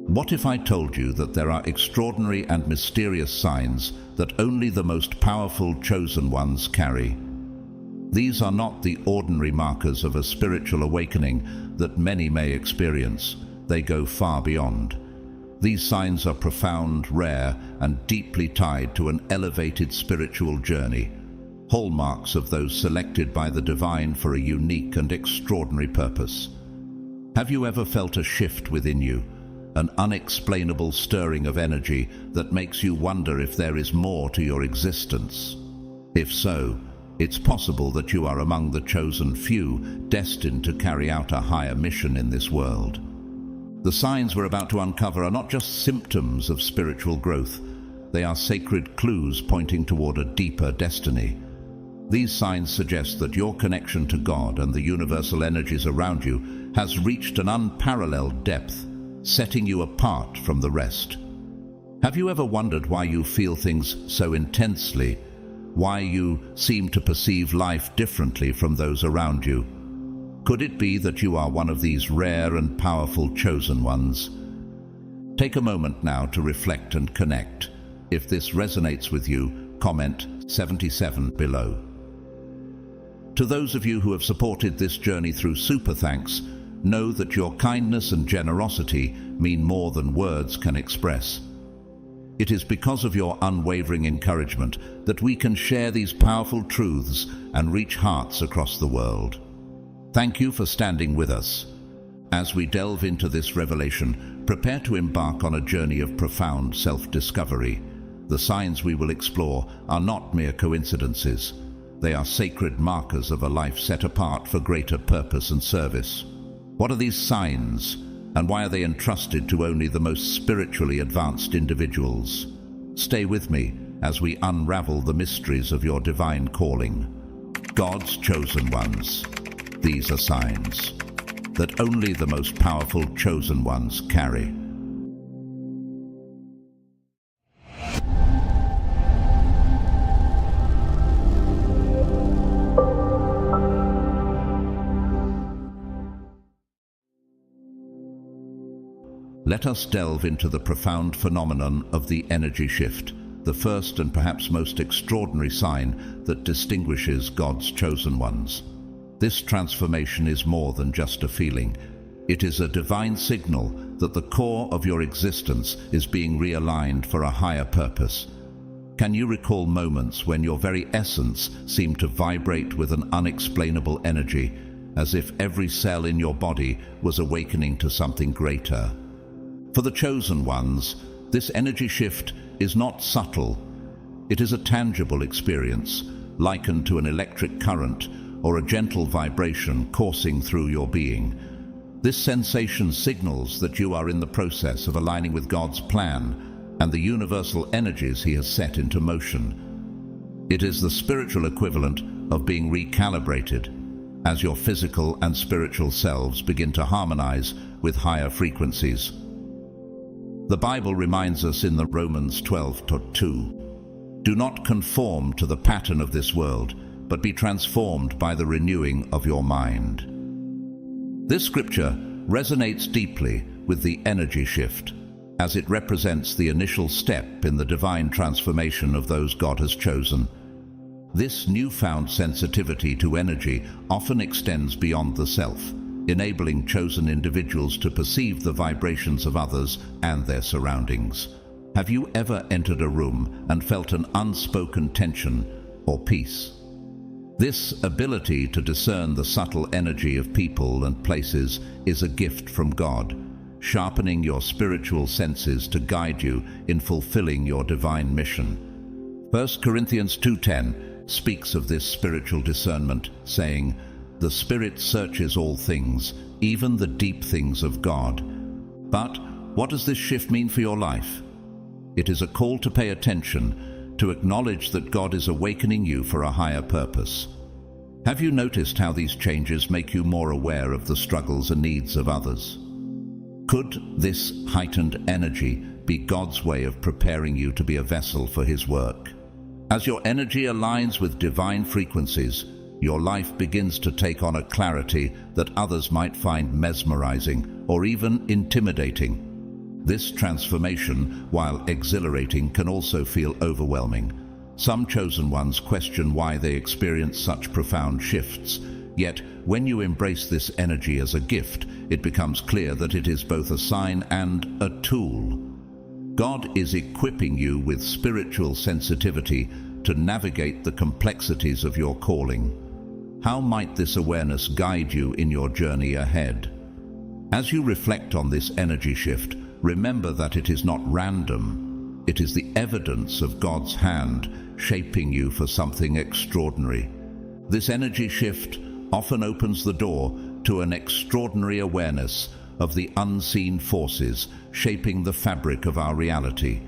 What if I told you that there are extraordinary and mysterious signs that only the most powerful chosen ones carry? These are not the ordinary markers of a spiritual awakening that many may experience. They go far beyond. These signs are profound, rare, and deeply tied to an elevated spiritual journey, hallmarks of those selected by the divine for a unique and extraordinary purpose. Have you ever felt a shift within you, an unexplainable stirring of energy that makes you wonder if there is more to your existence? If so, it's possible that you are among the chosen few destined to carry out a higher mission in this world. The signs we're about to uncover are not just symptoms of spiritual growth. They are sacred clues pointing toward a deeper destiny. These signs suggest that your connection to God and the universal energies around you has reached an unparalleled depth, setting you apart from the rest. Have you ever wondered why you feel things so intensely? Why you seem to perceive life differently from those around you? Could it be that you are one of these rare and powerful chosen ones? Take a moment now to reflect and connect. If this resonates with you, comment 77 below. To those of you who have supported this journey through Super Thanks, know that your kindness and generosity mean more than words can express. It is because of your unwavering encouragement that we can share these powerful truths and reach hearts across the world. Thank you for standing with us. As we delve into this revelation, prepare to embark on a journey of profound self-discovery. The signs we will explore are not mere coincidences. They are sacred markers of a life set apart for greater purpose and service. What are these signs, and why are they entrusted to only the most spiritually advanced individuals? Stay with me as we unravel the mysteries of your divine calling. God's chosen ones. These are signs that only the most powerful chosen ones carry. Let us delve into the profound phenomenon of the energy shift, the first and perhaps most extraordinary sign that distinguishes God's chosen ones. This transformation is more than just a feeling. It is a divine signal that the core of your existence is being realigned for a higher purpose. Can you recall moments when your very essence seemed to vibrate with an unexplainable energy, as if every cell in your body was awakening to something greater? For the chosen ones, this energy shift is not subtle. It is a tangible experience, likened to an electric current or a gentle vibration coursing through your being. This sensation signals that you are in the process of aligning with God's plan and the universal energies He has set into motion. It is the spiritual equivalent of being recalibrated, as your physical and spiritual selves begin to harmonize with higher frequencies. The Bible reminds us in the Romans 12:2, "Do not conform to the pattern of this world, but be transformed by the renewing of your mind." This scripture resonates deeply with the energy shift, as it represents the initial step in the divine transformation of those God has chosen. This newfound sensitivity to energy often extends beyond the self, enabling chosen individuals to perceive the vibrations of others and their surroundings. Have you ever entered a room and felt an unspoken tension or peace? This ability to discern the subtle energy of people and places is a gift from God, sharpening your spiritual senses to guide you in fulfilling your divine mission. 1 Corinthians 2:10 speaks of this spiritual discernment, saying, "The Spirit searches all things, even the deep things of God." But what does this shift mean for your life? It is a call to pay attention, to acknowledge that God is awakening you for a higher purpose. Have you noticed how these changes make you more aware of the struggles and needs of others? Could this heightened energy be God's way of preparing you to be a vessel for His work? As your energy aligns with divine frequencies, your life begins to take on a clarity that others might find mesmerizing or even intimidating. This transformation, while exhilarating, can also feel overwhelming. Some chosen ones question why they experience such profound shifts. Yet, when you embrace this energy as a gift, it becomes clear that it is both a sign and a tool. God is equipping you with spiritual sensitivity to navigate the complexities of your calling. How might this awareness guide you in your journey ahead? As you reflect on this energy shift, remember that it is not random. It is the evidence of God's hand shaping you for something extraordinary. This energy shift often opens the door to an extraordinary awareness of the unseen forces shaping the fabric of our reality.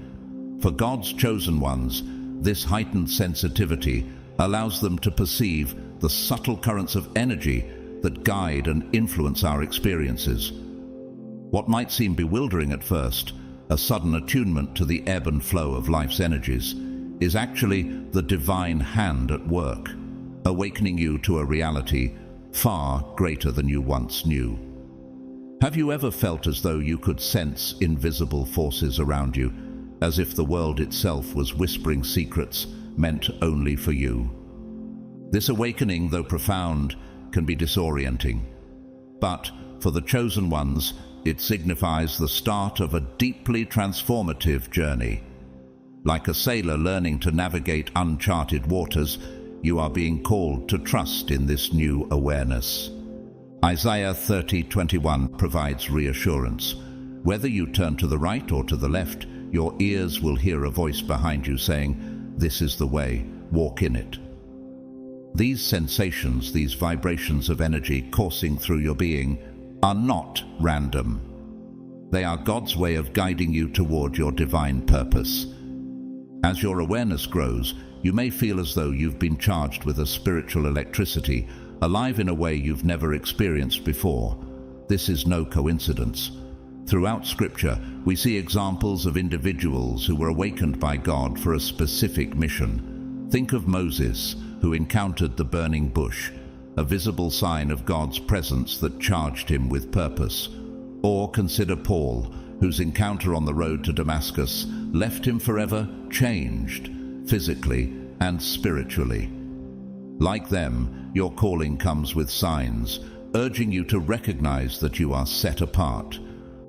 For God's chosen ones, this heightened sensitivity allows them to perceive the subtle currents of energy that guide and influence our experiences. What might seem bewildering at first, a sudden attunement to the ebb and flow of life's energies, is actually the divine hand at work, awakening you to a reality far greater than you once knew. Have you ever felt as though you could sense invisible forces around you, as if the world itself was whispering secrets meant only for you? This awakening, though profound, can be disorienting. But for the chosen ones, it signifies the start of a deeply transformative journey. Like a sailor learning to navigate uncharted waters, you are being called to trust in this new awareness. Isaiah 30:21 provides reassurance. Whether you turn to the right or to the left, your ears will hear a voice behind you saying, "This is the way, walk in it." These sensations, these vibrations of energy coursing through your being, are not random. They are God's way of guiding you toward your divine purpose. As your awareness grows, you may feel as though you've been charged with a spiritual electricity, alive in a way you've never experienced before. This is no coincidence. Throughout Scripture, we see examples of individuals who were awakened by God for a specific mission. Think of Moses, who encountered the burning bush, a visible sign of God's presence that charged him with purpose. Or consider Paul, whose encounter on the road to Damascus left him forever changed, physically and spiritually. Like them, your calling comes with signs, urging you to recognize that you are set apart.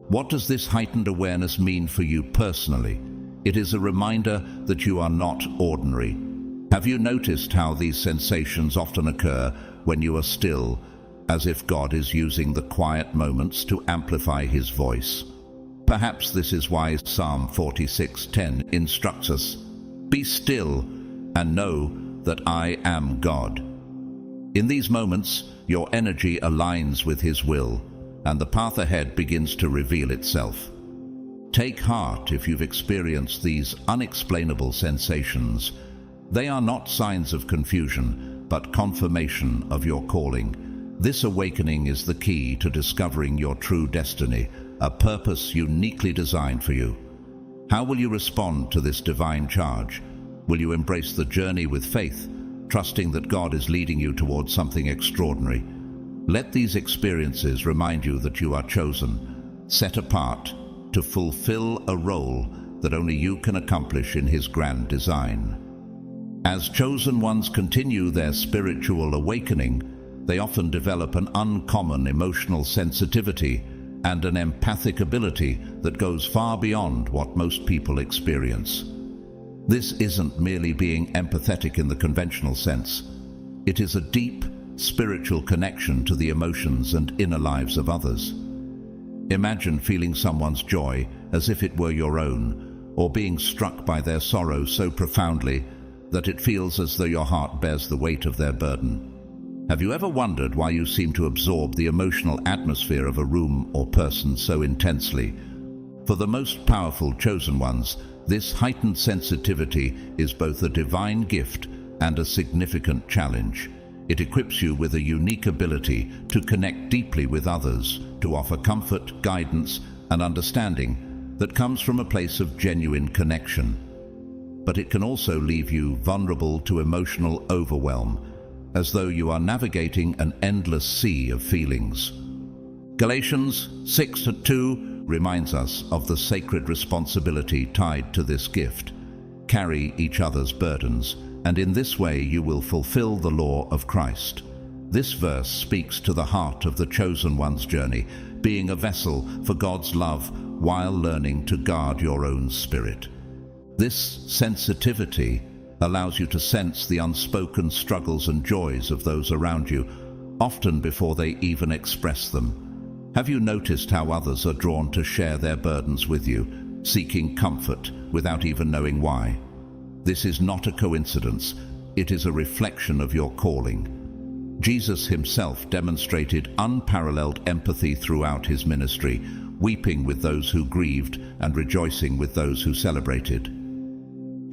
What does this heightened awareness mean for you personally? It is a reminder that you are not ordinary. Have you noticed how these sensations often occur when you are still, as if God is using the quiet moments to amplify His voice? Perhaps this is why Psalm 46:10 instructs us, "Be still and know that I am God." In these moments, your energy aligns with His will, and the path ahead begins to reveal itself. Take heart if you've experienced these unexplainable sensations. They are not signs of confusion, but confirmation of your calling. This awakening is the key to discovering your true destiny, a purpose uniquely designed for you. How will you respond to this divine charge? Will you embrace the journey with faith, trusting that God is leading you towards something extraordinary? Let these experiences remind you that you are chosen, set apart, to fulfill a role that only you can accomplish in His grand design. As chosen ones continue their spiritual awakening, they often develop an uncommon emotional sensitivity and an empathic ability that goes far beyond what most people experience. This isn't merely being empathetic in the conventional sense. It is a deep, spiritual connection to the emotions and inner lives of others. Imagine feeling someone's joy as if it were your own, or being struck by their sorrow so profoundly that it feels as though your heart bears the weight of their burden. Have you ever wondered why you seem to absorb the emotional atmosphere of a room or person so intensely? For the most powerful chosen ones, this heightened sensitivity is both a divine gift and a significant challenge. It equips you with a unique ability to connect deeply with others, to offer comfort, guidance, and understanding that comes from a place of genuine connection. But it can also leave you vulnerable to emotional overwhelm, as though you are navigating an endless sea of feelings. Galatians 6:2 reminds us of the sacred responsibility tied to this gift. Carry each other's burdens, and in this way you will fulfill the law of Christ. This verse speaks to the heart of the chosen one's journey, being a vessel for God's love while learning to guard your own spirit. This sensitivity allows you to sense the unspoken struggles and joys of those around you, often before they even express them. Have you noticed how others are drawn to share their burdens with you, seeking comfort without even knowing why? This is not a coincidence. It is a reflection of your calling. Jesus himself demonstrated unparalleled empathy throughout his ministry, weeping with those who grieved and rejoicing with those who celebrated.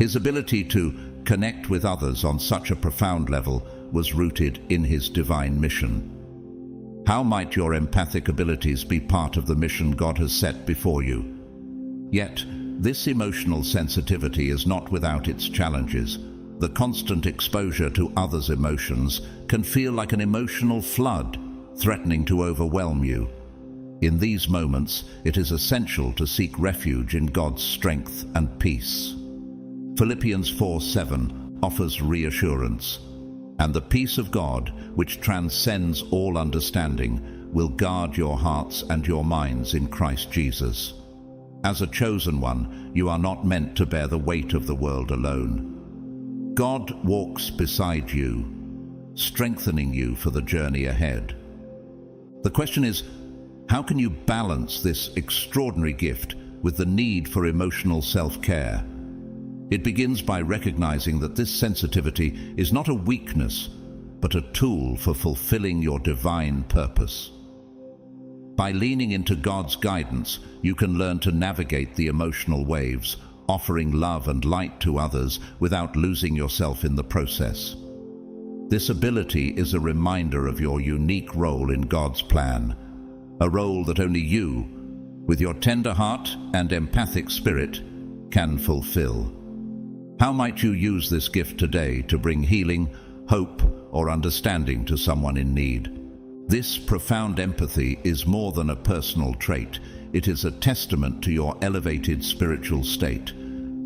His ability to connect with others on such a profound level was rooted in his divine mission. How might your empathic abilities be part of the mission God has set before you? Yet, this emotional sensitivity is not without its challenges. The constant exposure to others' emotions can feel like an emotional flood, threatening to overwhelm you. In these moments, it is essential to seek refuge in God's strength and peace. Philippians 4:7 offers reassurance. And the peace of God, which transcends all understanding, will guard your hearts and your minds in Christ Jesus. As a chosen one, you are not meant to bear the weight of the world alone. God walks beside you, strengthening you for the journey ahead. The question is, how can you balance this extraordinary gift with the need for emotional self-care? It begins by recognizing that this sensitivity is not a weakness, but a tool for fulfilling your divine purpose. By leaning into God's guidance, you can learn to navigate the emotional waves, offering love and light to others without losing yourself in the process. This ability is a reminder of your unique role in God's plan, a role that only you, with your tender heart and empathic spirit, can fulfill. How might you use this gift today to bring healing, hope, or understanding to someone in need? This profound empathy is more than a personal trait. It is a testament to your elevated spiritual state.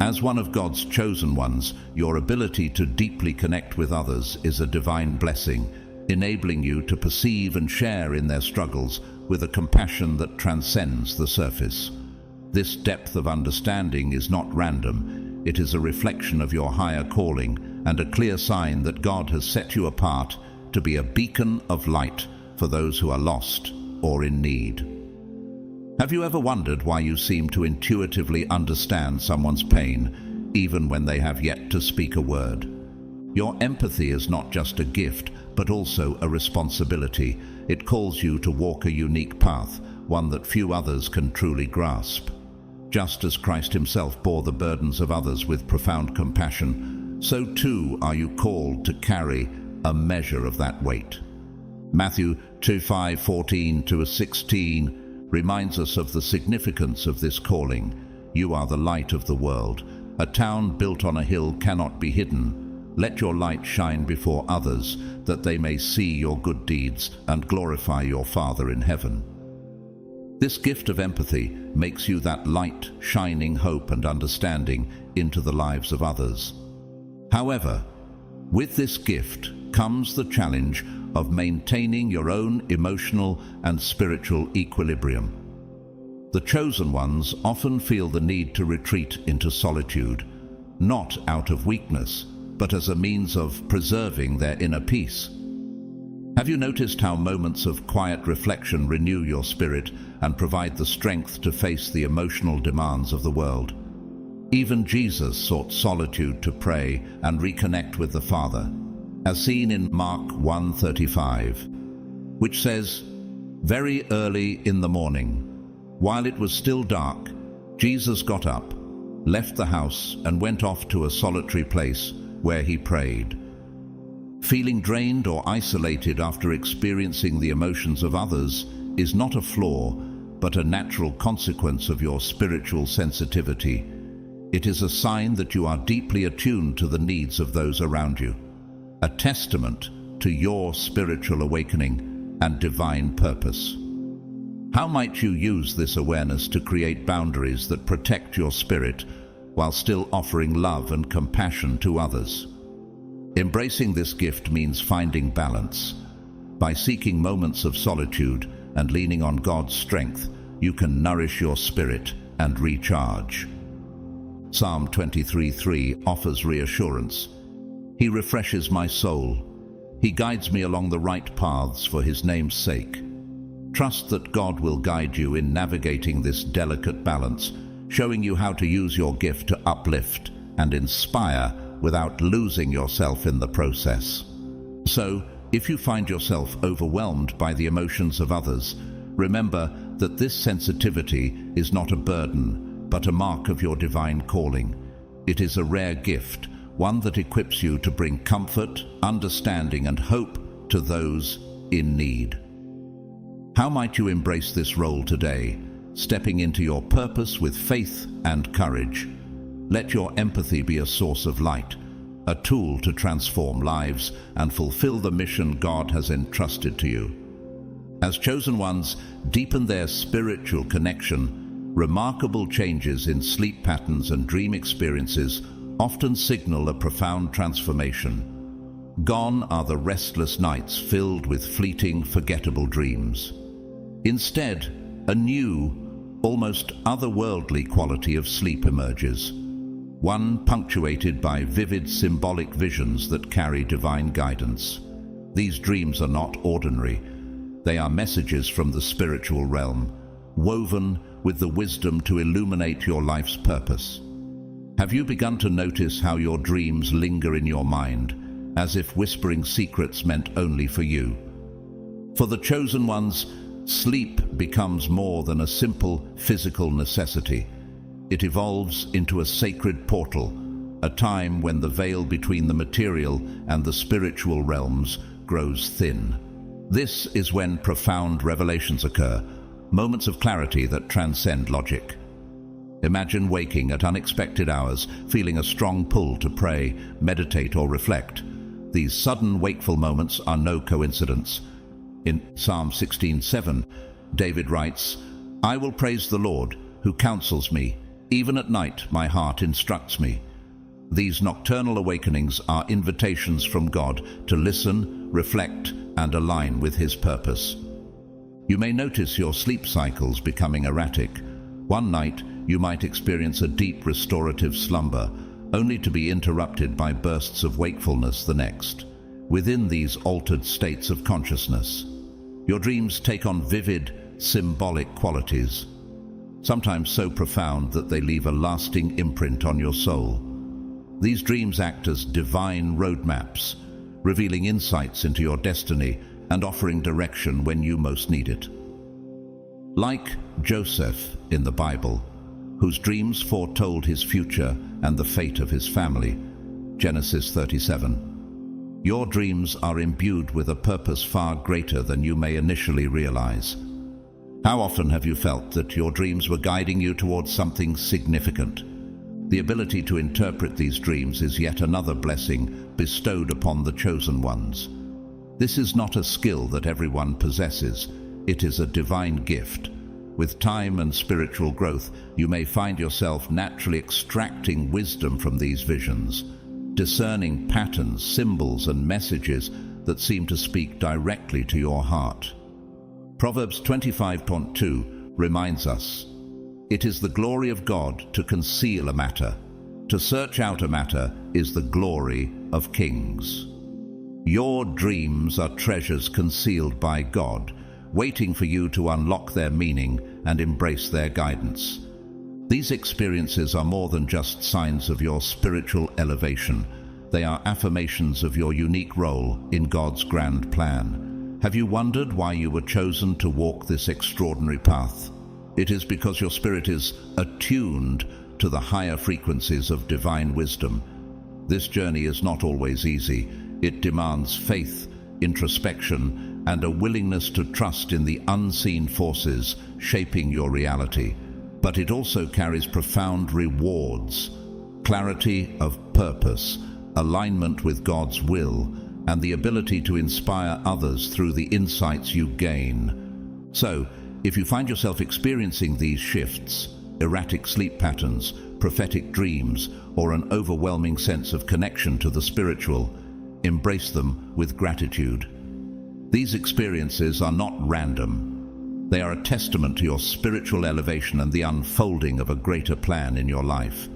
As one of God's chosen ones, your ability to deeply connect with others is a divine blessing, enabling you to perceive and share in their struggles with a compassion that transcends the surface. This depth of understanding is not random. It is a reflection of your higher calling and a clear sign that God has set you apart to be a beacon of light for those who are lost or in need. Have you ever wondered why you seem to intuitively understand someone's pain, even when they have yet to speak a word? Your empathy is not just a gift, but also a responsibility. It calls you to walk a unique path, one that few others can truly grasp. Just as Christ himself bore the burdens of others with profound compassion, so too are you called to carry a measure of that weight. Matthew 2:14-16 reminds us of the significance of this calling. You are the light of the world. A town built on a hill cannot be hidden. Let your light shine before others, that they may see your good deeds and glorify your Father in heaven. This gift of empathy makes you that light, shining hope and understanding into the lives of others. However, with this gift comes the challenge of maintaining your own emotional and spiritual equilibrium. The chosen ones often feel the need to retreat into solitude, not out of weakness, but as a means of preserving their inner peace. Have you noticed how moments of quiet reflection renew your spirit and provide the strength to face the emotional demands of the world? Even Jesus sought solitude to pray and reconnect with the Father, as seen in Mark 1:35, which says, "Very early in the morning, while it was still dark, Jesus got up, left the house, and went off to a solitary place where he prayed." Feeling drained or isolated after experiencing the emotions of others is not a flaw, but a natural consequence of your spiritual sensitivity. It is a sign that you are deeply attuned to the needs of those around you, a testament to your spiritual awakening and divine purpose. How might you use this awareness to create boundaries that protect your spirit while still offering love and compassion to others? Embracing this gift means finding balance. By seeking moments of solitude and leaning on God's strength, you can nourish your spirit and recharge. Psalm 23:3 offers reassurance. He refreshes my soul. He guides me along the right paths for his name's sake. Trust that God will guide you in navigating this delicate balance, showing you how to use your gift to uplift and inspire without losing yourself in the process. So, if you find yourself overwhelmed by the emotions of others, remember that this sensitivity is not a burden, but a mark of your divine calling. It is a rare gift, one that equips you to bring comfort, understanding, and hope to those in need. How might you embrace this role today, stepping into your purpose with faith and courage? Let your empathy be a source of light, a tool to transform lives and fulfill the mission God has entrusted to you. As chosen ones deepen their spiritual connection, remarkable changes in sleep patterns and dream experiences often signal a profound transformation. Gone are the restless nights filled with fleeting, forgettable dreams. Instead, a new, almost otherworldly quality of sleep emerges, one punctuated by vivid symbolic visions that carry divine guidance. These dreams are not ordinary. They are messages from the spiritual realm, woven with the wisdom to illuminate your life's purpose. Have you begun to notice how your dreams linger in your mind, as if whispering secrets meant only for you? For the chosen ones, sleep becomes more than a simple physical necessity. It evolves into a sacred portal, a time when the veil between the material and the spiritual realms grows thin. This is when profound revelations occur, moments of clarity that transcend logic. Imagine waking at unexpected hours, feeling a strong pull to pray, meditate, or reflect. These sudden wakeful moments are no coincidence. In Psalm 16:7, David writes, "I will praise the Lord, who counsels me. Even at night my heart instructs me." These nocturnal awakenings are invitations from God to listen, reflect, and align with his purpose. You may notice your sleep cycles becoming erratic. One night, you might experience a deep restorative slumber, only to be interrupted by bursts of wakefulness the next. Within these altered states of consciousness, your dreams take on vivid, symbolic qualities, sometimes so profound that they leave a lasting imprint on your soul. These dreams act as divine roadmaps, revealing insights into your destiny and offering direction when you most need it. Like Joseph in the Bible, whose dreams foretold his future and the fate of his family, Genesis 37. Your dreams are imbued with a purpose far greater than you may initially realize. How often have you felt that your dreams were guiding you towards something significant? The ability to interpret these dreams is yet another blessing bestowed upon the chosen ones. This is not a skill that everyone possesses. It is a divine gift. With time and spiritual growth, you may find yourself naturally extracting wisdom from these visions, discerning patterns, symbols, and messages that seem to speak directly to your heart. Proverbs 25:2 reminds us, "It is the glory of God to conceal a matter. To search out a matter is the glory of kings." Your dreams are treasures concealed by God, waiting for you to unlock their meaning and embrace their guidance. These experiences are more than just signs of your spiritual elevation. They are affirmations of your unique role in God's grand plan. Have you wondered why you were chosen to walk this extraordinary path? It is because your spirit is attuned to the higher frequencies of divine wisdom. This journey is not always easy. It demands faith, introspection, and a willingness to trust in the unseen forces shaping your reality. But it also carries profound rewards: clarity of purpose, alignment with God's will, and the ability to inspire others through the insights you gain. So, if you find yourself experiencing these shifts, erratic sleep patterns, prophetic dreams, or an overwhelming sense of connection to the spiritual, embrace them with gratitude. These experiences are not random. They are a testament to your spiritual elevation and the unfolding of a greater plan in your life.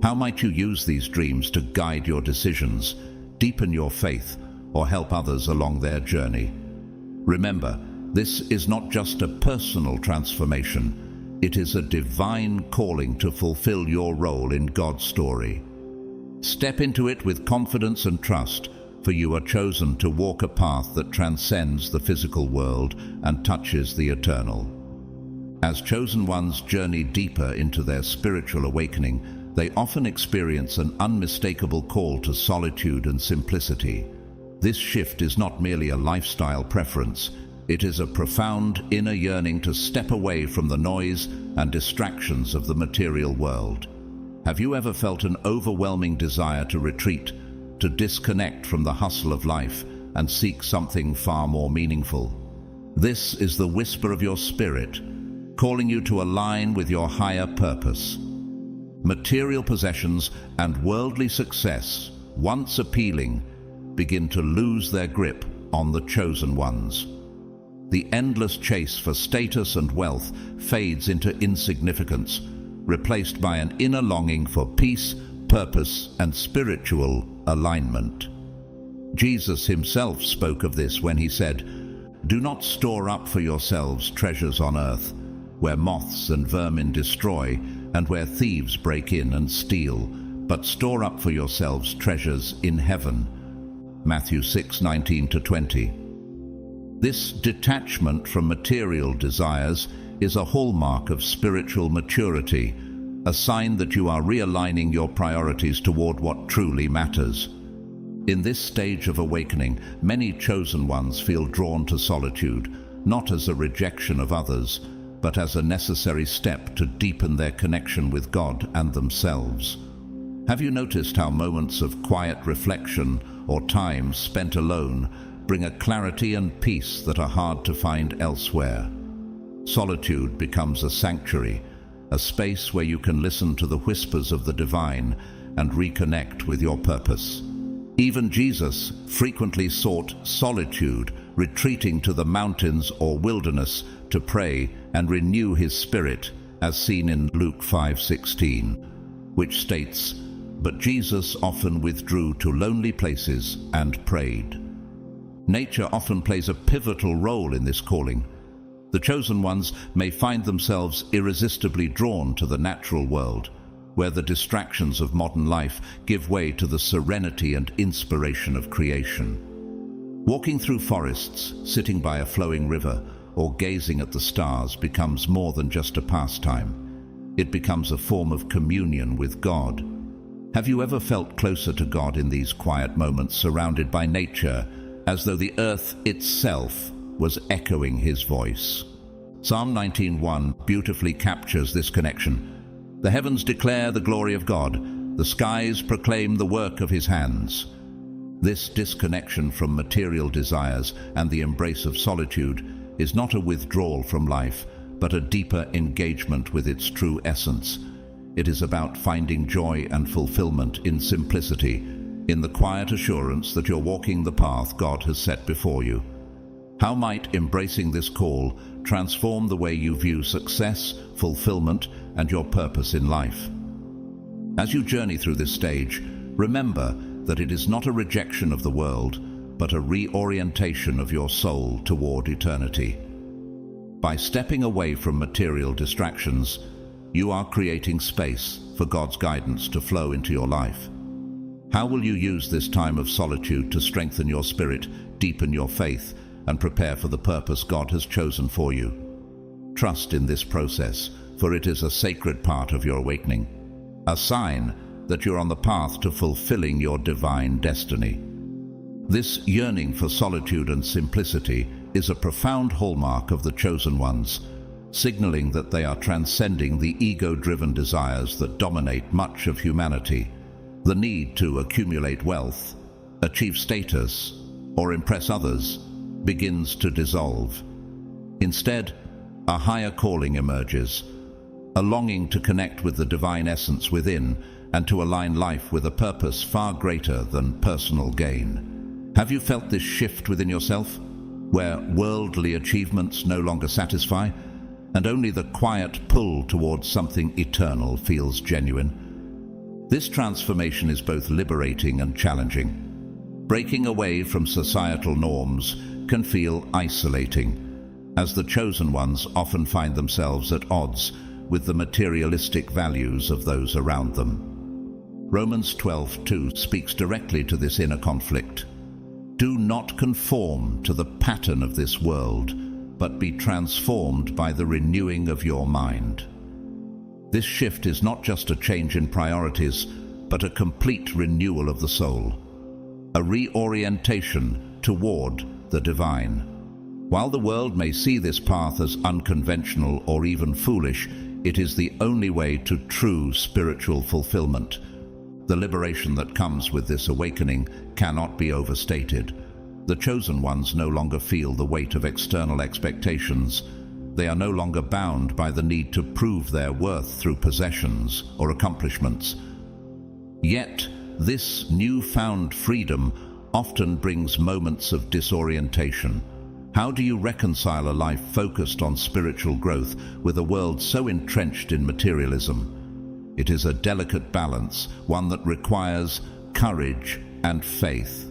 How might you use these dreams to guide your decisions, deepen your faith, or help others along their journey? Remember, this is not just a personal transformation. It is a divine calling to fulfill your role in God's story. Step into it with confidence and trust, for you are chosen to walk a path that transcends the physical world and touches the eternal. As chosen ones journey deeper into their spiritual awakening, they often experience an unmistakable call to solitude and simplicity. This shift is not merely a lifestyle preference. It is a profound inner yearning to step away from the noise and distractions of the material world. Have you ever felt an overwhelming desire to retreat, to disconnect from the hustle of life and seek something far more meaningful? This is the whisper of your spirit, calling you to align with your higher purpose. Material possessions and worldly success, once appealing, begin to lose their grip on the chosen ones. The endless chase for status and wealth fades into insignificance, replaced by an inner longing for peace, purpose, and spiritual alignment. Jesus himself spoke of this when he said, "Do not store up for yourselves treasures on earth, where moths and vermin destroy, and where thieves break in and steal, but store up for yourselves treasures in heaven." Matthew 6:19-20. This detachment from material desires is a hallmark of spiritual maturity, a sign that you are realigning your priorities toward what truly matters. In this stage of awakening, many chosen ones feel drawn to solitude, not as a rejection of others, but as a necessary step to deepen their connection with God and themselves. Have you noticed how moments of quiet reflection or time spent alone bring a clarity and peace that are hard to find elsewhere? Solitude becomes a sanctuary, a space where you can listen to the whispers of the divine and reconnect with your purpose. Even Jesus frequently sought solitude, retreating to the mountains or wilderness to pray and renew his spirit, as seen in Luke 5:16, which states, "But Jesus often withdrew to lonely places and prayed." Nature often plays a pivotal role in this calling. The chosen ones may find themselves irresistibly drawn to the natural world, where the distractions of modern life give way to the serenity and inspiration of creation. Walking through forests, sitting by a flowing river, or gazing at the stars becomes more than just a pastime. It becomes a form of communion with God. Have you ever felt closer to God in these quiet moments, surrounded by nature, as though the earth itself was echoing his voice? Psalm 19:1 beautifully captures this connection. "The heavens declare the glory of God, the skies proclaim the work of his hands." This disconnection from material desires and the embrace of solitude is not a withdrawal from life, but a deeper engagement with its true essence. It is about finding joy and fulfillment in simplicity, in the quiet assurance that you're walking the path God has set before you. How might embracing this call transform the way you view success, fulfillment, and your purpose in life? As you journey through this stage, remember that it is not a rejection of the world, but a reorientation of your soul toward eternity. By stepping away from material distractions, you are creating space for God's guidance to flow into your life. How will you use this time of solitude to strengthen your spirit, deepen your faith, and prepare for the purpose God has chosen for you? Trust in this process, for it is a sacred part of your awakening, a sign that you're on the path to fulfilling your divine destiny. This yearning for solitude and simplicity is a profound hallmark of the chosen ones, signaling that they are transcending the ego-driven desires that dominate much of humanity. The need to accumulate wealth, achieve status, or impress others begins to dissolve. Instead, a higher calling emerges, a longing to connect with the divine essence within and to align life with a purpose far greater than personal gain. Have you felt this shift within yourself, where worldly achievements no longer satisfy, and only the quiet pull towards something eternal feels genuine? This transformation is both liberating and challenging. Breaking away from societal norms can feel isolating, as the chosen ones often find themselves at odds with the materialistic values of those around them. Romans 12:2 speaks directly to this inner conflict. Do not conform to the pattern of this world, but be transformed by the renewing of your mind. This shift is not just a change in priorities, but a complete renewal of the soul, a reorientation toward the divine. While the world may see this path as unconventional or even foolish, it is the only way to true spiritual fulfillment. The liberation that comes with this awakening cannot be overstated. The chosen ones no longer feel the weight of external expectations. They are no longer bound by the need to prove their worth through possessions or accomplishments. Yet, this newfound freedom often brings moments of disorientation. How do you reconcile a life focused on spiritual growth with a world so entrenched in materialism? It is a delicate balance, one that requires courage and faith.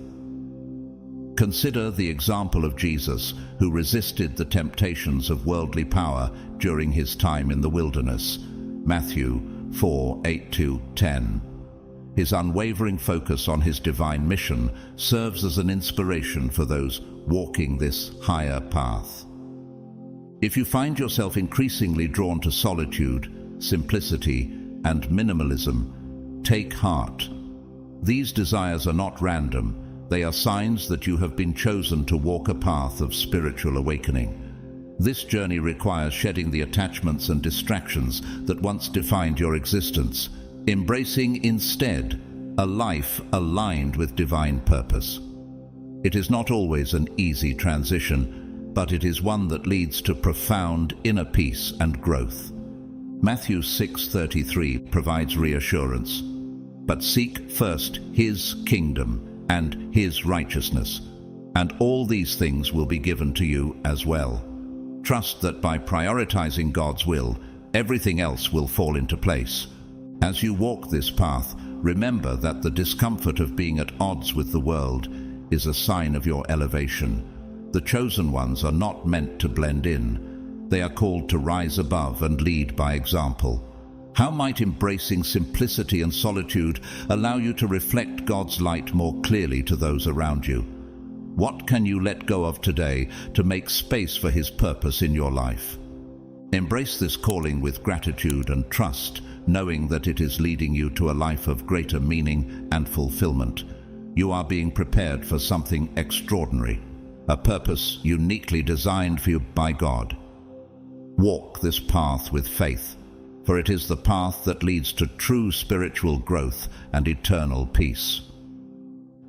Consider the example of Jesus, who resisted the temptations of worldly power during his time in the wilderness. Matthew 4:8-10. His unwavering focus on his divine mission serves as an inspiration for those walking this higher path. If you find yourself increasingly drawn to solitude, simplicity, and minimalism, take heart. These desires are not random. They are signs that you have been chosen to walk a path of spiritual awakening. This journey requires shedding the attachments and distractions that once defined your existence, embracing instead a life aligned with divine purpose. It is not always an easy transition, but it is one that leads to profound inner peace and growth. Matthew 6:33 provides reassurance. But seek first his kingdom and his righteousness, and all these things will be given to you as well. Trust that by prioritizing God's will, everything else will fall into place. As you walk this path, remember that the discomfort of being at odds with the world is a sign of your elevation. The chosen ones are not meant to blend in. They are called to rise above and lead by example. How might embracing simplicity and solitude allow you to reflect God's light more clearly to those around you? What can you let go of today to make space for his purpose in your life? Embrace this calling with gratitude and trust, knowing that it is leading you to a life of greater meaning and fulfillment. You are being prepared for something extraordinary, a purpose uniquely designed for you by God. Walk this path with faith, for it is the path that leads to true spiritual growth and eternal peace.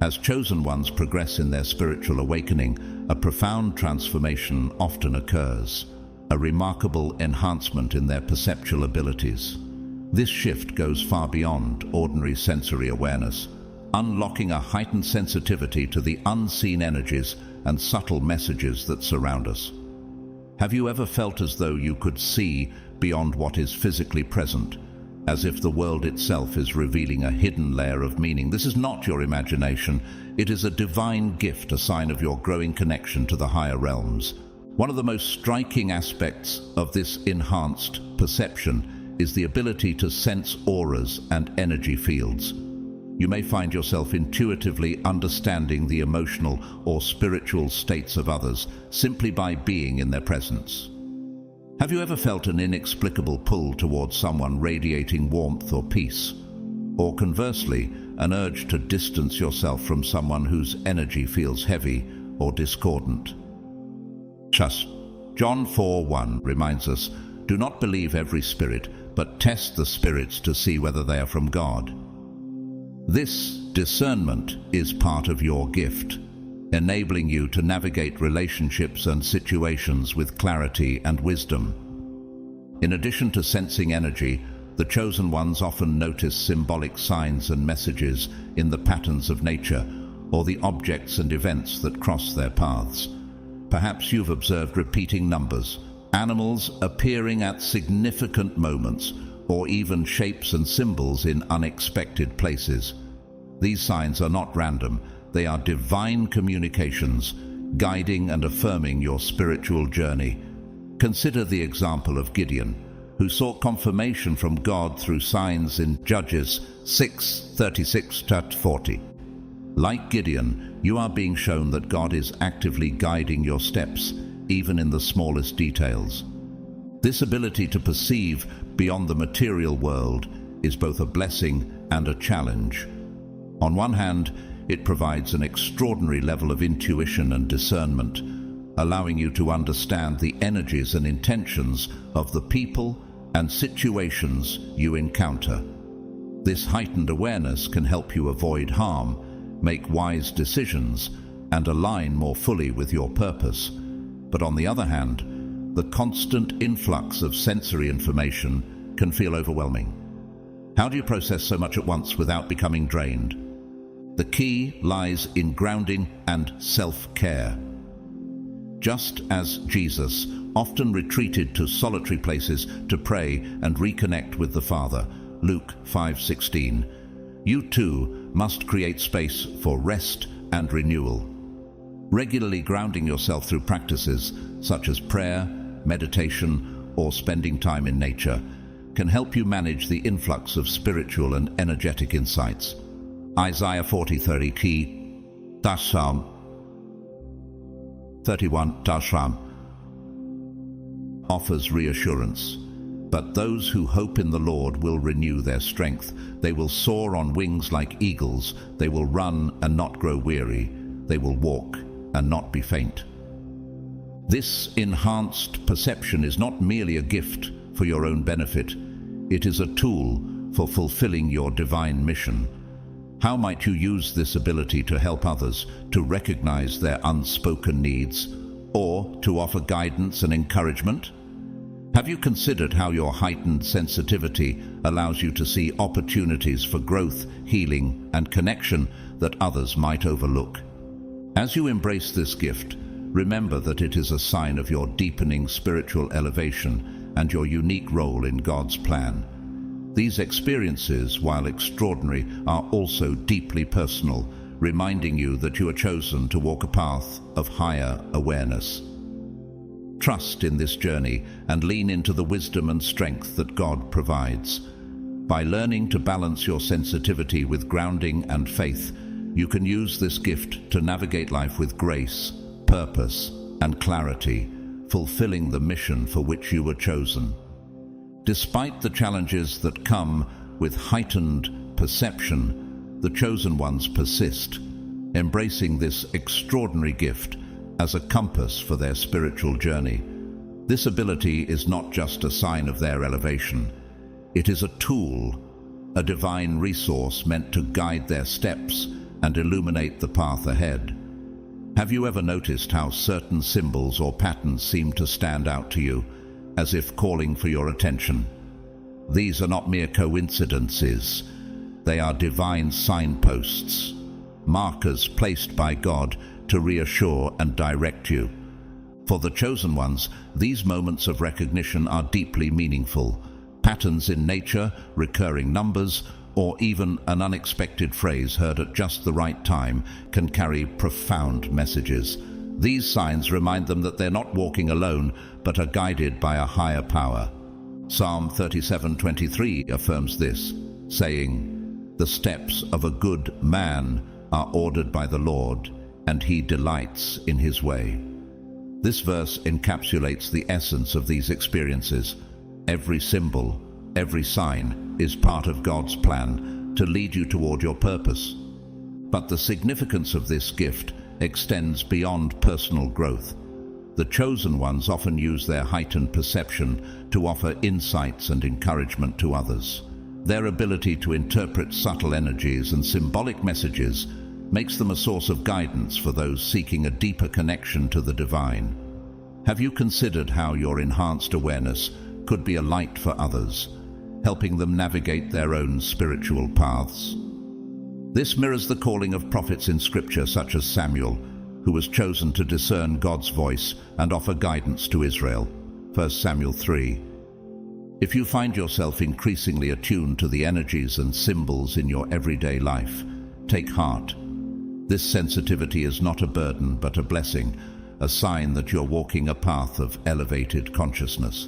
As chosen ones progress in their spiritual awakening, a profound transformation often occurs, a remarkable enhancement in their perceptual abilities. This shift goes far beyond ordinary sensory awareness, unlocking a heightened sensitivity to the unseen energies and subtle messages that surround us. Have you ever felt as though you could see beyond what is physically present, as if the world itself is revealing a hidden layer of meaning? This is not your imagination. It is a divine gift, a sign of your growing connection to the higher realms. One of the most striking aspects of this enhanced perception is the ability to sense auras and energy fields. You may find yourself intuitively understanding the emotional or spiritual states of others simply by being in their presence. Have you ever felt an inexplicable pull towards someone radiating warmth or peace? Or conversely, an urge to distance yourself from someone whose energy feels heavy or discordant? Trust. John 4:1 reminds us, "Do not believe every spirit, but test the spirits to see whether they are from God." This discernment is part of your gift. enabling you to navigate relationships and situations with clarity and wisdom. In addition to sensing energy, the chosen ones often notice symbolic signs and messages in the patterns of nature or the objects and events that cross their paths. Perhaps you've observed repeating numbers, animals appearing at significant moments, or even shapes and symbols in unexpected places. These signs are not random. They are divine communications, guiding and affirming your spiritual journey. Consider the example of Gideon, who sought confirmation from God through signs in Judges 6:36-40. Like Gideon, you are being shown that God is actively guiding your steps, even in the smallest details. This ability to perceive beyond the material world is both a blessing and a challenge. On one hand, it provides an extraordinary level of intuition and discernment, allowing you to understand the energies and intentions of the people and situations you encounter. This heightened awareness can help you avoid harm, make wise decisions, and align more fully with your purpose. But on the other hand, the constant influx of sensory information can feel overwhelming. How do you process so much at once without becoming drained? The key lies in grounding and self-care. Just as Jesus often retreated to solitary places to pray and reconnect with the Father, Luke 5:16, you too must create space for rest and renewal. Regularly grounding yourself through practices such as prayer, meditation, or spending time in nature can help you manage the influx of spiritual and energetic insights. Isaiah 40:30 key Psalm 31 offers reassurance. But those who hope in the Lord will renew their strength. They will soar on wings like eagles. They will run and not grow weary. They will walk and not be faint. This enhanced perception is not merely a gift for your own benefit. It is a tool for fulfilling your divine mission. How might you use this ability to help others to recognize their unspoken needs, or to offer guidance and encouragement? Have you considered how your heightened sensitivity allows you to see opportunities for growth, healing, and connection that others might overlook? As you embrace this gift, remember that it is a sign of your deepening spiritual elevation and your unique role in God's plan. These experiences, while extraordinary, are also deeply personal, reminding you that you are chosen to walk a path of higher awareness. Trust in this journey and lean into the wisdom and strength that God provides. By learning to balance your sensitivity with grounding and faith, you can use this gift to navigate life with grace, purpose, and clarity, fulfilling the mission for which you were chosen. Despite the challenges that come with heightened perception, the chosen ones persist, embracing this extraordinary gift as a compass for their spiritual journey. This ability is not just a sign of their elevation. It is a tool, a divine resource meant to guide their steps and illuminate the path ahead. Have you ever noticed how certain symbols or patterns seem to stand out to you, as if calling for your attention? These are not mere coincidences. They are divine signposts, markers placed by God to reassure and direct you. For the chosen ones, these moments of recognition are deeply meaningful. Patterns in nature, recurring numbers, or even an unexpected phrase heard at just the right time can carry profound messages. These signs remind them that they're not walking alone, but are guided by a higher power. Psalm 37:23 affirms this, saying, "The steps of a good man are ordered by the Lord, and he delights in his way." This verse encapsulates the essence of these experiences. Every symbol, every sign is part of God's plan to lead you toward your purpose. But the significance of this gift extends beyond personal growth. The chosen ones often use their heightened perception to offer insights and encouragement to others. Their ability to interpret subtle energies and symbolic messages makes them a source of guidance for those seeking a deeper connection to the divine. Have you considered how your enhanced awareness could be a light for others, helping them navigate their own spiritual paths? This mirrors the calling of prophets in Scripture such as Samuel, who was chosen to discern God's voice and offer guidance to Israel. 1 Samuel 3. If you find yourself increasingly attuned to the energies and symbols in your everyday life, take heart. This sensitivity is not a burden but a blessing, a sign that you're walking a path of elevated consciousness.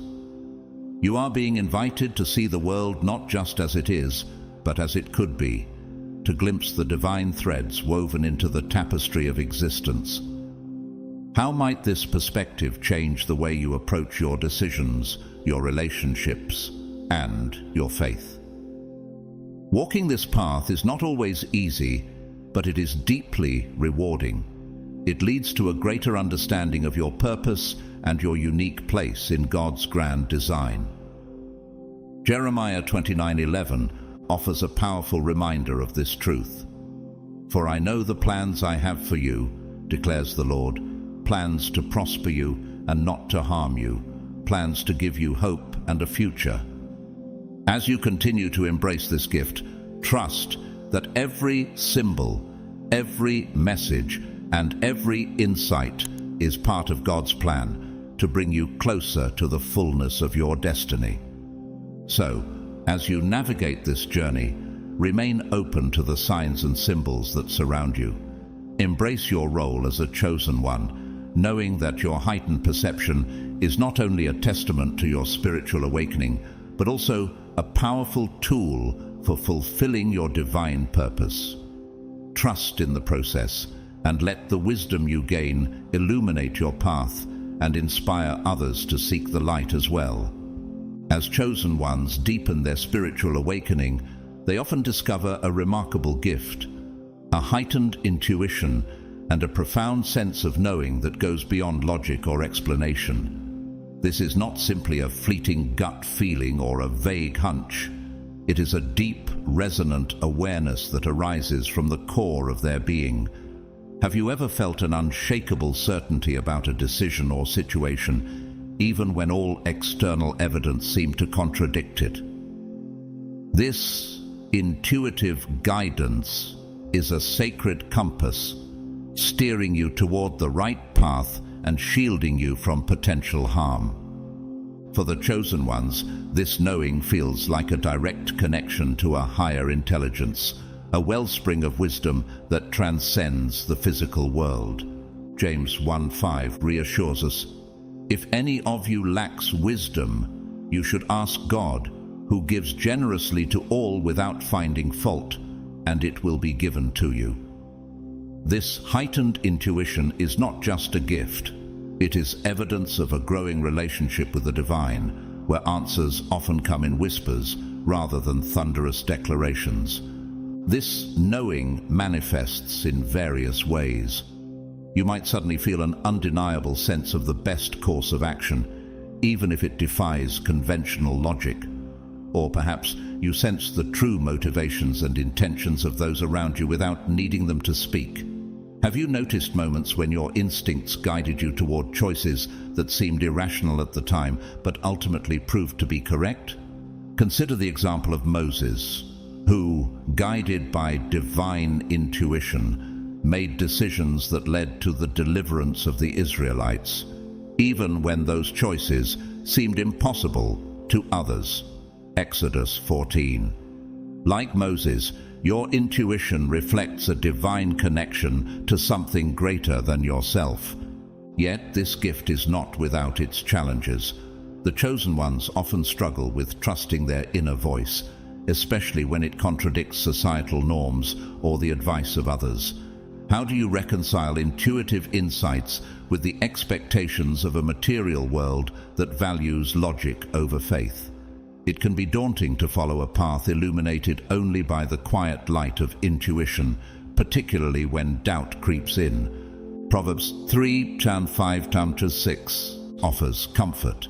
You are being invited to see the world not just as it is, but as it could be, to glimpse the divine threads woven into the tapestry of existence. How might this perspective change the way you approach your decisions, your relationships, and your faith? Walking this path is not always easy, but it is deeply rewarding. It leads to a greater understanding of your purpose and your unique place in God's grand design. Jeremiah 29:11 offers a powerful reminder of this truth. "For I know the plans I have for you, declares the Lord, plans to prosper you and not to harm you, plans to give you hope and a future." As you continue to embrace this gift, trust that every symbol, every message, and every insight is part of God's plan to bring you closer to the fullness of your destiny. So, as you navigate this journey, remain open to the signs and symbols that surround you. Embrace your role as a chosen one, knowing that your heightened perception is not only a testament to your spiritual awakening, but also a powerful tool for fulfilling your divine purpose. Trust in the process, and let the wisdom you gain illuminate your path and inspire others to seek the light as well. As chosen ones deepen their spiritual awakening, they often discover a remarkable gift, a heightened intuition, and a profound sense of knowing that goes beyond logic or explanation. This is not simply a fleeting gut feeling or a vague hunch. It is a deep, resonant awareness that arises from the core of their being. Have you ever felt an unshakable certainty about a decision or situation, even when all external evidence seemed to contradict it? This intuitive guidance is a sacred compass, steering you toward the right path and shielding you from potential harm. For the chosen ones, this knowing feels like a direct connection to a higher intelligence, a wellspring of wisdom that transcends the physical world. James 1:5 reassures us, "If any of you lacks wisdom, you should ask God, who gives generously to all without finding fault, and it will be given to you." This heightened intuition is not just a gift. It is evidence of a growing relationship with the divine, where answers often come in whispers rather than thunderous declarations. This knowing manifests in various ways. You might suddenly feel an undeniable sense of the best course of action, even if it defies conventional logic. Or perhaps you sense the true motivations and intentions of those around you without needing them to speak. Have you noticed moments when your instincts guided you toward choices that seemed irrational at the time, but ultimately proved to be correct? Consider the example of Moses, who, guided by divine intuition, made decisions that led to the deliverance of the Israelites, even when those choices seemed impossible to others. Exodus 14. Like Moses, your intuition reflects a divine connection to something greater than yourself. Yet this gift is not without its challenges. The chosen ones often struggle with trusting their inner voice, especially when it contradicts societal norms or the advice of others. How do you reconcile intuitive insights with the expectations of a material world that values logic over faith? It can be daunting to follow a path illuminated only by the quiet light of intuition, particularly when doubt creeps in. Proverbs 3:5-6 offers comfort.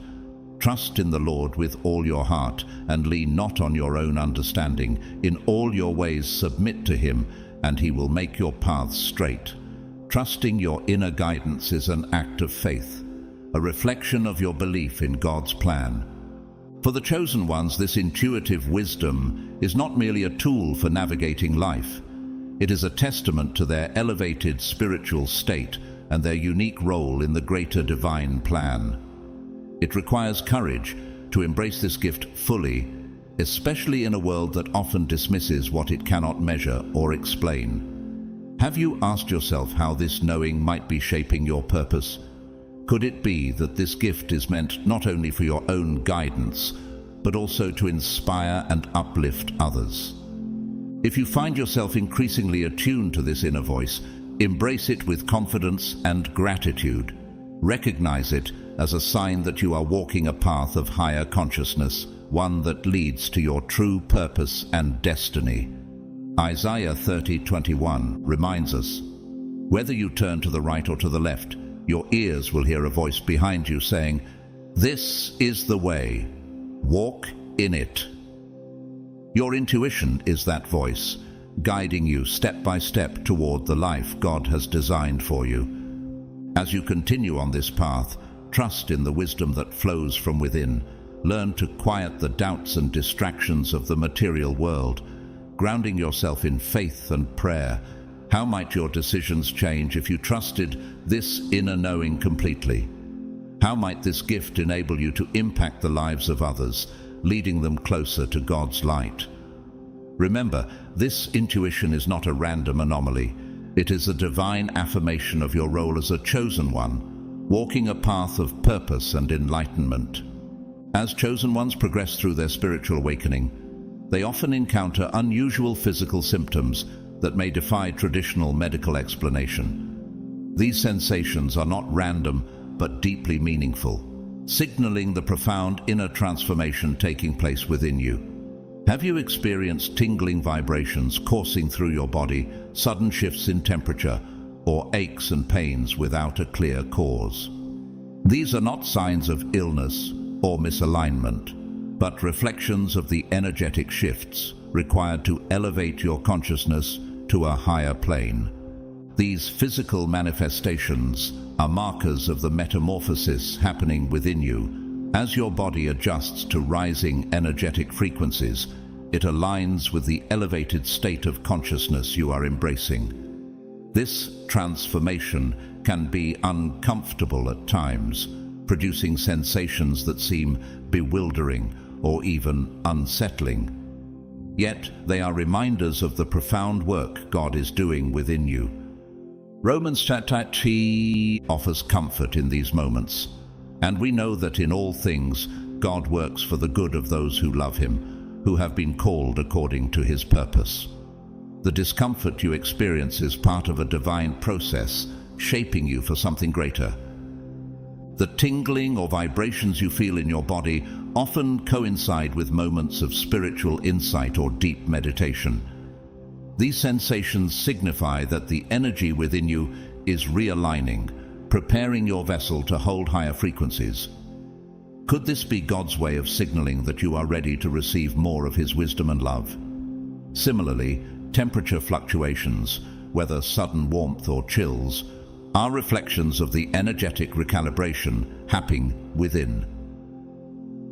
Trust in the Lord with all your heart, and lean not on your own understanding. In all your ways submit to him, and He will make your paths straight. Trusting your inner guidance is an act of faith, a reflection of your belief in God's plan. For the chosen ones, this intuitive wisdom is not merely a tool for navigating life. It is a testament to their elevated spiritual state and their unique role in the greater divine plan. It requires courage to embrace this gift fully, especially in a world that often dismisses what it cannot measure or explain. Have you asked yourself how this knowing might be shaping your purpose? Could it be that this gift is meant not only for your own guidance, but also to inspire and uplift others? If you find yourself increasingly attuned to this inner voice, embrace it with confidence and gratitude. Recognize it as a sign that you are walking a path of higher consciousness, one that leads to your true purpose and destiny. Isaiah 30:21 reminds us, "Whether you turn to the right or to the left, your ears will hear a voice behind you saying, 'This is the way, walk in it.'" Your intuition is that voice, guiding you step by step toward the life God has designed for you. As you continue on this path, trust in the wisdom that flows from within. Learn to quiet the doubts and distractions of the material world, grounding yourself in faith and prayer. How might your decisions change if you trusted this inner knowing completely? How might this gift enable you to impact the lives of others, leading them closer to God's light? Remember, this intuition is not a random anomaly. It is a divine affirmation of your role as a chosen one, walking a path of purpose and enlightenment. As chosen ones progress through their spiritual awakening, they often encounter unusual physical symptoms that may defy traditional medical explanation. These sensations are not random but deeply meaningful, signaling the profound inner transformation taking place within you. Have you experienced tingling vibrations coursing through your body, sudden shifts in temperature, or aches and pains without a clear cause? These are not signs of illness or misalignment, but reflections of the energetic shifts required to elevate your consciousness to a higher plane. These physical manifestations are markers of the metamorphosis happening within you. As your body adjusts to rising energetic frequencies, it aligns with the elevated state of consciousness you are embracing. This transformation can be uncomfortable at times, producing sensations that seem bewildering or even unsettling. Yet they are reminders of the profound work God is doing within you. Romans chapter 3 offers comfort in these moments, and we know that in all things God works for the good of those who love Him, who have been called according to His purpose. The discomfort you experience is part of a divine process, shaping you for something greater. The tingling or vibrations you feel in your body often coincide with moments of spiritual insight or deep meditation. These sensations signify that the energy within you is realigning, preparing your vessel to hold higher frequencies. Could this be God's way of signaling that you are ready to receive more of His wisdom and love? Similarly, temperature fluctuations, whether sudden warmth or chills, are reflections of the energetic recalibration happening within.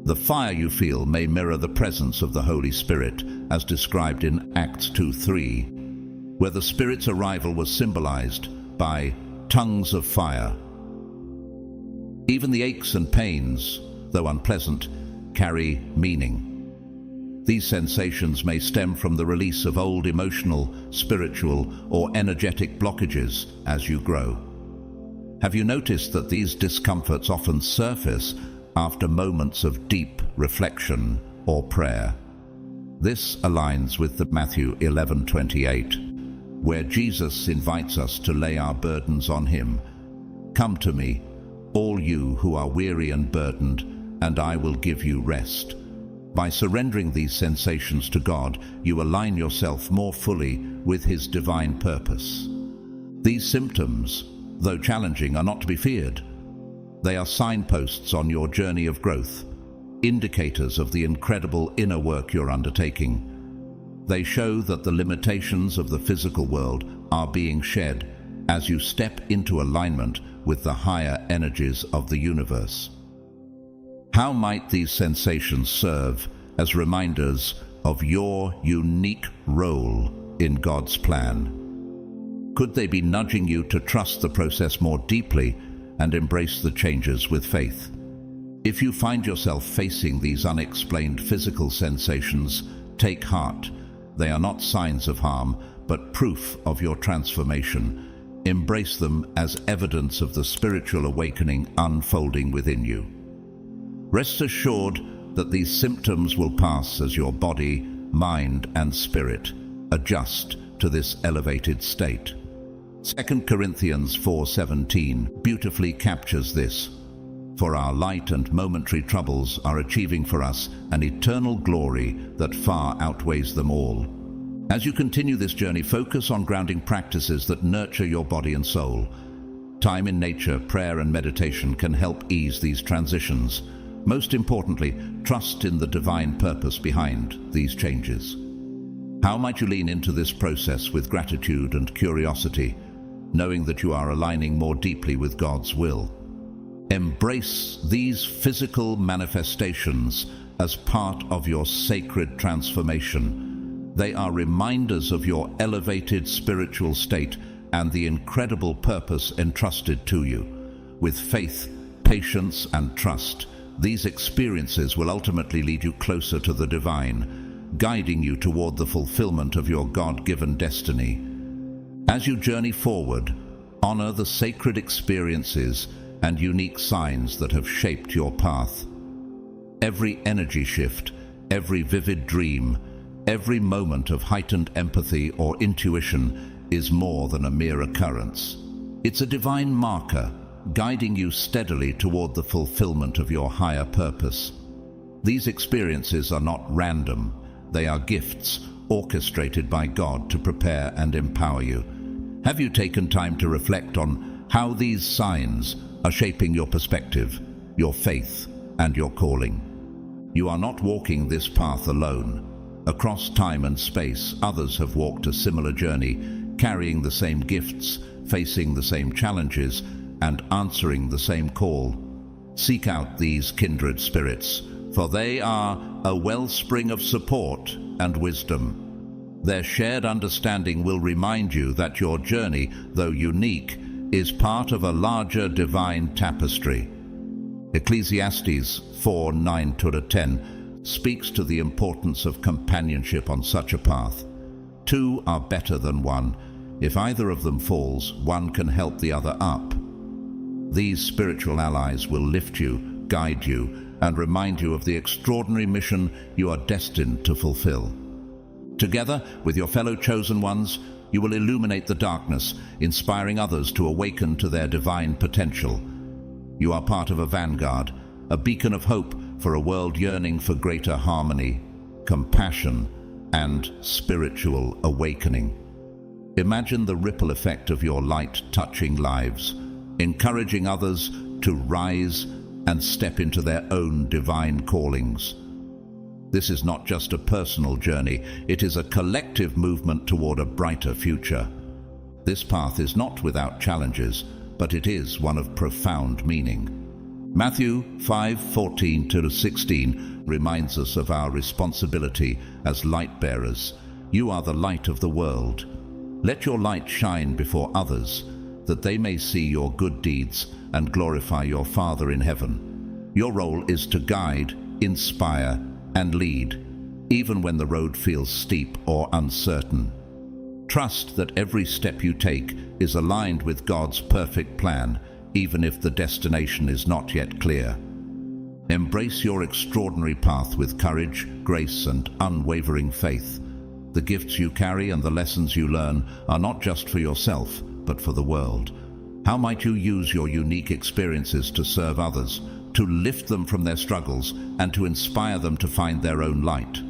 The fire you feel may mirror the presence of the Holy Spirit, as described in Acts 2:3, where the Spirit's arrival was symbolized by tongues of fire. Even the aches and pains, though unpleasant, carry meaning. These sensations may stem from the release of old emotional, spiritual, or energetic blockages as you grow. Have you noticed that these discomforts often surface after moments of deep reflection or prayer? This aligns with the Matthew 11:28, where Jesus invites us to lay our burdens on Him. "Come to me, all you who are weary and burdened, and I will give you rest." By surrendering these sensations to God, you align yourself more fully with His divine purpose. These symptoms, though challenging, are not to be feared. They are signposts on your journey of growth, indicators of the incredible inner work you're undertaking. They show that the limitations of the physical world are being shed as you step into alignment with the higher energies of the universe. How might these sensations serve as reminders of your unique role in God's plan? Could they be nudging you to trust the process more deeply and embrace the changes with faith? If you find yourself facing these unexplained physical sensations, take heart. They are not signs of harm, but proof of your transformation. Embrace them as evidence of the spiritual awakening unfolding within you. Rest assured that these symptoms will pass as your body, mind, and spirit adjust to this elevated state. 2 Corinthians 4:17 beautifully captures this. For our light and momentary troubles are achieving for us an eternal glory that far outweighs them all. As you continue this journey, focus on grounding practices that nurture your body and soul. Time in nature, prayer, and meditation can help ease these transitions. Most importantly, trust in the divine purpose behind these changes. How might you lean into this process with gratitude and curiosity, knowing that you are aligning more deeply with God's will? Embrace these physical manifestations as part of your sacred transformation. They are reminders of your elevated spiritual state and the incredible purpose entrusted to you. With faith, patience, and trust, these experiences will ultimately lead you closer to the divine, guiding you toward the fulfillment of your God-given destiny. As you journey forward, honor the sacred experiences and unique signs that have shaped your path. Every energy shift, every vivid dream, every moment of heightened empathy or intuition is more than a mere occurrence. It's a divine marker, guiding you steadily toward the fulfillment of your higher purpose. These experiences are not random. They are gifts orchestrated by God to prepare and empower you. Have you taken time to reflect on how these signs are shaping your perspective, your faith, and your calling? You are not walking this path alone. Across time and space, others have walked a similar journey, carrying the same gifts, facing the same challenges, and answering the same call. Seek out these kindred spirits, for they are a wellspring of support and wisdom. Their shared understanding will remind you that your journey, though unique, is part of a larger divine tapestry. Ecclesiastes 4:9-10 speaks to the importance of companionship on such a path. Two are better than one. If either of them falls, one can help the other up. These spiritual allies will lift you, guide you, and remind you of the extraordinary mission you are destined to fulfill. Together with your fellow chosen ones, you will illuminate the darkness, inspiring others to awaken to their divine potential. You are part of a vanguard, a beacon of hope for a world yearning for greater harmony, compassion, and spiritual awakening. Imagine the ripple effect of your light touching lives, encouraging others to rise and step into their own divine callings. This is not just a personal journey, it is a collective movement toward a brighter future. This path is not without challenges, but it is one of profound meaning. Matthew 5:14-16 reminds us of our responsibility as light bearers. You are the light of the world. Let your light shine before others, that they may see your good deeds and glorify your Father in heaven. Your role is to guide, inspire, and lead, even when the road feels steep or uncertain. Trust that every step you take is aligned with God's perfect plan, even if the destination is not yet clear. Embrace your extraordinary path with courage, grace, and unwavering faith. The gifts you carry and the lessons you learn are not just for yourself, but for the world. How might you use your unique experiences to serve others, to lift them from their struggles, and to inspire them to find their own light?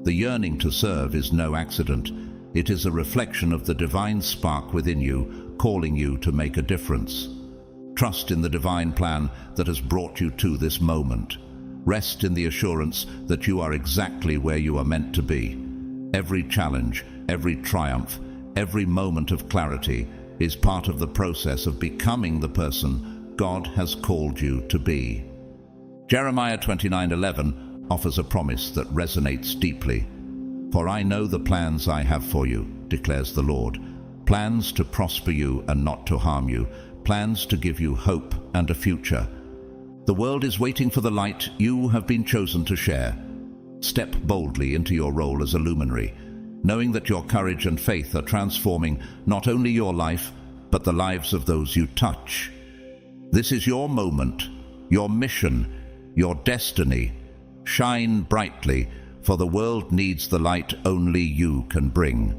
The yearning to serve is no accident. It is a reflection of the divine spark within you, calling you to make a difference. Trust in the divine plan that has brought you to this moment. Rest in the assurance that you are exactly where you are meant to be. Every challenge, every triumph, every moment of clarity is part of the process of becoming the person God has called you to be. Jeremiah 29:11 offers a promise that resonates deeply. "For I know the plans I have for you, declares the Lord, plans to prosper you and not to harm you, plans to give you hope and a future." The world is waiting for the light you have been chosen to share. Step boldly into your role as a luminary, knowing that your courage and faith are transforming not only your life, but the lives of those you touch. This is your moment, your mission, your destiny. Shine brightly, for the world needs the light only you can bring.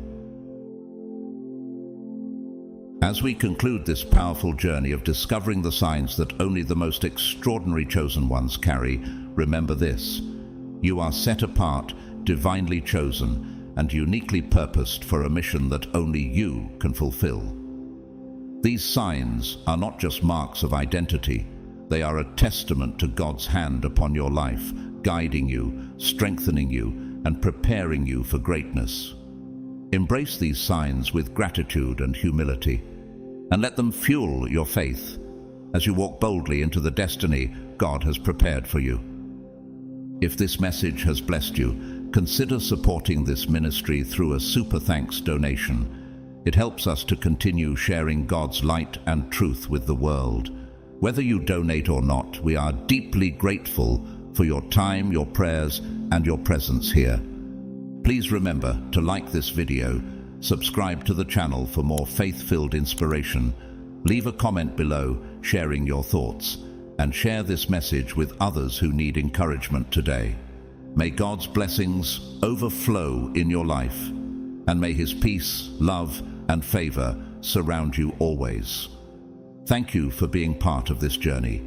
As we conclude this powerful journey of discovering the signs that only the most extraordinary chosen ones carry, remember this: you are set apart, divinely chosen, and uniquely purposed for a mission that only you can fulfill. These signs are not just marks of identity, they are a testament to God's hand upon your life, guiding you, strengthening you, and preparing you for greatness. Embrace these signs with gratitude and humility, and let them fuel your faith as you walk boldly into the destiny God has prepared for you. If this message has blessed you, consider supporting this ministry through a super thanks donation. It helps us to continue sharing God's light and truth with the world. Whether you donate or not, we are deeply grateful for your time, your prayers, and your presence here. Please remember to like this video, subscribe to the channel for more faith-filled inspiration, leave a comment below sharing your thoughts, and share this message with others who need encouragement today. May God's blessings overflow in your life, and may His peace, love, and favor surround you always. Thank you for being part of this journey.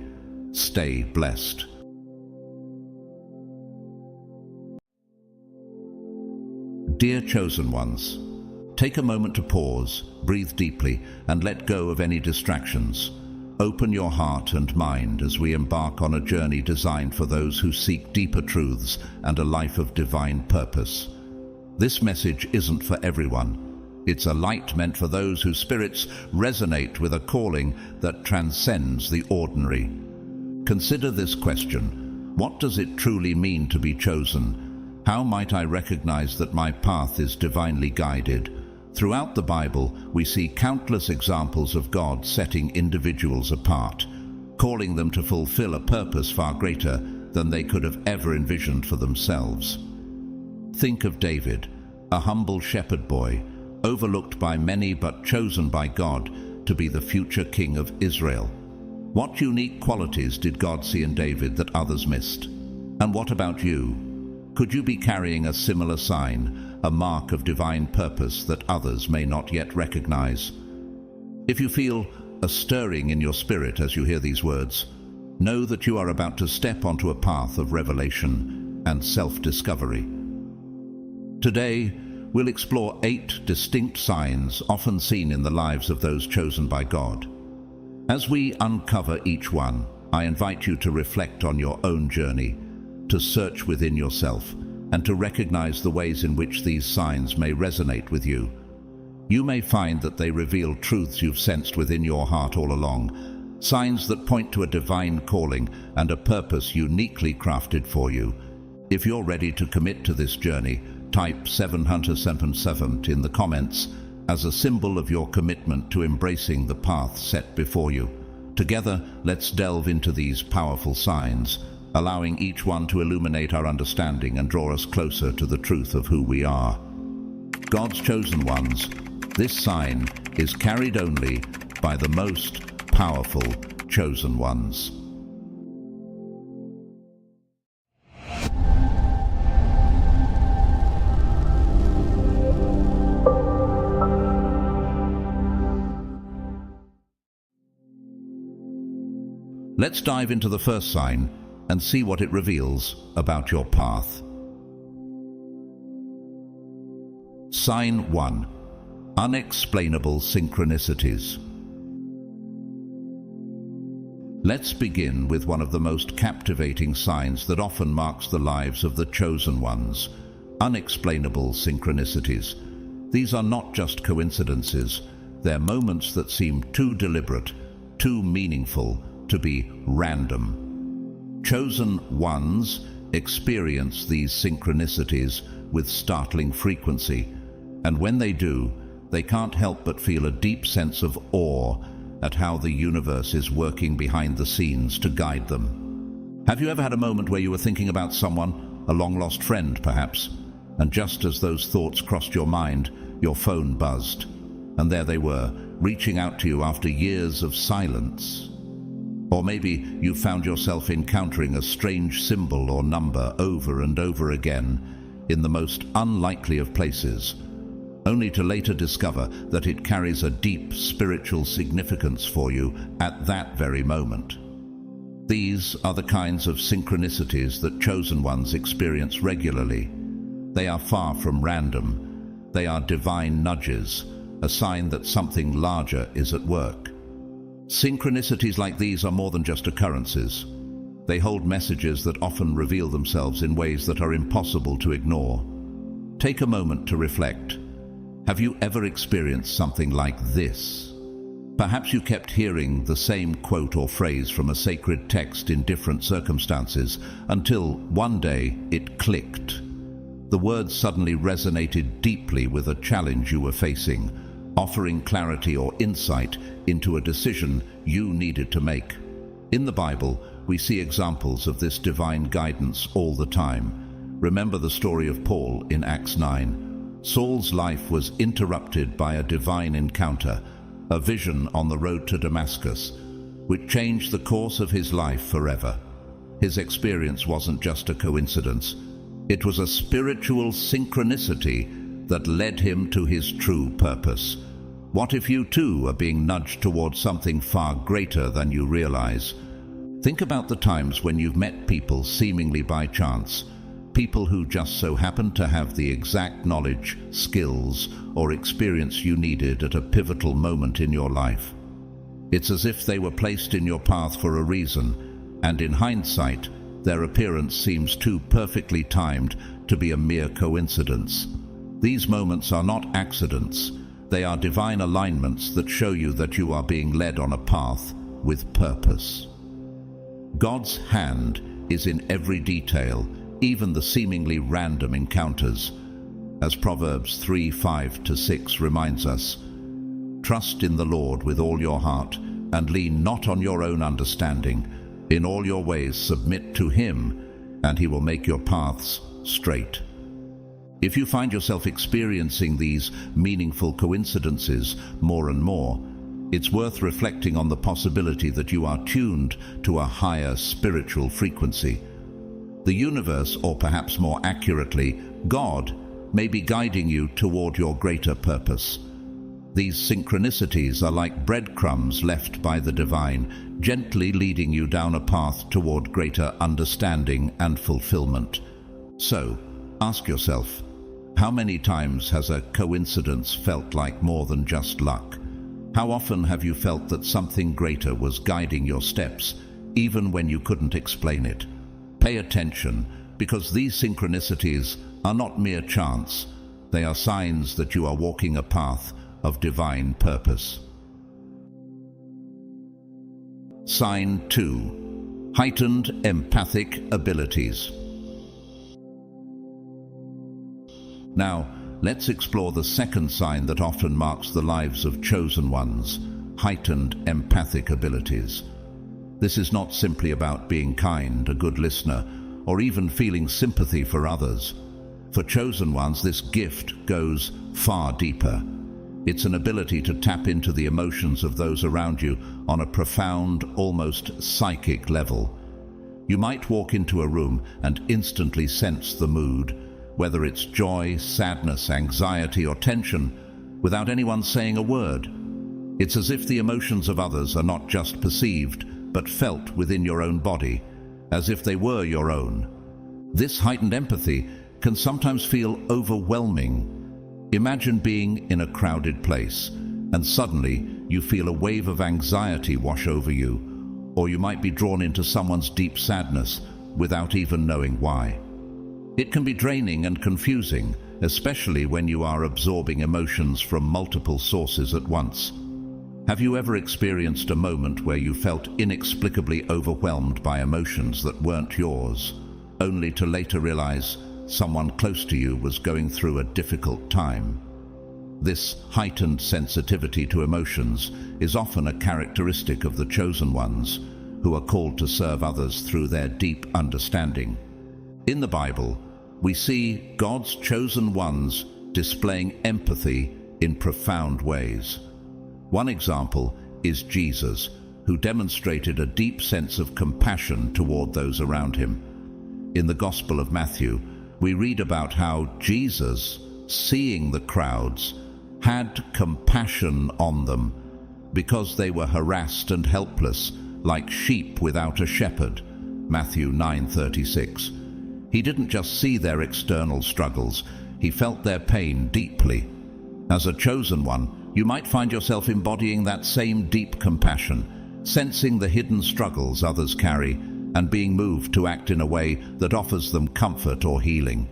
Stay blessed. Dear chosen ones, take a moment to pause, breathe deeply, and let go of any distractions. Open your heart and mind as we embark on a journey designed for those who seek deeper truths and a life of divine purpose. This message isn't for everyone. It's a light meant for those whose spirits resonate with a calling that transcends the ordinary. Consider this question: what does it truly mean to be chosen? How might I recognize that my path is divinely guided? Throughout the Bible, we see countless examples of God setting individuals apart, calling them to fulfill a purpose far greater than they could have ever envisioned for themselves. Think of David, a humble shepherd boy, overlooked by many but chosen by God to be the future king of Israel. What unique qualities did God see in David that others missed? And what about you? Could you be carrying a similar sign, a mark of divine purpose that others may not yet recognize? If you feel a stirring in your spirit as you hear these words, know that you are about to step onto a path of revelation and self-discovery. Today, we'll explore 8 distinct signs often seen in the lives of those chosen by God. As we uncover each one, I invite you to reflect on your own journey, to search within yourself, and to recognize the ways in which these signs may resonate with you. You may find that they reveal truths you've sensed within your heart all along, signs that point to a divine calling and a purpose uniquely crafted for you. If you're ready to commit to this journey, type 777 in the comments as a symbol of your commitment to embracing the path set before you. Together, let's delve into these powerful signs, allowing each one to illuminate our understanding and draw us closer to the truth of who we are. God's chosen ones, this sign is carried only by the most powerful chosen ones. Let's dive into the first sign and see what it reveals about your path. Sign 1. Unexplainable synchronicities. Let's begin with one of the most captivating signs that often marks the lives of the chosen ones: Unexplainable synchronicities. These are not just coincidences. They're moments that seem too deliberate, too meaningful to be random. Chosen ones experience these synchronicities with startling frequency, and when they do, they can't help but feel a deep sense of awe at how the universe is working behind the scenes to guide them. Have you ever had a moment where you were thinking about someone, a long-lost friend perhaps, and just as those thoughts crossed your mind, your phone buzzed, and there they were, reaching out to you after years of silence? Or maybe you found yourself encountering a strange symbol or number over and over again in the most unlikely of places, only to later discover that it carries a deep spiritual significance for you at that very moment. These are the kinds of synchronicities that chosen ones experience regularly. They are far from random. They are divine nudges, a sign that something larger is at work. Synchronicities like these are more than just occurrences. They hold messages that often reveal themselves in ways that are impossible to ignore. Take a moment to reflect. Have you ever experienced something like this? Perhaps you kept hearing the same quote or phrase from a sacred text in different circumstances until one day it clicked. The words suddenly resonated deeply with a challenge you were facing, offering clarity or insight into a decision you needed to make. In the Bible, we see examples of this divine guidance all the time. Remember the story of Paul in Acts 9. Saul's life was interrupted by a divine encounter, a vision on the road to Damascus, which changed the course of his life forever. His experience wasn't just a coincidence. It was a spiritual synchronicity that led him to his true purpose. What if you too are being nudged towards something far greater than you realize? Think about the times when you've met people seemingly by chance, people who just so happened to have the exact knowledge, skills, or experience you needed at a pivotal moment in your life. It's as if they were placed in your path for a reason, and in hindsight, their appearance seems too perfectly timed to be a mere coincidence. These moments are not accidents. They are divine alignments that show you that you are being led on a path with purpose. God's hand is in every detail, even the seemingly random encounters. As Proverbs 3:5-6 reminds us, "Trust in the Lord with all your heart, and lean not on your own understanding. In all your ways submit to Him, and He will make your paths straight." If you find yourself experiencing these meaningful coincidences more and more, it's worth reflecting on the possibility that you are tuned to a higher spiritual frequency. The universe, or perhaps more accurately, God, may be guiding you toward your greater purpose. These synchronicities are like breadcrumbs left by the divine, gently leading you down a path toward greater understanding and fulfillment. So, ask yourself, how many times has a coincidence felt like more than just luck? How often have you felt that something greater was guiding your steps, even when you couldn't explain it? Pay attention, because these synchronicities are not mere chance. They are signs that you are walking a path of divine purpose. Sign 2. Heightened empathic abilities. Now, let's explore the second sign that often marks the lives of chosen ones: heightened empathic abilities. This is not simply about being kind, a good listener, or even feeling sympathy for others. For chosen ones, this gift goes far deeper. It's an ability to tap into the emotions of those around you on a profound, almost psychic level. You might walk into a room and instantly sense the mood, whether it's joy, sadness, anxiety, or tension, without anyone saying a word. It's as if the emotions of others are not just perceived, but felt within your own body, as if they were your own. This heightened empathy can sometimes feel overwhelming. Imagine being in a crowded place, and suddenly you feel a wave of anxiety wash over you, or you might be drawn into someone's deep sadness without even knowing why. It can be draining and confusing, especially when you are absorbing emotions from multiple sources at once. Have you ever experienced a moment where you felt inexplicably overwhelmed by emotions that weren't yours, only to later realize someone close to you was going through a difficult time? This heightened sensitivity to emotions is often a characteristic of the chosen ones, who are called to serve others through their deep understanding. In the Bible, we see God's chosen ones displaying empathy in profound ways. One example is Jesus, who demonstrated a deep sense of compassion toward those around him. In the Gospel of Matthew, we read about how Jesus, seeing the crowds, had compassion on them because they were harassed and helpless, like sheep without a shepherd. Matthew 9:36. He didn't just see their external struggles, he felt their pain deeply. As a chosen one, you might find yourself embodying that same deep compassion, sensing the hidden struggles others carry, and being moved to act in a way that offers them comfort or healing.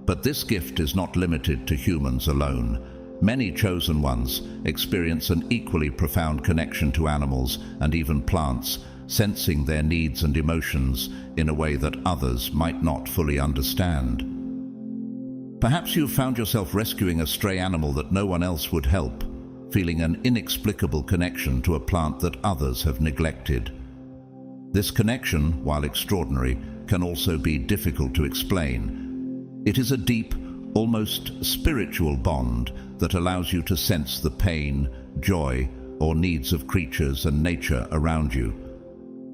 But this gift is not limited to humans alone. Many chosen ones experience an equally profound connection to animals and even plants, sensing their needs and emotions in a way that others might not fully understand. Perhaps you've found yourself rescuing a stray animal that no one else would help, feeling an inexplicable connection to a plant that others have neglected. This connection, while extraordinary, can also be difficult to explain. It is a deep, almost spiritual bond that allows you to sense the pain, joy, or needs of creatures and nature around you.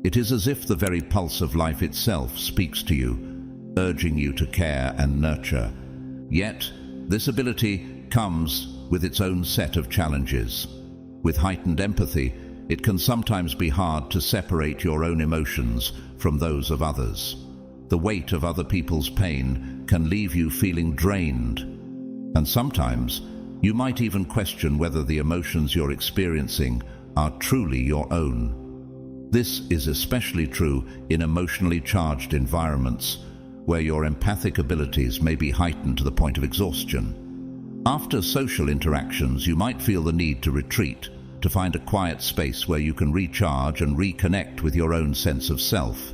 It is as if the very pulse of life itself speaks to you, urging you to care and nurture. Yet, this ability comes with its own set of challenges. With heightened empathy, it can sometimes be hard to separate your own emotions from those of others. The weight of other people's pain can leave you feeling drained, and sometimes you might even question whether the emotions you're experiencing are truly your own. This is especially true in emotionally charged environments, where your empathic abilities may be heightened to the point of exhaustion. After social interactions, you might feel the need to retreat, to find a quiet space where you can recharge and reconnect with your own sense of self.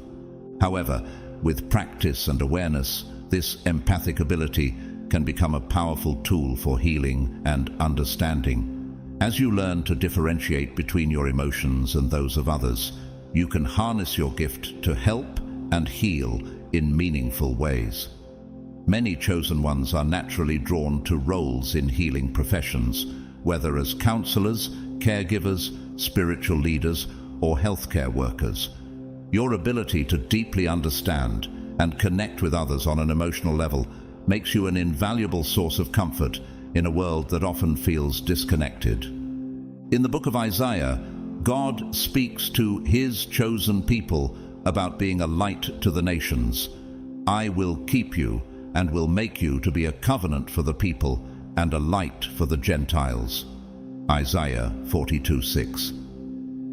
However, with practice and awareness, this empathic ability can become a powerful tool for healing and understanding. As you learn to differentiate between your emotions and those of others, you can harness your gift to help and heal in meaningful ways. Many chosen ones are naturally drawn to roles in healing professions, whether as counselors, caregivers, spiritual leaders, or healthcare workers. Your ability to deeply understand and connect with others on an emotional level makes you an invaluable source of comfort in a world that often feels disconnected. In the book of Isaiah, God speaks to his chosen people about being a light to the nations. I will keep you and will make you to be a covenant for the people and a light for the Gentiles. Isaiah 42:6.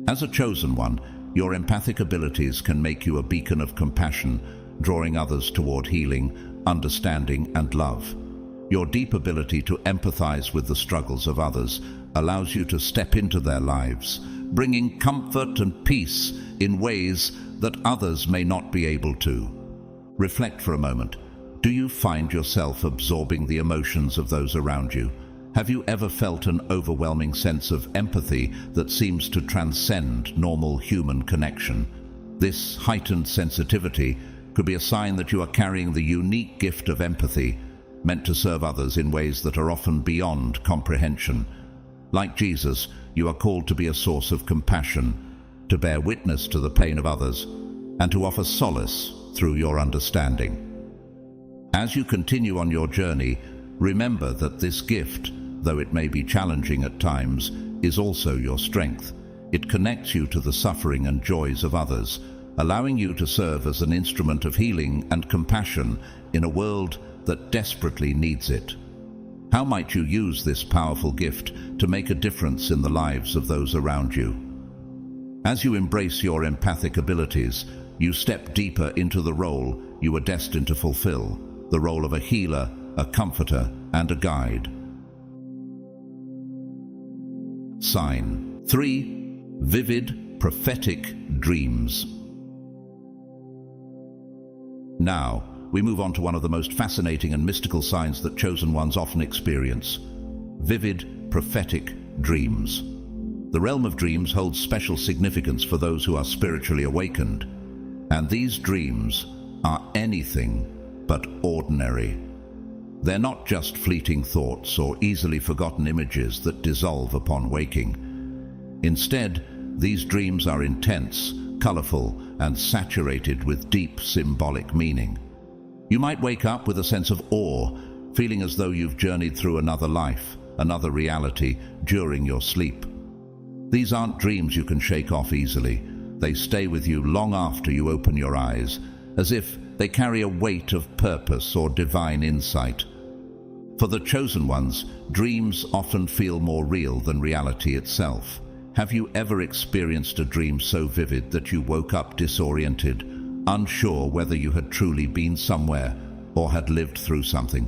As a chosen one, your empathic abilities can make you a beacon of compassion, drawing others toward healing, understanding, and love. Your deep ability to empathize with the struggles of others allows you to step into their lives, bringing comfort and peace in ways that others may not be able to. Reflect for a moment. Do you find yourself absorbing the emotions of those around you? Have you ever felt an overwhelming sense of empathy that seems to transcend normal human connection? This heightened sensitivity could be a sign that you are carrying the unique gift of empathy, meant to serve others in ways that are often beyond comprehension. Like Jesus, you are called to be a source of compassion, to bear witness to the pain of others, and to offer solace through your understanding. As you continue on your journey, remember that this gift, though it may be challenging at times, is also your strength. It connects you to the suffering and joys of others, allowing you to serve as an instrument of healing and compassion in a world that desperately needs it. How might you use this powerful gift to make a difference in the lives of those around you? As you embrace your empathic abilities, you step deeper into the role you were destined to fulfill, the role of a healer, a comforter, and a guide. Sign 3. Vivid, prophetic dreams. Now, we move on to one of the most fascinating and mystical signs that chosen ones often experience: vivid, prophetic dreams. The realm of dreams holds special significance for those who are spiritually awakened, and these dreams are anything but ordinary. They're not just fleeting thoughts or easily forgotten images that dissolve upon waking. Instead, these dreams are intense, colorful, and saturated with deep symbolic meaning. You might wake up with a sense of awe, feeling as though you've journeyed through another life, another reality, during your sleep. These aren't dreams you can shake off easily. They stay with you long after you open your eyes, as if they carry a weight of purpose or divine insight. For the chosen ones, dreams often feel more real than reality itself. Have you ever experienced a dream so vivid that you woke up disoriented, unsure whether you had truly been somewhere or had lived through something?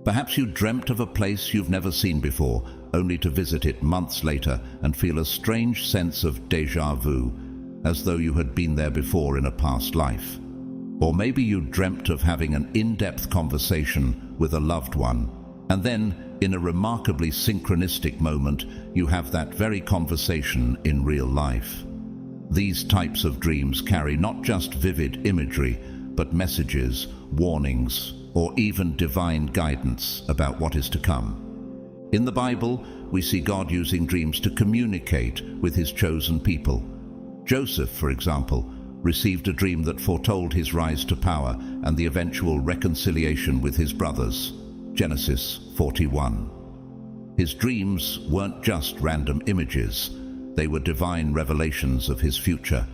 Perhaps you dreamt of a place you've never seen before, only to visit it months later and feel a strange sense of déjà vu, as though you had been there before in a past life. Or maybe you dreamt of having an in-depth conversation with a loved one, and then, in a remarkably synchronistic moment, you have that very conversation in real life. These types of dreams carry not just vivid imagery, but messages, warnings, or even divine guidance about what is to come. In the Bible, we see God using dreams to communicate with his chosen people. Joseph, for example, received a dream that foretold his rise to power and the eventual reconciliation with his brothers. Genesis 41. His dreams weren't just random images, they were divine revelations of his future.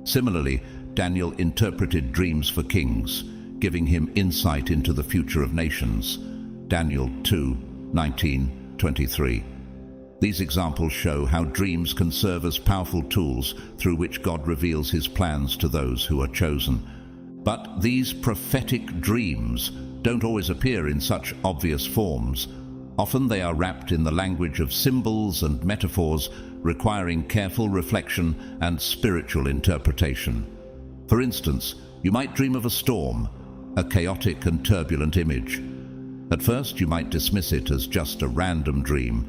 Similarly, Daniel interpreted dreams for kings, giving him insight into the future of nations. Daniel 2:19-23. These examples show how dreams can serve as powerful tools through which God reveals his plans to those who are chosen. But these prophetic dreams don't always appear in such obvious forms. Often they are wrapped in the language of symbols and metaphors, requiring careful reflection and spiritual interpretation. For instance, you might dream of a storm, a chaotic and turbulent image. At first, you might dismiss it as just a random dream,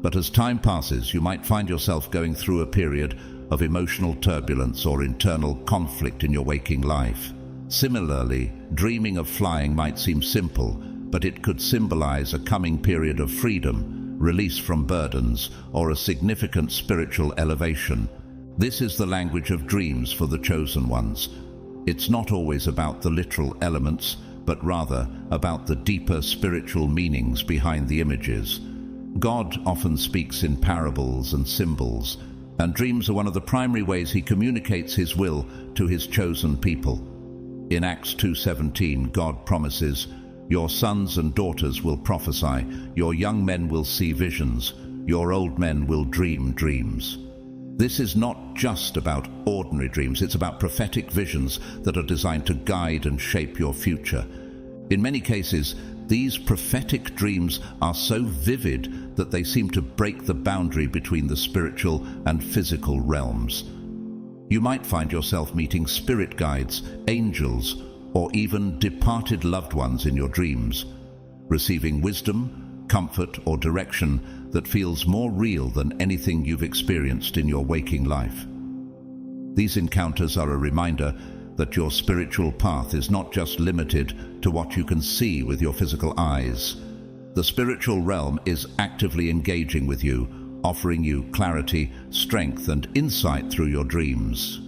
but as time passes, you might find yourself going through a period of emotional turbulence or internal conflict in your waking life. Similarly, dreaming of flying might seem simple, but it could symbolize a coming period of freedom, release from burdens, or a significant spiritual elevation. This is the language of dreams for the chosen ones. It's not always about the literal elements, but rather about the deeper spiritual meanings behind the images. God often speaks in parables and symbols, and dreams are one of the primary ways he communicates his will to his chosen people. In Acts 2:17, God promises, "Your sons and daughters will prophesy, your young men will see visions, your old men will dream dreams." This is not just about ordinary dreams, it's about prophetic visions that are designed to guide and shape your future. In many cases, these prophetic dreams are so vivid that they seem to break the boundary between the spiritual and physical realms. You might find yourself meeting spirit guides, angels, or even departed loved ones in your dreams, receiving wisdom, comfort, or direction that feels more real than anything you've experienced in your waking life. These encounters are a reminder that your spiritual path is not just limited to what you can see with your physical eyes. The spiritual realm is actively engaging with you, offering you clarity, strength, and insight through your dreams.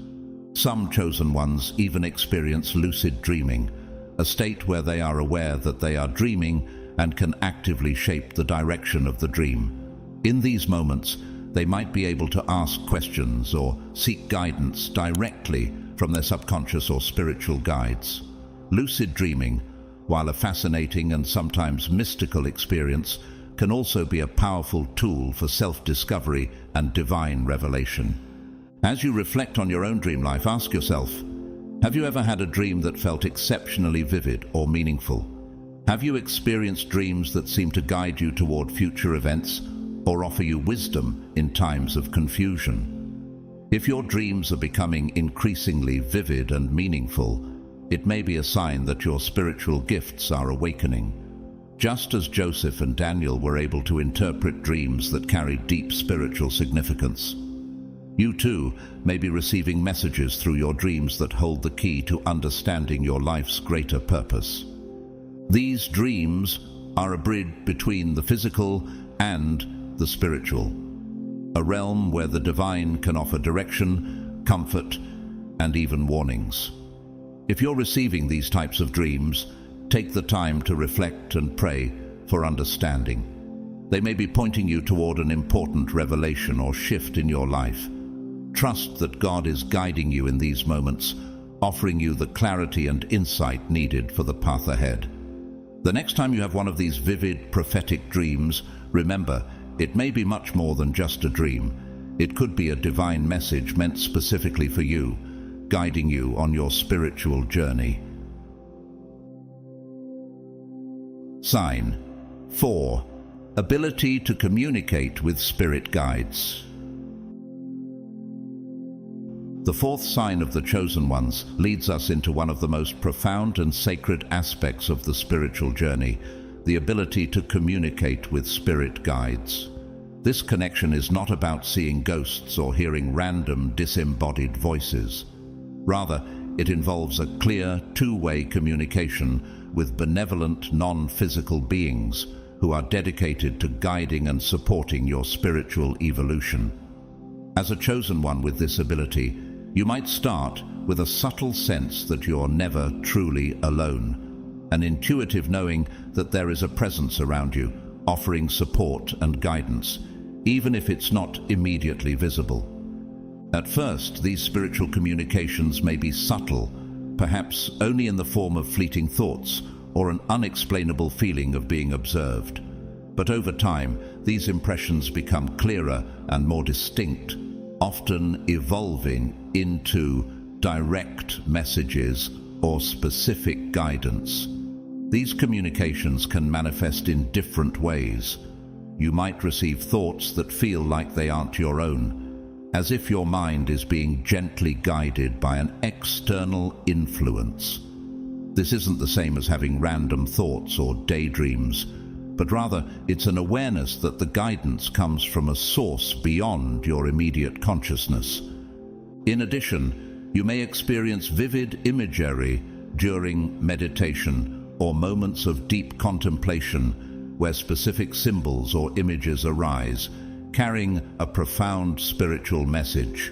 Some chosen ones even experience lucid dreaming, a state where they are aware that they are dreaming and can actively shape the direction of the dream. In these moments, they might be able to ask questions or seek guidance directly from their subconscious or spiritual guides. Lucid dreaming, while a fascinating and sometimes mystical experience, can also be a powerful tool for self-discovery and divine revelation. As you reflect on your own dream life, ask yourself, Have you ever had a dream that felt exceptionally vivid or meaningful? Have you experienced dreams that seem to guide you toward future events or offer you wisdom in times of confusion? If your dreams are becoming increasingly vivid and meaningful, it may be a sign that your spiritual gifts are awakening. Just as Joseph and Daniel were able to interpret dreams that carried deep spiritual significance, you too may be receiving messages through your dreams that hold the key to understanding your life's greater purpose. These dreams are a bridge between the physical and the spiritual, a realm where the divine can offer direction, comfort, and even warnings. If you're receiving these types of dreams, take the time to reflect and pray for understanding. They may be pointing you toward an important revelation or shift in your life. Trust that God is guiding you in these moments, offering you the clarity and insight needed for the path ahead. The next time you have one of these vivid prophetic dreams, remember, it may be much more than just a dream. It could be a divine message meant specifically for you, guiding you on your spiritual journey. Sign 4. Ability to communicate with spirit guides. The fourth sign of the chosen ones leads us into one of the most profound and sacred aspects of the spiritual journey, the ability to communicate with spirit guides. This connection is not about seeing ghosts or hearing random disembodied voices. Rather, it involves a clear, two-way communication with benevolent, non-physical beings who are dedicated to guiding and supporting your spiritual evolution. As a chosen one with this ability, you might start with a subtle sense that you're never truly alone, an intuitive knowing that there is a presence around you, offering support and guidance, even if it's not immediately visible. At first, these spiritual communications may be subtle, perhaps only in the form of fleeting thoughts or an unexplainable feeling of being observed. But over time, these impressions become clearer and more distinct, often evolving into direct messages or specific guidance. These communications can manifest in different ways. You might receive thoughts that feel like they aren't your own, as if your mind is being gently guided by an external influence. This isn't the same as having random thoughts or daydreams, but rather it's an awareness that the guidance comes from a source beyond your immediate consciousness. In addition, you may experience vivid imagery during meditation or moments of deep contemplation where specific symbols or images arise, carrying a profound spiritual message.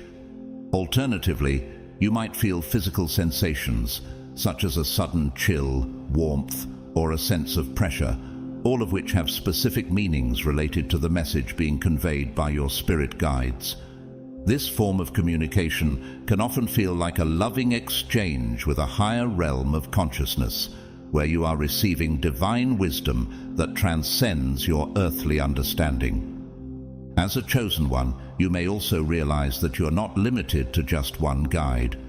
Alternatively, you might feel physical sensations such as a sudden chill, warmth, or a sense of pressure, all of which have specific meanings related to the message being conveyed by your spirit guides. This form of communication can often feel like a loving exchange with a higher realm of consciousness, where you are receiving divine wisdom that transcends your earthly understanding. As a chosen one, you may also realize that you're not limited to just one guide.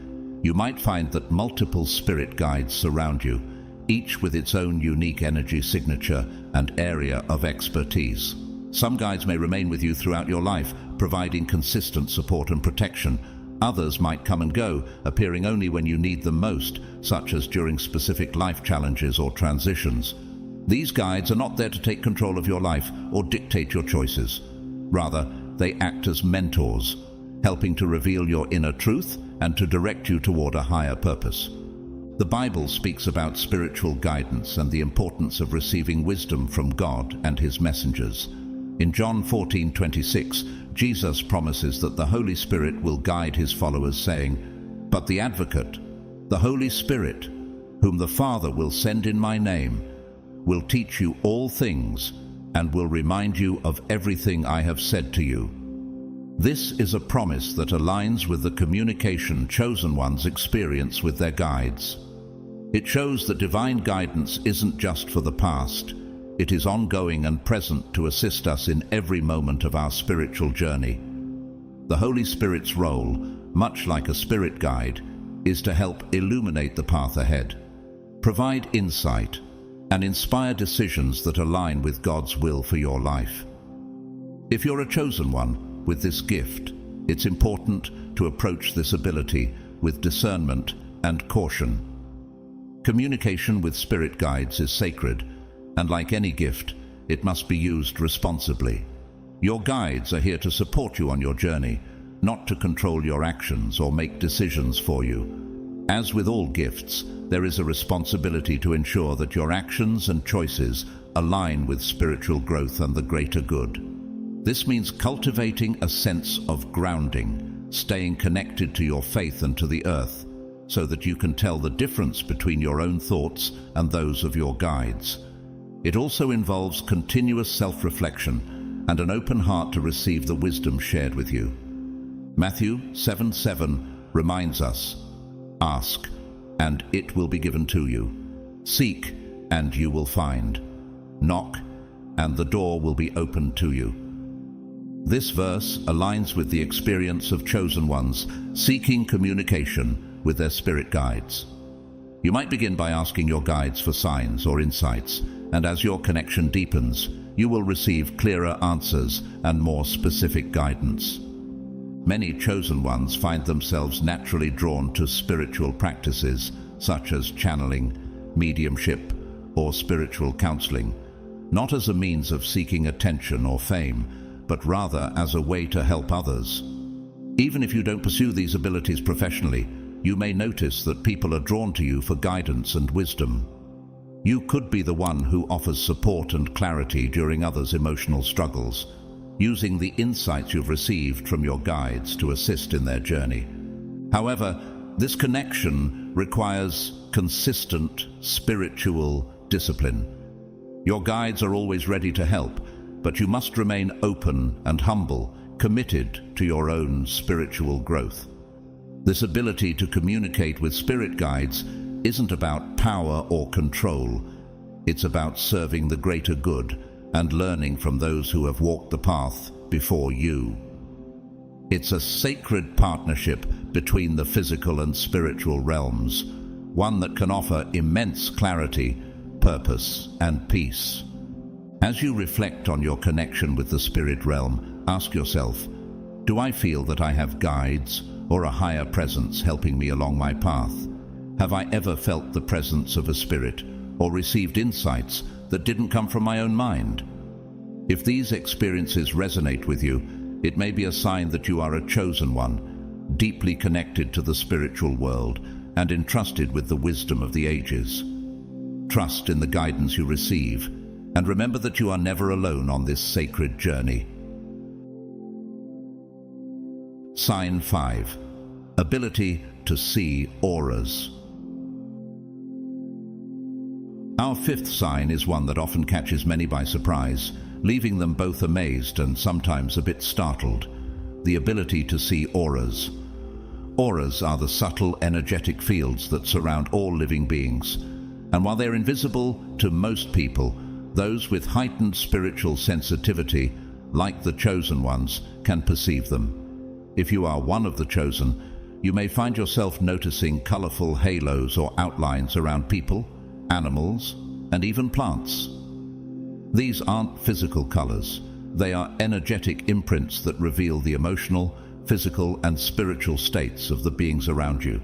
You might find that multiple spirit guides surround you, each with its own unique energy signature and area of expertise. Some guides may remain with you throughout your life, providing consistent support and protection. Others might come and go, appearing only when you need them most, such as during specific life challenges or transitions. These guides are not there to take control of your life or dictate your choices. Rather, they act as mentors, helping to reveal your inner truth and to direct you toward a higher purpose. The Bible speaks about spiritual guidance and the importance of receiving wisdom from God and His messengers. In John 14:26, Jesus promises that the Holy Spirit will guide His followers, saying, "But the Advocate, the Holy Spirit, whom the Father will send in my name, will teach you all things and will remind you of everything I have said to you." This is a promise that aligns with the communication chosen ones experience with their guides. It shows that divine guidance isn't just for the past. It is ongoing and present to assist us in every moment of our spiritual journey. The Holy Spirit's role, much like a spirit guide, is to help illuminate the path ahead, provide insight, and inspire decisions that align with God's will for your life. If you're a chosen one with this gift, it's important to approach this ability with discernment and caution. Communication with spirit guides is sacred, and like any gift, it must be used responsibly. Your guides are here to support you on your journey, not to control your actions or make decisions for you. As with all gifts, there is a responsibility to ensure that your actions and choices align with spiritual growth and the greater good. This means cultivating a sense of grounding, staying connected to your faith and to the earth, so that you can tell the difference between your own thoughts and those of your guides. It also involves continuous self-reflection and an open heart to receive the wisdom shared with you. Matthew 7:7 reminds us, "Ask, and it will be given to you. Seek, and you will find. Knock, and the door will be opened to you." This verse aligns with the experience of chosen ones seeking communication with their spirit guides. You might begin by asking your guides for signs or insights, and as your connection deepens, you will receive clearer answers and more specific guidance. Many chosen ones find themselves naturally drawn to spiritual practices such as channeling, mediumship, or spiritual counseling, not as a means of seeking attention or fame, but rather as a way to help others. Even if you don't pursue these abilities professionally, you may notice that people are drawn to you for guidance and wisdom. You could be the one who offers support and clarity during others' emotional struggles, using the insights you've received from your guides to assist in their journey. However, this connection requires consistent spiritual discipline. Your guides are always ready to help, but you must remain open and humble, committed to your own spiritual growth. This ability to communicate with spirit guides isn't about power or control. It's about serving the greater good and learning from those who have walked the path before you. It's a sacred partnership between the physical and spiritual realms, one that can offer immense clarity, purpose, and peace. As you reflect on your connection with the spirit realm, ask yourself, do I feel that I have guides or a higher presence helping me along my path? Have I ever felt the presence of a spirit or received insights that didn't come from my own mind? If these experiences resonate with you, it may be a sign that you are a chosen one, deeply connected to the spiritual world and entrusted with the wisdom of the ages. Trust in the guidance you receive, and remember that you are never alone on this sacred journey. Sign 5. Ability to see auras. Our fifth sign is one that often catches many by surprise, leaving them both amazed and sometimes a bit startled: the ability to see auras. Auras are the subtle energetic fields that surround all living beings, and while they're invisible to most people, those with heightened spiritual sensitivity, like the chosen ones, can perceive them. If you are one of the chosen, you may find yourself noticing colorful halos or outlines around people, animals, and even plants. These aren't physical colors. They are energetic imprints that reveal the emotional, physical, and spiritual states of the beings around you.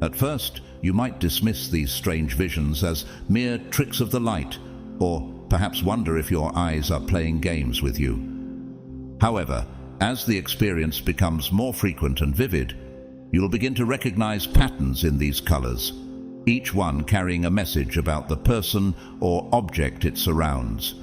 At first, you might dismiss these strange visions as mere tricks of the light, or perhaps wonder if your eyes are playing games with you. However, as the experience becomes more frequent and vivid, you'll begin to recognize patterns in these colors, each one carrying a message about the person or object it surrounds.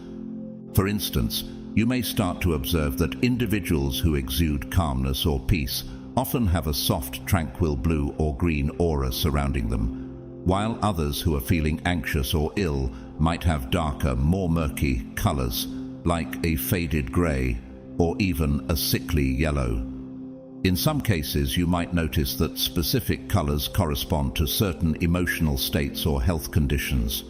For instance, you may start to observe that individuals who exude calmness or peace often have a soft, tranquil blue or green aura surrounding them, while others who are feeling anxious or ill might have darker, more murky colors, like a faded gray or even a sickly yellow. In some cases, you might notice that specific colors correspond to certain emotional states or health conditions.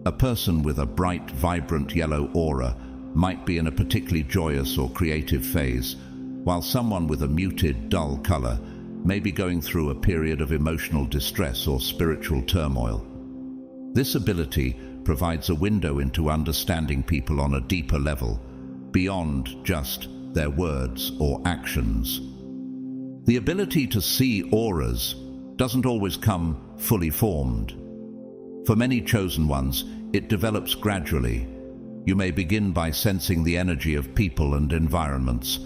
A person with a bright, vibrant yellow aura might be in a particularly joyous or creative phase, while someone with a muted, dull color may be going through a period of emotional distress or spiritual turmoil. This ability provides a window into understanding people on a deeper level, beyond just their words or actions. The ability to see auras doesn't always come fully formed. For many chosen ones, it develops gradually. You may begin by sensing the energy of people and environments,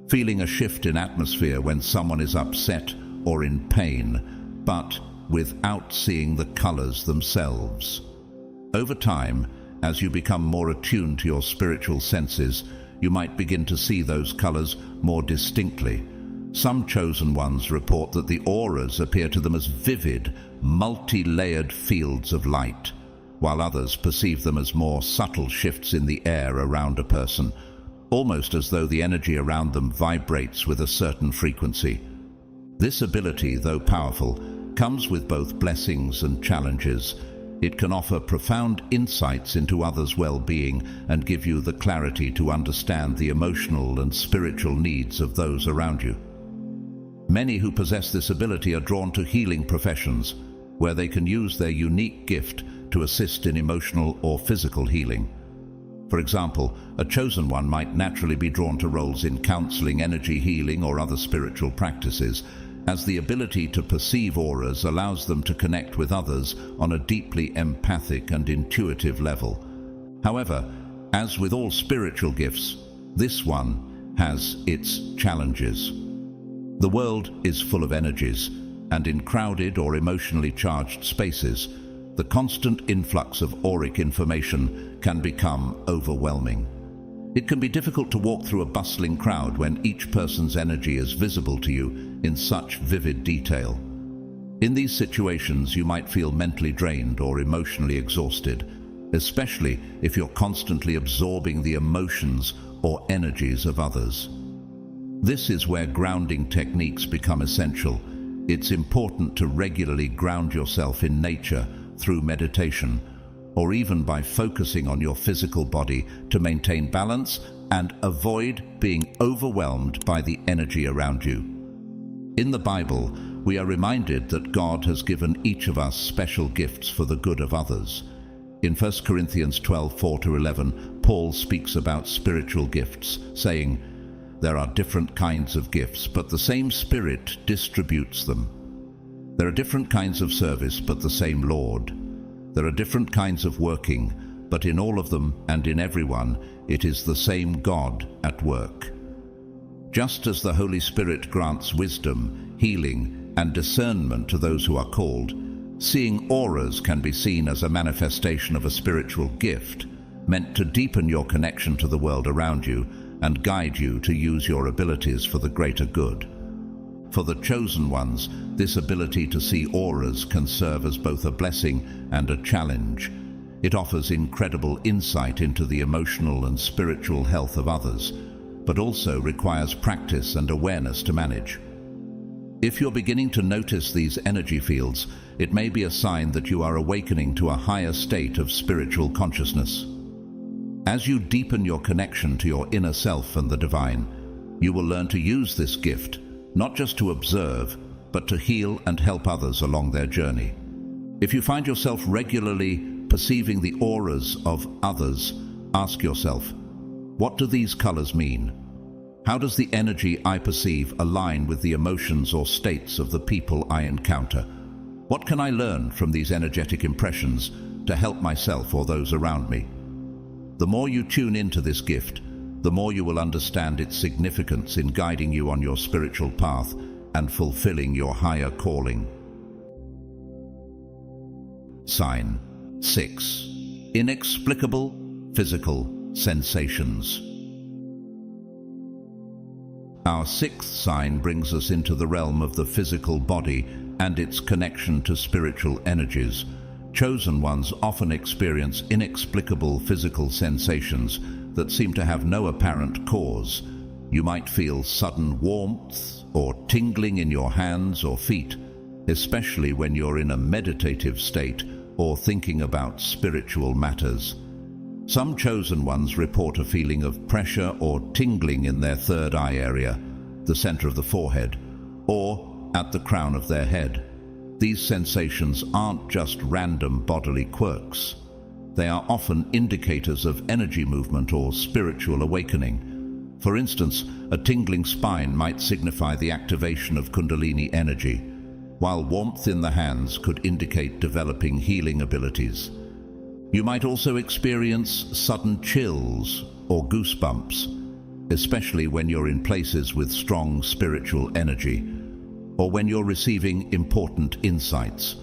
feeling a shift in atmosphere when someone is upset or in pain, but without seeing the colors themselves. Over time, as you become more attuned to your spiritual senses, you might begin to see those colors more distinctly. Some chosen ones report that the auras appear to them as vivid, multi-layered fields of light, while others perceive them as more subtle shifts in the air around a person, almost as though the energy around them vibrates with a certain frequency. This ability, though powerful, comes with both blessings and challenges. It can offer profound insights into others' well-being and give you the clarity to understand the emotional and spiritual needs of those around you. Many who possess this ability are drawn to healing professions, where they can use their unique gift to assist in emotional or physical healing. For example, a chosen one might naturally be drawn to roles in counseling, energy healing, or other spiritual practices, as the ability to perceive auras allows them to connect with others on a deeply empathic and intuitive level. However, as with all spiritual gifts, this one has its challenges. The world is full of energies, and in crowded or emotionally charged spaces, the constant influx of auric information can become overwhelming. It can be difficult to walk through a bustling crowd when each person's energy is visible to you in such vivid detail. In these situations, you might feel mentally drained or emotionally exhausted, especially if you're constantly absorbing the emotions or energies of others. This is where grounding techniques become essential. It's important to regularly ground yourself in nature through meditation, or even by focusing on your physical body to maintain balance and avoid being overwhelmed by the energy around you. In the Bible, we are reminded that God has given each of us special gifts for the good of others. In 1 Corinthians 12:4-11, Paul speaks about spiritual gifts, saying, "There are different kinds of gifts, but the same Spirit distributes them. There are different kinds of service, but the same Lord. There are different kinds of working, but in all of them and in everyone, it is the same God at work." Just as the Holy Spirit grants wisdom, healing, and discernment to those who are called, seeing auras can be seen as a manifestation of a spiritual gift, meant to deepen your connection to the world around you and guide you to use your abilities for the greater good. For the chosen ones, this ability to see auras can serve as both a blessing and a challenge. It offers incredible insight into the emotional and spiritual health of others, but also requires practice and awareness to manage. If you're beginning to notice these energy fields, it may be a sign that you are awakening to a higher state of spiritual consciousness. As you deepen your connection to your inner self and the divine, you will learn to use this gift, not just to observe, but to heal and help others along their journey. If you find yourself regularly perceiving the auras of others, ask yourself, what do these colors mean? How does the energy I perceive align with the emotions or states of the people I encounter? What can I learn from these energetic impressions to help myself or those around me? The more you tune into this gift, the more you will understand its significance in guiding you on your spiritual path and fulfilling your higher calling. Sign 6. Inexplicable physical sensations. Our sixth sign brings us into the realm of the physical body and its connection to spiritual energies. Chosen ones often experience inexplicable physical sensations that seem to have no apparent cause. You might feel sudden warmth or tingling in your hands or feet, especially when you're in a meditative state or thinking about spiritual matters. Some chosen ones report a feeling of pressure or tingling in their third eye area, the center of the forehead, or at the crown of their head. These sensations aren't just random bodily quirks. They are often indicators of energy movement or spiritual awakening. For instance, a tingling spine might signify the activation of Kundalini energy, while warmth in the hands could indicate developing healing abilities. You might also experience sudden chills or goosebumps, especially when you're in places with strong spiritual energy, or when you're receiving important insights.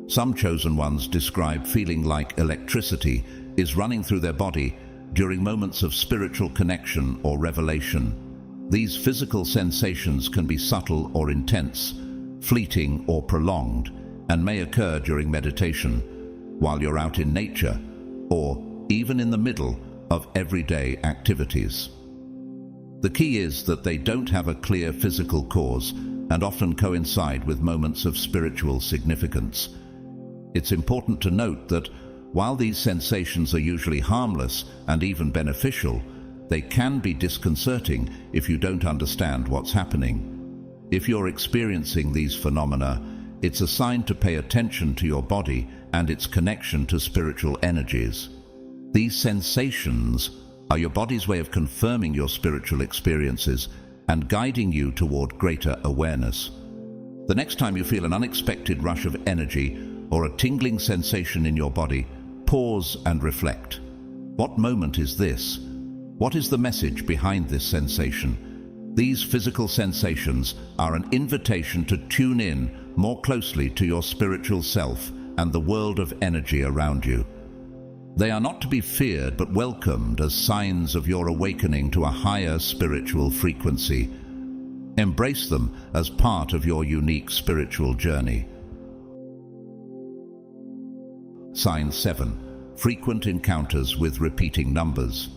Some chosen ones describe feeling like electricity is running through their body during moments of spiritual connection or revelation. These physical sensations can be subtle or intense, fleeting or prolonged, and may occur during meditation, while you're out in nature, or even in the middle of everyday activities. The key is that they don't have a clear physical cause and often coincide with moments of spiritual significance. It's important to note that while these sensations are usually harmless and even beneficial, they can be disconcerting if you don't understand what's happening. If you're experiencing these phenomena, it's a sign to pay attention to your body and its connection to spiritual energies. These sensations are your body's way of confirming your spiritual experiences and guiding you toward greater awareness. The next time you feel an unexpected rush of energy or a tingling sensation in your body, pause and reflect. What moment is this? What is the message behind this sensation? These physical sensations are an invitation to tune in more closely to your spiritual self and the world of energy around you. They are not to be feared but welcomed as signs of your awakening to a higher spiritual frequency. Embrace them as part of your unique spiritual journey. Sign 7. Frequent encounters with repeating numbers.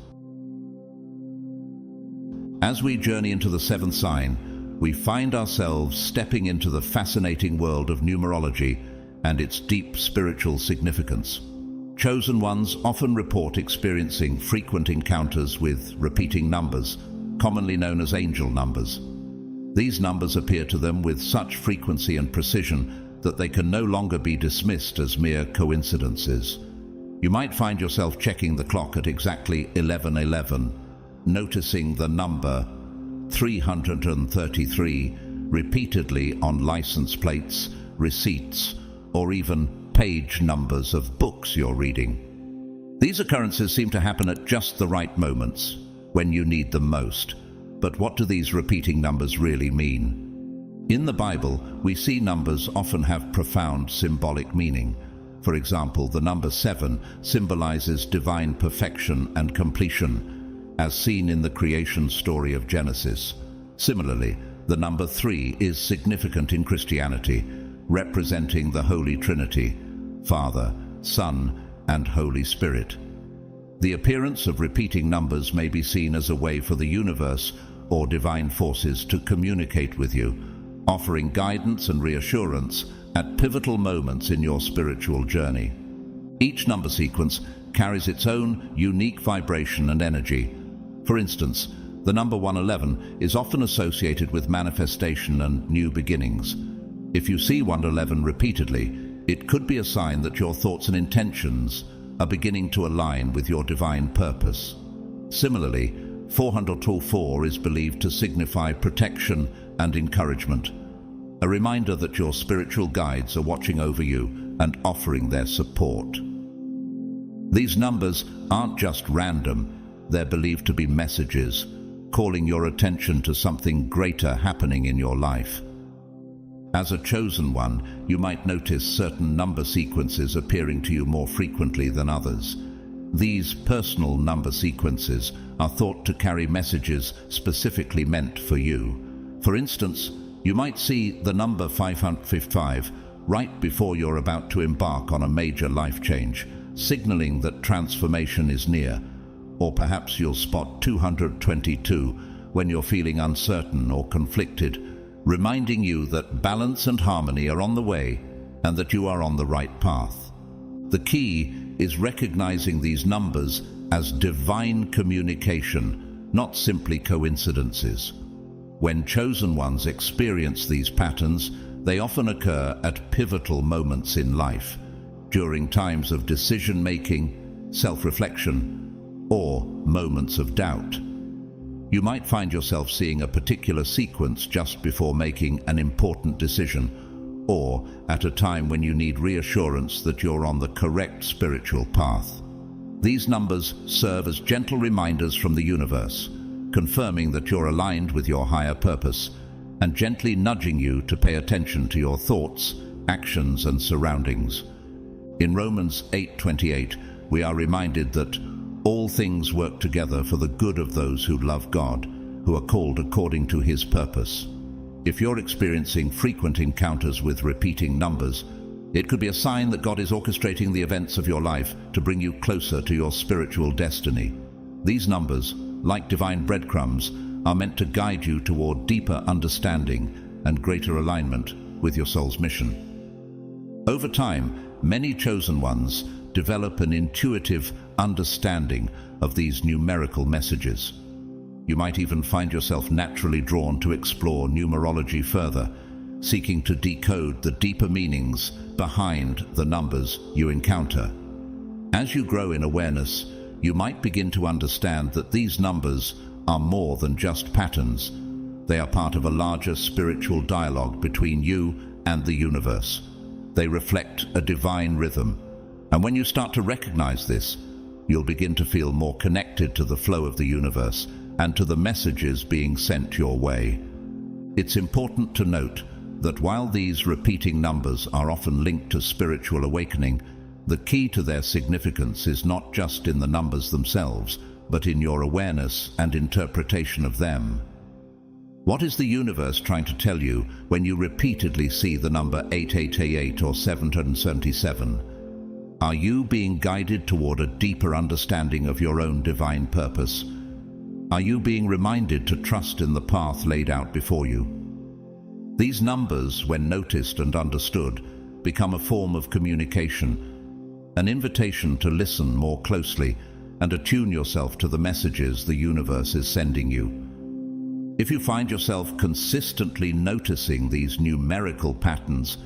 As we journey into the seventh sign, we find ourselves stepping into the fascinating world of numerology and its deep spiritual significance. Chosen ones often report experiencing frequent encounters with repeating numbers, commonly known as angel numbers. These numbers appear to them with such frequency and precision that they can no longer be dismissed as mere coincidences. You might find yourself checking the clock at exactly 11:11, noticing the number 333 repeatedly on license plates, receipts, or even page numbers of books you're reading. These occurrences seem to happen at just the right moments, when you need them most. But what do these repeating numbers really mean? In the Bible, we see numbers often have profound symbolic meaning. For example, the number 7 symbolizes divine perfection and completion, as seen in the creation story of Genesis. Similarly, the number 3 is significant in Christianity, representing the Holy Trinity, Father, Son, and Holy Spirit. The appearance of repeating numbers may be seen as a way for the universe or divine forces to communicate with you, offering guidance and reassurance at pivotal moments in your spiritual journey. Each number sequence carries its own unique vibration and energy. For instance, the number 111 is often associated with manifestation and new beginnings. If you see 111 repeatedly, it could be a sign that your thoughts and intentions are beginning to align with your divine purpose. Similarly, 424 is believed to signify protection and encouragement, a reminder that your spiritual guides are watching over you and offering their support. These numbers aren't just random, they're believed to be messages, calling your attention to something greater happening in your life. As a chosen one, you might notice certain number sequences appearing to you more frequently than others. These personal number sequences are thought to carry messages specifically meant for you. For instance, you might see the number 555 right before you're about to embark on a major life change, signaling that transformation is near. Or perhaps you'll spot 222 when you're feeling uncertain or conflicted, reminding you that balance and harmony are on the way and that you are on the right path. The key is recognizing these numbers as divine communication, not simply coincidences. When chosen ones experience these patterns, they often occur at pivotal moments in life, during times of decision-making, self-reflection, or moments of doubt. You might find yourself seeing a particular sequence just before making an important decision, or at a time when you need reassurance that you're on the correct spiritual path. These numbers serve as gentle reminders from the universe, confirming that you're aligned with your higher purpose and gently nudging you to pay attention to your thoughts, actions, and surroundings. In Romans 8:28, we are reminded that all things work together for the good of those who love God, who are called according to His purpose. If you're experiencing frequent encounters with repeating numbers, it could be a sign that God is orchestrating the events of your life to bring you closer to your spiritual destiny. These numbers, like divine breadcrumbs, are meant to guide you toward deeper understanding and greater alignment with your soul's mission. Over time, many chosen ones develop an intuitive understanding of these numerical messages. You might even find yourself naturally drawn to explore numerology further, seeking to decode the deeper meanings behind the numbers you encounter. As you grow in awareness, you might begin to understand that these numbers are more than just patterns. They are part of a larger spiritual dialogue between you and the universe. They reflect a divine rhythm, and when you start to recognize this, you'll begin to feel more connected to the flow of the universe and to the messages being sent your way. It's important to note that while these repeating numbers are often linked to spiritual awakening, the key to their significance is not just in the numbers themselves, but in your awareness and interpretation of them. What is the universe trying to tell you when you repeatedly see the number 8888 or 777? Are you being guided toward a deeper understanding of your own divine purpose? Are you being reminded to trust in the path laid out before you? These numbers, when noticed and understood, become a form of communication, an invitation to listen more closely and attune yourself to the messages the universe is sending you. If you find yourself consistently noticing these numerical patterns,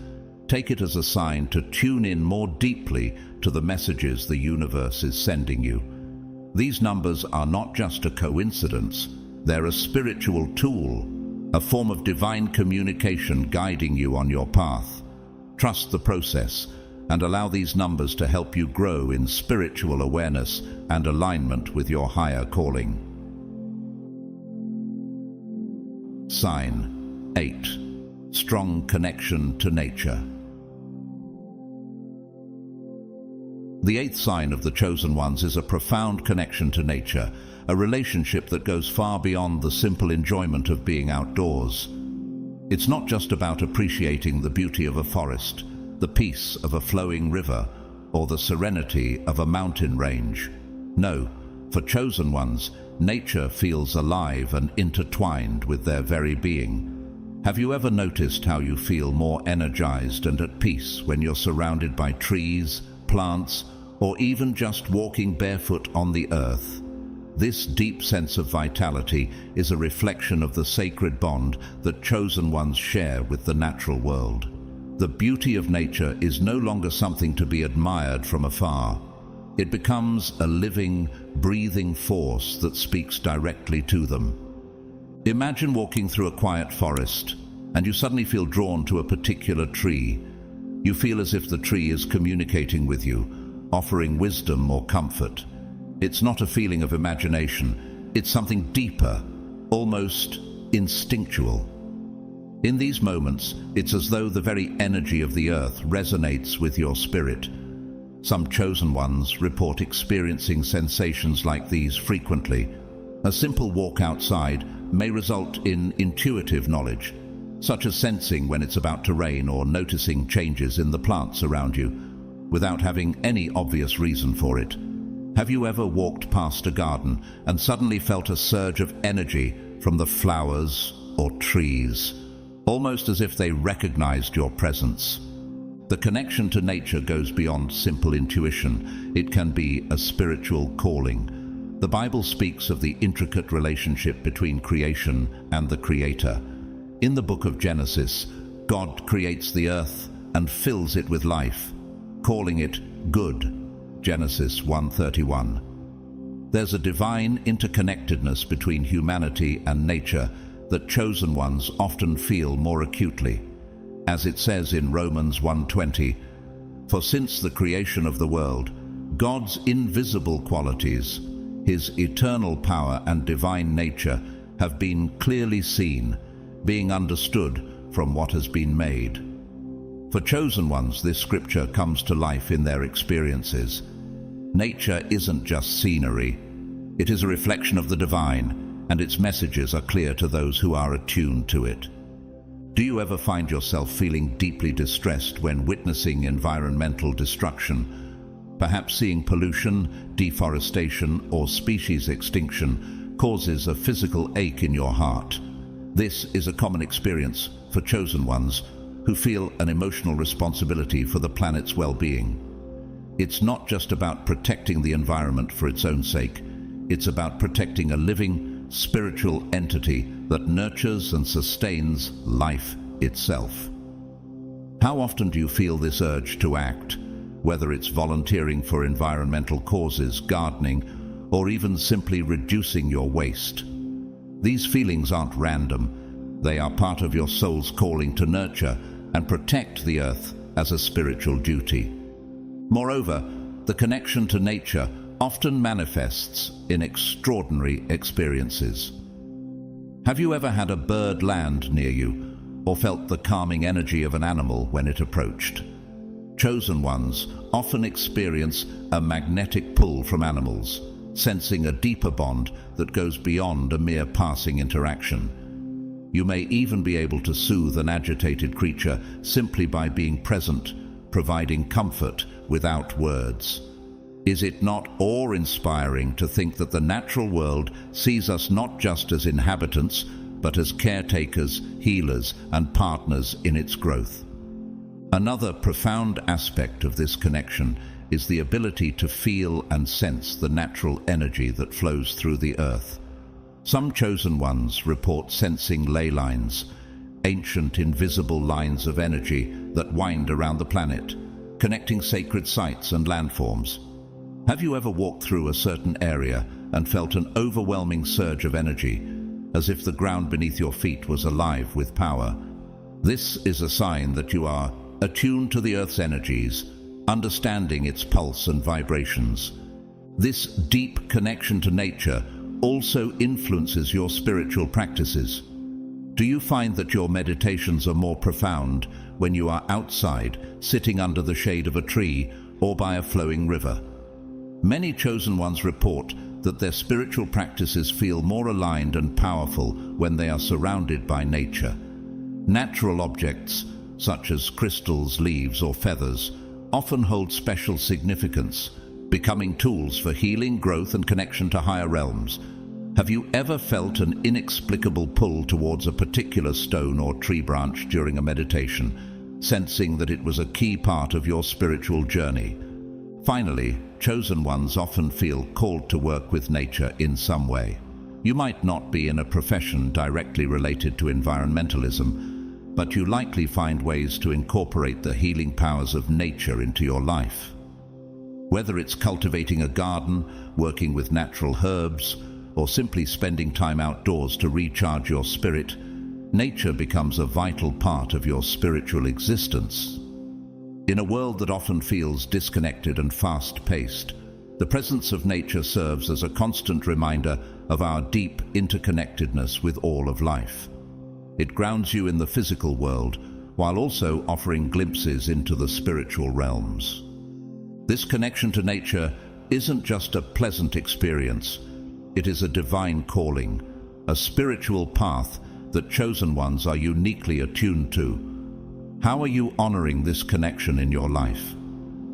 take it as a sign to tune in more deeply to the messages the universe is sending you. These numbers are not just a coincidence, they're a spiritual tool, a form of divine communication guiding you on your path. Trust the process and allow these numbers to help you grow in spiritual awareness and alignment with your higher calling. Sign 8. Strong connection to nature. The 8th sign of the chosen ones is a profound connection to nature, a relationship that goes far beyond the simple enjoyment of being outdoors. It's not just about appreciating the beauty of a forest, the peace of a flowing river, or the serenity of a mountain range. No, for chosen ones, nature feels alive and intertwined with their very being. Have you ever noticed how you feel more energized and at peace when you're surrounded by trees, plants, or even just walking barefoot on the earth? This deep sense of vitality is a reflection of the sacred bond that chosen ones share with the natural world. The beauty of nature is no longer something to be admired from afar. It becomes a living, breathing force that speaks directly to them. Imagine walking through a quiet forest, and you suddenly feel drawn to a particular tree. You feel as if the tree is communicating with you, offering wisdom or comfort. It's not a feeling of imagination, it's something deeper, almost instinctual. In these moments, it's as though the very energy of the earth resonates with your spirit. Some chosen ones report experiencing sensations like these frequently. A simple walk outside may result in intuitive knowledge, such as sensing when it's about to rain or noticing changes in the plants around you, without having any obvious reason for it. Have you ever walked past a garden and suddenly felt a surge of energy from the flowers or trees, almost as if they recognized your presence? The connection to nature goes beyond simple intuition. It can be a spiritual calling, The Bible speaks of the intricate relationship between creation and the Creator. In the book of Genesis, God creates the earth and fills it with life, calling it good. Genesis 1:31. There's a divine interconnectedness between humanity and nature that chosen ones often feel more acutely. As it says in Romans 1:20, "For since the creation of the world, God's invisible qualities, His eternal power and divine nature have been clearly seen, being understood from what has been made." For chosen ones, this scripture comes to life in their experiences. Nature isn't just scenery. It is a reflection of the divine, and its messages are clear to those who are attuned to it. Do you ever find yourself feeling deeply distressed when witnessing environmental destruction? Perhaps seeing pollution, deforestation, or species extinction causes a physical ache in your heart. This is a common experience for chosen ones who feel an emotional responsibility for the planet's well-being. It's not just about protecting the environment for its own sake. It's about protecting a living, spiritual entity that nurtures and sustains life itself. How often do you feel this urge to act, whether it's volunteering for environmental causes, gardening, or even simply reducing your waste? These feelings aren't random. They are part of your soul's calling to nurture and protect the earth as a spiritual duty. Moreover, the connection to nature often manifests in extraordinary experiences. Have you ever had a bird land near you, or felt the calming energy of an animal when it approached? Chosen ones often experience a magnetic pull from animals, sensing a deeper bond that goes beyond a mere passing interaction. You may even be able to soothe an agitated creature simply by being present, providing comfort without words. Is it not awe-inspiring to think that the natural world sees us not just as inhabitants, but as caretakers, healers, and partners in its growth? Another profound aspect of this connection is the ability to feel and sense the natural energy that flows through the earth. Some chosen ones report sensing ley lines, ancient invisible lines of energy that wind around the planet, connecting sacred sites and landforms. Have you ever walked through a certain area and felt an overwhelming surge of energy, as if the ground beneath your feet was alive with power? This is a sign that you are attuned to the earth's energies, understanding its pulse and vibrations. This deep connection to nature also influences your spiritual practices. Do you find that your meditations are more profound when you are outside, sitting under the shade of a tree or by a flowing river? Many chosen ones report that their spiritual practices feel more aligned and powerful when they are surrounded by nature. Natural objects, such as crystals, leaves, or feathers, often hold special significance, becoming tools for healing, growth, and connection to higher realms. Have you ever felt an inexplicable pull towards a particular stone or tree branch during a meditation, sensing that it was a key part of your spiritual journey? Finally, chosen ones often feel called to work with nature in some way. You might not be in a profession directly related to environmentalism, but you likely find ways to incorporate the healing powers of nature into your life. Whether it's cultivating a garden, working with natural herbs, or simply spending time outdoors to recharge your spirit, nature becomes a vital part of your spiritual existence. In a world that often feels disconnected and fast-paced, the presence of nature serves as a constant reminder of our deep interconnectedness with all of life. It grounds you in the physical world, while also offering glimpses into the spiritual realms. This connection to nature isn't just a pleasant experience. It is a divine calling, a spiritual path that chosen ones are uniquely attuned to. How are you honoring this connection in your life?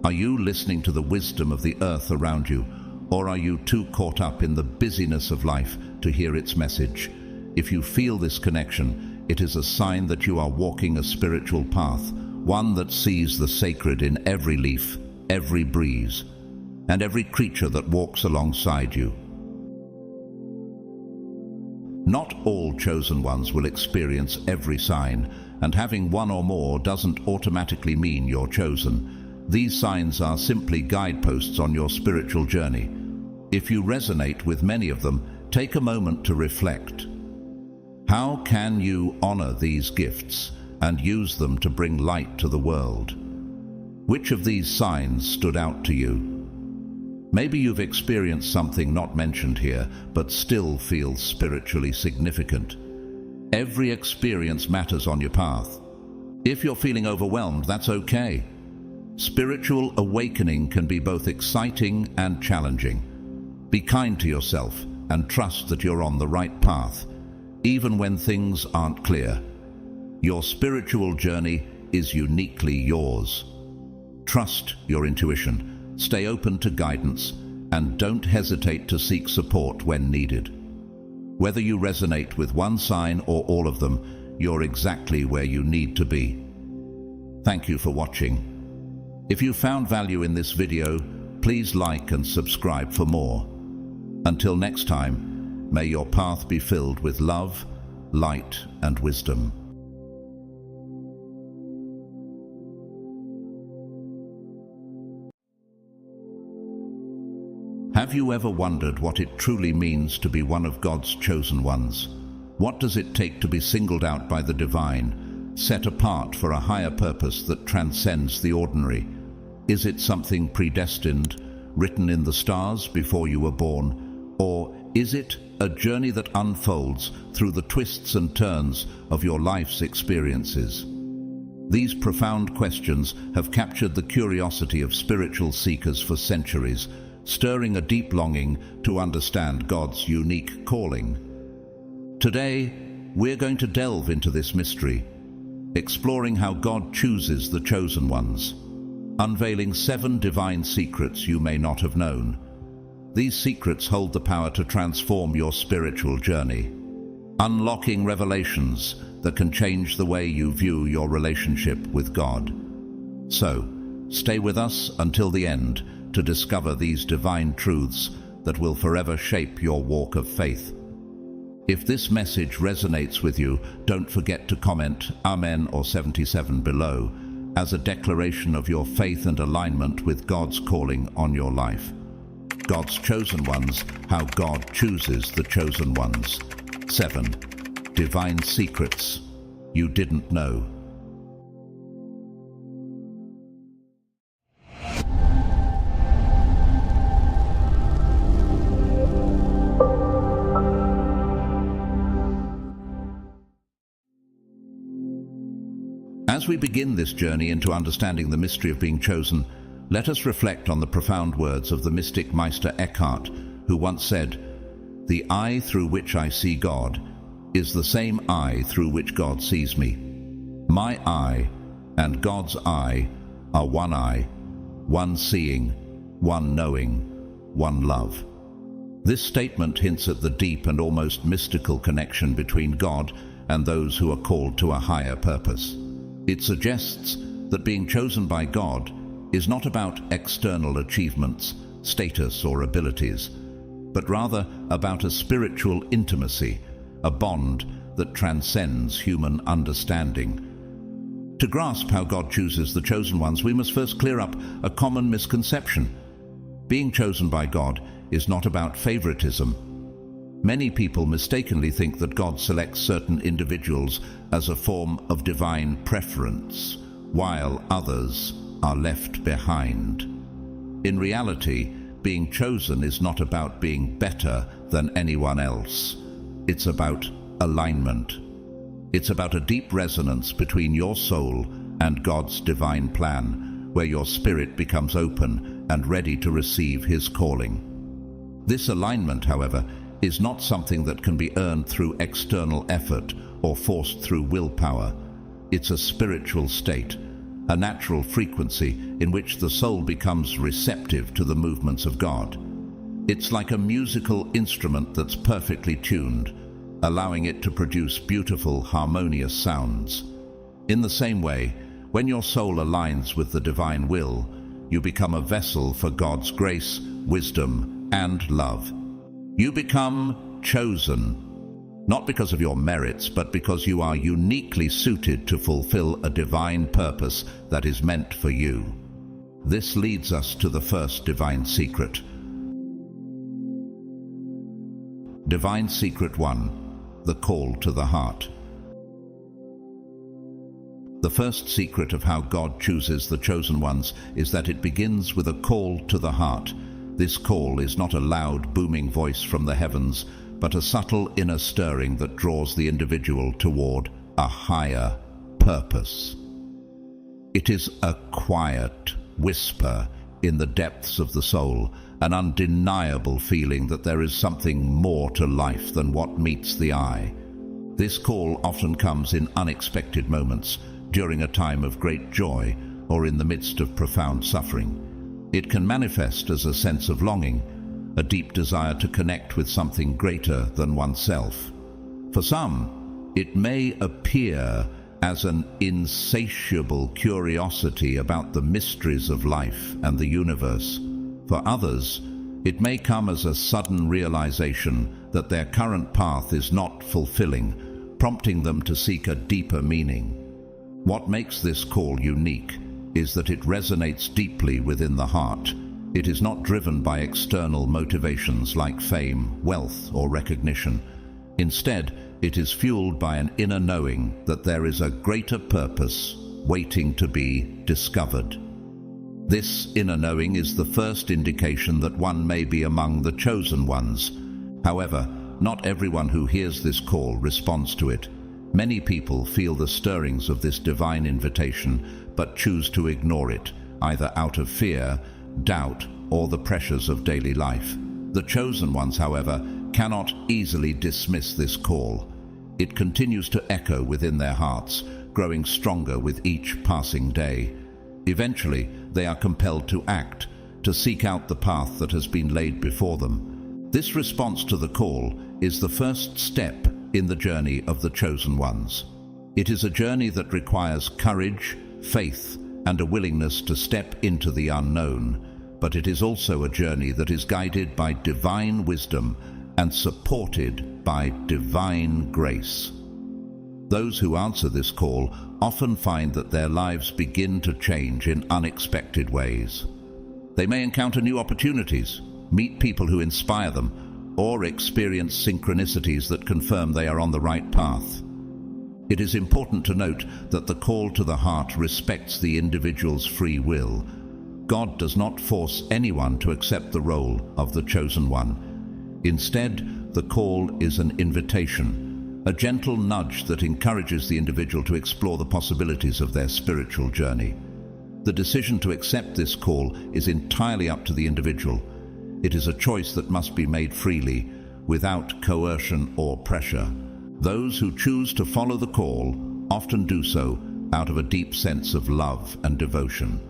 Are you listening to the wisdom of the earth around you, or are you too caught up in the busyness of life to hear its message? If you feel this connection, it is a sign that you are walking a spiritual path, one that sees the sacred in every leaf, every breeze, and every creature that walks alongside you. Not all chosen ones will experience every sign, and having one or more doesn't automatically mean you're chosen. These signs are simply guideposts on your spiritual journey. If you resonate with many of them, take a moment to reflect. How can you honor these gifts and use them to bring light to the world? Which of these signs stood out to you? Maybe you've experienced something not mentioned here, but still feels spiritually significant. Every experience matters on your path. If you're feeling overwhelmed, that's okay. Spiritual awakening can be both exciting and challenging. Be kind to yourself and trust that you're on the right path, even when things aren't clear. Your spiritual journey is uniquely yours. Trust your intuition. Stay open to guidance, and don't hesitate to seek support when needed. Whether you resonate with one sign or all of them, you're exactly where you need to be. Thank you for watching. If you found value in this video, please like and subscribe for more. Until next time, may your path be filled with love, light, and wisdom. Have you ever wondered what it truly means to be one of God's chosen ones? What does it take to be singled out by the divine, set apart for a higher purpose that transcends the ordinary? Is it something predestined, written in the stars before you were born? Or is it a journey that unfolds through the twists and turns of your life's experiences? These profound questions have captured the curiosity of spiritual seekers for centuries, stirring a deep longing to understand God's unique calling. Today, we're going to delve into this mystery, exploring how God chooses the chosen ones, unveiling 7 divine secrets you may not have known. These secrets hold the power to transform your spiritual journey, unlocking revelations that can change the way you view your relationship with God. So, stay with us until the end to discover these divine truths that will forever shape your walk of faith. If this message resonates with you, don't forget to comment Amen or 77 below as a declaration of your faith and alignment with God's calling on your life. God's chosen ones, how God chooses the chosen ones. 7 divine secrets you didn't know. As we begin this journey into understanding the mystery of being chosen, let us reflect on the profound words of the mystic Meister Eckhart, who once said, "The eye through which I see God is the same eye through which God sees me. My eye and God's eye are one eye, one seeing, one knowing, one love." This statement hints at the deep and almost mystical connection between God and those who are called to a higher purpose. It suggests that being chosen by God is not about external achievements, status, or abilities, but rather about a spiritual intimacy, a bond that transcends human understanding. To grasp how God chooses the chosen ones, we must first clear up a common misconception. Being chosen by God is not about favoritism. Many people mistakenly think that God selects certain individuals as a form of divine preference, while others are left behind. In reality, being chosen is not about being better than anyone else. It's about alignment. It's about a deep resonance between your soul and God's divine plan, where your spirit becomes open and ready to receive His calling. This alignment, however, is not something that can be earned through external effort or forced through willpower. It's a spiritual state, a natural frequency in which the soul becomes receptive to the movements of God. It's like a musical instrument that's perfectly tuned, allowing it to produce beautiful, harmonious sounds. In the same way, when your soul aligns with the divine will, you become a vessel for God's grace, wisdom, and love. You become chosen. not because of your merits, but because you are uniquely suited to fulfill a divine purpose that is meant for you. This leads us to the first divine secret. Divine Secret 1. The Call to the Heart. The first secret of how God chooses the chosen ones is that it begins with a call to the heart. This call is not a loud, booming voice from the heavens, but a subtle inner stirring that draws the individual toward a higher purpose. It is a quiet whisper in the depths of the soul, an undeniable feeling that there is something more to life than what meets the eye. This call often comes in unexpected moments, during a time of great joy or in the midst of profound suffering. It can manifest as a sense of longing, a deep desire to connect with something greater than oneself. For some, it may appear as an insatiable curiosity about the mysteries of life and the universe. For others, it may come as a sudden realization that their current path is not fulfilling, prompting them to seek a deeper meaning. What makes this call unique is that it resonates deeply within the heart. It is not driven by external motivations like fame, wealth, or recognition. Instead, it is fueled by an inner knowing that there is a greater purpose waiting to be discovered. This inner knowing is the first indication that one may be among the chosen ones. However, not everyone who hears this call responds to it. Many people feel the stirrings of this divine invitation, but choose to ignore it, either out of fear, doubt, or the pressures of daily life. The chosen ones, however, cannot easily dismiss this call. It continues to echo within their hearts, growing stronger with each passing day. Eventually, they are compelled to act, to seek out the path that has been laid before them. This response to the call is the first step in the journey of the chosen ones. It is a journey that requires courage, faith, and a willingness to step into the unknown, but it is also a journey that is guided by divine wisdom and supported by divine grace. Those who answer this call often find that their lives begin to change in unexpected ways. They may encounter new opportunities, meet people who inspire them, or experience synchronicities that confirm they are on the right path. It is important to note that the call to the heart respects the individual's free will. God does not force anyone to accept the role of the chosen one. Instead, the call is an invitation, a gentle nudge that encourages the individual to explore the possibilities of their spiritual journey. The decision to accept this call is entirely up to the individual. It is a choice that must be made freely, without coercion or pressure. Those who choose to follow the call often do so out of a deep sense of love and devotion.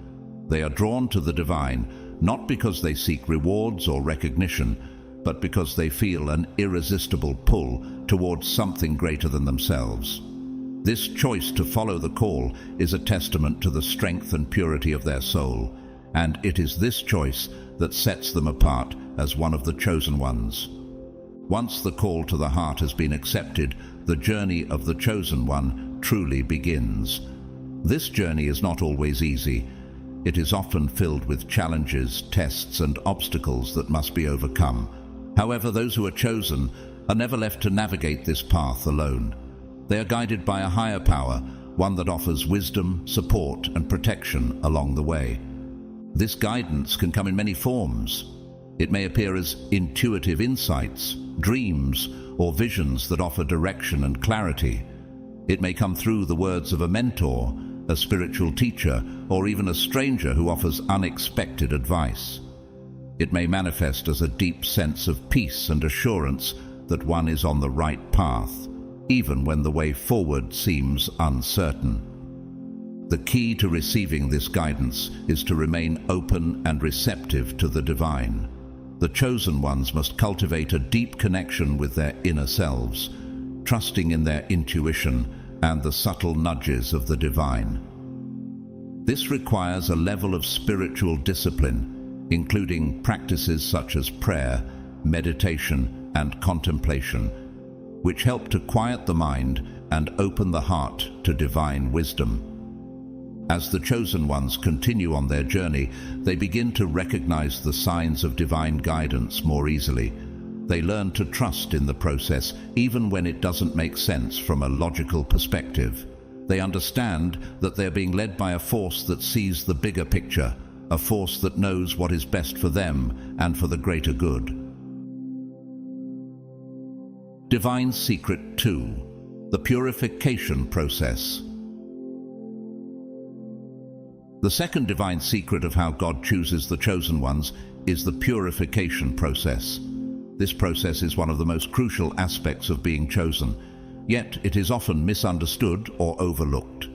They are drawn to the divine, not because they seek rewards or recognition, but because they feel an irresistible pull towards something greater than themselves. This choice to follow the call is a testament to the strength and purity of their soul, and it is this choice that sets them apart as one of the chosen ones. Once the call to the heart has been accepted, the journey of the chosen one truly begins. This journey is not always easy. It is often filled with challenges, tests, and obstacles that must be overcome. However, those who are chosen are never left to navigate this path alone. They are guided by a higher power, one that offers wisdom, support, and protection along the way. This guidance can come in many forms. It may appear as intuitive insights, dreams, or visions that offer direction and clarity. It may come through the words of a mentor, a spiritual teacher, or even a stranger who offers unexpected advice. It may manifest as a deep sense of peace and assurance that one is on the right path, even when the way forward seems uncertain. The key to receiving this guidance is to remain open and receptive to the divine. The chosen ones must cultivate a deep connection with their inner selves, trusting in their intuition and the subtle nudges of the divine. This requires a level of spiritual discipline, including practices such as prayer, meditation, and contemplation. which help to quiet the mind and open the heart to divine wisdom. As the chosen ones continue on their journey, they begin to recognize the signs of divine guidance more easily. They learn to trust in the process, even when it doesn't make sense from a logical perspective. They understand that they're being led by a force that sees the bigger picture, a force that knows what is best for them and for the greater good. Divine Secret 2: The Purification Process. The second divine secret of how God chooses the chosen ones is the purification process. This process is one of the most crucial aspects of being chosen, yet it is often misunderstood or overlooked.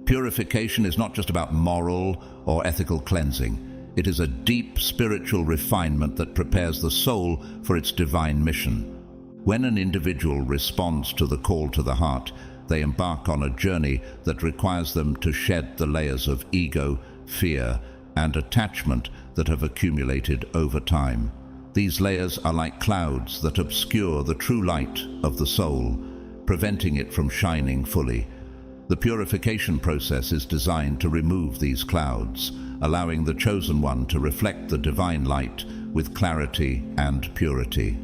Purification is not just about moral or ethical cleansing. It is a deep spiritual refinement that prepares the soul for its divine mission. When an individual responds to the call to the heart, they embark on a journey that requires them to shed the layers of ego, fear, and attachment that have accumulated over time. These layers are like clouds that obscure the true light of the soul, preventing it from shining fully. The purification process is designed to remove these clouds, allowing the chosen one to reflect the divine light with clarity and purity.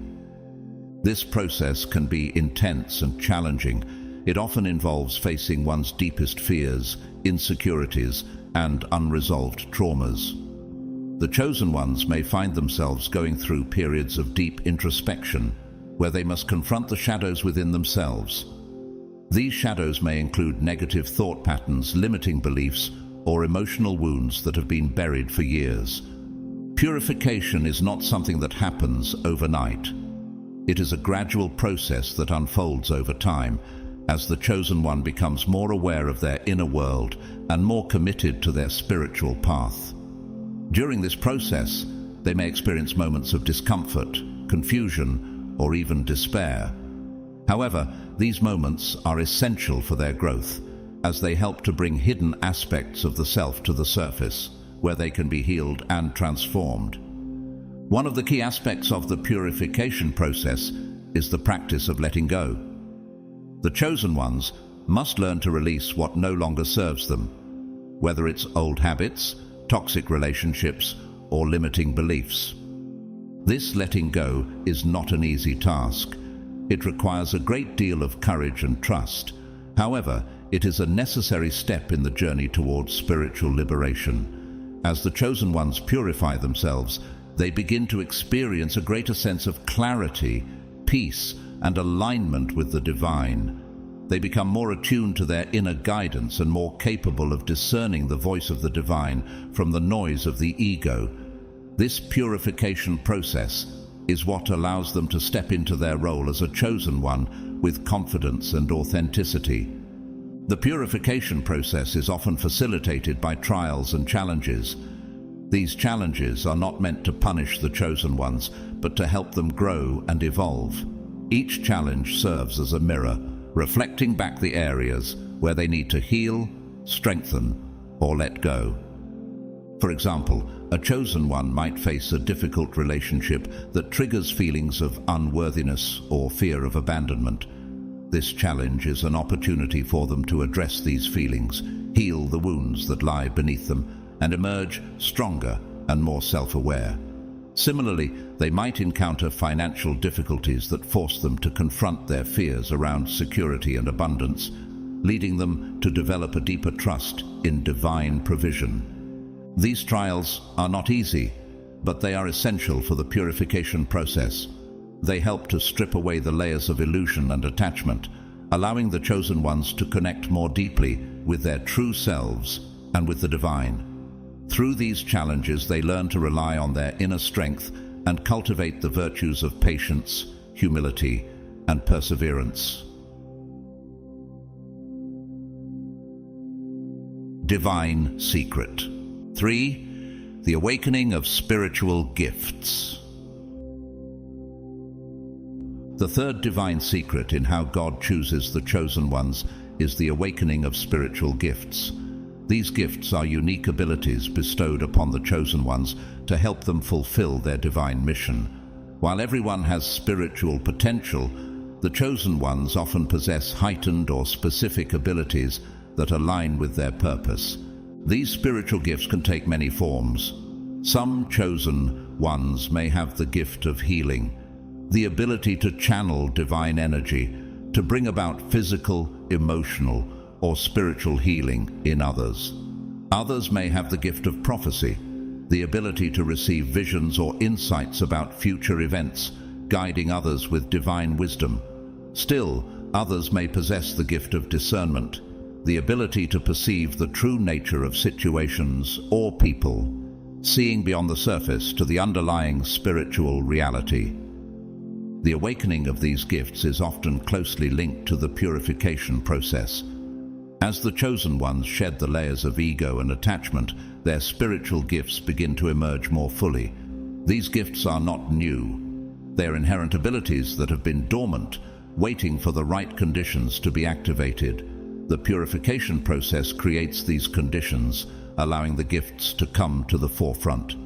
This process can be intense and challenging. It often involves facing one's deepest fears, insecurities, and unresolved traumas. The chosen ones may find themselves going through periods of deep introspection, where they must confront the shadows within themselves. These shadows may include negative thought patterns, limiting beliefs, or emotional wounds that have been buried for years. Purification is not something that happens overnight. It is a gradual process that unfolds over time, as the chosen one becomes more aware of their inner world and more committed to their spiritual path. During this process, they may experience moments of discomfort, confusion, or even despair. However, these moments are essential for their growth, as they help to bring hidden aspects of the self to the surface, where they can be healed and transformed. One of the key aspects of the purification process is the practice of letting go. The chosen ones must learn to release what no longer serves them, whether it's old habits, toxic relationships, or limiting beliefs. This letting go is not an easy task. It requires a great deal of courage and trust. However, it is a necessary step in the journey towards spiritual liberation. As the chosen ones purify themselves, they begin to experience a greater sense of clarity, peace, and alignment with the divine. They become more attuned to their inner guidance and more capable of discerning the voice of the divine from the noise of the ego. This purification process is what allows them to step into their role as a chosen one with confidence and authenticity. The purification process is often facilitated by trials and challenges. These challenges are not meant to punish the chosen ones, but to help them grow and evolve. Each challenge serves as a mirror, reflecting back the areas where they need to heal, strengthen, or let go. For example, a chosen one might face a difficult relationship that triggers feelings of unworthiness or fear of abandonment. This challenge is an opportunity for them to address these feelings, heal the wounds that lie beneath them, and emerge stronger and more self-aware. Similarly, they might encounter financial difficulties that force them to confront their fears around security and abundance, leading them to develop a deeper trust in divine provision. These trials are not easy, but they are essential for the purification process. They help to strip away the layers of illusion and attachment, allowing the chosen ones to connect more deeply with their true selves and with the divine. Through these challenges, they learn to rely on their inner strength and cultivate the virtues of patience, humility, and perseverance. Divine Secret 3. The Awakening of Spiritual Gifts. The third divine secret in how God chooses the chosen ones is the awakening of spiritual gifts. These gifts are unique abilities bestowed upon the chosen ones to help them fulfill their divine mission. While everyone has spiritual potential, The chosen ones often possess heightened or specific abilities that align with their purpose. These spiritual gifts can take many forms. Some chosen ones may have the gift of healing, the ability to channel divine energy to bring about physical, emotional, or spiritual healing in others. Others may have the gift of prophecy, the ability to receive visions or insights about future events, guiding others with divine wisdom. Still, others may possess the gift of discernment, the ability to perceive the true nature of situations or people, seeing beyond the surface to the underlying spiritual reality. The awakening of these gifts is often closely linked to the purification process. As the chosen ones shed the layers of ego and attachment, their spiritual gifts begin to emerge more fully. These gifts are not new. They are inherent abilities that have been dormant, waiting for the right conditions to be activated. The purification process creates these conditions, allowing the gifts to come to the forefront.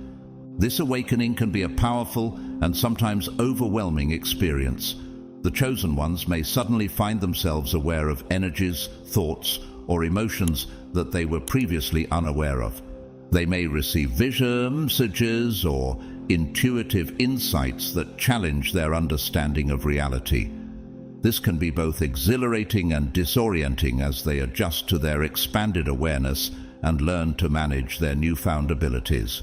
This awakening can be a powerful and sometimes overwhelming experience. The chosen ones may suddenly find themselves aware of energies, thoughts, or emotions that they were previously unaware of. They may receive vision, messages, or intuitive insights that challenge their understanding of reality. This can be both exhilarating and disorienting as they adjust to their expanded awareness and learn to manage their newfound abilities.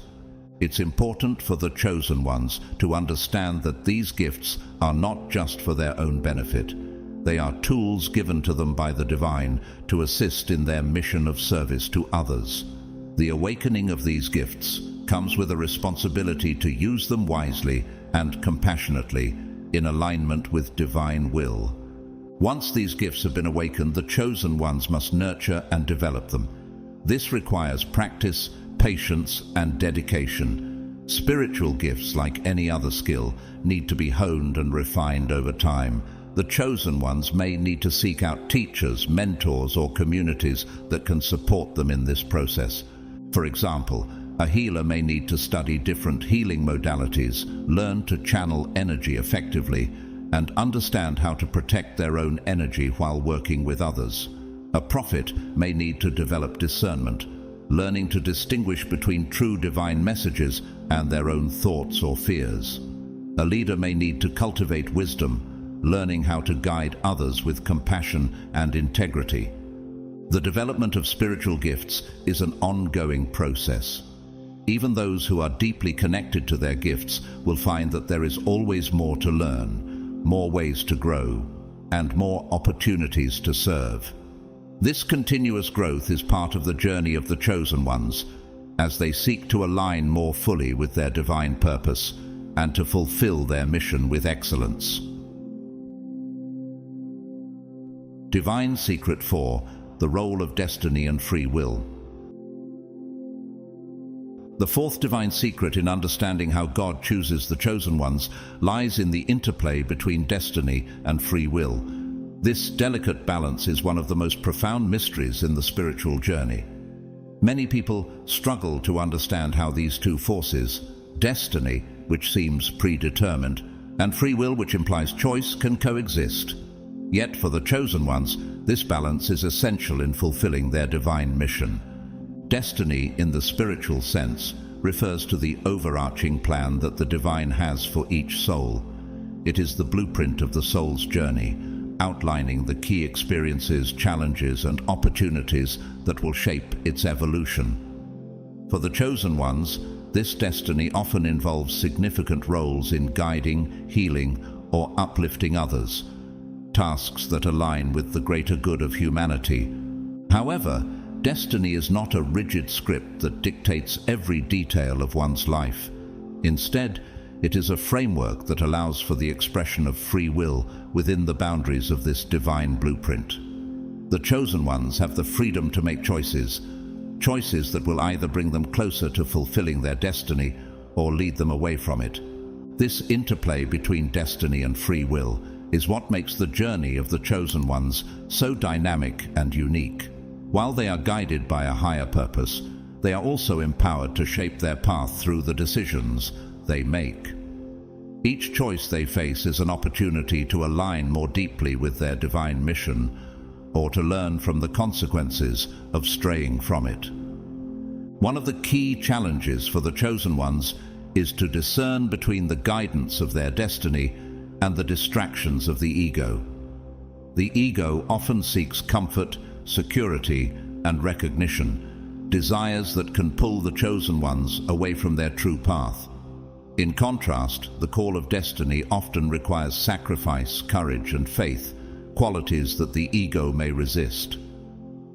It's important for the chosen ones to understand that these gifts are not just for their own benefit. They are tools given to them by the divine to assist in their mission of service to others. The awakening of these gifts comes with a responsibility to use them wisely and compassionately in alignment with divine will. Once these gifts have been awakened, the chosen ones must nurture and develop them. This requires practice, patience, and dedication. Spiritual gifts, like any other skill, need to be honed and refined over time. The chosen ones may need to seek out teachers, mentors, or communities that can support them in this process. For example, a healer may need to study different healing modalities, learn to channel energy effectively, and understand how to protect their own energy while working with others. A prophet may need to develop discernment, learning to distinguish between true divine messages and their own thoughts or fears. A leader may need to cultivate wisdom, learning how to guide others with compassion and integrity. The development of spiritual gifts is an ongoing process. Even those who are deeply connected to their gifts will find that there is always more to learn, more ways to grow, and more opportunities to serve. This continuous growth is part of the journey of the chosen ones, as they seek to align more fully with their divine purpose and to fulfill their mission with excellence. Divine Secret 4: The Role of Destiny and Free Will. The fourth divine secret in understanding how God chooses the chosen ones lies in the interplay between destiny and free will. This delicate balance is one of the most profound mysteries in the spiritual journey. Many people struggle to understand how these two forces, destiny, which seems predetermined, and free will, which implies choice, can coexist. Yet for the chosen ones, this balance is essential in fulfilling their divine mission. Destiny, in the spiritual sense, refers to the overarching plan that the divine has for each soul. It is the blueprint of the soul's journey, outlining the key experiences, challenges, and opportunities that will shape its evolution. For the chosen ones, this destiny often involves significant roles in guiding, healing, or uplifting others, tasks that align with the greater good of humanity. However, destiny is not a rigid script that dictates every detail of one's life. Instead, it is a framework that allows for the expression of free will within the boundaries of this divine blueprint. The chosen ones have the freedom to make choices that will either bring them closer to fulfilling their destiny or lead them away from it. This interplay between destiny and free will is what makes the journey of the chosen ones so dynamic and unique. While they are guided by a higher purpose, they are also empowered to shape their path through the decisions they make. Each choice they face is an opportunity to align more deeply with their divine mission, or to learn from the consequences of straying from it. One of the key challenges for the chosen ones is to discern between the guidance of their destiny and the distractions of the ego. The ego often seeks comfort, security, and recognition, desires that can pull the chosen ones away from their true path. In contrast, the call of destiny often requires sacrifice, courage, and faith, qualities that the ego may resist.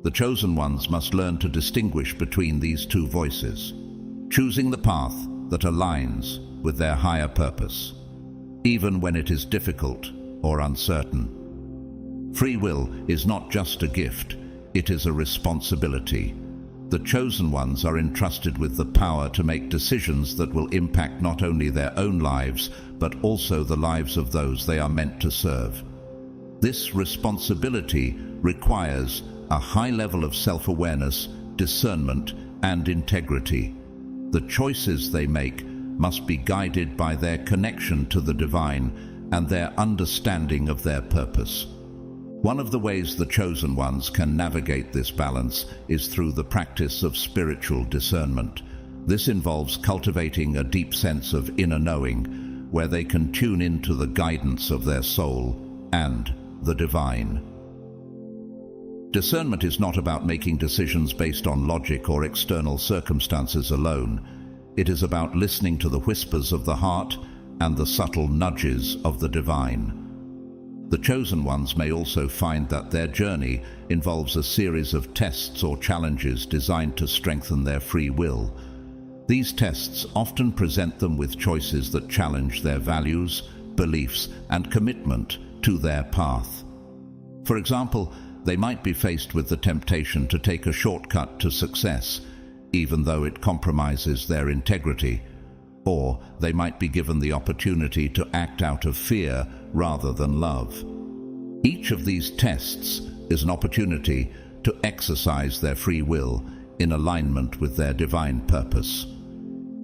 The chosen ones must learn to distinguish between these two voices, choosing the path that aligns with their higher purpose, even when it is difficult or uncertain. Free will is not just a gift, it is a responsibility. The chosen ones are entrusted with the power to make decisions that will impact not only their own lives, but also the lives of those they are meant to serve. This responsibility requires a high level of self-awareness, discernment, and integrity. The choices they make must be guided by their connection to the divine and their understanding of their purpose. One of the ways the chosen ones can navigate this balance is through the practice of spiritual discernment. This involves cultivating a deep sense of inner knowing, where they can tune into the guidance of their soul and the divine. Discernment is not about making decisions based on logic or external circumstances alone. It is about listening to the whispers of the heart and the subtle nudges of the divine. The chosen ones may also find that their journey involves a series of tests or challenges designed to strengthen their free will. These tests often present them with choices that challenge their values, beliefs, and commitment to their path. For example, they might be faced with the temptation to take a shortcut to success, even though it compromises their integrity. Or they might be given the opportunity to act out of fear rather than love. Each of these tests is an opportunity to exercise their free will in alignment with their divine purpose.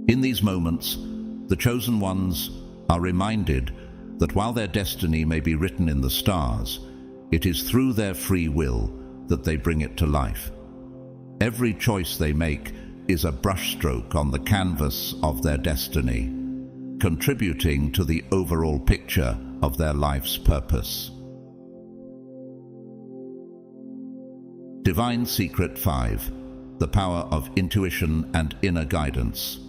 In these moments, the chosen ones are reminded that while their destiny may be written in the stars, it is through their free will that they bring it to life. Every choice they make is a brushstroke on the canvas of their destiny, contributing to the overall picture of their life's purpose. Divine Secret 5: The Power of Intuition and Inner Guidance.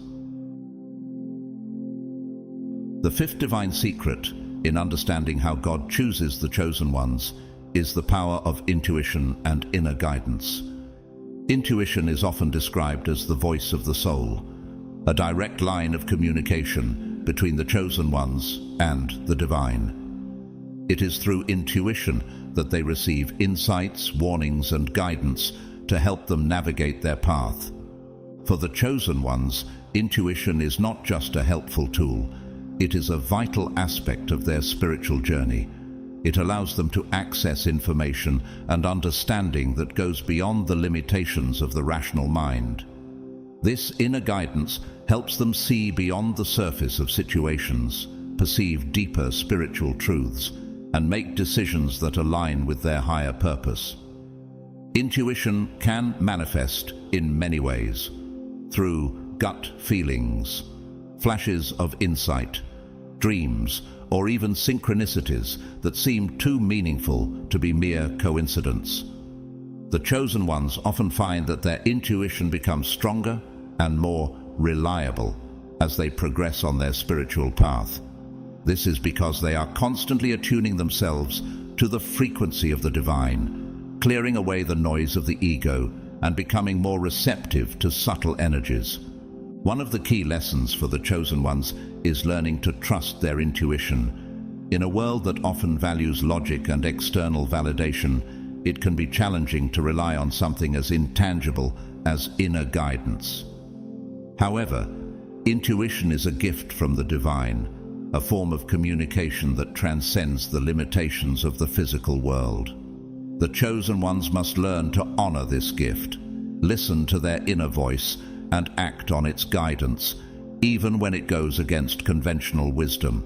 The fifth divine secret in understanding how God chooses the chosen ones is the power of intuition and inner guidance. Intuition is often described as the voice of the soul, a direct line of communication between the chosen ones and the divine. It is through intuition that they receive insights, warnings, and guidance to help them navigate their path. For the chosen ones, intuition is not just a helpful tool, it is a vital aspect of their spiritual journey. It allows them to access information and understanding that goes beyond the limitations of the rational mind. This inner guidance helps them see beyond the surface of situations, perceive deeper spiritual truths, and make decisions that align with their higher purpose. Intuition can manifest in many ways, through gut feelings, flashes of insight, dreams, or even synchronicities that seem too meaningful to be mere coincidence. The chosen ones often find that their intuition becomes stronger and more reliable as they progress on their spiritual path. This is because they are constantly attuning themselves to the frequency of the divine, clearing away the noise of the ego and becoming more receptive to subtle energies. One of the key lessons for the chosen ones is learning to trust their intuition. In a world that often values logic and external validation, it can be challenging to rely on something as intangible as inner guidance. However, intuition is a gift from the divine, a form of communication that transcends the limitations of the physical world. The chosen ones must learn to honor this gift, listen to their inner voice, and act on its guidance, even when it goes against conventional wisdom.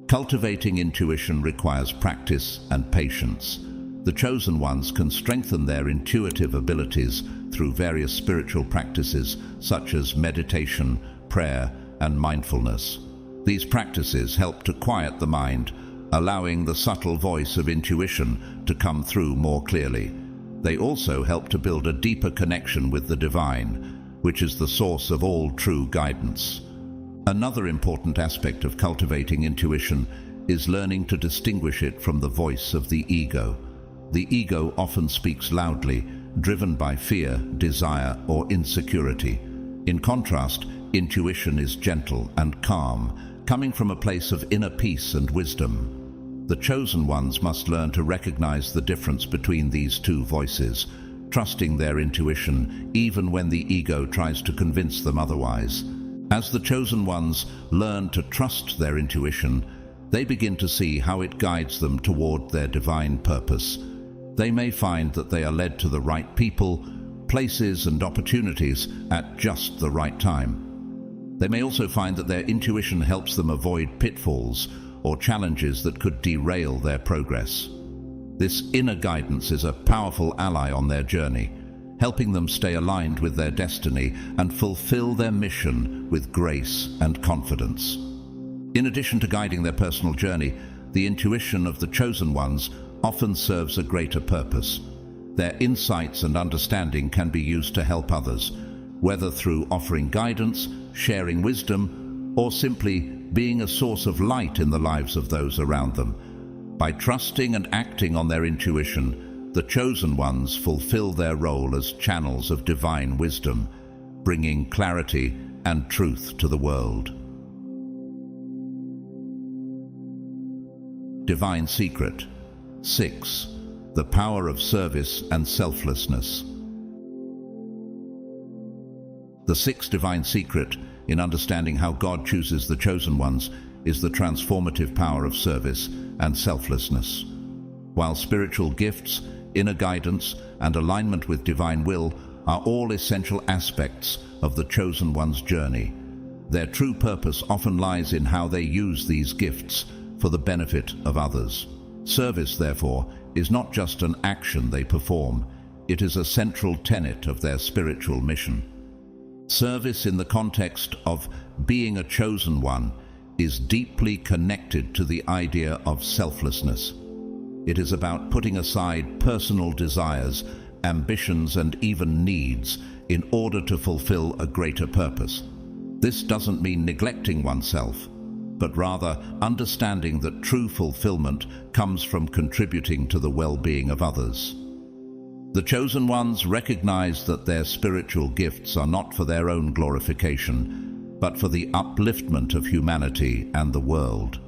Cultivating intuition requires practice and patience. The chosen ones can strengthen their intuitive abilities through various spiritual practices such as meditation, prayer, and mindfulness. These practices help to quiet the mind, allowing the subtle voice of intuition to come through more clearly. They also help to build a deeper connection with the divine, which is the source of all true guidance. Another important aspect of cultivating intuition is learning to distinguish it from the voice of the ego. The ego often speaks loudly, driven by fear, desire, or insecurity. In contrast, intuition is gentle and calm, coming from a place of inner peace and wisdom. The chosen ones must learn to recognize the difference between these two voices, trusting their intuition even when the ego tries to convince them otherwise. As the chosen ones learn to trust their intuition, they begin to see how it guides them toward their divine purpose. They may find that they are led to the right people, places, and opportunities at just the right time. They may also find that their intuition helps them avoid pitfalls or challenges that could derail their progress. This inner guidance is a powerful ally on their journey, helping them stay aligned with their destiny and fulfill their mission with grace and confidence. In addition to guiding their personal journey, the intuition of the chosen ones often serves a greater purpose. Their insights and understanding can be used to help others, whether through offering guidance, sharing wisdom, or simply being a source of light in the lives of those around them. By trusting and acting on their intuition, the chosen ones fulfill their role as channels of divine wisdom, bringing clarity and truth to the world. Divine Secret 6. The power of service and selflessness. The sixth divine secret in understanding how God chooses the chosen ones is the transformative power of service and selflessness. While spiritual gifts, inner guidance, and alignment with divine will are all essential aspects of the chosen one's journey, their true purpose often lies in how they use these gifts for the benefit of others. Service, therefore, is not just an action they perform, it is a central tenet of their spiritual mission. Service in the context of being a chosen one is deeply connected to the idea of selflessness. It is about putting aside personal desires, ambitions, and even needs in order to fulfill a greater purpose. This doesn't mean neglecting oneself, but rather understanding that true fulfillment comes from contributing to the well-being of others. The chosen ones recognize that their spiritual gifts are not for their own glorification, but for the upliftment of humanity and the world.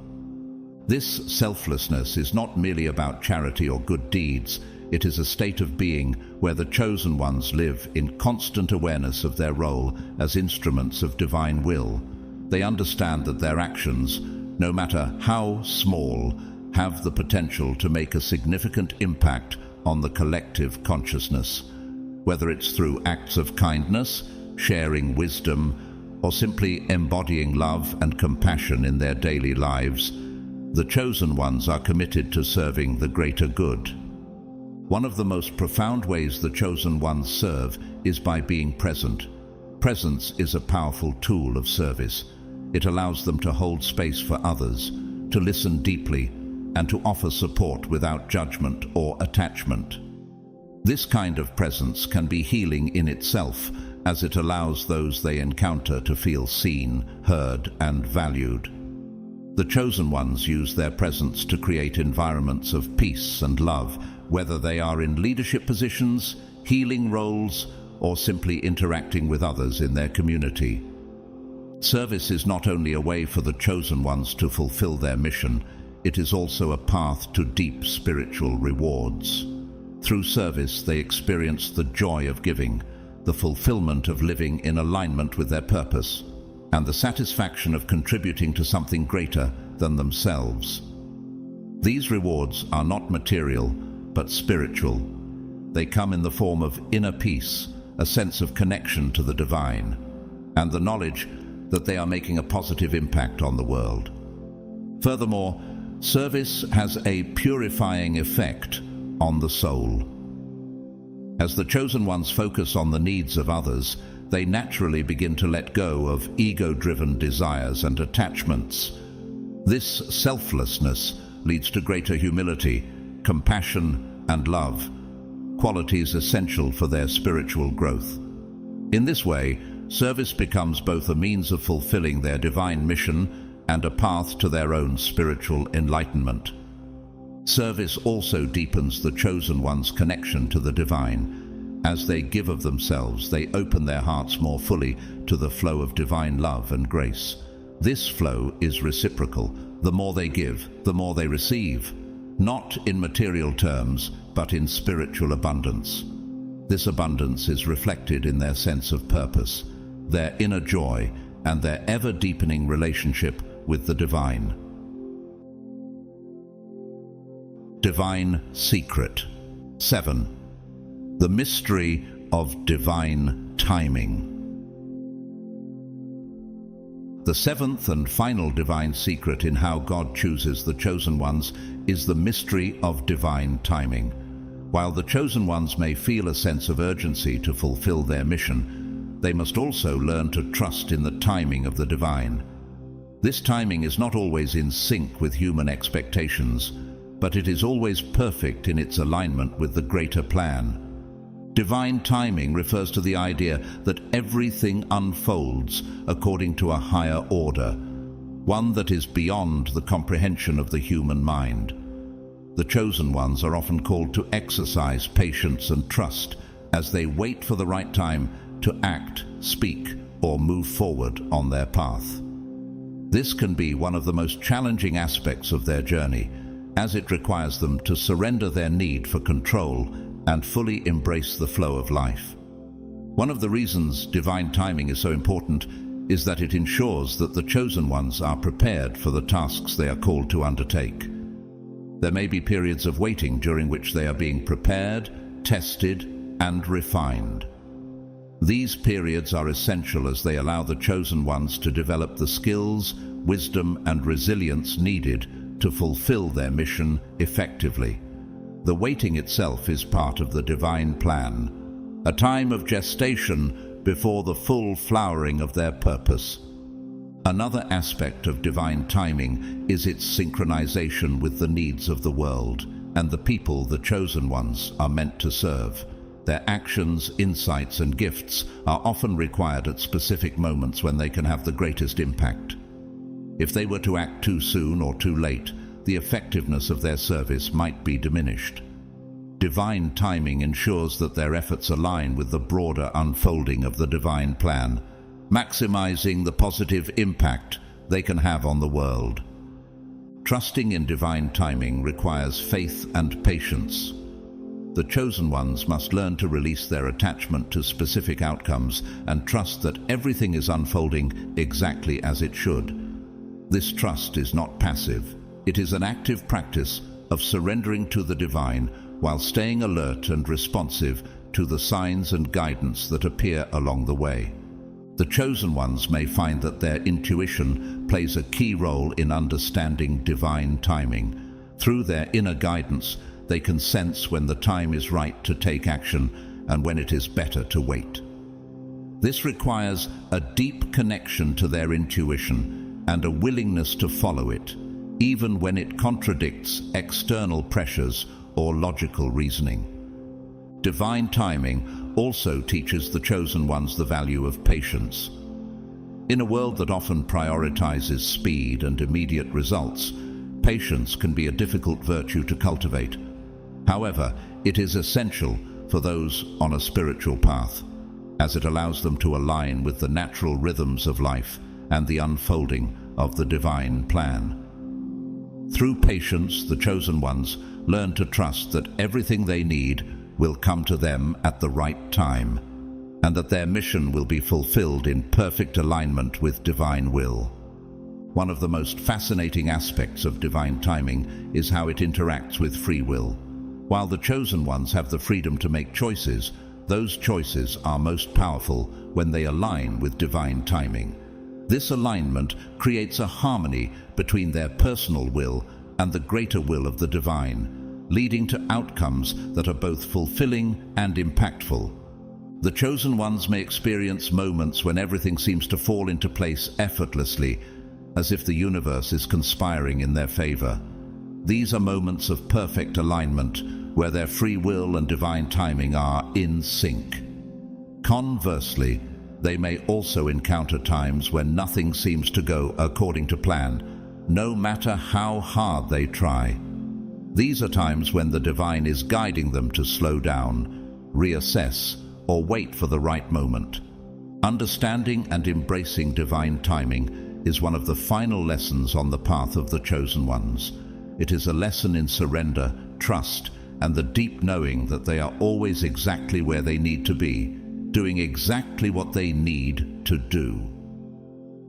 This selflessness is not merely about charity or good deeds. It is a state of being where the chosen ones live in constant awareness of their role as instruments of divine will. They understand that their actions, no matter how small, have the potential to make a significant impact on the collective consciousness. Whether it's through acts of kindness, sharing wisdom, or simply embodying love and compassion in their daily lives, the chosen ones are committed to serving the greater good. One of the most profound ways the chosen ones serve is by being present. Presence is a powerful tool of service. It allows them to hold space for others, to listen deeply, and to offer support without judgment or attachment. This kind of presence can be healing in itself, as it allows those they encounter to feel seen, heard, and valued. The chosen ones use their presence to create environments of peace and love, whether they are in leadership positions, healing roles, or simply interacting with others in their community. Service is not only a way for the chosen ones to fulfill their mission, it is also a path to deep spiritual rewards. Through service, they experience the joy of giving, the fulfillment of living in alignment with their purpose, and the satisfaction of contributing to something greater than themselves. These rewards are not material, but spiritual. They come in the form of inner peace, a sense of connection to the divine, and the knowledge that they are making a positive impact on the world. Furthermore, service has a purifying effect on the soul. As the chosen ones focus on the needs of others, they naturally begin to let go of ego-driven desires and attachments. This selflessness leads to greater humility, compassion, and love, qualities essential for their spiritual growth. In this way, service becomes both a means of fulfilling their divine mission and a path to their own spiritual enlightenment. Service also deepens the chosen one's connection to the divine. As they give of themselves, they open their hearts more fully to the flow of divine love and grace. This flow is reciprocal. The more they give, the more they receive, not in material terms, but in spiritual abundance. This abundance is reflected in their sense of purpose, their inner joy, and their ever-deepening relationship with the divine. Divine Secret 7. The mystery of divine timing. The seventh and final divine secret in how God chooses the chosen ones is the mystery of divine timing. While the chosen ones may feel a sense of urgency to fulfill their mission, they must also learn to trust in the timing of the divine. This timing is not always in sync with human expectations, but it is always perfect in its alignment with the greater plan. Divine timing refers to the idea that everything unfolds according to a higher order, one that is beyond the comprehension of the human mind. The chosen ones are often called to exercise patience and trust as they wait for the right time to act, speak, or move forward on their path. This can be one of the most challenging aspects of their journey, as it requires them to surrender their need for control and fully embrace the flow of life. One of the reasons divine timing is so important is that it ensures that the chosen ones are prepared for the tasks they are called to undertake. There may be periods of waiting during which they are being prepared, tested, and refined. These periods are essential as they allow the chosen ones to develop the skills, wisdom, and resilience needed to fulfill their mission effectively. The waiting itself is part of the divine plan, a time of gestation before the full flowering of their purpose. Another aspect of divine timing is its synchronization with the needs of the world and the people the chosen ones are meant to serve. Their actions, insights, and gifts are often required at specific moments when they can have the greatest impact. If they were to act too soon or too late, the effectiveness of their service might be diminished. Divine timing ensures that their efforts align with the broader unfolding of the divine plan, maximizing the positive impact they can have on the world. Trusting in divine timing requires faith and patience. The chosen ones must learn to release their attachment to specific outcomes and trust that everything is unfolding exactly as it should. This trust is not passive. It is an active practice of surrendering to the divine while staying alert and responsive to the signs and guidance that appear along the way. The chosen ones may find that their intuition plays a key role in understanding divine timing. Through their inner guidance, they can sense when the time is right to take action and when it is better to wait. This requires a deep connection to their intuition and a willingness to follow it, even when it contradicts external pressures or logical reasoning. Divine timing also teaches the chosen ones the value of patience. In a world that often prioritizes speed and immediate results, patience can be a difficult virtue to cultivate. However, it is essential for those on a spiritual path, as it allows them to align with the natural rhythms of life and the unfolding of the divine plan. Through patience, the chosen ones learn to trust that everything they need will come to them at the right time, and that their mission will be fulfilled in perfect alignment with divine will. One of the most fascinating aspects of divine timing is how it interacts with free will. While the chosen ones have the freedom to make choices, those choices are most powerful when they align with divine timing. This alignment creates a harmony between their personal will and the greater will of the divine, leading to outcomes that are both fulfilling and impactful. The chosen ones may experience moments when everything seems to fall into place effortlessly, as if the universe is conspiring in their favor. These are moments of perfect alignment, where their free will and divine timing are in sync. Conversely, they may also encounter times when nothing seems to go according to plan, no matter how hard they try. These are times when the divine is guiding them to slow down, reassess, or wait for the right moment. Understanding and embracing divine timing is one of the final lessons on the path of the chosen ones. It is a lesson in surrender, trust, and the deep knowing that they are always exactly where they need to be, doing exactly what they need to do.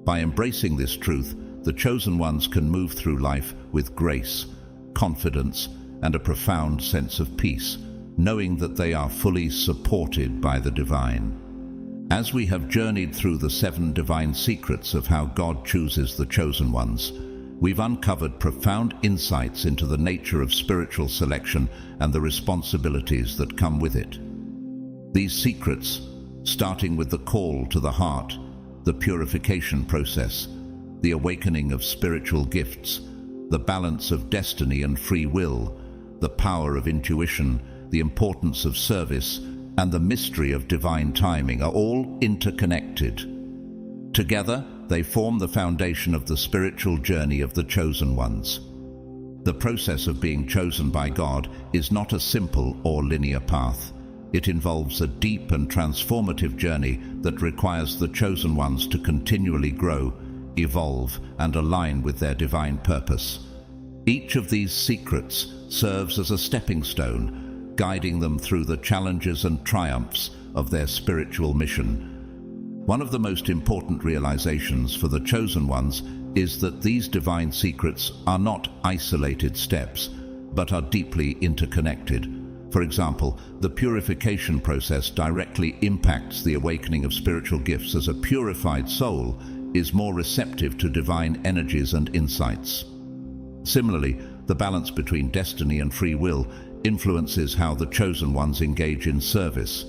By embracing this truth, the chosen ones can move through life with grace, confidence, and a profound sense of peace, knowing that they are fully supported by the divine. As we have journeyed through the 7 divine secrets of how God chooses the chosen ones, we've uncovered profound insights into the nature of spiritual selection and the responsibilities that come with it. These secrets, starting with the call to the heart, the purification process, the awakening of spiritual gifts, the balance of destiny and free will, the power of intuition, the importance of service, and the mystery of divine timing are all interconnected. Together, they form the foundation of the spiritual journey of the chosen ones. The process of being chosen by God is not a simple or linear path. It involves a deep and transformative journey that requires the chosen ones to continually grow, evolve, and align with their divine purpose. Each of these secrets serves as a stepping stone, guiding them through the challenges and triumphs of their spiritual mission. One of the most important realizations for the chosen ones is that these divine secrets are not isolated steps, but are deeply interconnected. For example, the purification process directly impacts the awakening of spiritual gifts, as a purified soul is more receptive to divine energies and insights. Similarly, the balance between destiny and free will influences how the chosen ones engage in service,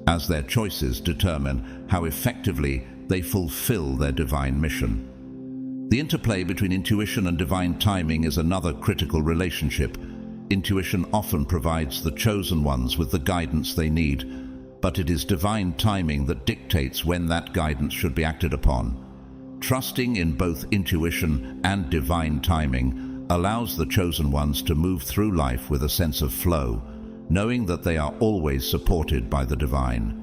as their choices determine how effectively they fulfill their divine mission. The interplay between intuition and divine timing is another critical relationship. Intuition often provides the chosen ones with the guidance they need, but it is divine timing that dictates when that guidance should be acted upon. Trusting in both intuition and divine timing allows the chosen ones to move through life with a sense of flow, knowing that they are always supported by the divine.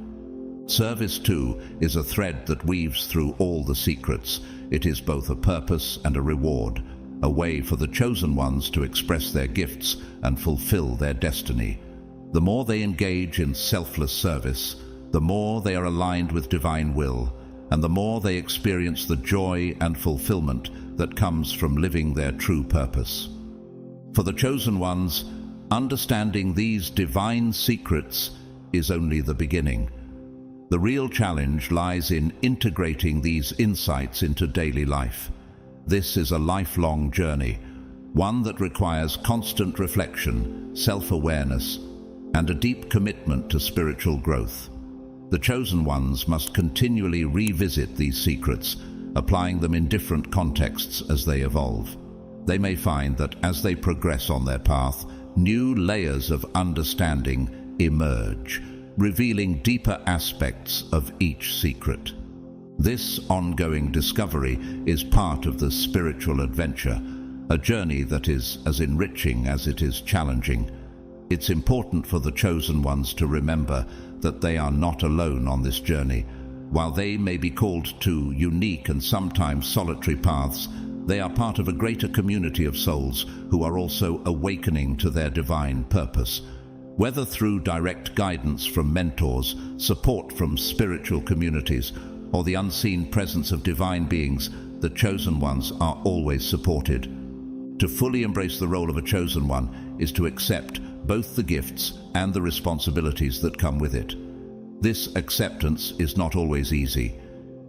Service, too, is a thread that weaves through all the secrets. It is both a purpose and a reward, a way for the chosen ones to express their gifts and fulfill their destiny. The more they engage in selfless service, the more they are aligned with divine will, and the more they experience the joy and fulfillment that comes from living their true purpose. For the chosen ones, understanding these divine secrets is only the beginning. The real challenge lies in integrating these insights into daily life. This is a lifelong journey, one that requires constant reflection, self-awareness, and a deep commitment to spiritual growth. The chosen ones must continually revisit these secrets, applying them in different contexts as they evolve. They may find that as they progress on their path, new layers of understanding emerge, revealing deeper aspects of each secret. This ongoing discovery is part of the spiritual adventure, a journey that is as enriching as it is challenging. It's important for the chosen ones to remember that they are not alone on this journey. While they may be called to unique and sometimes solitary paths, they are part of a greater community of souls who are also awakening to their divine purpose. Whether through direct guidance from mentors, support from spiritual communities, or the unseen presence of divine beings, the chosen ones are always supported. To fully embrace the role of a chosen one is to accept both the gifts and the responsibilities that come with it. This acceptance is not always easy.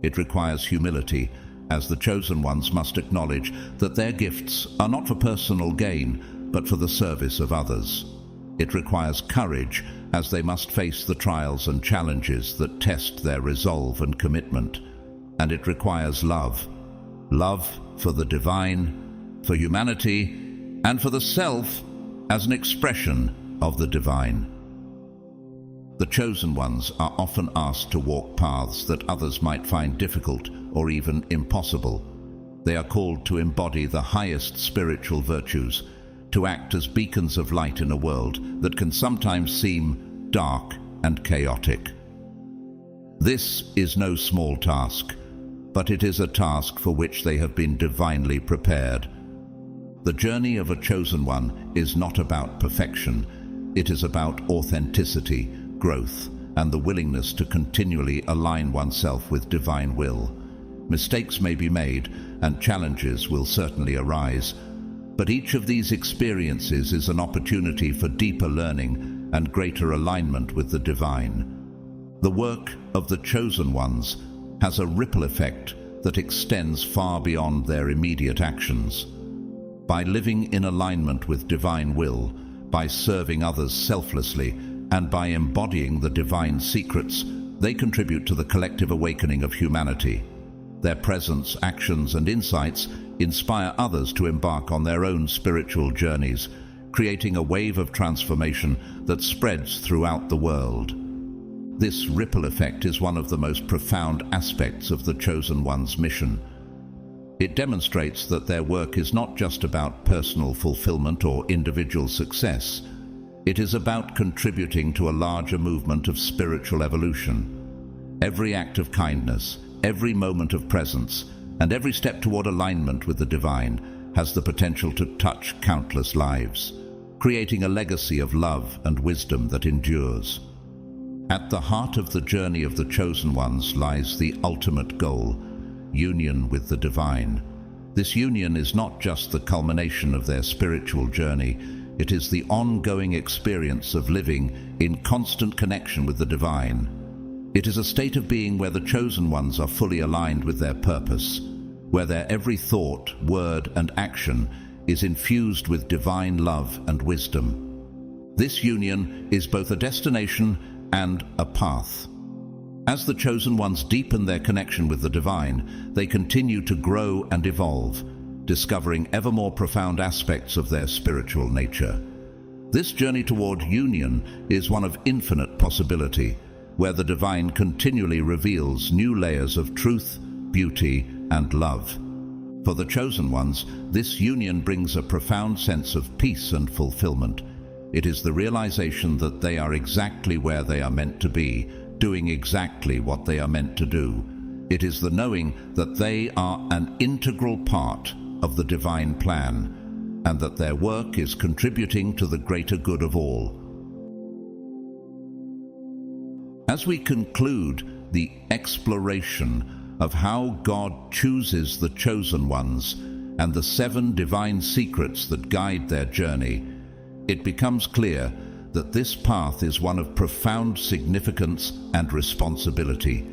It requires humility, as the chosen ones must acknowledge that their gifts are not for personal gain, but for the service of others. It requires courage, as they must face the trials and challenges that test their resolve and commitment. And it requires love. Love for the divine, for humanity, and for the self as an expression of the divine. The chosen ones are often asked to walk paths that others might find difficult or even impossible. They are called to embody the highest spiritual virtues, to act as beacons of light in a world that can sometimes seem dark and chaotic. This is no small task, but it is a task for which they have been divinely prepared. The journey of a chosen one is not about perfection. It is about authenticity, growth, and the willingness to continually align oneself with divine will. Mistakes may be made, and challenges will certainly arise, but each of these experiences is an opportunity for deeper learning and greater alignment with the divine. The work of the chosen ones has a ripple effect that extends far beyond their immediate actions. By living in alignment with divine will, by serving others selflessly, and by embodying the divine secrets, they contribute to the collective awakening of humanity. Their presence, actions, and insights inspire others to embark on their own spiritual journeys, creating a wave of transformation that spreads throughout the world. This ripple effect is one of the most profound aspects of the chosen one's mission. It demonstrates that their work is not just about personal fulfillment or individual success. It is about contributing to a larger movement of spiritual evolution. Every act of kindness, every moment of presence, and every step toward alignment with the divine has the potential to touch countless lives, creating a legacy of love and wisdom that endures. At the heart of the journey of the chosen ones lies the ultimate goal: union with the divine. This union is not just the culmination of their spiritual journey, it is the ongoing experience of living in constant connection with the divine. It is a state of being where the chosen ones are fully aligned with their purpose, where their every thought, word, and action is infused with divine love and wisdom. This union is both a destination and a path. As the chosen ones deepen their connection with the divine, they continue to grow and evolve, discovering ever more profound aspects of their spiritual nature. This journey toward union is one of infinite possibility, where the divine continually reveals new layers of truth, beauty, and love. For the chosen ones, this union brings a profound sense of peace and fulfillment. It is the realization that they are exactly where they are meant to be, doing exactly what they are meant to do. It is the knowing that they are an integral part of the divine plan, and that their work is contributing to the greater good of all. As we conclude the exploration of how God chooses the chosen ones and the 7 divine secrets that guide their journey, it becomes clear that this path is one of profound significance and responsibility.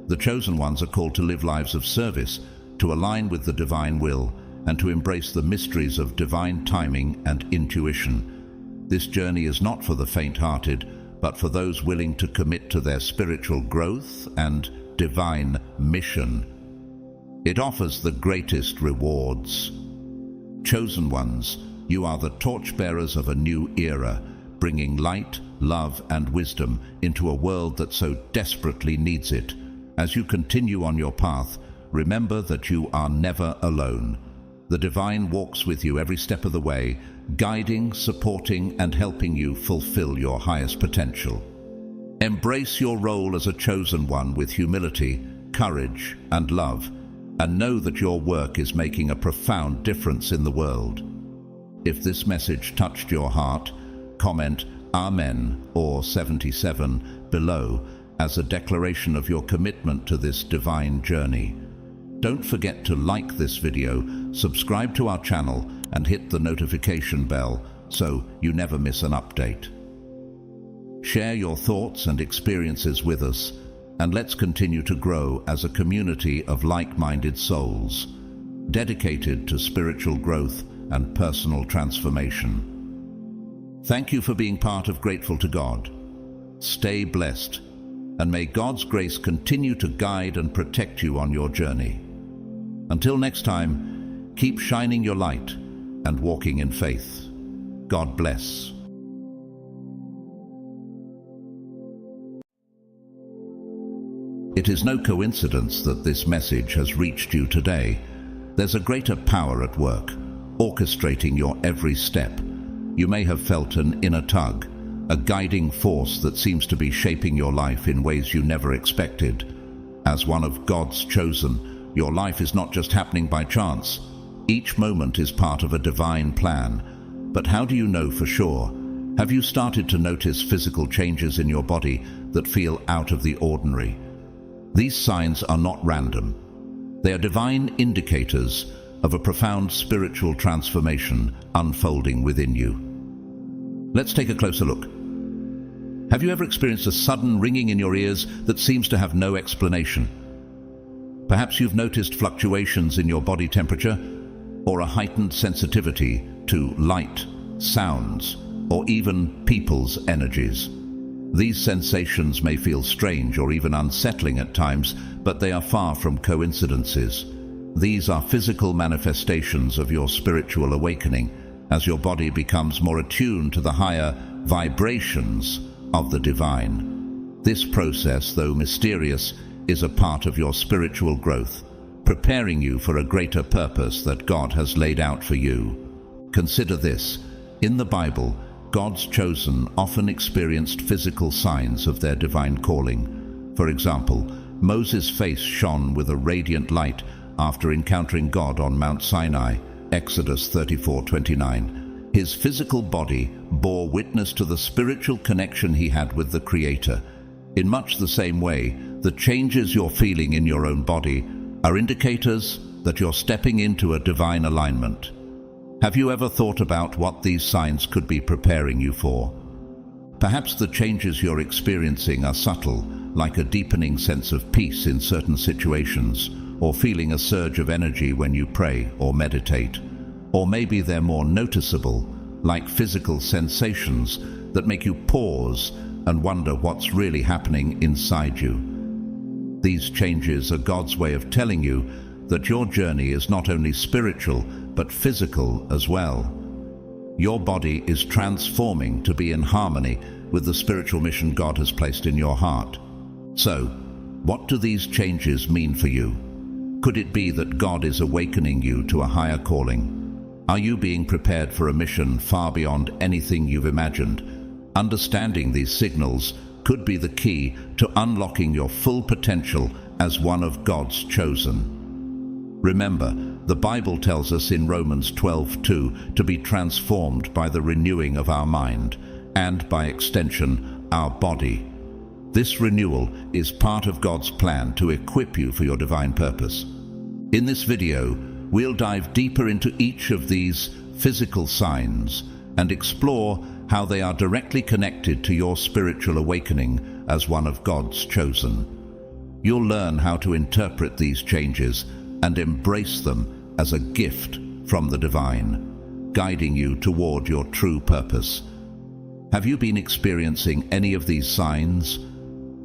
The chosen ones are called to live lives of service, to align with the divine will, and to embrace the mysteries of divine timing and intuition. This journey is not for the faint-hearted, but for those willing to commit to their spiritual growth and divine mission. It offers the greatest rewards. Chosen ones, you are the torchbearers of a new era, bringing light, love, and wisdom into a world that so desperately needs it. As you continue on your path, remember that you are never alone. The divine walks with you every step of the way, guiding, supporting, and helping you fulfill your highest potential. Embrace your role as a chosen one with humility, courage, and love, and know that your work is making a profound difference in the world. If this message touched your heart, comment Amen or 77 below as a declaration of your commitment to this divine journey. Don't forget to like this video, subscribe to our channel, and hit the notification bell so you never miss an update. Share your thoughts and experiences with us, and let's continue to grow as a community of like-minded souls, dedicated to spiritual growth and personal transformation. Thank you for being part of Grateful to God. Stay blessed, and may God's grace continue to guide and protect you on your journey. Until next time, keep shining your light and walking in faith. God bless. It is no coincidence that this message has reached you today. There's a greater power at work, orchestrating your every step. You may have felt an inner tug, a guiding force that seems to be shaping your life in ways you never expected. As one of God's chosen, your life is not just happening by chance. Each moment is part of a divine plan. But how do you know for sure? Have you started to notice physical changes in your body that feel out of the ordinary? These signs are not random. They are divine indicators of a profound spiritual transformation unfolding within you. Let's take a closer look. Have you ever experienced a sudden ringing in your ears that seems to have no explanation? Perhaps you've noticed fluctuations in your body temperature, or a heightened sensitivity to light, sounds, or even people's energies. These sensations may feel strange or even unsettling at times, but they are far from coincidences. These are physical manifestations of your spiritual awakening as your body becomes more attuned to the higher vibrations of the divine. This process, though mysterious, is a part of your spiritual growth, preparing you for a greater purpose that God has laid out for you. Consider this. In the Bible, God's chosen often experienced physical signs of their divine calling. For example, Moses' face shone with a radiant light after encountering God on Mount Sinai, Exodus 34:29. His physical body bore witness to the spiritual connection he had with the Creator. In much the same way, the changes you're feeling in your own body are indicators that you're stepping into a divine alignment. Have you ever thought about what these signs could be preparing you for? Perhaps the changes you're experiencing are subtle, like a deepening sense of peace in certain situations, or feeling a surge of energy when you pray or meditate. Or maybe they're more noticeable, like physical sensations that make you pause and wonder what's really happening inside you. These changes are God's way of telling you that your journey is not only spiritual, but physical as well. Your body is transforming to be in harmony with the spiritual mission God has placed in your heart. So, what do these changes mean for you? Could it be that God is awakening you to a higher calling? Are you being prepared for a mission far beyond anything you've imagined? Understanding these signals could be the key to unlocking your full potential as one of God's chosen. Remember, the Bible tells us in Romans 12:2 to be transformed by the renewing of our mind, and by extension, our body. This renewal is part of God's plan to equip you for your divine purpose. In this video, we'll dive deeper into each of these physical signs and explore how they are directly connected to your spiritual awakening as one of God's chosen. You'll learn how to interpret these changes and embrace them as a gift from the divine, guiding you toward your true purpose. Have you been experiencing any of these signs?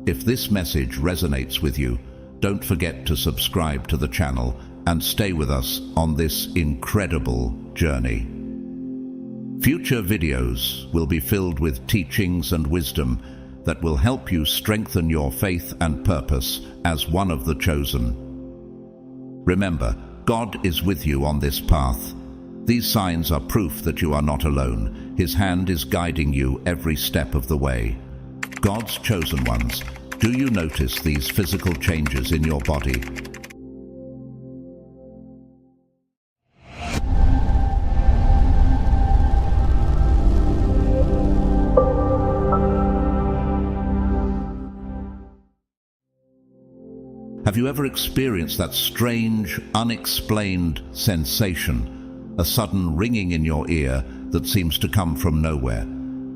If this message resonates with you, don't forget to subscribe to the channel and stay with us on this incredible journey. Future videos will be filled with teachings and wisdom that will help you strengthen your faith and purpose as one of the chosen. Remember, God is with you on this path. These signs are proof that you are not alone. His hand is guiding you every step of the way. God's chosen ones, do you notice these physical changes in your body? Have you ever experienced that strange, unexplained sensation, a sudden ringing in your ear that seems to come from nowhere?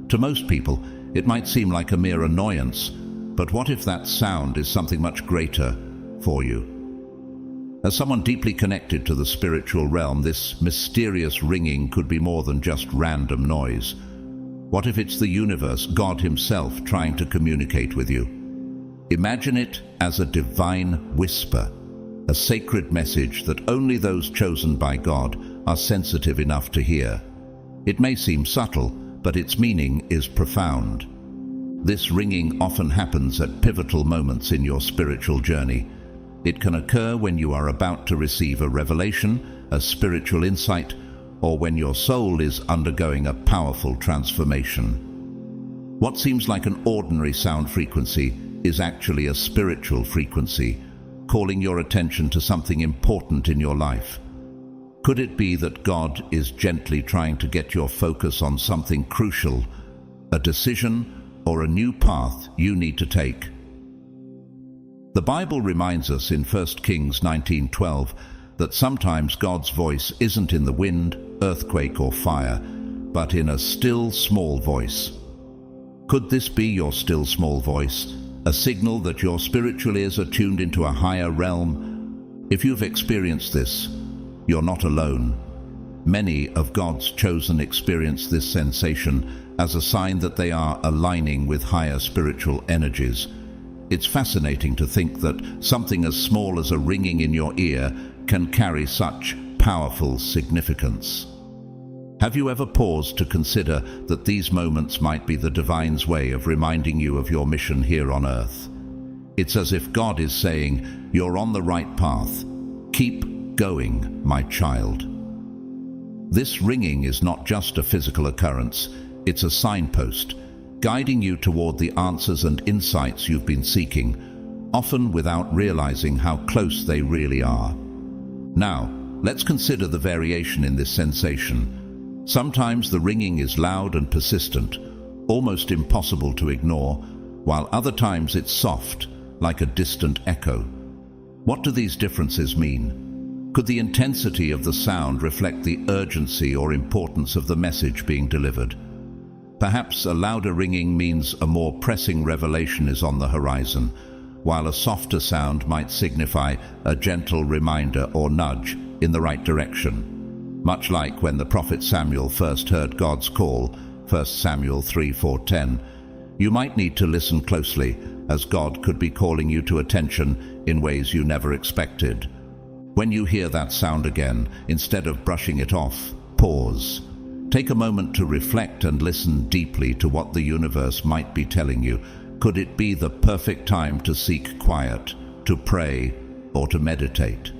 To most people, it might seem like a mere annoyance, But what if that sound is something much greater for you? As someone deeply connected to the spiritual realm, this mysterious ringing could be more than just random noise. What if it's the universe, God Himself, trying to communicate with you? Imagine it as a divine whisper, a sacred message that only those chosen by God are sensitive enough to hear. It may seem subtle, but its meaning is profound. This ringing often happens at pivotal moments in your spiritual journey. It can occur when you are about to receive a revelation, a spiritual insight, or when your soul is undergoing a powerful transformation. What seems like an ordinary sound frequency is actually a spiritual frequency, calling your attention to something important in your life. Could it be that God is gently trying to get your focus on something crucial, a decision or a new path you need to take? The Bible reminds us in 1 Kings 19:12 that sometimes God's voice isn't in the wind, earthquake, or fire, but in a still small voice. Could this be your still small voice, a signal that your spiritual ears are tuned into a higher realm? If you've experienced this, you're not alone. Many of God's chosen experience this sensation as a sign that they are aligning with higher spiritual energies. It's fascinating to think that something as small as a ringing in your ear can carry such powerful significance. Have you ever paused to consider that these moments might be the divine's way of reminding you of your mission here on earth? It's as if God is saying, "You're on the right path. Keep going, my child." This ringing is not just a physical occurrence, it's a signpost, guiding you toward the answers and insights you've been seeking, often without realizing how close they really are. Now, let's consider the variation in this sensation. Sometimes the ringing is loud and persistent, almost impossible to ignore, while other times it's soft, like a distant echo. What do these differences mean? Could the intensity of the sound reflect the urgency or importance of the message being delivered? Perhaps a louder ringing means a more pressing revelation is on the horizon, while a softer sound might signify a gentle reminder or nudge in the right direction. Much like when the prophet Samuel first heard God's call, 1 Samuel 3:4-10, you might need to listen closely, as God could be calling you to attention in ways you never expected. When you hear that sound again, instead of brushing it off, pause. Take a moment to reflect and listen deeply to what the universe might be telling you. Could it be the perfect time to seek quiet, to pray, or to meditate?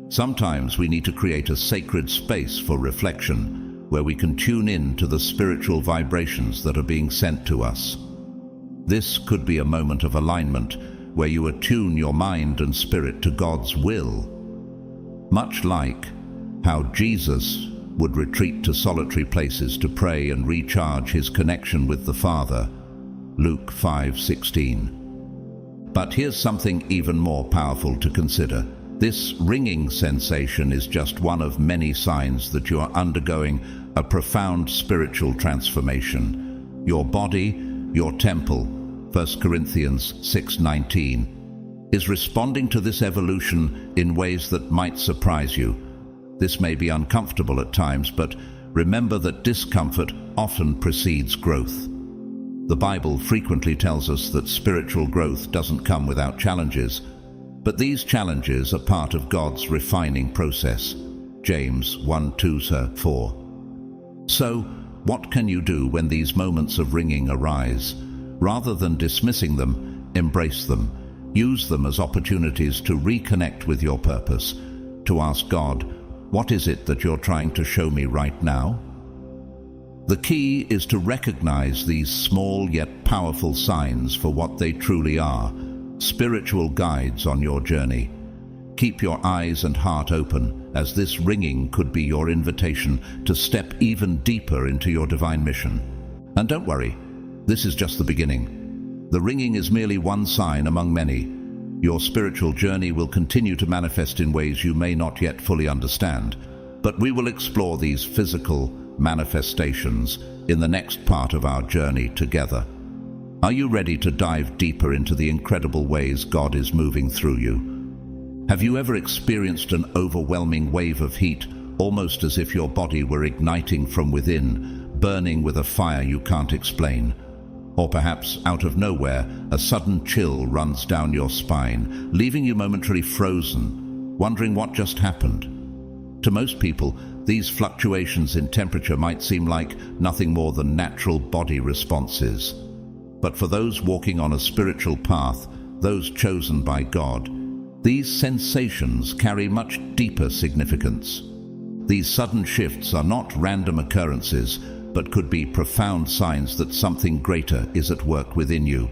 Sometimes we need to create a sacred space for reflection, where we can tune in to the spiritual vibrations that are being sent to us. This could be a moment of alignment, where you attune your mind and spirit to God's will. Much like how Jesus would retreat to solitary places to pray and recharge his connection with the Father, Luke 5:16. But here's something even more powerful to consider. This ringing sensation is just one of many signs that you are undergoing a profound spiritual transformation. Your body, your temple, 1 Corinthians 6:19, is responding to this evolution in ways that might surprise you. This may be uncomfortable at times, but remember that discomfort often precedes growth. The Bible frequently tells us that spiritual growth doesn't come without challenges, but these challenges are part of God's refining process. James 1:2-4. So, what can you do when these moments of ringing arise? Rather than dismissing them, embrace them. Use them as opportunities to reconnect with your purpose, to ask God, what is it that you're trying to show me right now? The key is to recognize these small yet powerful signs for what they truly are, spiritual guides on your journey. Keep your eyes and heart open, as this ringing could be your invitation to step even deeper into your divine mission. And don't worry, this is just the beginning. The ringing is merely one sign among many. Your spiritual journey will continue to manifest in ways you may not yet fully understand, but we will explore these physical manifestations in the next part of our journey together. Are you ready to dive deeper into the incredible ways God is moving through you? Have you ever experienced an overwhelming wave of heat, almost as if your body were igniting from within, burning with a fire you can't explain? Or perhaps, out of nowhere, a sudden chill runs down your spine, leaving you momentarily frozen, wondering what just happened. To most people, these fluctuations in temperature might seem like nothing more than natural body responses. But for those walking on a spiritual path, those chosen by God, these sensations carry much deeper significance. These sudden shifts are not random occurrences, but could be profound signs that something greater is at work within you.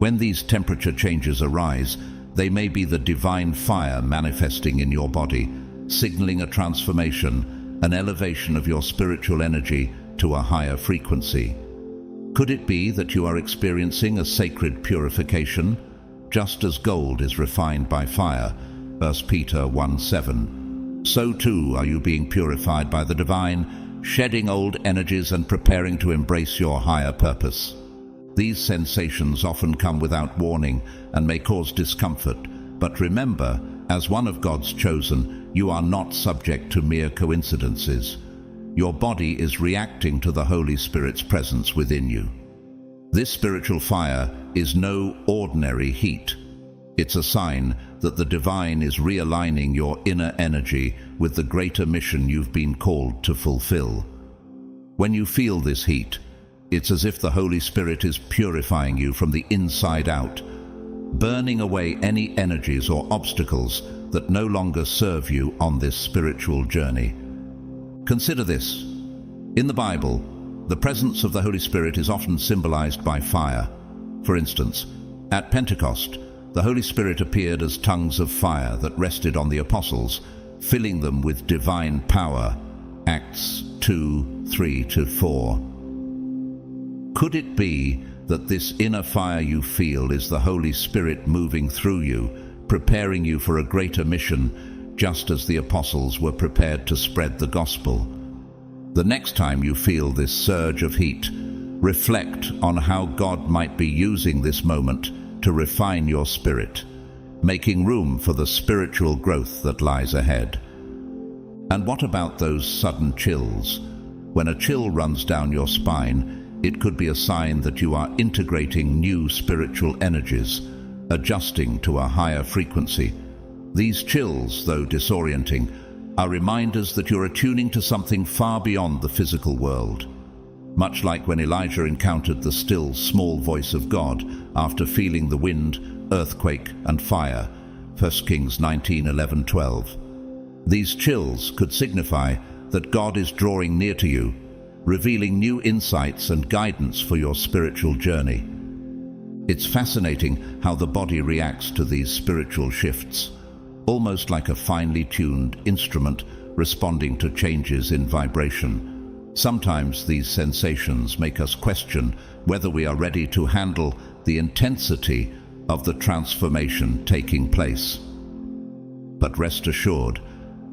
When these temperature changes arise, they may be the divine fire manifesting in your body, signaling a transformation, an elevation of your spiritual energy to a higher frequency. Could it be that you are experiencing a sacred purification, just as gold is refined by fire? 1 Peter 1:7. So too are you being purified by the divine, shedding old energies and preparing to embrace your higher purpose. These sensations often come without warning and may cause discomfort, but remember, as one of God's chosen, you are not subject to mere coincidences. Your body is reacting to the Holy Spirit's presence within you. This spiritual fire is no ordinary heat. It's a sign that the divine is realigning your inner energy with the greater mission you've been called to fulfill. When you feel this heat, it's as if the Holy Spirit is purifying you from the inside out, burning away any energies or obstacles that no longer serve you on this spiritual journey. Consider this. In the Bible, the presence of the Holy Spirit is often symbolized by fire. For instance, at Pentecost, the Holy Spirit appeared as tongues of fire that rested on the apostles, filling them with divine power. Acts 2:3-4. Could it be that this inner fire you feel is the Holy Spirit moving through you, preparing you for a greater mission, just as the apostles were prepared to spread the gospel? The next time you feel this surge of heat, reflect on how God might be using this moment to refine your spirit, making room for the spiritual growth that lies ahead. And what about those sudden chills? When a chill runs down your spine, it could be a sign that you are integrating new spiritual energies, adjusting to a higher frequency. These chills, though disorienting, are reminders that you're attuning to something far beyond the physical world. Much like when Elijah encountered the still, small voice of God after feeling the wind, earthquake, and fire, 1 Kings 19:11-12. These chills could signify that God is drawing near to you, revealing new insights and guidance for your spiritual journey. It's fascinating how the body reacts to these spiritual shifts, almost like a finely tuned instrument responding to changes in vibration. Sometimes these sensations make us question whether we are ready to handle the intensity of the transformation taking place. But rest assured,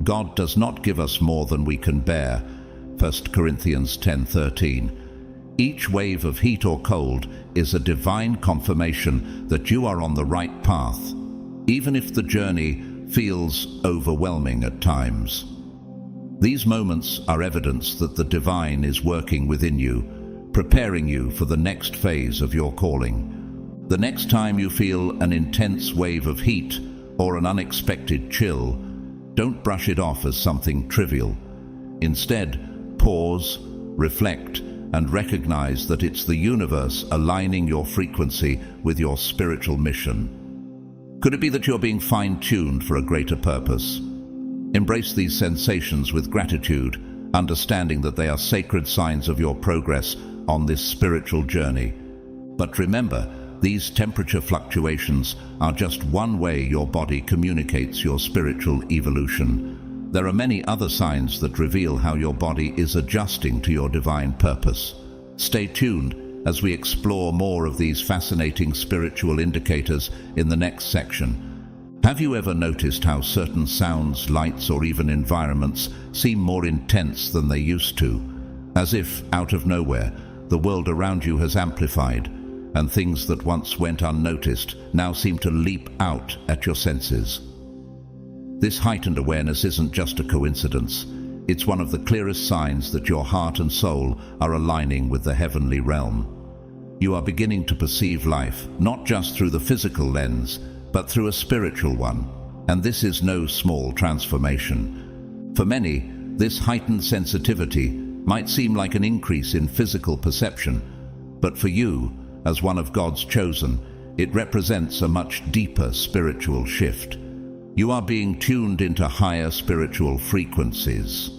God does not give us more than we can bear. 1 Corinthians 10:13. Each wave of heat or cold is a divine confirmation that you are on the right path, even if the journey feels overwhelming at times. These moments are evidence that the divine is working within you, preparing you for the next phase of your calling. The next time you feel an intense wave of heat or an unexpected chill, don't brush it off as something trivial. Instead, pause, reflect, and recognize that it's the universe aligning your frequency with your spiritual mission. Could it be that you're being fine-tuned for a greater purpose? Embrace these sensations with gratitude, understanding that they are sacred signs of your progress on this spiritual journey. But remember, these temperature fluctuations are just one way your body communicates your spiritual evolution. There are many other signs that reveal how your body is adjusting to your divine purpose. Stay tuned as we explore more of these fascinating spiritual indicators in the next section. Have you ever noticed how certain sounds, lights, or even environments seem more intense than they used to? As if, out of nowhere, the world around you has amplified, and things that once went unnoticed now seem to leap out at your senses. This heightened awareness isn't just a coincidence. It's one of the clearest signs that your heart and soul are aligning with the heavenly realm. You are beginning to perceive life, not just through the physical lens, but through a spiritual one. And this is no small transformation. For many, this heightened sensitivity might seem like an increase in physical perception, but for you, as one of God's chosen, it represents a much deeper spiritual shift. You are being tuned into higher spiritual frequencies.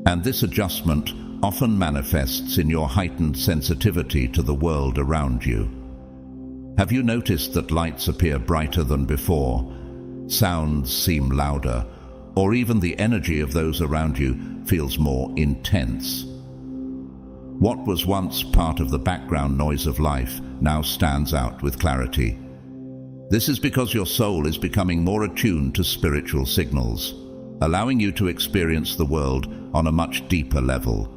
And this adjustment often manifests in your heightened sensitivity to the world around you. Have you noticed that lights appear brighter than before? Sounds seem louder, or even the energy of those around you feels more intense. What was once part of the background noise of life now stands out with clarity. This is because your soul is becoming more attuned to spiritual signals, allowing you to experience the world on a much deeper level.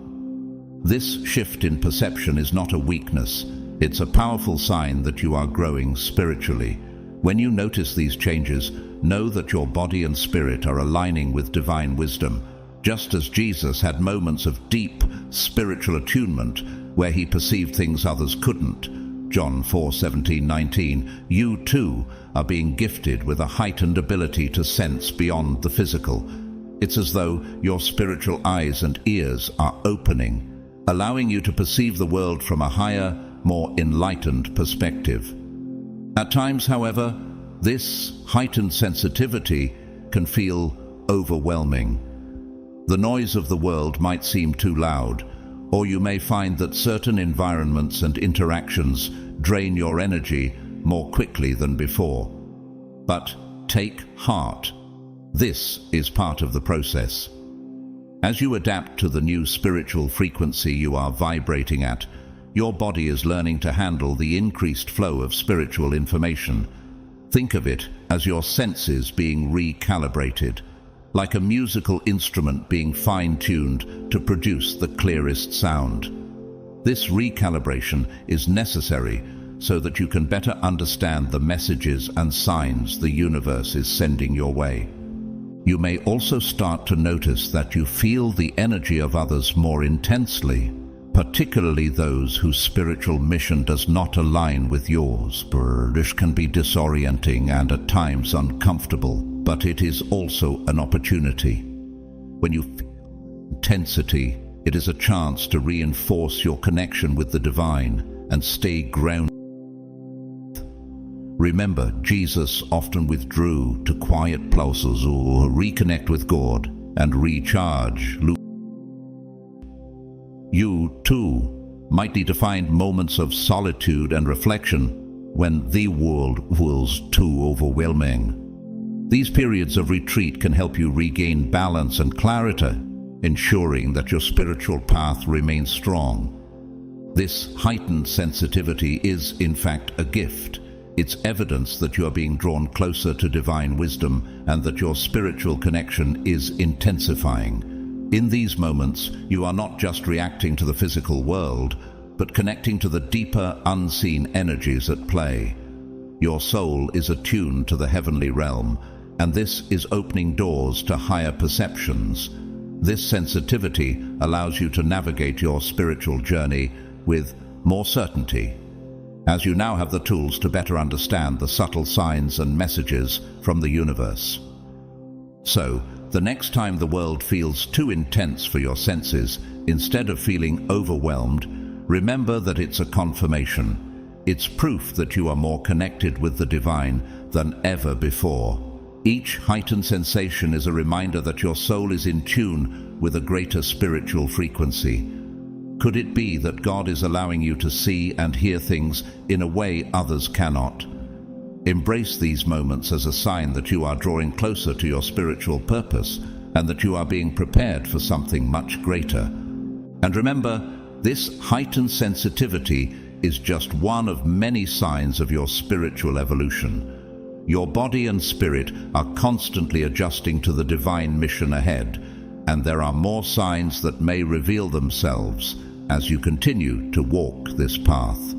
This shift in perception is not a weakness. It's a powerful sign that you are growing spiritually. When you notice these changes, know that your body and spirit are aligning with divine wisdom, just as Jesus had moments of deep spiritual attunement where he perceived things others couldn't. John 4:17-19, you too are being gifted with a heightened ability to sense beyond the physical. It's as though your spiritual eyes and ears are opening, allowing you to perceive the world from a higher, more enlightened perspective. At times, however, this heightened sensitivity can feel overwhelming. The noise of the world might seem too loud, or you may find that certain environments and interactions drain your energy more quickly than before. But take heart. This is part of the process. As you adapt to the new spiritual frequency you are vibrating at, your body is learning to handle the increased flow of spiritual information. Think of it as your senses being recalibrated, like a musical instrument being fine-tuned to produce the clearest sound. This recalibration is necessary so that you can better understand the messages and signs the universe is sending your way. You may also start to notice that you feel the energy of others more intensely, particularly those whose spiritual mission does not align with yours. This can be disorienting and at times uncomfortable, but it is also an opportunity. When you feel intensity, it is a chance to reinforce your connection with the divine and stay grounded. Remember, Jesus often withdrew to quiet places or reconnect with God and recharge. You, too, might need to find moments of solitude and reflection when the world feels too overwhelming. These periods of retreat can help you regain balance and clarity, ensuring that your spiritual path remains strong. This heightened sensitivity is, in fact, a gift. It's evidence that you are being drawn closer to divine wisdom and that your spiritual connection is intensifying. In these moments, you are not just reacting to the physical world, but connecting to the deeper, unseen energies at play. Your soul is attuned to the heavenly realm, and this is opening doors to higher perceptions. This sensitivity allows you to navigate your spiritual journey with more certainty, as you now have the tools to better understand the subtle signs and messages from the universe. So, the next time the world feels too intense for your senses, instead of feeling overwhelmed, remember that it's a confirmation. It's proof that you are more connected with the divine than ever before. Each heightened sensation is a reminder that your soul is in tune with a greater spiritual frequency. Could it be that God is allowing you to see and hear things in a way others cannot? Embrace these moments as a sign that you are drawing closer to your spiritual purpose and that you are being prepared for something much greater. And remember, this heightened sensitivity is just one of many signs of your spiritual evolution. Your body and spirit are constantly adjusting to the divine mission ahead, and there are more signs that may reveal themselves as you continue to walk this path.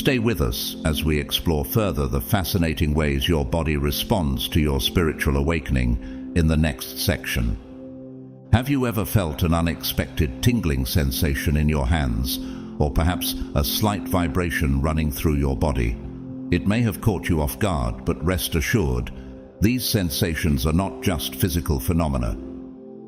Stay with us as we explore further the fascinating ways your body responds to your spiritual awakening in the next section. Have you ever felt an unexpected tingling sensation in your hands, or perhaps a slight vibration running through your body? It may have caught you off guard, but rest assured, these sensations are not just physical phenomena.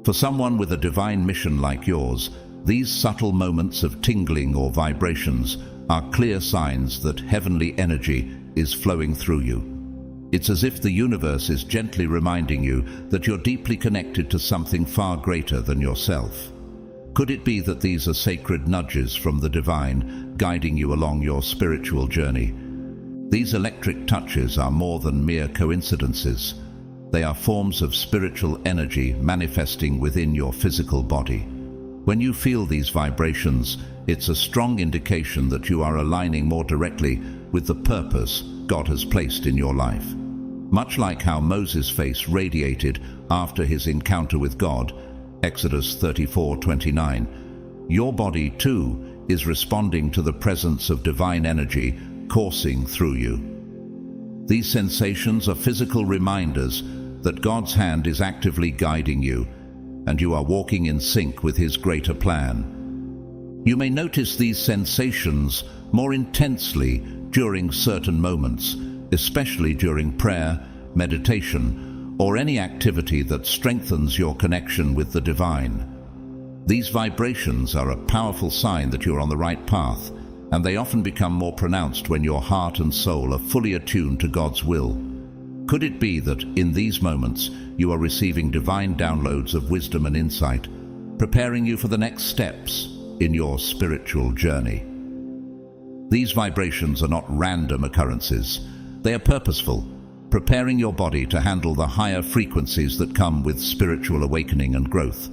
For someone with a divine mission like yours, these subtle moments of tingling or vibrations are clear signs that heavenly energy is flowing through you. It's as if the universe is gently reminding you that you're deeply connected to something far greater than yourself. Could it be that these are sacred nudges from the divine, guiding you along your spiritual journey? These electric touches are more than mere coincidences. They are forms of spiritual energy manifesting within your physical body. When you feel these vibrations, it's a strong indication that you are aligning more directly with the purpose God has placed in your life. Much like how Moses' face radiated after his encounter with God, Exodus 34:29, your body too is responding to the presence of divine energy coursing through you. These sensations are physical reminders that God's hand is actively guiding you, and you are walking in sync with His greater plan. You may notice these sensations more intensely during certain moments, especially during prayer, meditation, or any activity that strengthens your connection with the divine. These vibrations are a powerful sign that you're on the right path, and they often become more pronounced when your heart and soul are fully attuned to God's will. Could it be that in these moments you are receiving divine downloads of wisdom and insight, preparing you for the next steps in your spiritual journey? These vibrations are not random occurrences. They are purposeful, preparing your body to handle the higher frequencies that come with spiritual awakening and growth.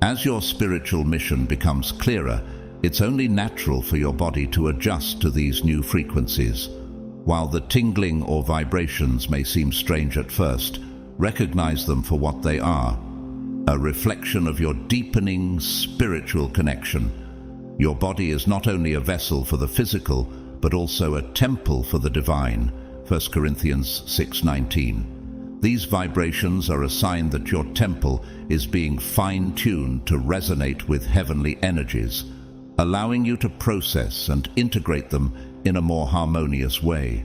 As your spiritual mission becomes clearer, it's only natural for your body to adjust to these new frequencies. While the tingling or vibrations may seem strange at first, recognize them for what they are: a reflection of your deepening spiritual connection. Your body is not only a vessel for the physical, but also a temple for the divine, 1 Corinthians 6:19. These vibrations are a sign that your temple is being fine-tuned to resonate with heavenly energies, allowing you to process and integrate them in a more harmonious way.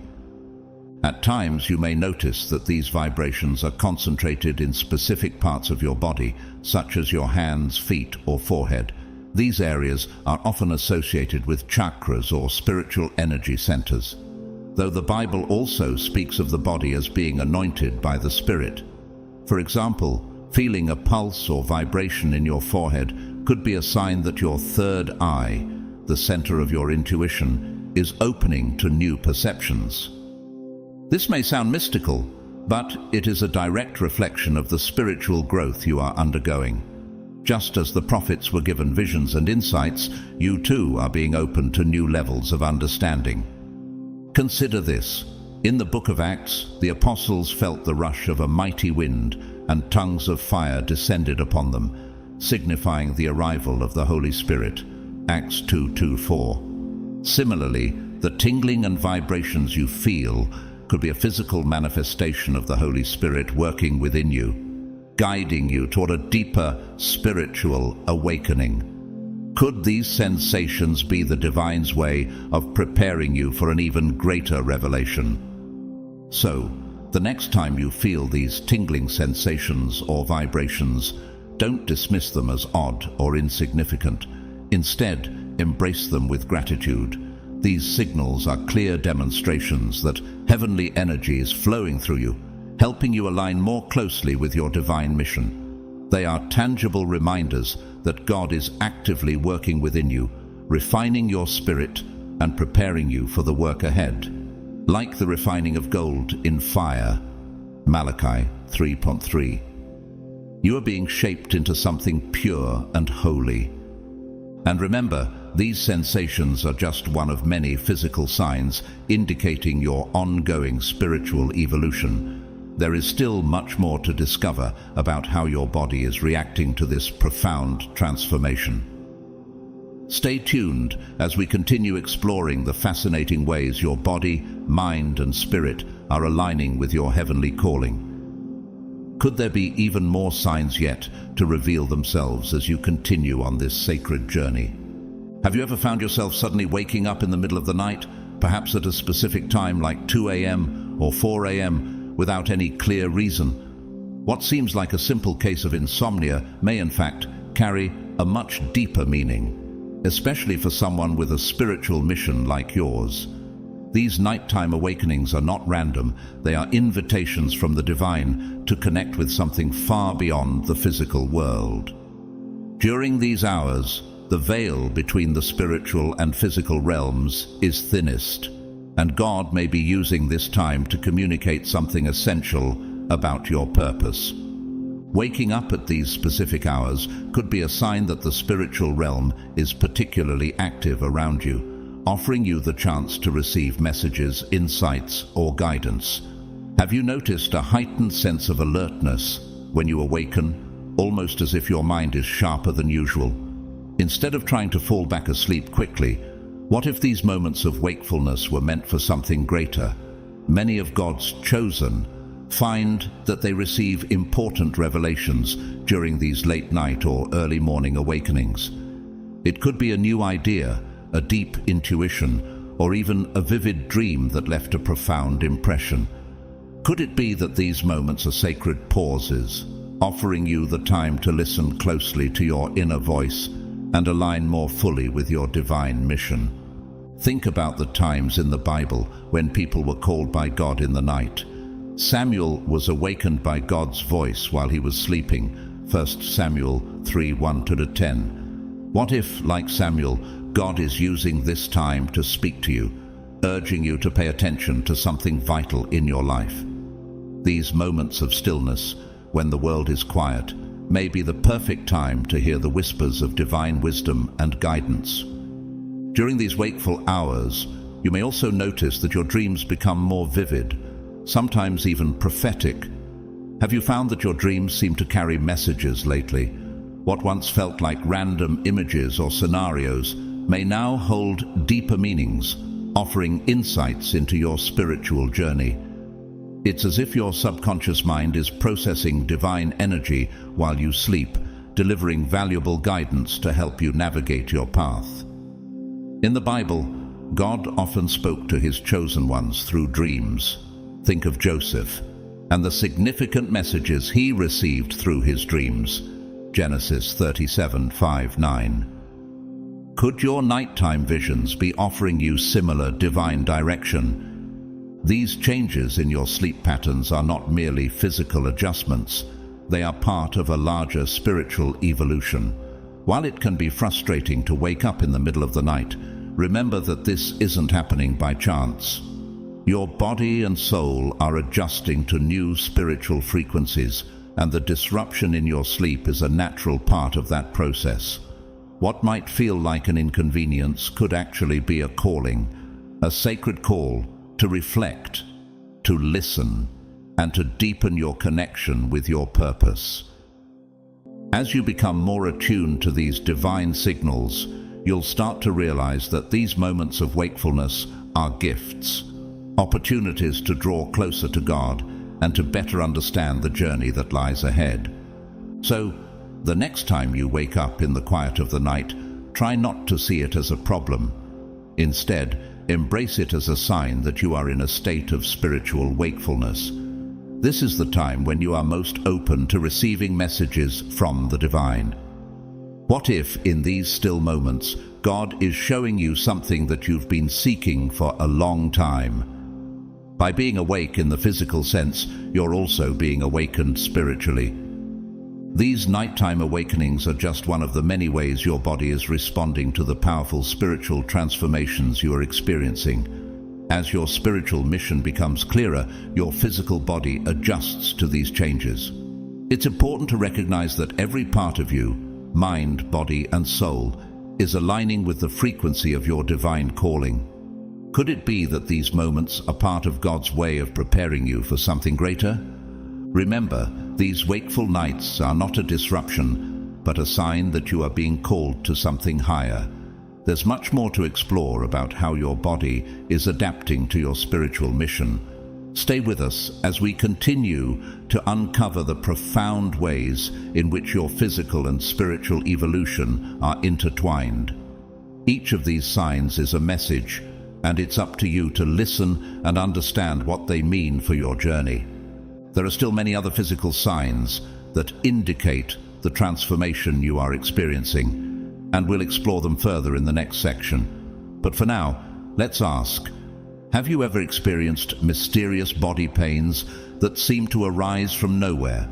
At times, you may notice that these vibrations are concentrated in specific parts of your body, such as your hands, feet, or forehead. These areas are often associated with chakras or spiritual energy centers, though the Bible also speaks of the body as being anointed by the Spirit. For example, feeling a pulse or vibration in your forehead could be a sign that your third eye, the center of your intuition, is opening to new perceptions. This may sound mystical, but it is a direct reflection of the spiritual growth you are undergoing. Just as the prophets were given visions and insights, you too are being opened to new levels of understanding. Consider this. In the book of Acts, the apostles felt the rush of a mighty wind, and tongues of fire descended upon them, signifying the arrival of the Holy Spirit. Acts 2:4. Similarly, the tingling and vibrations you feel could be a physical manifestation of the Holy Spirit working within you, guiding you toward a deeper spiritual awakening. Could these sensations be the divine's way of preparing you for an even greater revelation? So, the next time you feel these tingling sensations or vibrations, don't dismiss them as odd or insignificant. Instead, embrace them with gratitude. These signals are clear demonstrations that heavenly energy is flowing through you, helping you align more closely with your divine mission. They are tangible reminders that God is actively working within you, refining your spirit and preparing you for the work ahead. Like the refining of gold in fire, Malachi 3:3. You are being shaped into something pure and holy. And remember, these sensations are just one of many physical signs indicating your ongoing spiritual evolution. There is still much more to discover about how your body is reacting to this profound transformation. Stay tuned as we continue exploring the fascinating ways your body, mind, and spirit are aligning with your heavenly calling. Could there be even more signs yet to reveal themselves as you continue on this sacred journey? Have you ever found yourself suddenly waking up in the middle of the night, perhaps at a specific time like 2 a.m. or 4 a.m., without any clear reason? What seems like a simple case of insomnia may in fact carry a much deeper meaning, especially for someone with a spiritual mission like yours. These nighttime awakenings are not random. They are invitations from the divine to connect with something far beyond the physical world. During these hours, the veil between the spiritual and physical realms is thinnest, and God may be using this time to communicate something essential about your purpose. Waking up at these specific hours could be a sign that the spiritual realm is particularly active around you, offering you the chance to receive messages, insights, or guidance. Have you noticed a heightened sense of alertness when you awaken, almost as if your mind is sharper than usual? Instead of trying to fall back asleep quickly, what if these moments of wakefulness were meant for something greater? Many of God's chosen find that they receive important revelations during these late night or early morning awakenings. It could be a new idea, a deep intuition, or even a vivid dream that left a profound impression. Could it be that these moments are sacred pauses, offering you the time to listen closely to your inner voice and align more fully with your divine mission? Think about the times in the Bible when people were called by God in the night. Samuel was awakened by God's voice while he was sleeping, 1 Samuel 3:1-10. What if, like Samuel, God is using this time to speak to you, urging you to pay attention to something vital in your life? These moments of stillness, when the world is quiet, may be the perfect time to hear the whispers of divine wisdom and guidance. During these wakeful hours, you may also notice that your dreams become more vivid, sometimes even prophetic. Have you found that your dreams seem to carry messages lately? What once felt like random images or scenarios may now hold deeper meanings, offering insights into your spiritual journey. It's as if your subconscious mind is processing divine energy while you sleep, delivering valuable guidance to help you navigate your path. In the Bible, God often spoke to his chosen ones through dreams. Think of Joseph and the significant messages he received through his dreams. Genesis 37:5-9. Could your nighttime visions be offering you similar divine direction? These changes in your sleep patterns are not merely physical adjustments. They are part of a larger spiritual evolution. While it can be frustrating to wake up in the middle of the night, remember that this isn't happening by chance. Your body and soul are adjusting to new spiritual frequencies, and the disruption in your sleep is a natural part of that process. What might feel like an inconvenience could actually be a calling, a sacred call to reflect, to listen, and to deepen your connection with your purpose. As you become more attuned to these divine signals, you'll start to realize that these moments of wakefulness are gifts, opportunities to draw closer to God and to better understand the journey that lies ahead. So, the next time you wake up in the quiet of the night, try not to see it as a problem. Instead, embrace it as a sign that you are in a state of spiritual wakefulness. This is the time when you are most open to receiving messages from the divine. What if, in these still moments, God is showing you something that you've been seeking for a long time? By being awake in the physical sense, you're also being awakened spiritually. These nighttime awakenings are just one of the many ways your body is responding to the powerful spiritual transformations you are experiencing. As your spiritual mission becomes clearer, your physical body adjusts to these changes. It's important to recognize that every part of you, mind, body, and soul, is aligning with the frequency of your divine calling. Could it be that these moments are part of God's way of preparing you for something greater? Remember, these wakeful nights are not a disruption, but a sign that you are being called to something higher. There's much more to explore about how your body is adapting to your spiritual mission. Stay with us as we continue to uncover the profound ways in which your physical and spiritual evolution are intertwined. Each of these signs is a message, and it's up to you to listen and understand what they mean for your journey. There are still many other physical signs that indicate the transformation you are experiencing, and we'll explore them further in the next section. But for now, let's ask, have you ever experienced mysterious body pains that seem to arise from nowhere?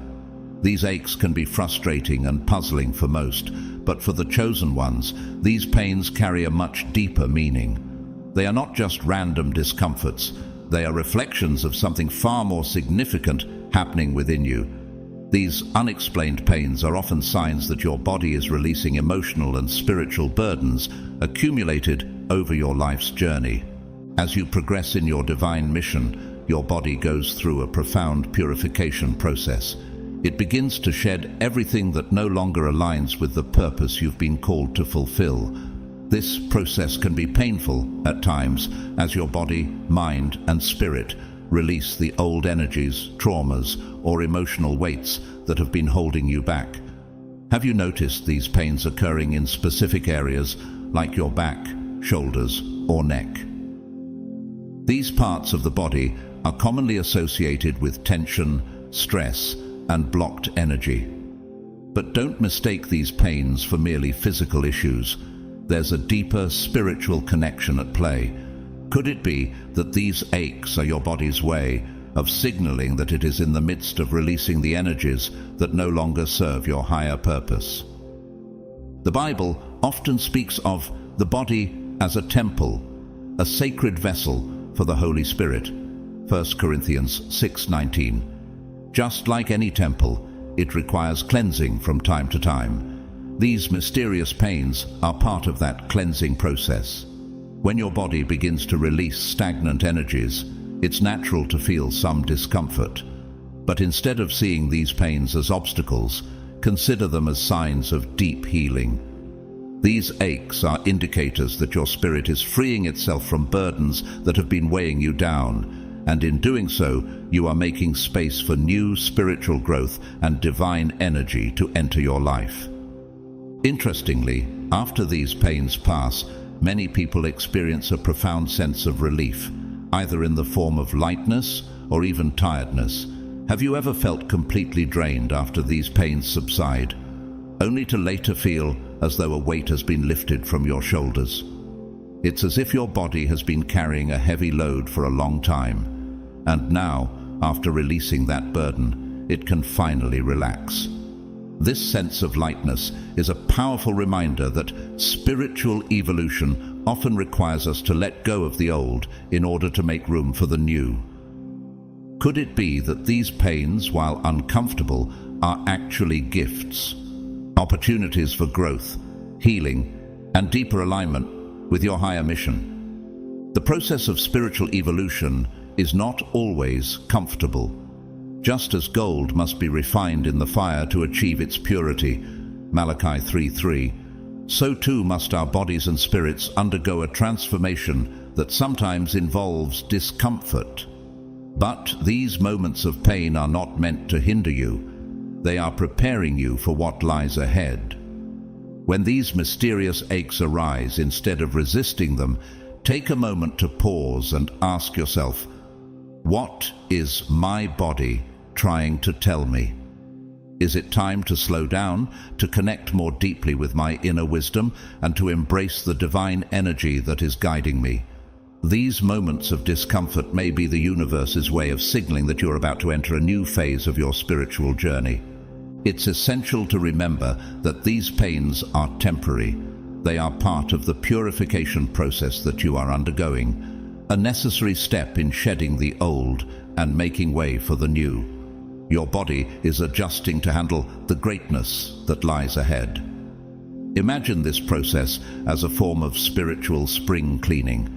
These aches can be frustrating and puzzling for most, but for the chosen ones, these pains carry a much deeper meaning. They are not just random discomforts, they are reflections of something far more significant happening within you. These unexplained pains are often signs that your body is releasing emotional and spiritual burdens accumulated over your life's journey. As you progress in your divine mission, your body goes through a profound purification process. It begins to shed everything that no longer aligns with the purpose you've been called to fulfill. This process can be painful at times as your body, mind, and spirit release the old energies, traumas, or emotional weights that have been holding you back. Have you noticed these pains occurring in specific areas like your back, shoulders, or neck? These parts of the body are commonly associated with tension, stress, and blocked energy. But don't mistake these pains for merely physical issues. There's a deeper spiritual connection at play. Could it be that these aches are your body's way of signaling that it is in the midst of releasing the energies that no longer serve your higher purpose? The Bible often speaks of the body as a temple, a sacred vessel for the Holy Spirit. 1 Corinthians 6:19. Just like any temple, it requires cleansing from time to time. These mysterious pains are part of that cleansing process. When your body begins to release stagnant energies, it's natural to feel some discomfort. But instead of seeing these pains as obstacles, consider them as signs of deep healing. These aches are indicators that your spirit is freeing itself from burdens that have been weighing you down, and in doing so, you are making space for new spiritual growth and divine energy to enter your life. Interestingly, after these pains pass, many people experience a profound sense of relief, either in the form of lightness or even tiredness. Have you ever felt completely drained after these pains subside, only to later feel as though a weight has been lifted from your shoulders? It's as if your body has been carrying a heavy load for a long time, and now, after releasing that burden, it can finally relax. This sense of lightness is a powerful reminder that spiritual evolution often requires us to let go of the old in order to make room for the new. Could it be that these pains, while uncomfortable, are actually gifts, opportunities for growth, healing, and deeper alignment with your higher mission? The process of spiritual evolution is not always comfortable. Just as gold must be refined in the fire to achieve its purity, Malachi 3:3, so too must our bodies and spirits undergo a transformation that sometimes involves discomfort. But these moments of pain are not meant to hinder you. They are preparing you for what lies ahead. When these mysterious aches arise, instead of resisting them, take a moment to pause and ask yourself, what is my body trying to tell me? Is it time to slow down, to connect more deeply with my inner wisdom, and to embrace the divine energy that is guiding me? These moments of discomfort may be the universe's way of signaling that you're about to enter a new phase of your spiritual journey. It's essential to remember that these pains are temporary. They are part of the purification process that you are undergoing, a necessary step in shedding the old and making way for the new. Your body is adjusting to handle the greatness that lies ahead. Imagine this process as a form of spiritual spring cleaning.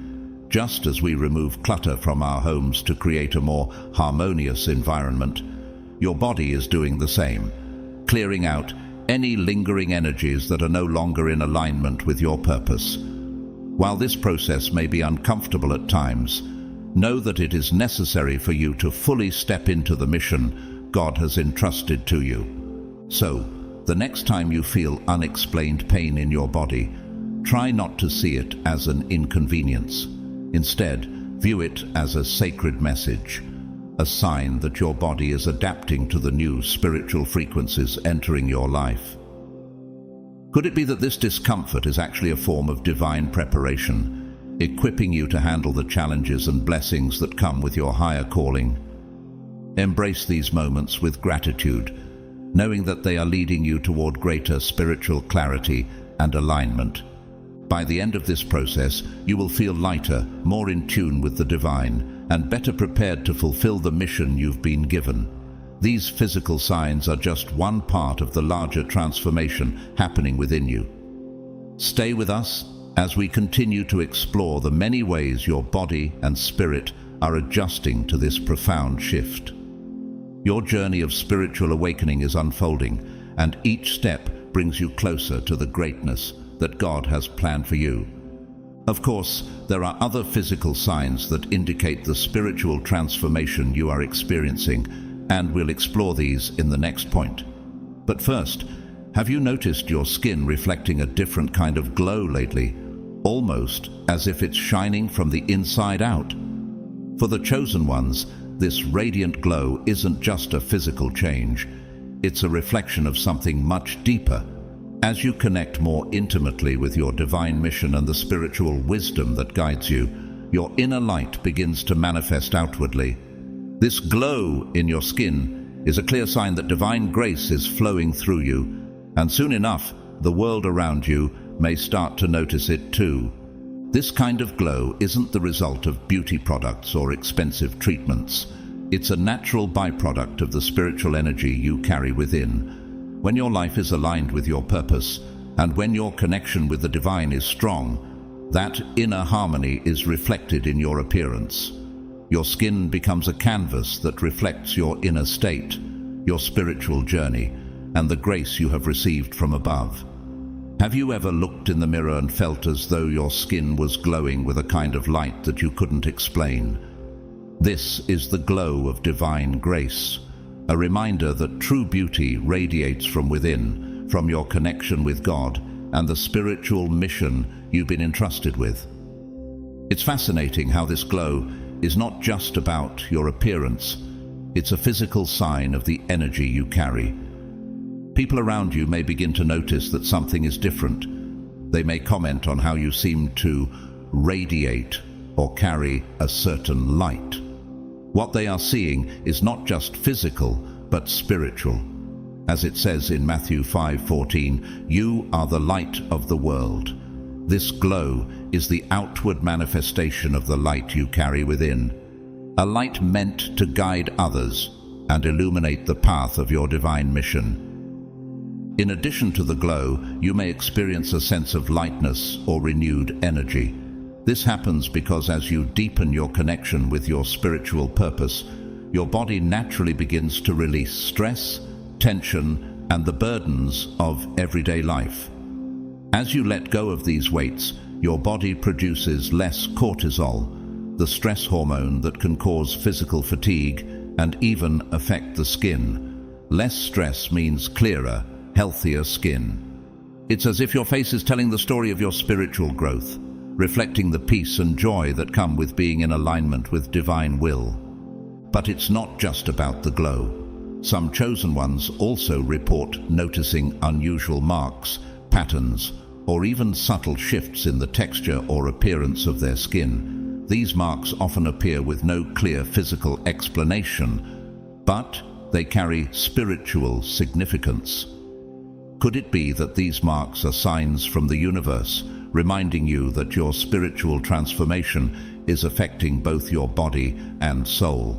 Just as we remove clutter from our homes to create a more harmonious environment, your body is doing the same, clearing out any lingering energies that are no longer in alignment with your purpose. While this process may be uncomfortable at times, know that it is necessary for you to fully step into the mission God has entrusted to you. So, the next time you feel unexplained pain in your body, try not to see it as an inconvenience. Instead, view it as a sacred message, a sign that your body is adapting to the new spiritual frequencies entering your life. Could it be that this discomfort is actually a form of divine preparation, equipping you to handle the challenges and blessings that come with your higher calling? Embrace these moments with gratitude, knowing that they are leading you toward greater spiritual clarity and alignment. By the end of this process, you will feel lighter, more in tune with the divine, and better prepared to fulfill the mission you've been given. These physical signs are just one part of the larger transformation happening within you. Stay with us as we continue to explore the many ways your body and spirit are adjusting to this profound shift. Your journey of spiritual awakening is unfolding, and each step brings you closer to the greatness that God has planned for you. Of course, there are other physical signs that indicate the spiritual transformation you are experiencing, and we'll explore these in the next point. But first, have you noticed your skin reflecting a different kind of glow lately, almost as if it's shining from the inside out? For the chosen ones, this radiant glow isn't just a physical change, it's a reflection of something much deeper. As you connect more intimately with your divine mission and the spiritual wisdom that guides you, your inner light begins to manifest outwardly. This glow in your skin is a clear sign that divine grace is flowing through you, and soon enough, the world around you may start to notice it too. This kind of glow isn't the result of beauty products or expensive treatments. It's a natural byproduct of the spiritual energy you carry within. When your life is aligned with your purpose, and when your connection with the divine is strong, that inner harmony is reflected in your appearance. Your skin becomes a canvas that reflects your inner state, your spiritual journey, and the grace you have received from above. Have you ever looked in the mirror and felt as though your skin was glowing with a kind of light that you couldn't explain? This is the glow of divine grace, a reminder that true beauty radiates from within, from your connection with God and the spiritual mission you've been entrusted with. It's fascinating how this glow is not just about your appearance, it's a physical sign of the energy you carry. People around you may begin to notice that something is different. They may comment on how you seem to radiate or carry a certain light. What they are seeing is not just physical, but spiritual. As it says in Matthew 5:14, "You are the light of the world." This glow is the outward manifestation of the light you carry within, a light meant to guide others and illuminate the path of your divine mission. In addition to the glow, you may experience a sense of lightness or renewed energy. This happens because as you deepen your connection with your spiritual purpose, your body naturally begins to release stress, tension, and the burdens of everyday life. As you let go of these weights, your body produces less cortisol, the stress hormone that can cause physical fatigue and even affect the skin. Less stress means clearer, healthier skin. It's as if your face is telling the story of your spiritual growth, reflecting the peace and joy that come with being in alignment with divine will. But it's not just about the glow. Some chosen ones also report noticing unusual marks, patterns, or even subtle shifts in the texture or appearance of their skin. These marks often appear with no clear physical explanation, but they carry spiritual significance. Could it be that these marks are signs from the universe, reminding you that your spiritual transformation is affecting both your body and soul?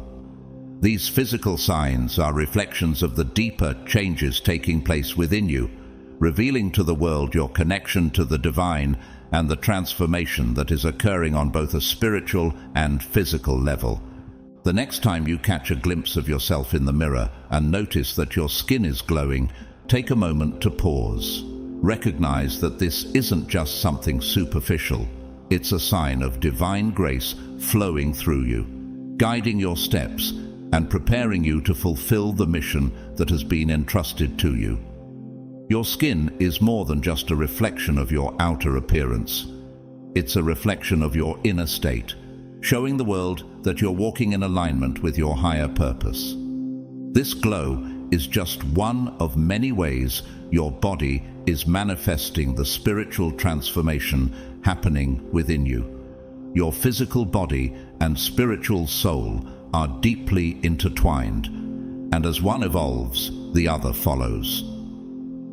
These physical signs are reflections of the deeper changes taking place within you, revealing to the world your connection to the divine and the transformation that is occurring on both a spiritual and physical level. The next time you catch a glimpse of yourself in the mirror and notice that your skin is glowing, take a moment to pause. Recognize that this isn't just something superficial. It's a sign of divine grace flowing through you, guiding your steps and preparing you to fulfill the mission that has been entrusted to you. Your skin is more than just a reflection of your outer appearance. It's a reflection of your inner state, showing the world that you're walking in alignment with your higher purpose. This glow is just one of many ways your body is manifesting the spiritual transformation happening within you. Your physical body and spiritual soul are deeply intertwined, and as one evolves, the other follows.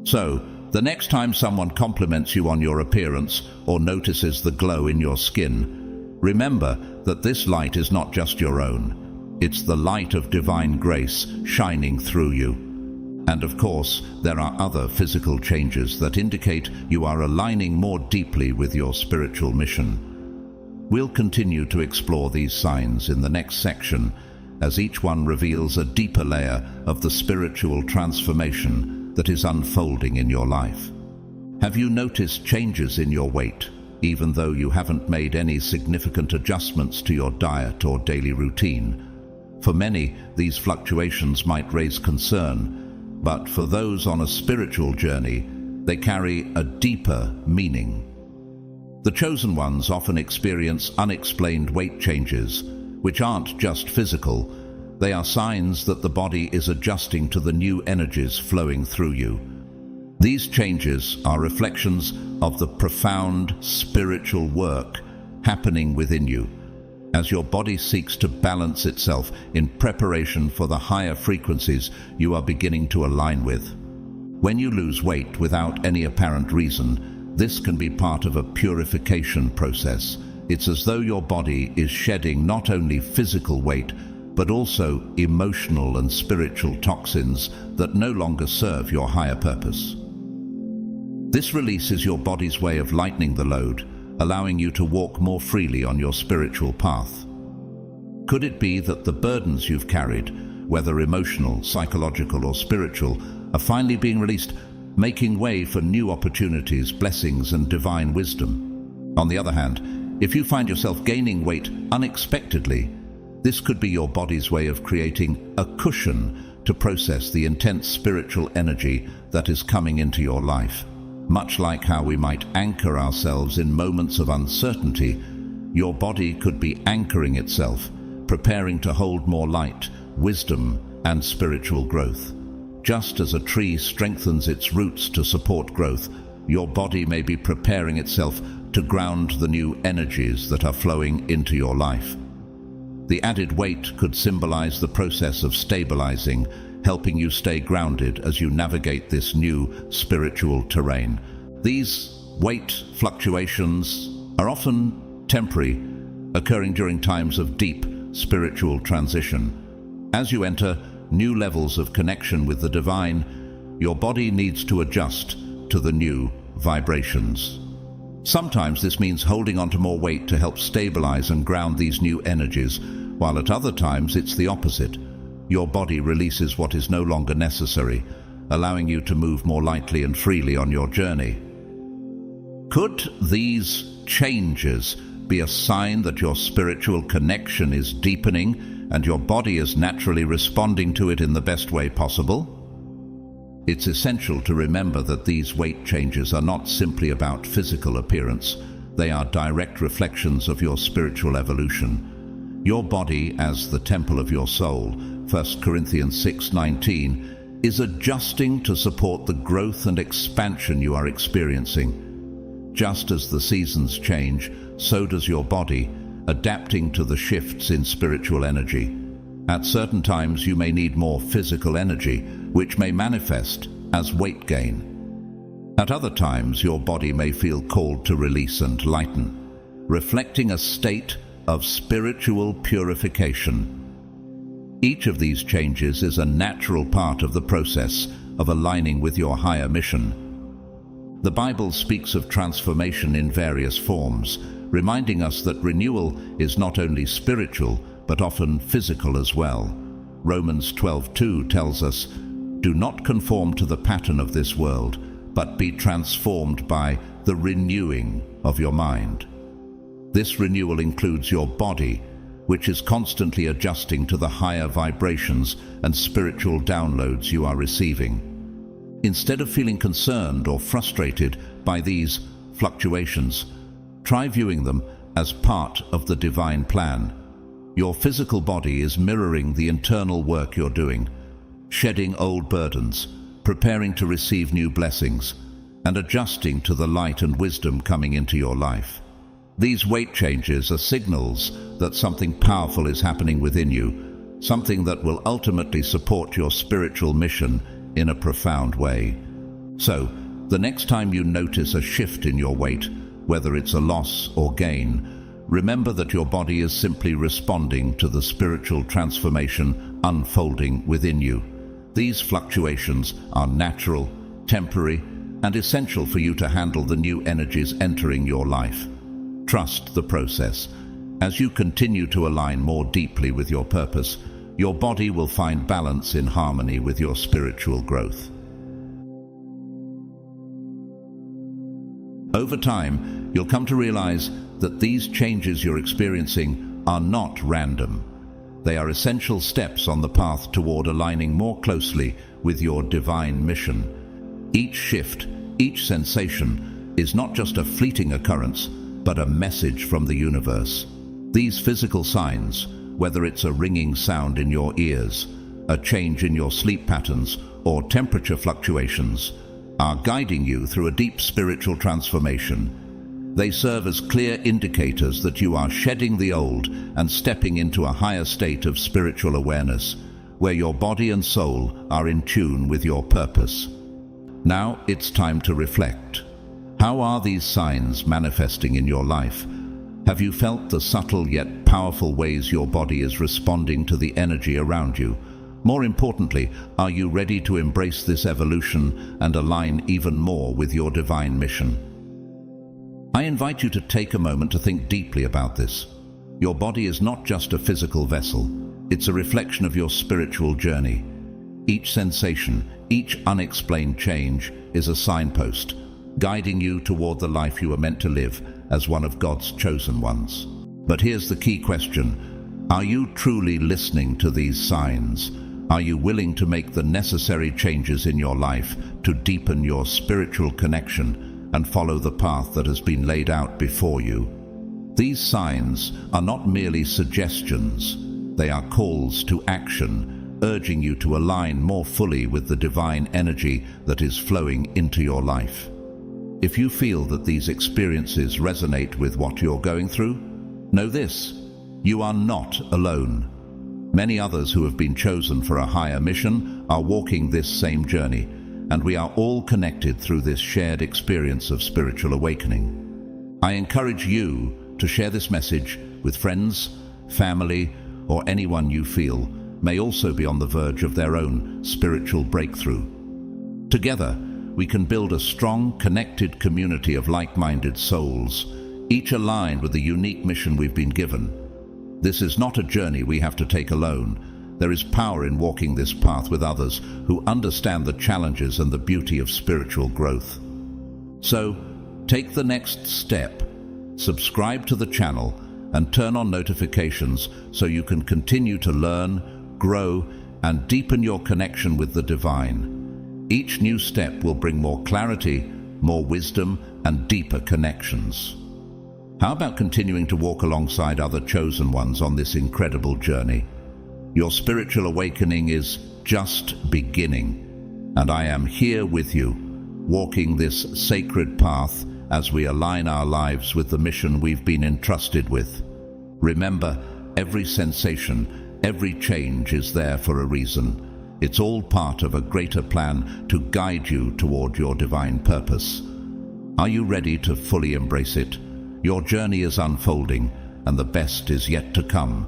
So, the next time someone compliments you on your appearance or notices the glow in your skin, remember that this light is not just your own. It's the light of divine grace shining through you. And of course, there are other physical changes that indicate you are aligning more deeply with your spiritual mission. We'll continue to explore these signs in the next section, as each one reveals a deeper layer of the spiritual transformation that is unfolding in your life. Have you noticed changes in your weight, even though you haven't made any significant adjustments to your diet or daily routine? For many, these fluctuations might raise concern, but for those on a spiritual journey, they carry a deeper meaning. The chosen ones often experience unexplained weight changes, which aren't just physical. They are signs that the body is adjusting to the new energies flowing through you. These changes are reflections of the profound spiritual work happening within you, as your body seeks to balance itself in preparation for the higher frequencies you are beginning to align with. When you lose weight without any apparent reason, this can be part of a purification process. It's as though your body is shedding not only physical weight, but also emotional and spiritual toxins that no longer serve your higher purpose. This release is your body's way of lightening the load, allowing you to walk more freely on your spiritual path. Could it be that the burdens you've carried, whether emotional, psychological, or spiritual, are finally being released, making way for new opportunities, blessings, and divine wisdom? On the other hand, if you find yourself gaining weight unexpectedly, this could be your body's way of creating a cushion to process the intense spiritual energy that is coming into your life. Much like how we might anchor ourselves in moments of uncertainty, your body could be anchoring itself, preparing to hold more light, wisdom, and spiritual growth. Just as a tree strengthens its roots to support growth, your body may be preparing itself to ground the new energies that are flowing into your life. The added weight could symbolize the process of stabilizing, helping you stay grounded as you navigate this new spiritual terrain. These weight fluctuations are often temporary, occurring during times of deep spiritual transition. As you enter new levels of connection with the divine, your body needs to adjust to the new vibrations. Sometimes this means holding on to more weight to help stabilize and ground these new energies, while at other times it's the opposite. Your body releases what is no longer necessary, allowing you to move more lightly and freely on your journey. Could these changes be a sign that your spiritual connection is deepening and your body is naturally responding to it in the best way possible? It's essential to remember that these weight changes are not simply about physical appearance. They are direct reflections of your spiritual evolution. Your body, as the temple of your soul, 1 Corinthians 6:19, is adjusting to support the growth and expansion you are experiencing. Just as the seasons change, so does your body, adapting to the shifts in spiritual energy. At certain times you may need more physical energy, which may manifest as weight gain. At other times your body may feel called to release and lighten, reflecting a state of spiritual purification. Each of these changes is a natural part of the process of aligning with your higher mission. The Bible speaks of transformation in various forms, reminding us that renewal is not only spiritual, but often physical as well. Romans 12:2 tells us, "Do not conform to the pattern of this world, but be transformed by the renewing of your mind." This renewal includes your body, which is constantly adjusting to the higher vibrations and spiritual downloads you are receiving. Instead of feeling concerned or frustrated by these fluctuations, try viewing them as part of the divine plan. Your physical body is mirroring the internal work you're doing, shedding old burdens, preparing to receive new blessings, and adjusting to the light and wisdom coming into your life. These weight changes are signals that something powerful is happening within you, something that will ultimately support your spiritual mission in a profound way. So, the next time you notice a shift in your weight, whether it's a loss or gain, remember that your body is simply responding to the spiritual transformation unfolding within you. These fluctuations are natural, temporary, and essential for you to handle the new energies entering your life. Trust the process. As you continue to align more deeply with your purpose, your body will find balance in harmony with your spiritual growth. Over time, you'll come to realize that these changes you're experiencing are not random. They are essential steps on the path toward aligning more closely with your divine mission. Each shift, each sensation, is not just a fleeting occurrence, but a message from the universe. These physical signs, whether it's a ringing sound in your ears, a change in your sleep patterns, or temperature fluctuations, are guiding you through a deep spiritual transformation. They serve as clear indicators that you are shedding the old and stepping into a higher state of spiritual awareness, where your body and soul are in tune with your purpose. Now it's time to reflect. How are these signs manifesting in your life? Have you felt the subtle yet powerful ways your body is responding to the energy around you? More importantly, are you ready to embrace this evolution and align even more with your divine mission? I invite you to take a moment to think deeply about this. Your body is not just a physical vessel, it's a reflection of your spiritual journey. Each sensation, each unexplained change is a signpost, guiding you toward the life you are meant to live as one of God's chosen ones. But here's the key question. Are you truly listening to these signs? Are you willing to make the necessary changes in your life to deepen your spiritual connection and follow the path that has been laid out before you? These signs are not merely suggestions. They are calls to action, urging you to align more fully with the divine energy that is flowing into your life. If you feel that these experiences resonate with what you're going through, know this: you are not alone. Many others who have been chosen for a higher mission are walking this same journey, and we are all connected through this shared experience of spiritual awakening. I encourage you to share this message with friends, family, or anyone you feel may also be on the verge of their own spiritual breakthrough. Together, we can build a strong, connected community of like-minded souls, each aligned with the unique mission we've been given. This is not a journey we have to take alone. There is power in walking this path with others who understand the challenges and the beauty of spiritual growth. So, take the next step. Subscribe to the channel and turn on notifications so you can continue to learn, grow, and deepen your connection with the divine. Each new step will bring more clarity, more wisdom, and deeper connections. How about continuing to walk alongside other chosen ones on this incredible journey? Your spiritual awakening is just beginning, and I am here with you, walking this sacred path as we align our lives with the mission we've been entrusted with. Remember, every sensation, every change is there for a reason. It's all part of a greater plan to guide you toward your divine purpose. Are you ready to fully embrace it? Your journey is unfolding, and the best is yet to come.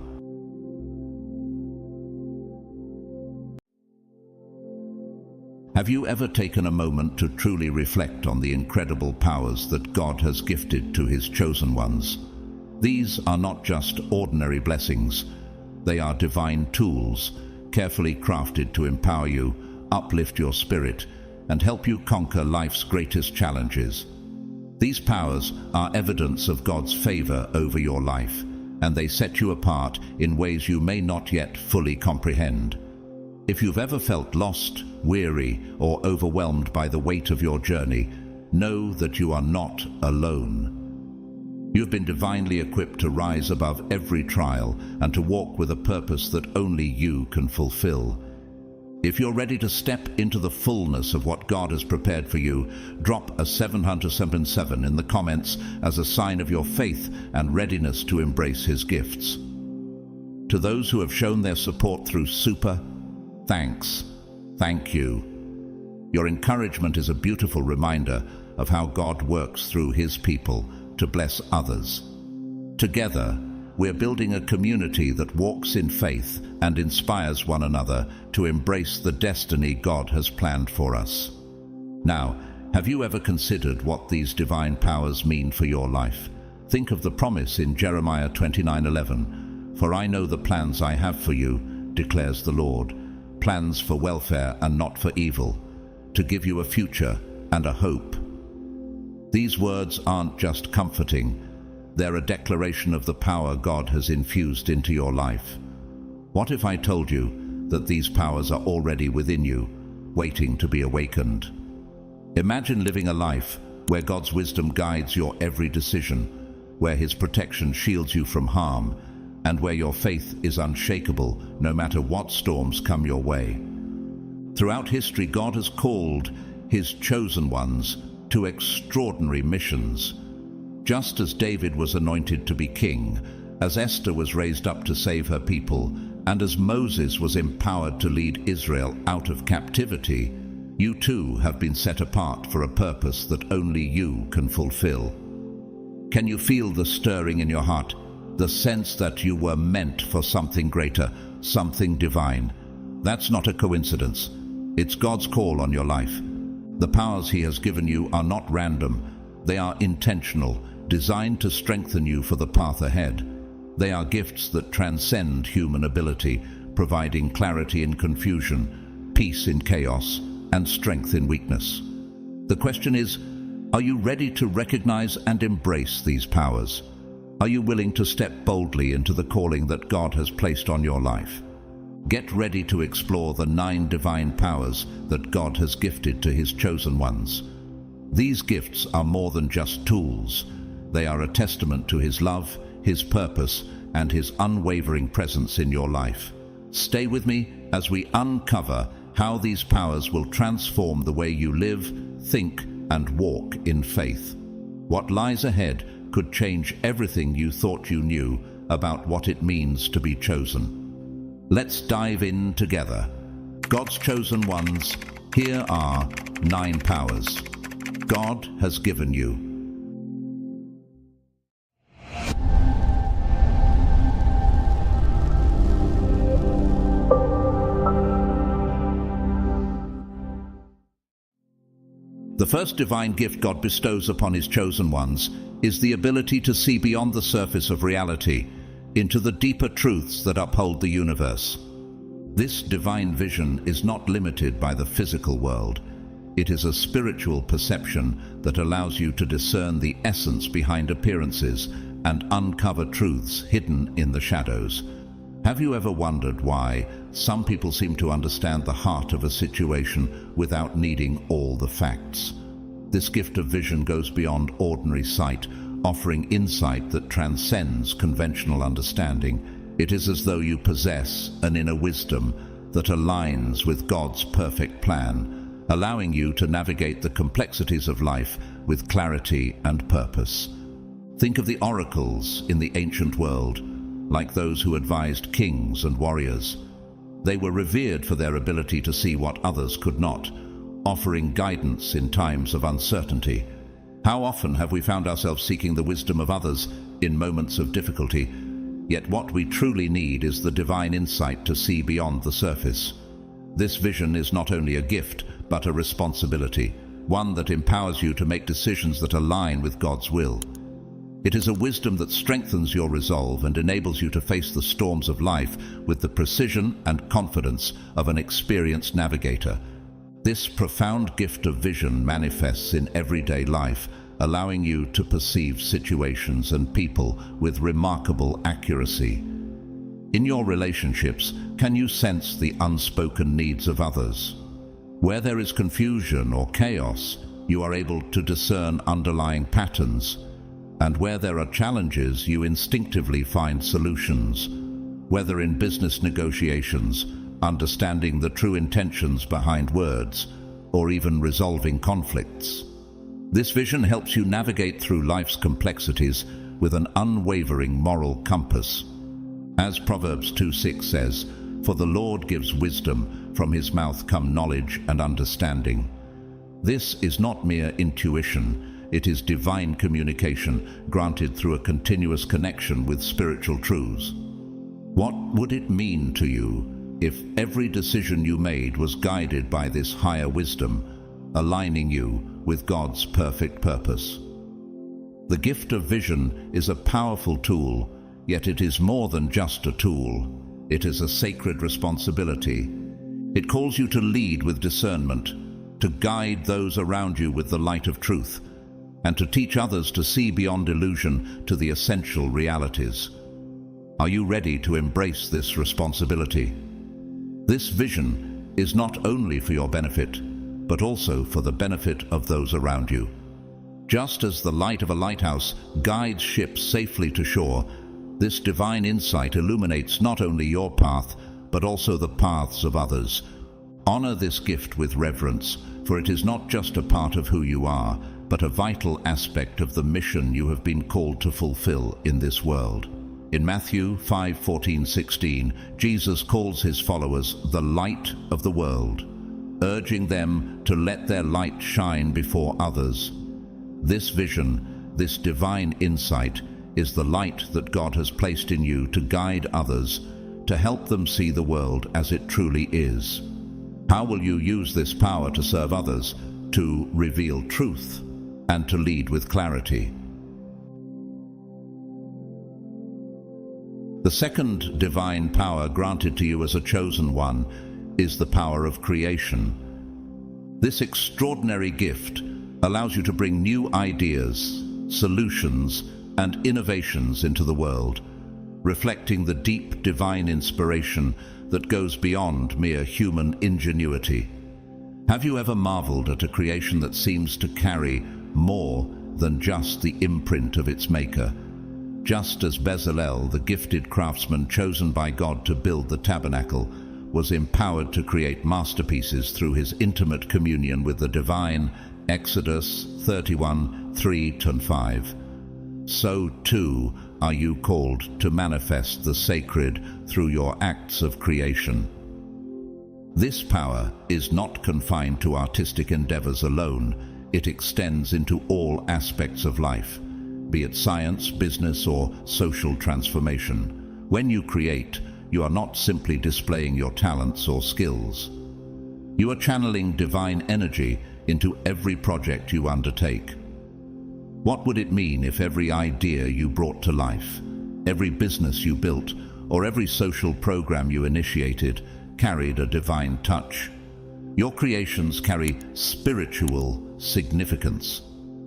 Have you ever taken a moment to truly reflect on the incredible powers that God has gifted to His chosen ones? These are not just ordinary blessings. They are divine tools, carefully crafted to empower you, uplift your spirit, and help you conquer life's greatest challenges. These powers are evidence of God's favor over your life, and they set you apart in ways you may not yet fully comprehend. If you've ever felt lost, weary, or overwhelmed by the weight of your journey, know that you are not alone. You've been divinely equipped to rise above every trial and to walk with a purpose that only you can fulfill. If you're ready to step into the fullness of what God has prepared for you, drop a 777 in the comments as a sign of your faith and readiness to embrace His gifts. To those who have shown their support through Super, thanks. Thank you. Your encouragement is a beautiful reminder of how God works through His people to bless others. Together, we're building a community that walks in faith and inspires one another to embrace the destiny God has planned for us. Now, have you ever considered what these divine powers mean for your life? Think of the promise in Jeremiah 29:11, "For I know the plans I have for you, declares the Lord, plans for welfare and not for evil, to give you a future and a hope." These words aren't just comforting, they're a declaration of the power God has infused into your life. What if I told you that these powers are already within you, waiting to be awakened? Imagine living a life where God's wisdom guides your every decision, where His protection shields you from harm, and where your faith is unshakable no matter what storms come your way. Throughout history, God has called His chosen ones to extraordinary missions. Just as David was anointed to be king, as Esther was raised up to save her people, and as Moses was empowered to lead Israel out of captivity, you too have been set apart for a purpose that only you can fulfill. Can you feel the stirring in your heart, the sense that you were meant for something greater, something divine? That's not a coincidence. It's God's call on your life. The powers He has given you are not random. They are intentional, designed to strengthen you for the path ahead. They are gifts that transcend human ability, providing clarity in confusion, peace in chaos, and strength in weakness. The question is, are you ready to recognize and embrace these powers? Are you willing to step boldly into the calling that God has placed on your life? Get ready to explore the 9 divine powers that God has gifted to His chosen ones. These gifts are more than just tools. They are a testament to His love, His purpose, and His unwavering presence in your life. Stay with me as we uncover how these powers will transform the way you live, think, and walk in faith. What lies ahead could change everything you thought you knew about what it means to be chosen. Let's dive in together. God's chosen ones, here are 9 powers God has given you. The first divine gift God bestows upon His chosen ones is the ability to see beyond the surface of reality into the deeper truths that uphold the universe. This divine vision is not limited by the physical world. It is a spiritual perception that allows you to discern the essence behind appearances and uncover truths hidden in the shadows. Have you ever wondered why some people seem to understand the heart of a situation without needing all the facts? This gift of vision goes beyond ordinary sight, offering insight that transcends conventional understanding. It is as though you possess an inner wisdom that aligns with God's perfect plan, allowing you to navigate the complexities of life with clarity and purpose. Think of the oracles in the ancient world, like those who advised kings and warriors. They were revered for their ability to see what others could not, offering guidance in times of uncertainty. How often have we found ourselves seeking the wisdom of others in moments of difficulty, yet what we truly need is the divine insight to see beyond the surface. This vision is not only a gift, but a responsibility, one that empowers you to make decisions that align with God's will. It is a wisdom that strengthens your resolve and enables you to face the storms of life with the precision and confidence of an experienced navigator. This profound gift of vision manifests in everyday life, allowing you to perceive situations and people with remarkable accuracy. In your relationships, can you sense the unspoken needs of others? Where there is confusion or chaos, you are able to discern underlying patterns, and where there are challenges, you instinctively find solutions. Whether in business negotiations, understanding the true intentions behind words, or even resolving conflicts. This vision helps you navigate through life's complexities with an unwavering moral compass. As Proverbs 2:6 says, "For the Lord gives wisdom, from his mouth come knowledge and understanding." This is not mere intuition, it is divine communication granted through a continuous connection with spiritual truths. What would it mean to you if every decision you made was guided by this higher wisdom, aligning you with God's perfect purpose? The gift of vision is a powerful tool, yet it is more than just a tool. It is a sacred responsibility. It calls you to lead with discernment, to guide those around you with the light of truth, and to teach others to see beyond illusion to the essential realities. Are you ready to embrace this responsibility? This vision is not only for your benefit, but also for the benefit of those around you. Just as the light of a lighthouse guides ships safely to shore, this divine insight illuminates not only your path, but also the paths of others. Honor this gift with reverence, for it is not just a part of who you are, but a vital aspect of the mission you have been called to fulfill in this world. In Matthew 5:14-16, Jesus calls his followers the light of the world, urging them to let their light shine before others. This vision, this divine insight, is the light that God has placed in you to guide others, to help them see the world as it truly is. How will you use this power to serve others, to reveal truth, and to lead with clarity? The second divine power granted to you as a chosen one is the power of creation. This extraordinary gift allows you to bring new ideas, solutions, and innovations into the world, reflecting the deep divine inspiration that goes beyond mere human ingenuity. Have you ever marveled at a creation that seems to carry more than just the imprint of its maker? Just as Bezalel, the gifted craftsman chosen by God to build the tabernacle, was empowered to create masterpieces through his intimate communion with the divine, Exodus 31:3-5. So too are you called to manifest the sacred through your acts of creation. This power is not confined to artistic endeavors alone. It extends into all aspects of life, be it science, business, or social transformation. When you create, you are not simply displaying your talents or skills. You are channeling divine energy into every project you undertake. What would it mean if every idea you brought to life, every business you built, or every social program you initiated carried a divine touch? Your creations carry spiritual significance,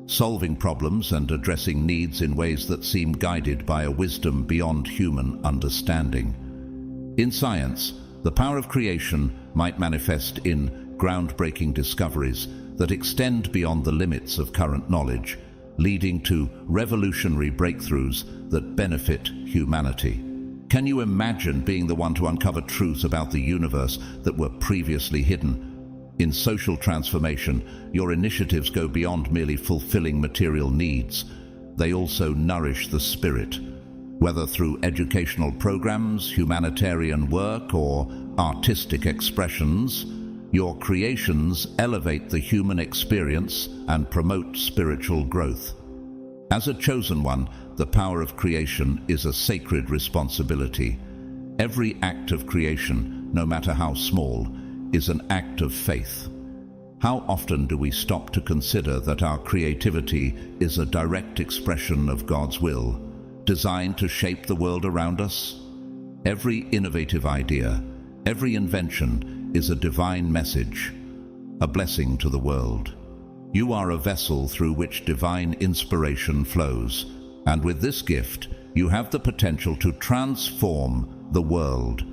solving problems and addressing needs in ways that seem guided by a wisdom beyond human understanding. In science, the power of creation might manifest in groundbreaking discoveries that extend beyond the limits of current knowledge, leading to revolutionary breakthroughs that benefit humanity. Can you imagine being the one to uncover truths about the universe that were previously hidden? In social transformation, your initiatives go beyond merely fulfilling material needs. They also nourish the spirit. Whether through educational programs, humanitarian work, or artistic expressions, your creations elevate the human experience and promote spiritual growth. As a chosen one, the power of creation is a sacred responsibility. Every act of creation, no matter how small, is an act of faith. How often do we stop to consider that our creativity is a direct expression of God's will, designed to shape the world around us? Every innovative idea, every invention is a divine message, a blessing to the world. You are a vessel through which divine inspiration flows, and with this gift, you have the potential to transform the world,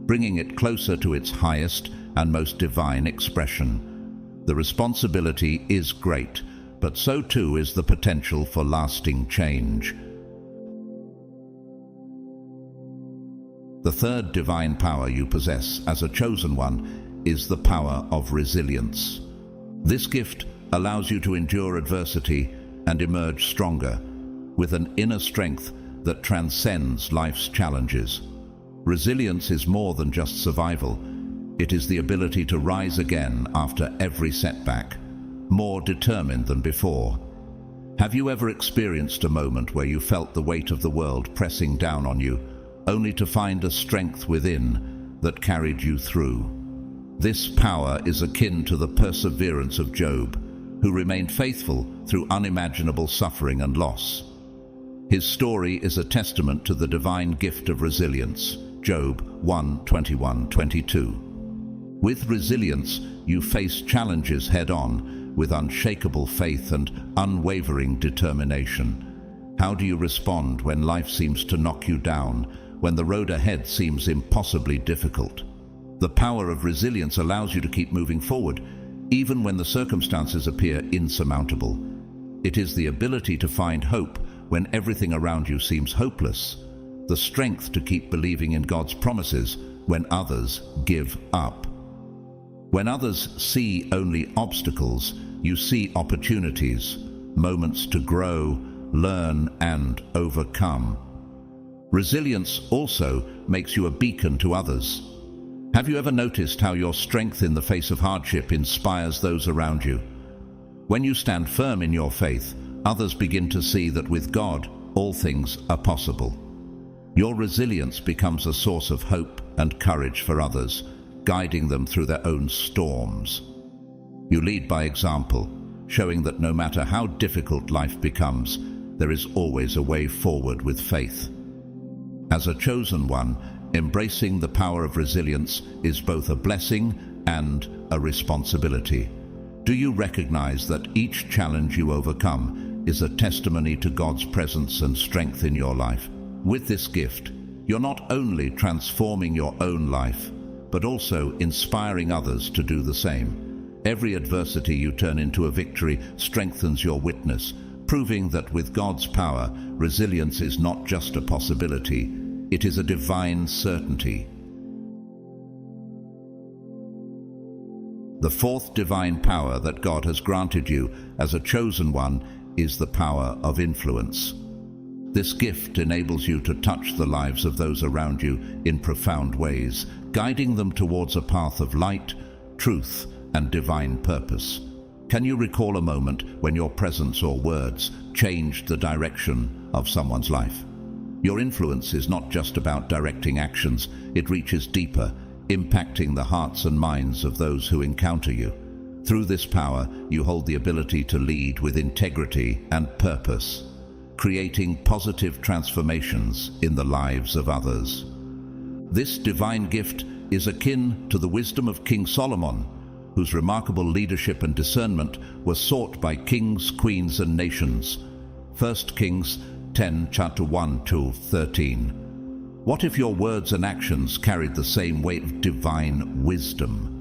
bringing it closer to its highest and most divine expression. The responsibility is great, but so too is the potential for lasting change. The third divine power you possess as a chosen one is the power of resilience. This gift allows you to endure adversity and emerge stronger, with an inner strength that transcends life's challenges. Resilience is more than just survival. It is the ability to rise again after every setback, more determined than before. Have you ever experienced a moment where you felt the weight of the world pressing down on you, only to find a strength within that carried you through? This power is akin to the perseverance of Job, who remained faithful through unimaginable suffering and loss. His story is a testament to the divine gift of resilience. Job 1:21-22. With resilience, you face challenges head-on with unshakable faith and unwavering determination. How do you respond when life seems to knock you down, when the road ahead seems impossibly difficult? The power of resilience allows you to keep moving forward, even when the circumstances appear insurmountable. It is the ability to find hope when everything around you seems hopeless, the strength to keep believing in God's promises when others give up. When others see only obstacles, you see opportunities, moments to grow, learn, and overcome. Resilience also makes you a beacon to others. Have you ever noticed how your strength in the face of hardship inspires those around you? When you stand firm in your faith, others begin to see that with God, all things are possible. Your resilience becomes a source of hope and courage for others, guiding them through their own storms. You lead by example, showing that no matter how difficult life becomes, there is always a way forward with faith. As a chosen one, embracing the power of resilience is both a blessing and a responsibility. Do you recognize that each challenge you overcome is a testimony to God's presence and strength in your life? With this gift, you're not only transforming your own life, but also inspiring others to do the same. Every adversity you turn into a victory strengthens your witness, proving that with God's power, resilience is not just a possibility, it is a divine certainty. The fourth divine power that God has granted you as a chosen one is the power of influence. This gift enables you to touch the lives of those around you in profound ways, guiding them towards a path of light, truth, and divine purpose. Can you recall a moment when your presence or words changed the direction of someone's life? Your influence is not just about directing actions, it reaches deeper, impacting the hearts and minds of those who encounter you. Through this power, you hold the ability to lead with integrity and purpose, creating positive transformations in the lives of others. This divine gift is akin to the wisdom of King Solomon, whose remarkable leadership and discernment were sought by kings, queens, and nations. 1 Kings 10, chapter 1-13. What if your words and actions carried the same weight of divine wisdom?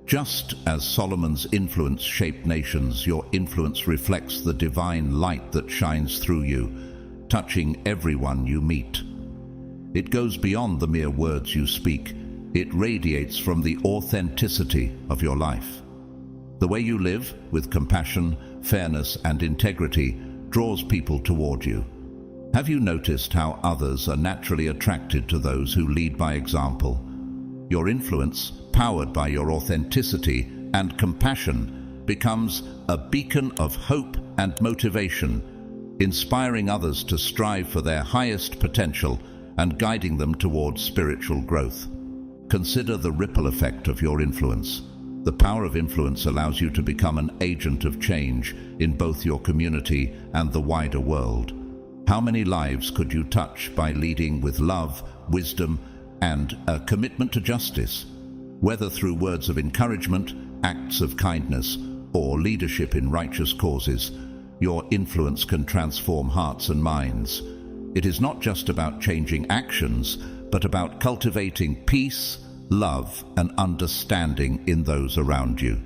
Just as Solomon's influence shaped nations, your influence reflects the divine light that shines through you, touching everyone you meet. It goes beyond the mere words you speak. It radiates from the authenticity of your life. The way you live, with compassion, fairness, and integrity, draws people toward you. Have you noticed how others are naturally attracted to those who lead by example? Your influence, powered by your authenticity and compassion, becomes a beacon of hope and motivation, inspiring others to strive for their highest potential and guiding them towards spiritual growth. Consider the ripple effect of your influence. The power of influence allows you to become an agent of change in both your community and the wider world. How many lives could you touch by leading with love, wisdom, and a commitment to justice? Whether through words of encouragement, acts of kindness, or leadership in righteous causes, your influence can transform hearts and minds. It is not just about changing actions, but about cultivating peace, love, and understanding in those around you.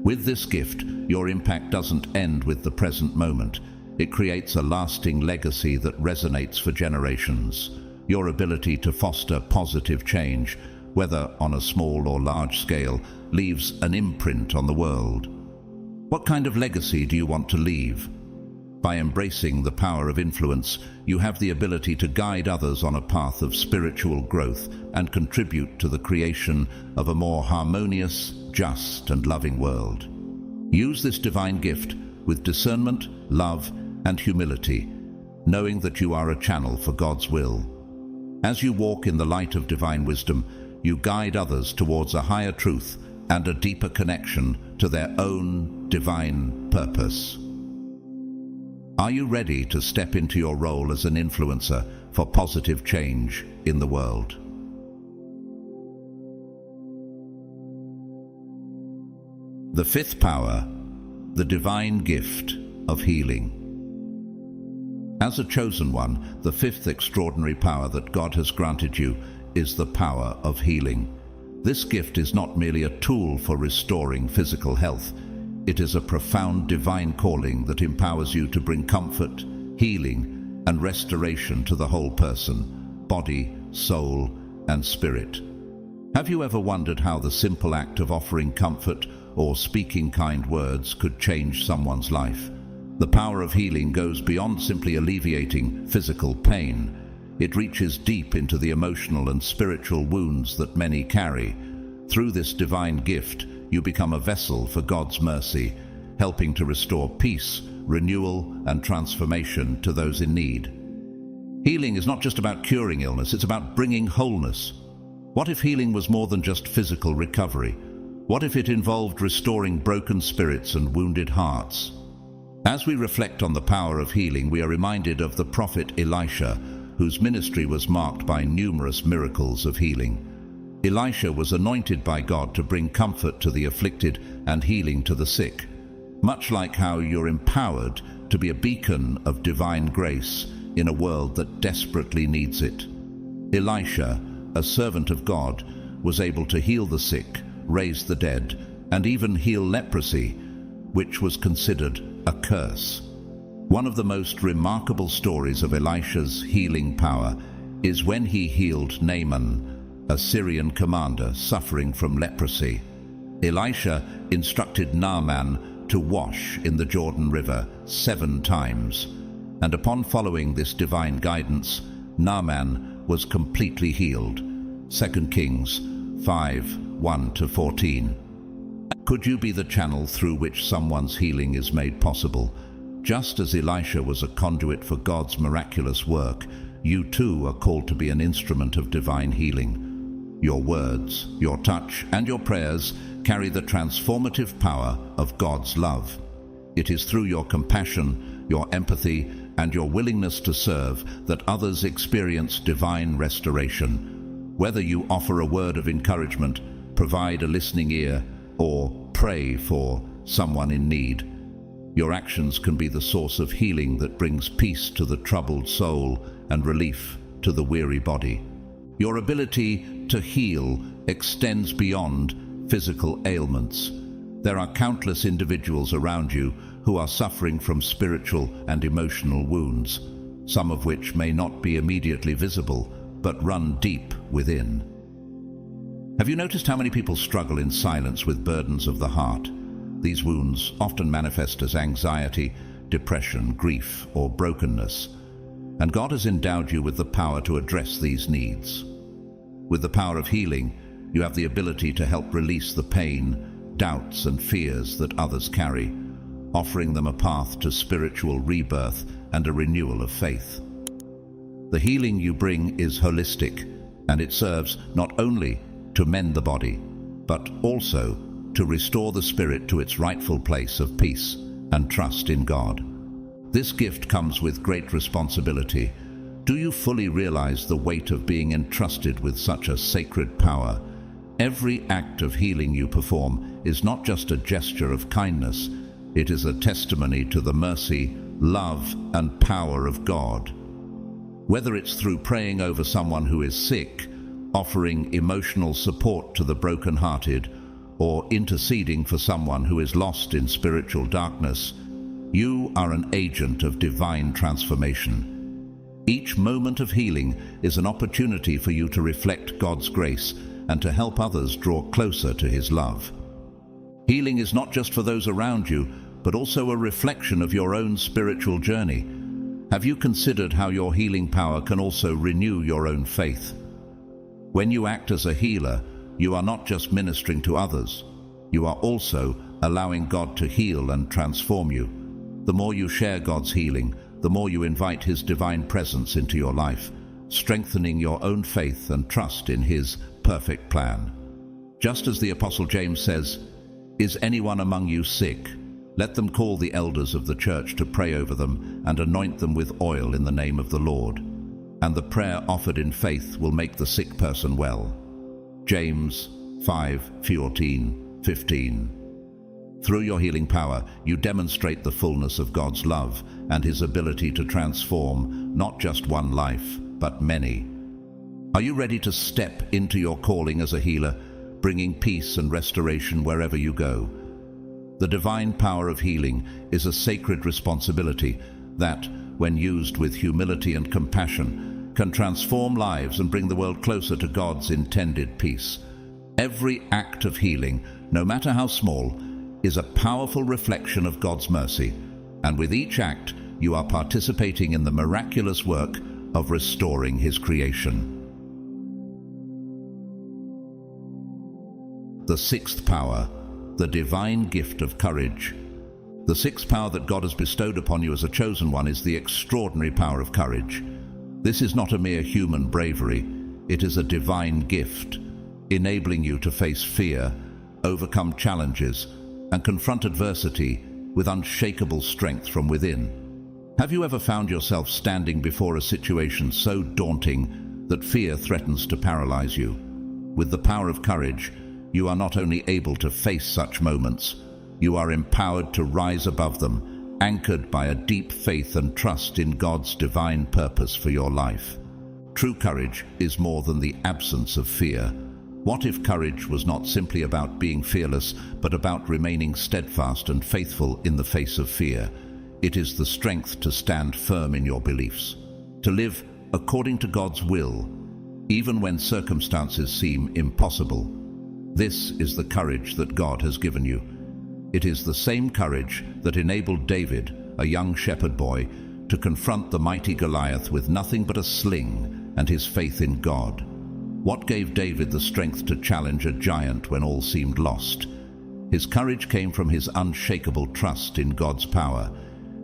With this gift, your impact doesn't end with the present moment. It creates a lasting legacy that resonates for generations. Your ability to foster positive change, whether on a small or large scale, leaves an imprint on the world. What kind of legacy do you want to leave? By embracing the power of influence, you have the ability to guide others on a path of spiritual growth and contribute to the creation of a more harmonious, just, and loving world. Use this divine gift with discernment, love, and humility, knowing that you are a channel for God's will. As you walk in the light of divine wisdom, you guide others towards a higher truth and a deeper connection to their own divine purpose. Are you ready to step into your role as an influencer for positive change in the world? The fifth power, the divine gift of healing. As a chosen one, the fifth extraordinary power that God has granted you is the power of healing. This gift is not merely a tool for restoring physical health. It is a profound divine calling that empowers you to bring comfort, healing, and restoration to the whole person, body, soul, and spirit. Have you ever wondered how the simple act of offering comfort or speaking kind words could change someone's life? The power of healing goes beyond simply alleviating physical pain. It reaches deep into the emotional and spiritual wounds that many carry. Through this divine gift, you become a vessel for God's mercy, helping to restore peace, renewal, and transformation to those in need. Healing is not just about curing illness, it's about bringing wholeness. What if healing was more than just physical recovery? What if it involved restoring broken spirits and wounded hearts? As we reflect on the power of healing, we are reminded of the prophet Elisha, whose ministry was marked by numerous miracles of healing. Elisha was anointed by God to bring comfort to the afflicted and healing to the sick. Much like how you're empowered to be a beacon of divine grace in a world that desperately needs it. Elisha, a servant of God, was able to heal the sick, raise the dead, and even heal leprosy, which was considered a curse. One of the most remarkable stories of Elisha's healing power is when he healed Naaman, a Syrian commander suffering from leprosy. Elisha instructed Naaman to wash in the Jordan River 7 times, and upon following this divine guidance, Naaman was completely healed. 2 Kings 5:1-14. Could you be the channel through which someone's healing is made possible? Just as Elisha was a conduit for God's miraculous work, you too are called to be an instrument of divine healing. Your words, your touch, and your prayers carry the transformative power of God's love. It is through your compassion, your empathy, and your willingness to serve that others experience divine restoration. Whether you offer a word of encouragement, provide a listening ear, or pray for someone in need, your actions can be the source of healing that brings peace to the troubled soul and relief to the weary body. Your ability to heal extends beyond physical ailments. There are countless individuals around you who are suffering from spiritual and emotional wounds, some of which may not be immediately visible, but run deep within. Have you noticed how many people struggle in silence with burdens of the heart? These wounds often manifest as anxiety, depression, grief, or brokenness. And God has endowed you with the power to address these needs. With the power of healing, you have the ability to help release the pain, doubts, and fears that others carry, offering them a path to spiritual rebirth and a renewal of faith. The healing you bring is holistic, and it serves not only to mend the body, but also to restore the spirit to its rightful place of peace and trust in God. This gift comes with great responsibility. Do you fully realize the weight of being entrusted with such a sacred power? Every act of healing you perform is not just a gesture of kindness, it is a testimony to the mercy, love, and power of God. Whether it's through praying over someone who is sick, offering emotional support to the brokenhearted, or interceding for someone who is lost in spiritual darkness, you are an agent of divine transformation. Each moment of healing is an opportunity for you to reflect God's grace and to help others draw closer to His love. Healing is not just for those around you, but also a reflection of your own spiritual journey. Have you considered how your healing power can also renew your own faith? When you act as a healer, you are not just ministering to others, you are also allowing God to heal and transform you. The more you share God's healing, the more you invite His divine presence into your life, strengthening your own faith and trust in His perfect plan. Just as the Apostle James says, "Is anyone among you sick? Let them call the elders of the church to pray over them and anoint them with oil in the name of the Lord. And the prayer offered in faith will make the sick person well." James 5:14-15. Through your healing power, you demonstrate the fullness of God's love and His ability to transform not just one life, but many. Are you ready to step into your calling as a healer, bringing peace and restoration wherever you go? The divine power of healing is a sacred responsibility that, when used with humility and compassion, can transform lives and bring the world closer to God's intended peace. Every act of healing, no matter how small, is a powerful reflection of God's mercy, and with each act, you are participating in the miraculous work of restoring His creation. The sixth power, the divine gift of courage. The sixth power that God has bestowed upon you as a chosen one is the extraordinary power of courage. This is not a mere human bravery, it is a divine gift, enabling you to face fear, overcome challenges, and confront adversity with unshakable strength from within. Have you ever found yourself standing before a situation so daunting that fear threatens to paralyze you? With the power of courage, you are not only able to face such moments, you are empowered to rise above them, anchored by a deep faith and trust in God's divine purpose for your life. True courage is more than the absence of fear. What if courage was not simply about being fearless, but about remaining steadfast and faithful in the face of fear? It is the strength to stand firm in your beliefs, to live according to God's will, even when circumstances seem impossible. This is the courage that God has given you. It is the same courage that enabled David, a young shepherd boy, to confront the mighty Goliath with nothing but a sling and his faith in God. What gave David the strength to challenge a giant when all seemed lost? His courage came from his unshakable trust in God's power.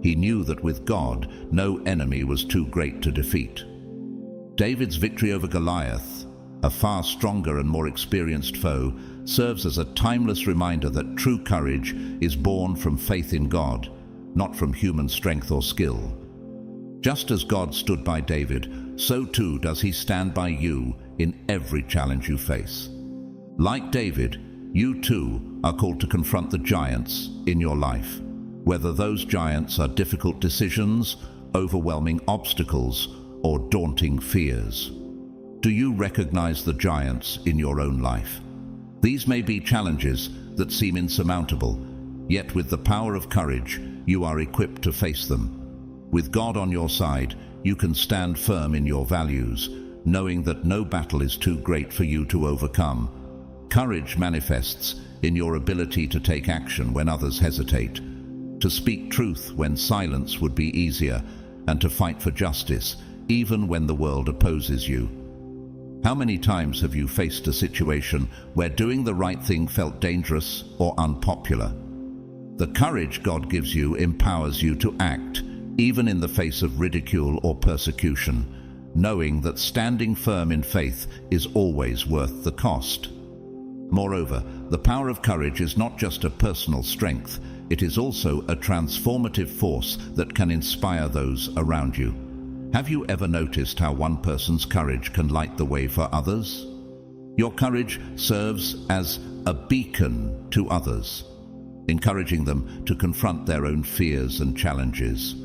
He knew that with God, no enemy was too great to defeat. David's victory over Goliath, a far stronger and more experienced foe, serves as a timeless reminder that true courage is born from faith in God, not from human strength or skill. Just as God stood by David, so too does He stand by you in every challenge you face. Like David, you too are called to confront the giants in your life, whether those giants are difficult decisions, overwhelming obstacles, or daunting fears. Do you recognize the giants in your own life? These may be challenges that seem insurmountable, yet with the power of courage, you are equipped to face them. With God on your side, you can stand firm in your values, knowing that no battle is too great for you to overcome. Courage manifests in your ability to take action when others hesitate, to speak truth when silence would be easier, and to fight for justice, even when the world opposes you. How many times have you faced a situation where doing the right thing felt dangerous or unpopular? The courage God gives you empowers you to act, even in the face of ridicule or persecution, knowing that standing firm in faith is always worth the cost. Moreover, the power of courage is not just a personal strength, it is also a transformative force that can inspire those around you. Have you ever noticed how one person's courage can light the way for others? Your courage serves as a beacon to others, encouraging them to confront their own fears and challenges.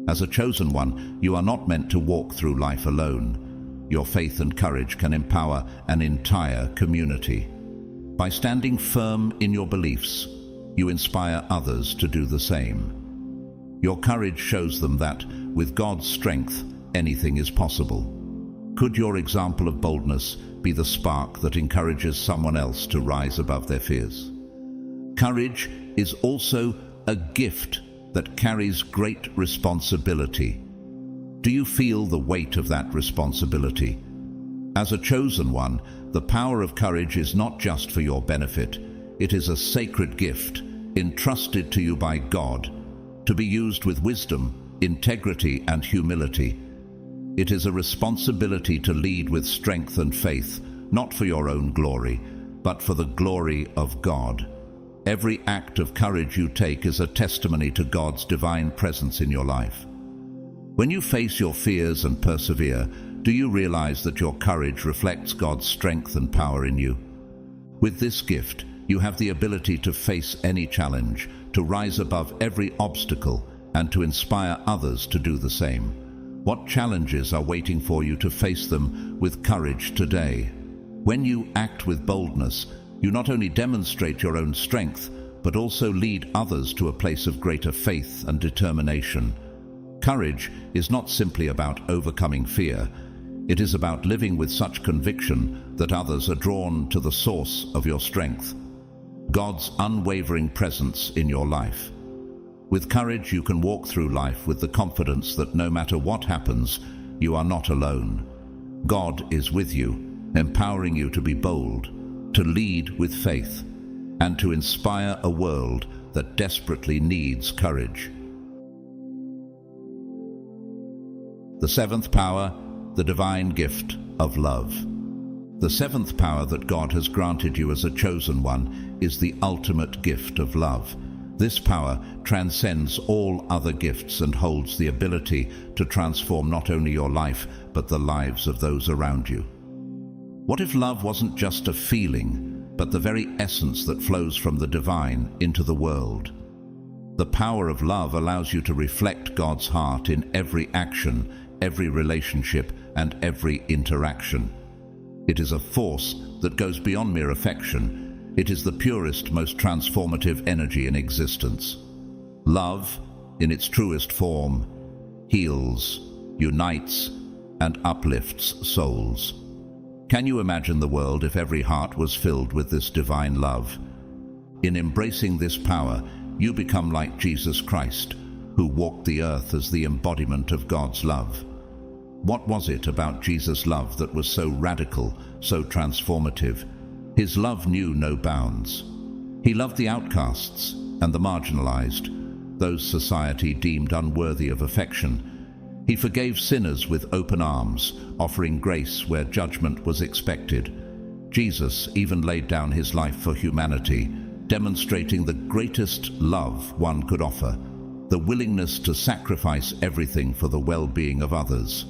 As a chosen one, you are not meant to walk through life alone. Your faith and courage can empower an entire community. By standing firm in your beliefs, you inspire others to do the same. Your courage shows them that, with God's strength, anything is possible. Could your example of boldness be the spark that encourages someone else to rise above their fears? Courage is also a gift that carries great responsibility. Do you feel the weight of that responsibility? As a chosen one, the power of courage is not just for your benefit. It is a sacred gift entrusted to you by God to be used with wisdom, integrity, and humility. It is a responsibility to lead with strength and faith, not for your own glory, but for the glory of God. Every act of courage you take is a testimony to God's divine presence in your life. When you face your fears and persevere, do you realize that your courage reflects God's strength and power in you? With this gift, you have the ability to face any challenge, to rise above every obstacle, and to inspire others to do the same. What challenges are waiting for you to face them with courage today? When you act with boldness, you not only demonstrate your own strength, but also lead others to a place of greater faith and determination. Courage is not simply about overcoming fear. It is about living with such conviction that others are drawn to the source of your strength, God's unwavering presence in your life. With courage, you can walk through life with the confidence that no matter what happens, you are not alone. God is with you, empowering you to be bold, to lead with faith, and to inspire a world that desperately needs courage. The seventh power, the divine gift of love. The seventh power that God has granted you as a chosen one is the ultimate gift of love. This power transcends all other gifts and holds the ability to transform not only your life, but the lives of those around you. What if love wasn't just a feeling, but the very essence that flows from the divine into the world? The power of love allows you to reflect God's heart in every action, every relationship, and every interaction. It is a force that goes beyond mere affection. It is the purest, most transformative energy in existence. Love, in its truest form, heals, unites, and uplifts souls. Can you imagine the world if every heart was filled with this divine love? In embracing this power, you become like Jesus Christ, who walked the earth as the embodiment of God's love. What was it about Jesus' love that was so radical, so transformative? His love knew no bounds. He loved the outcasts and the marginalized, those society deemed unworthy of affection. He forgave sinners with open arms, offering grace where judgment was expected. Jesus even laid down his life for humanity, demonstrating the greatest love one could offer, the willingness to sacrifice everything for the well-being of others.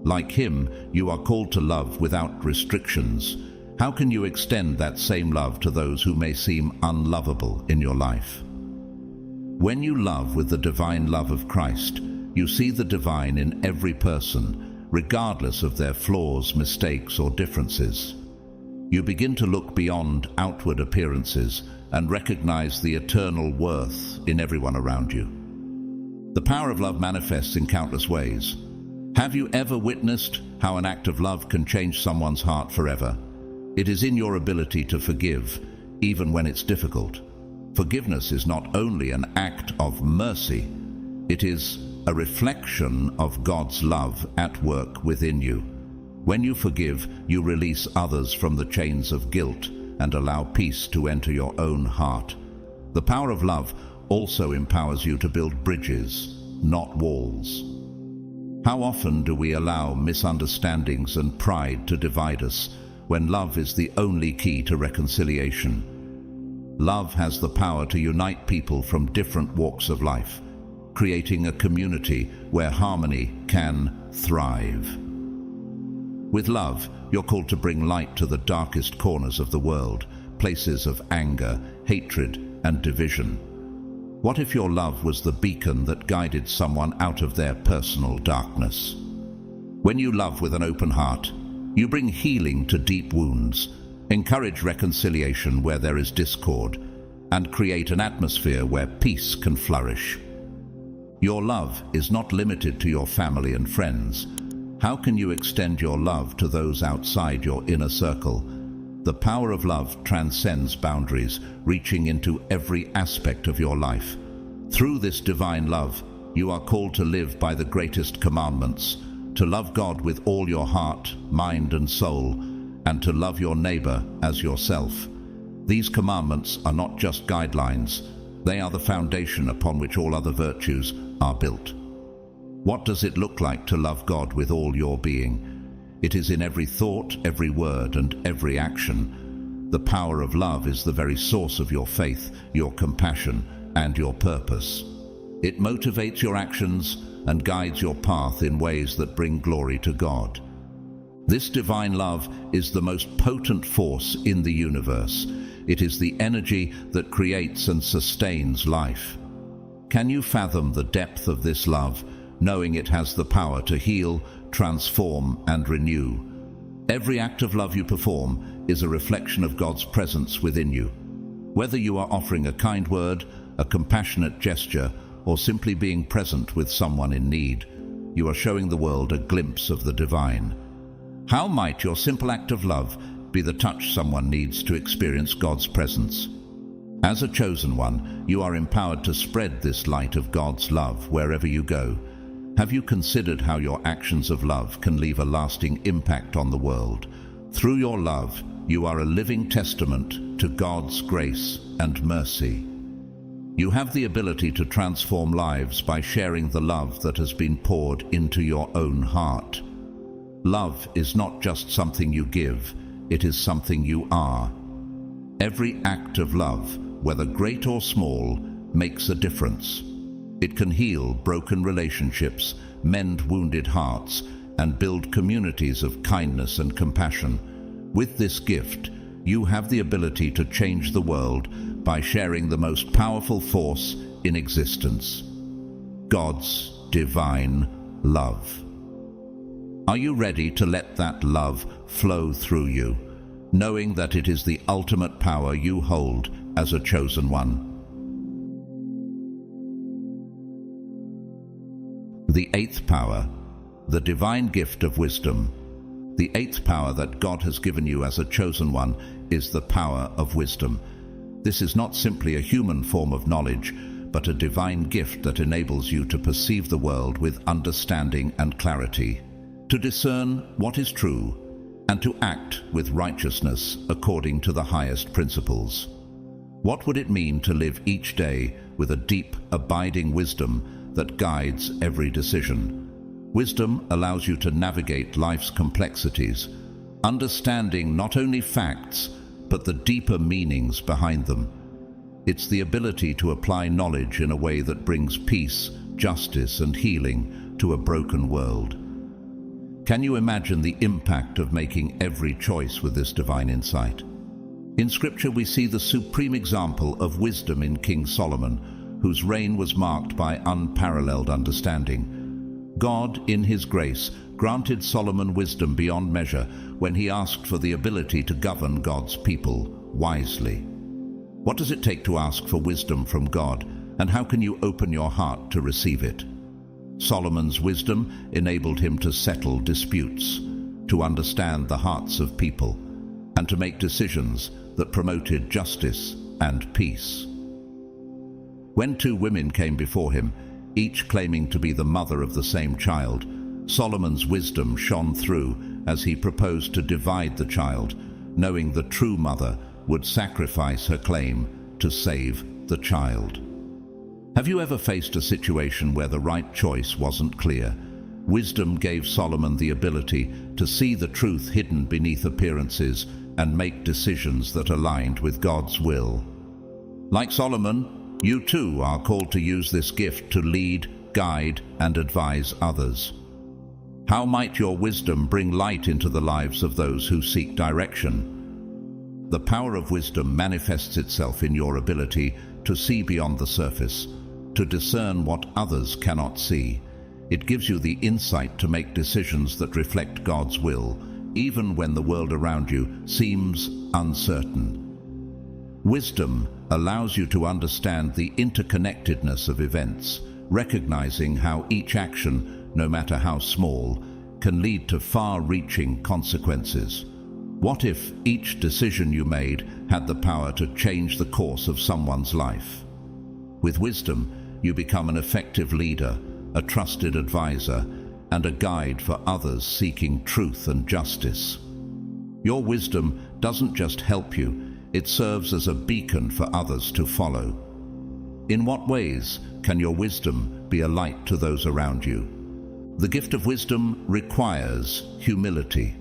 Like him, you are called to love without restrictions. How can you extend that same love to those who may seem unlovable in your life? When you love with the divine love of Christ, you see the divine in every person, regardless of their flaws, mistakes, or differences. You begin to look beyond outward appearances and recognize the eternal worth in everyone around you. The power of love manifests in countless ways. Have you ever witnessed how an act of love can change someone's heart forever? It is in your ability to forgive, even when it's difficult. Forgiveness is not only an act of mercy, it is a reflection of God's love at work within you. When you forgive, you release others from the chains of guilt and allow peace to enter your own heart. The power of love also empowers you to build bridges, not walls. How often do we allow misunderstandings and pride to divide us, when love is the only key to reconciliation? Love has the power to unite people from different walks of life, creating a community where harmony can thrive. With love, you're called to bring light to the darkest corners of the world, places of anger, hatred, and division. What if your love was the beacon that guided someone out of their personal darkness? When you love with an open heart, you bring healing to deep wounds, encourage reconciliation where there is discord, and create an atmosphere where peace can flourish. Your love is not limited to your family and friends. How can you extend your love to those outside your inner circle? The power of love transcends boundaries, reaching into every aspect of your life. Through this divine love, you are called to live by the greatest commandments, to love God with all your heart, mind, and soul, and to love your neighbor as yourself. These commandments are not just guidelines, they are the foundation upon which all other virtues are built. What does it look like to love God with all your being? It is in every thought, every word, and every action. The power of love is the very source of your faith, your compassion, and your purpose. It motivates your actions and guides your path in ways that bring glory to God. This divine love is the most potent force in the universe. It is the energy that creates and sustains life. Can you fathom the depth of this love, knowing it has the power to heal, transform, and renew? Every act of love you perform is a reflection of God's presence within you. Whether you are offering a kind word, a compassionate gesture, or simply being present with someone in need, you are showing the world a glimpse of the divine. How might your simple act of love be the touch someone needs to experience God's presence? As a chosen one, you are empowered to spread this light of God's love wherever you go. Have you considered how your actions of love can leave a lasting impact on the world? Through your love, you are a living testament to God's grace and mercy. You have the ability to transform lives by sharing the love that has been poured into your own heart. Love is not just something you give, it is something you are. Every act of love, whether great or small, makes a difference. It can heal broken relationships, mend wounded hearts, and build communities of kindness and compassion. With this gift, you have the ability to change the world by sharing the most powerful force in existence: God's divine love. Are you ready to let that love flow through you, knowing that it is the ultimate power you hold as a chosen one? The eighth power, the divine gift of wisdom. The eighth power that God has given you as a chosen one is the power of wisdom. This is not simply a human form of knowledge, but a divine gift that enables you to perceive the world with understanding and clarity, to discern what is true, and to act with righteousness according to the highest principles. What would it mean to live each day with a deep, abiding wisdom that guides every decision? Wisdom allows you to navigate life's complexities, understanding not only facts, but the deeper meanings behind them. It's the ability to apply knowledge in a way that brings peace, justice, and healing to a broken world. Can you imagine the impact of making every choice with this divine insight? In Scripture, we see the supreme example of wisdom in King Solomon, whose reign was marked by unparalleled understanding. God, in His grace, granted Solomon wisdom beyond measure when he asked for the ability to govern God's people wisely. What does it take to ask for wisdom from God, and how can you open your heart to receive it? Solomon's wisdom enabled him to settle disputes, to understand the hearts of people, and to make decisions that promoted justice and peace. When two women came before him, each claiming to be the mother of the same child, Solomon's wisdom shone through as he proposed to divide the child, knowing the true mother would sacrifice her claim to save the child. Have you ever faced a situation where the right choice wasn't clear? Wisdom gave Solomon the ability to see the truth hidden beneath appearances and make decisions that aligned with God's will. Like Solomon, you too are called to use this gift to lead, guide, and advise others. How might your wisdom bring light into the lives of those who seek direction? The power of wisdom manifests itself in your ability to see beyond the surface, to discern what others cannot see. It gives you the insight to make decisions that reflect God's will, even when the world around you seems uncertain. Wisdom allows you to understand the interconnectedness of events, recognizing how each action, no matter how small, can lead to far-reaching consequences. What if each decision you made had the power to change the course of someone's life? With wisdom, you become an effective leader, a trusted advisor, and a guide for others seeking truth and justice. Your wisdom doesn't just help you, it serves as a beacon for others to follow. In what ways can your wisdom be a light to those around you? The gift of wisdom requires humility.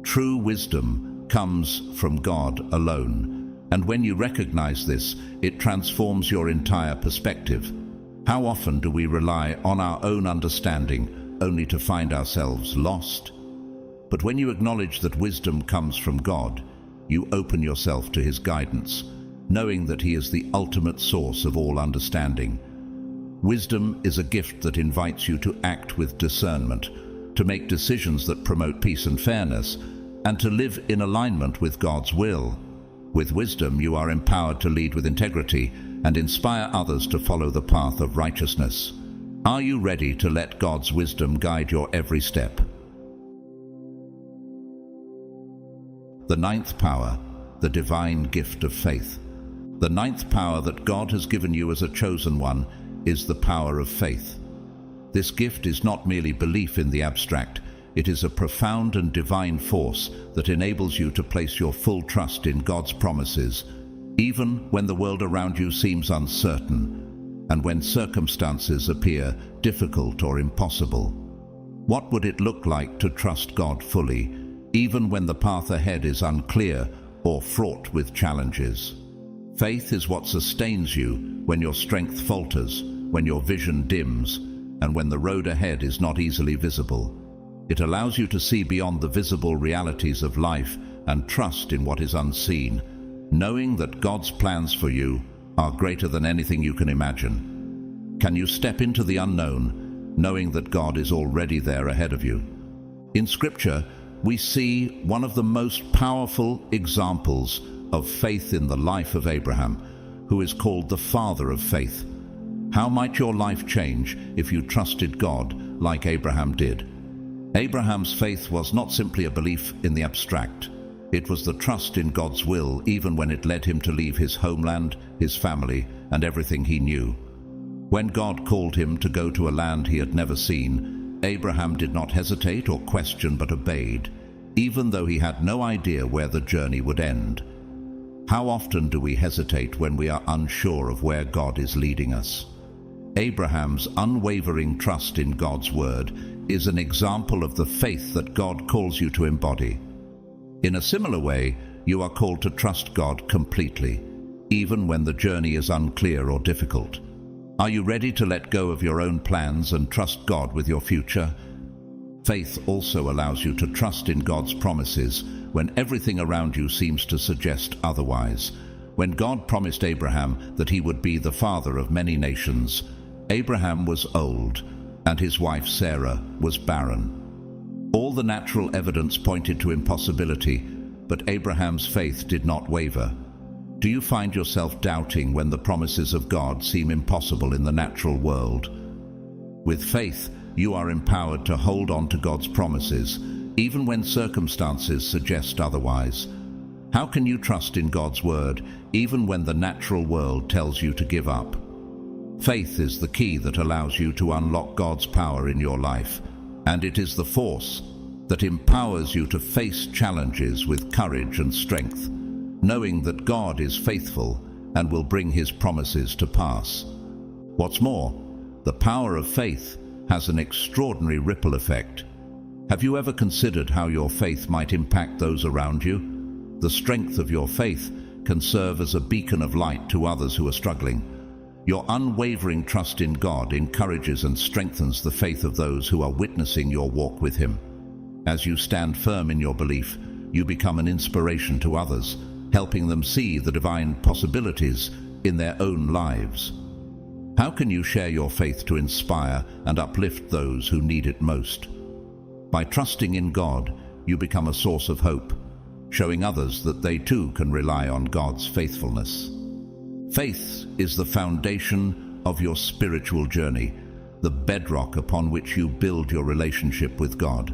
True wisdom comes from God alone, and when you recognize this, it transforms your entire perspective. How often do we rely on our own understanding only to find ourselves lost? But when you acknowledge that wisdom comes from God, you open yourself to His guidance, knowing that He is the ultimate source of all understanding. Wisdom is a gift that invites you to act with discernment, to make decisions that promote peace and fairness, and to live in alignment with God's will. With wisdom, you are empowered to lead with integrity and inspire others to follow the path of righteousness. Are you ready to let God's wisdom guide your every step? The ninth power, the divine gift of faith. The ninth power that God has given you as a chosen one is the power of faith. This gift is not merely belief in the abstract. It is a profound and divine force that enables you to place your full trust in God's promises, even when the world around you seems uncertain, and when circumstances appear difficult or impossible. What would it look like to trust God fully, even when the path ahead is unclear or fraught with challenges? Faith is what sustains you when your strength falters, when your vision dims, and when the road ahead is not easily visible. It allows you to see beyond the visible realities of life and trust in what is unseen, knowing that God's plans for you are greater than anything you can imagine. Can you step into the unknown, knowing that God is already there ahead of you? In Scripture, we see one of the most powerful examples of faith in the life of Abraham, who is called the father of faith. How might your life change if you trusted God like Abraham did? Abraham's faith was not simply a belief in the abstract. It was the trust in God's will, even when it led him to leave his homeland, his family, and everything he knew. When God called him to go to a land he had never seen, Abraham did not hesitate or question but obeyed, even though he had no idea where the journey would end. How often do we hesitate when we are unsure of where God is leading us? Abraham's unwavering trust in God's word is an example of the faith that God calls you to embody. In a similar way, you are called to trust God completely, even when the journey is unclear or difficult. Are you ready to let go of your own plans and trust God with your future? Faith also allows you to trust in God's promises when everything around you seems to suggest otherwise. When God promised Abraham that he would be the father of many nations, Abraham was old, and his wife Sarah was barren. All the natural evidence pointed to impossibility, but Abraham's faith did not waver. Do you find yourself doubting when the promises of God seem impossible in the natural world? With faith, you are empowered to hold on to God's promises, even when circumstances suggest otherwise. How can you trust in God's word, even when the natural world tells you to give up? Faith is the key that allows you to unlock God's power in your life, and it is the force that empowers you to face challenges with courage and strength, knowing that God is faithful and will bring His promises to pass. What's more, the power of faith has an extraordinary ripple effect. Have you ever considered how your faith might impact those around you? The strength of your faith can serve as a beacon of light to others who are struggling. Your unwavering trust in God encourages and strengthens the faith of those who are witnessing your walk with Him. As you stand firm in your belief, you become an inspiration to others, helping them see the divine possibilities in their own lives. How can you share your faith to inspire and uplift those who need it most? By trusting in God, you become a source of hope, showing others that they too can rely on God's faithfulness. Faith is the foundation of your spiritual journey, the bedrock upon which you build your relationship with God.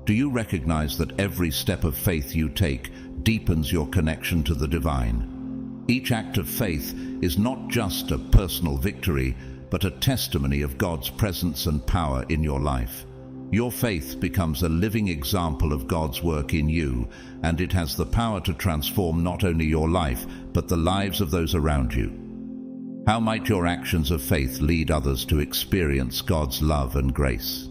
Do you recognize that every step of faith you take deepens your connection to the divine? Each act of faith is not just a personal victory, but a testimony of God's presence and power in your life. Your faith becomes a living example of God's work in you, and it has the power to transform not only your life, but the lives of those around you. How might your actions of faith lead others to experience God's love and grace?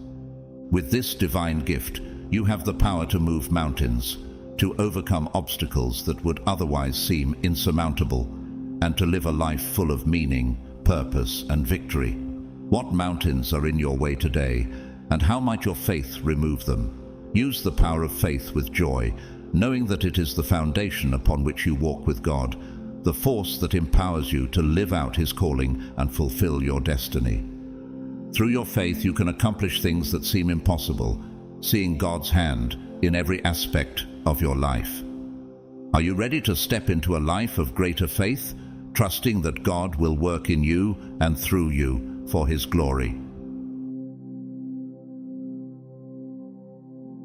With this divine gift, you have the power to move mountains, to overcome obstacles that would otherwise seem insurmountable, and to live a life full of meaning, purpose, and victory. What mountains are in your way today, and how might your faith remove them? Use the power of faith with joy, knowing that it is the foundation upon which you walk with God, the force that empowers you to live out His calling and fulfill your destiny. Through your faith, you can accomplish things that seem impossible, seeing God's hand in every aspect of your life. Are you ready to step into a life of greater faith, trusting that God will work in you and through you for His glory?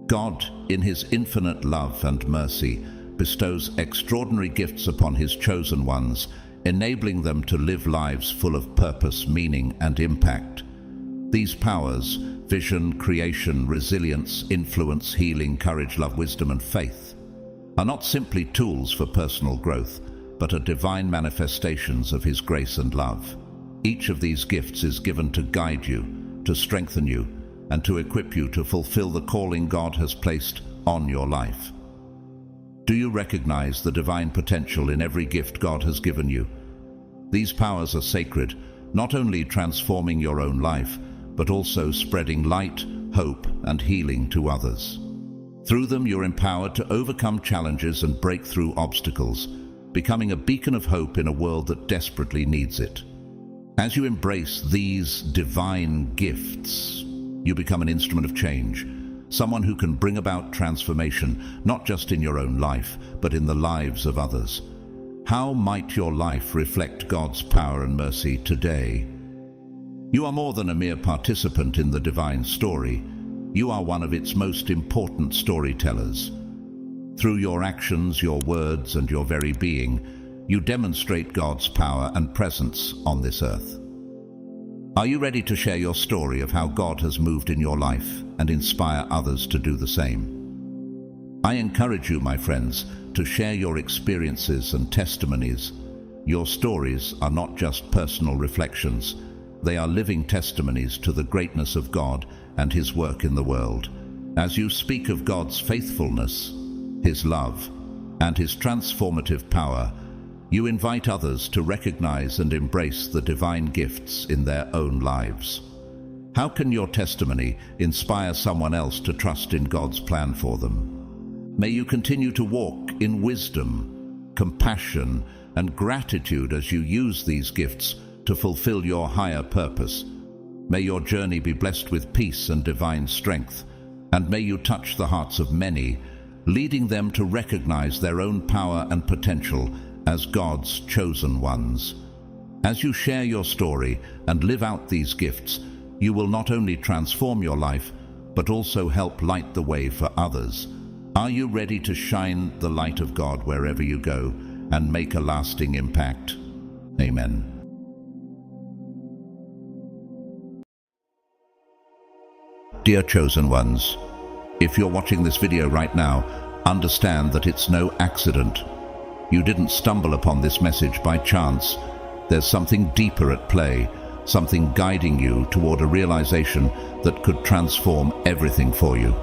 God, in His infinite love and mercy, bestows extraordinary gifts upon His chosen ones, enabling them to live lives full of purpose, meaning, and impact. These powers, vision, creation, resilience, influence, healing, courage, love, wisdom, and faith, are not simply tools for personal growth, but are divine manifestations of His grace and love. Each of these gifts is given to guide you, to strengthen you, and to equip you to fulfill the calling God has placed on your life. Do you recognize the divine potential in every gift God has given you? These powers are sacred, not only transforming your own life, but also spreading light, hope, and healing to others. Through them, you're empowered to overcome challenges and break through obstacles, becoming a beacon of hope in a world that desperately needs it. As you embrace these divine gifts, you become an instrument of change, someone who can bring about transformation, not just in your own life, but in the lives of others. How might your life reflect God's power and mercy today? You are more than a mere participant in the divine story. You are one of its most important storytellers. Through your actions, your words, and your very being, you demonstrate God's power and presence on this earth. Are you ready to share your story of how God has moved in your life and inspire others to do the same? I encourage you, my friends, to share your experiences and testimonies. Your stories are not just personal reflections. They are living testimonies to the greatness of God and His work in the world. As you speak of God's faithfulness, His love, and His transformative power, you invite others to recognize and embrace the divine gifts in their own lives. How can your testimony inspire someone else to trust in God's plan for them? May you continue to walk in wisdom, compassion, and gratitude as you use these gifts to fulfill your higher purpose. May your journey be blessed with peace and divine strength, and may you touch the hearts of many, leading them to recognize their own power and potential as God's chosen ones. As you share your story and live out these gifts, you will not only transform your life, but also help light the way for others. Are you ready to shine the light of God wherever you go and make a lasting impact? Amen. Dear chosen ones, if you're watching this video right now, understand that it's no accident. You didn't stumble upon this message by chance. There's something deeper at play, something guiding you toward a realization that could transform everything for you.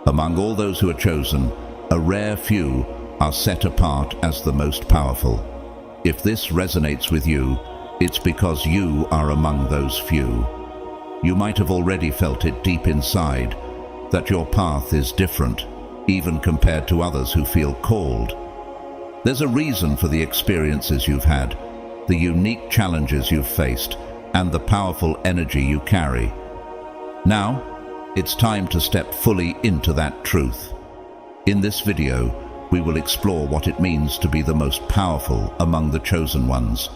Among all those who are chosen, a rare few are set apart as the most powerful. If this resonates with you, It's because you are among those few. You might have already felt it deep inside, that your path is different, even compared to others who feel called. There's a reason for the experiences you've had, the unique challenges you've faced, and the powerful energy you carry. Now, it's time to step fully into that truth. In this video, we will explore what it means to be the most powerful among the chosen ones.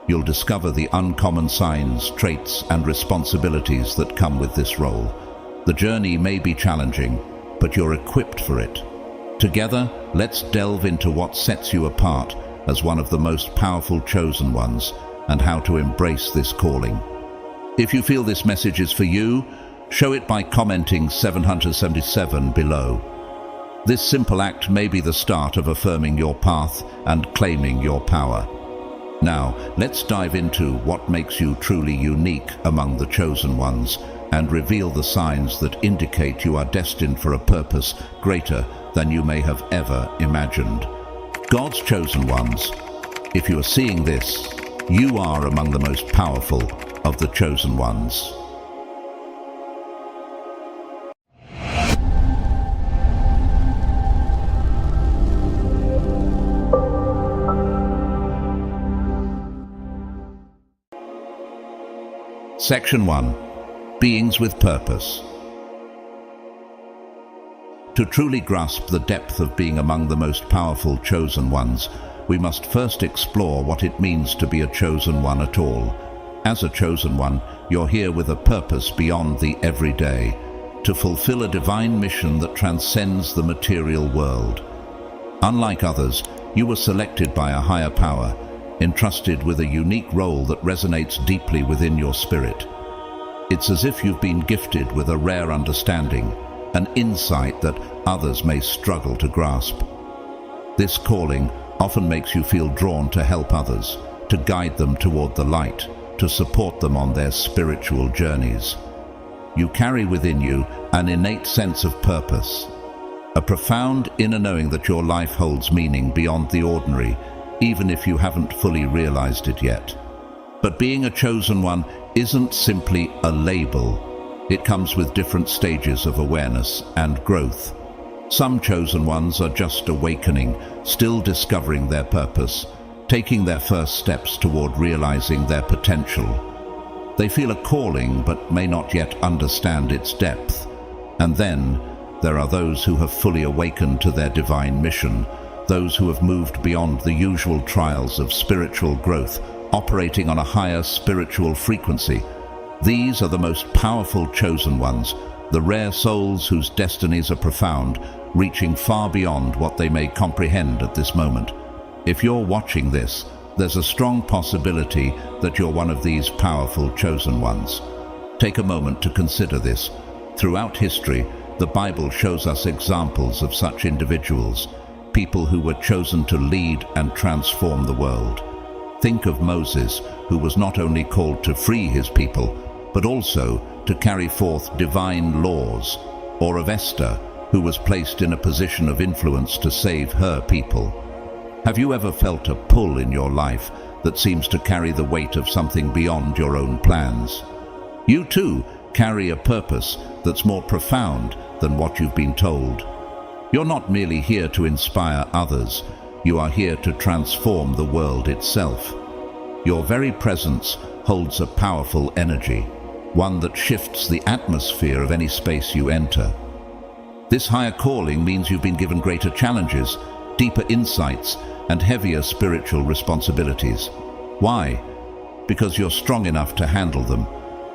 You'll discover the uncommon signs, traits, and responsibilities that come with this role. The journey may be challenging, but you're equipped for it. Together, let's delve into what sets you apart as one of the most powerful chosen ones and how to embrace this calling. If you feel this message is for you, show it by commenting 777 below. This simple act may be the start of affirming your path and claiming your power. Now, let's dive into what makes you truly unique among the chosen ones and reveal the signs that indicate you are destined for a purpose greater than you may have ever imagined. God's chosen ones, if you are seeing this, you are among the most powerful of the chosen ones. Section 1. Beings with Purpose. To truly grasp the depth of being among the most powerful chosen ones, we must first explore what it means to be a chosen one at all. As a chosen one, you're here with a purpose beyond the everyday, to fulfill a divine mission that transcends the material world. Unlike others, you were selected by a higher power, entrusted with a unique role that resonates deeply within your spirit. It's as if you've been gifted with a rare understanding, an insight that others may struggle to grasp. This calling often makes you feel drawn to help others, to guide them toward the light, to support them on their spiritual journeys. You carry within you an innate sense of purpose, a profound inner knowing that your life holds meaning beyond the ordinary, even if you haven't fully realized it yet. But being a chosen one isn't simply a label. It comes with different stages of awareness and growth. Some chosen ones are just awakening, still discovering their purpose, taking their first steps toward realizing their potential. They feel a calling but may not yet understand its depth. And then there are those who have fully awakened to their divine mission, those who have moved beyond the usual trials of spiritual growth, operating on a higher spiritual frequency. These are the most powerful chosen ones, the rare souls whose destinies are profound, reaching far beyond what they may comprehend at this moment. If you're watching this, there's a strong possibility that you're one of these powerful chosen ones. Take a moment to consider this. Throughout history, the Bible shows us examples of such individuals, people who were chosen to lead and transform the world. Think of Moses, who was not only called to free his people, but also to carry forth divine laws, or of Esther, who was placed in a position of influence to save her people. Have you ever felt a pull in your life that seems to carry the weight of something beyond your own plans? You too carry a purpose that's more profound than what you've been told. You're not merely here to inspire others, you are here to transform the world itself. Your very presence holds a powerful energy, one that shifts the atmosphere of any space you enter. This higher calling means you've been given greater challenges, deeper insights, and heavier spiritual responsibilities. Why? Because you're strong enough to handle them.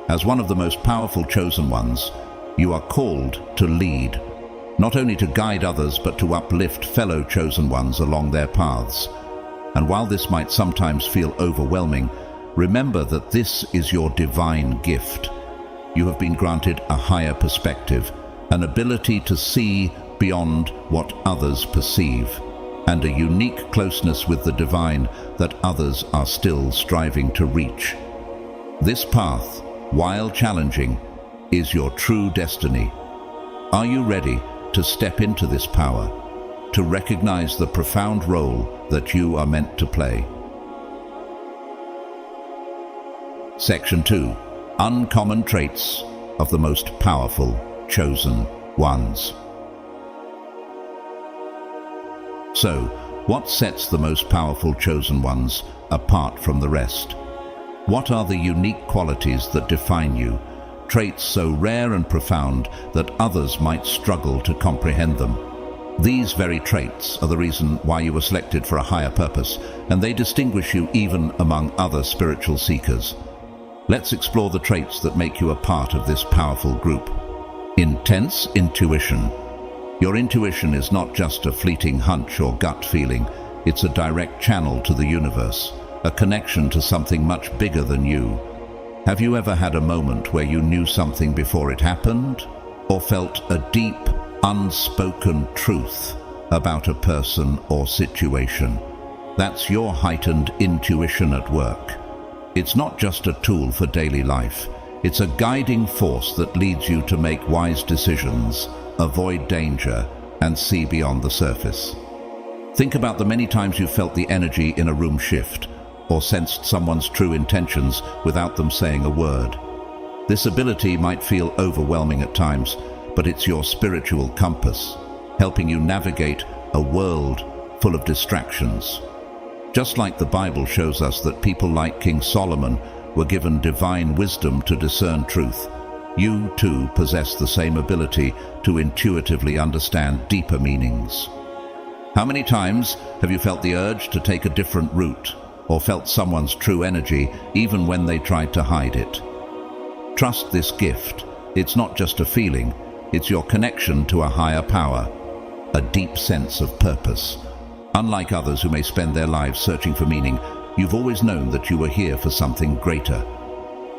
As one of the most powerful chosen ones, you are called to lead, not only to guide others but to uplift fellow chosen ones along their paths. And while this might sometimes feel overwhelming, remember that this is your divine gift. You have been granted a higher perspective, an ability to see beyond what others perceive, and a unique closeness with the divine that others are still striving to reach. This path, while challenging, is your true destiny. Are you ready to step into this power, to recognize the profound role that you are meant to play? Section 2. Uncommon traits of the most powerful chosen ones. So, what sets the most powerful chosen ones apart from the rest? What are the unique qualities that define you, traits so rare and profound that others might struggle to comprehend them? These very traits are the reason why you were selected for a higher purpose, and they distinguish you even among other spiritual seekers. Let's explore the traits that make you a part of this powerful group. Intense intuition. Your intuition is not just a fleeting hunch or gut feeling, it's a direct channel to the universe, a connection to something much bigger than you. Have you ever had a moment where you knew something before it happened, or felt a deep, unspoken truth about a person or situation? That's your heightened intuition at work. It's not just a tool for daily life. It's a guiding force that leads you to make wise decisions, avoid danger, and see beyond the surface. Think about the many times you felt the energy in a room shift, or sensed someone's true intentions without them saying a word. This ability might feel overwhelming at times, but it's your spiritual compass, helping you navigate a world full of distractions. Just like the Bible shows us that people like King Solomon were given divine wisdom to discern truth, you too possess the same ability to intuitively understand deeper meanings. How many times have you felt the urge to take a different route, or felt someone's true energy even when they tried to hide it? Trust this gift. It's not just a feeling, it's your connection to a higher power, a deep sense of purpose. Unlike others who may spend their lives searching for meaning, you've always known that you were here for something greater.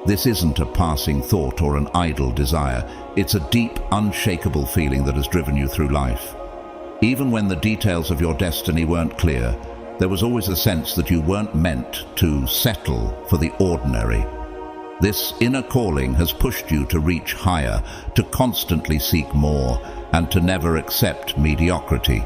This isn't a passing thought or an idle desire. It's a deep, unshakable feeling that has driven you through life. Even when the details of your destiny weren't clear, there was always a sense that you weren't meant to settle for the ordinary. This inner calling has pushed you to reach higher, to constantly seek more, and to never accept mediocrity.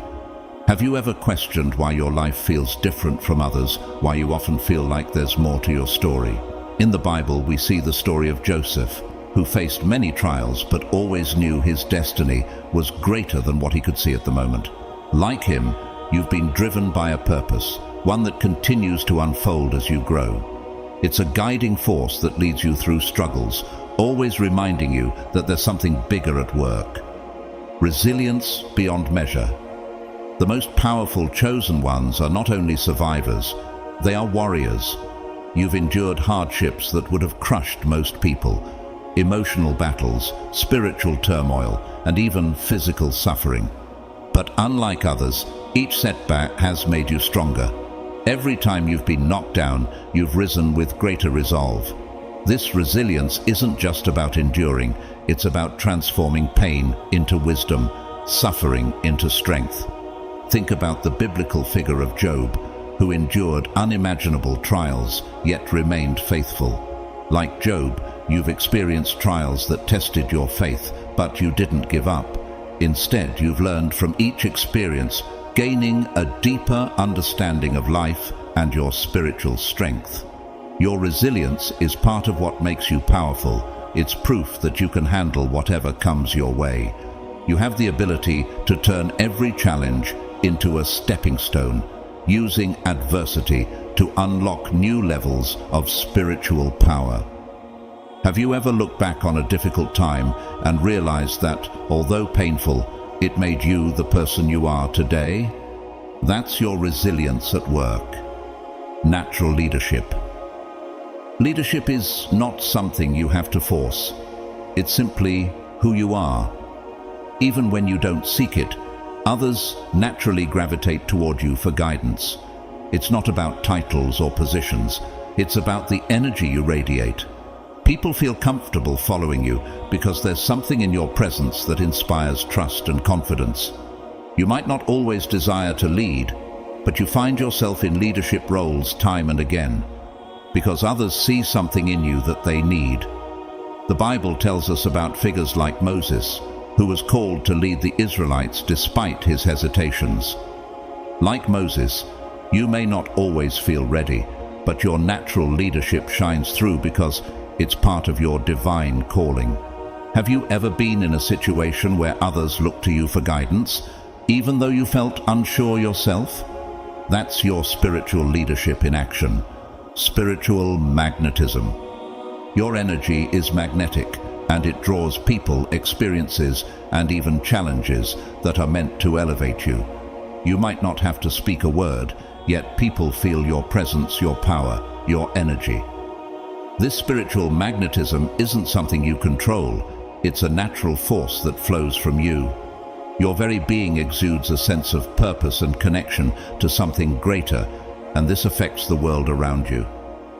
Have you ever questioned why your life feels different from others, why you often feel like there's more to your story? In the Bible, we see the story of Joseph, who faced many trials but always knew his destiny was greater than what he could see at the moment. Like him, you've been driven by a purpose, one that continues to unfold as you grow. It's a guiding force that leads you through struggles, always reminding you that there's something bigger at work. Resilience beyond measure. The most powerful chosen ones are not only survivors, they are warriors. You've endured hardships that would have crushed most people, emotional battles, spiritual turmoil, and even physical suffering. But unlike others, each setback has made you stronger. Every time you've been knocked down, you've risen with greater resolve. This resilience isn't just about enduring, it's about transforming pain into wisdom, suffering into strength. Think about the biblical figure of Job, who endured unimaginable trials, yet remained faithful. Like Job, you've experienced trials that tested your faith, but you didn't give up. Instead, you've learned from each experience, gaining a deeper understanding of life and your spiritual strength. Your resilience is part of what makes you powerful. It's proof that you can handle whatever comes your way. You have the ability to turn every challenge into a stepping stone, using adversity to unlock new levels of spiritual power. Have you ever looked back on a difficult time and realized that, although painful, it made you the person you are today? That's your resilience at work. Natural leadership. Leadership is not something you have to force. It's simply who you are. Even when you don't seek it, others naturally gravitate toward you for guidance. It's not about titles or positions. It's about the energy you radiate. People feel comfortable following you because there's something in your presence that inspires trust and confidence. You might not always desire to lead, but you find yourself in leadership roles time and again because others see something in you that they need. The Bible tells us about figures like Moses, who was called to lead the Israelites despite his hesitations. Like Moses, you may not always feel ready, but your natural leadership shines through because it's part of your divine calling. Have you ever been in a situation where others looked to you for guidance, even though you felt unsure yourself? That's your spiritual leadership in action. Spiritual magnetism. Your energy is magnetic, and it draws people, experiences, and even challenges that are meant to elevate you. You might not have to speak a word, yet people feel your presence, your power, your energy. This spiritual magnetism isn't something you control. It's a natural force that flows from you. Your very being exudes a sense of purpose and connection to something greater, and this affects the world around you.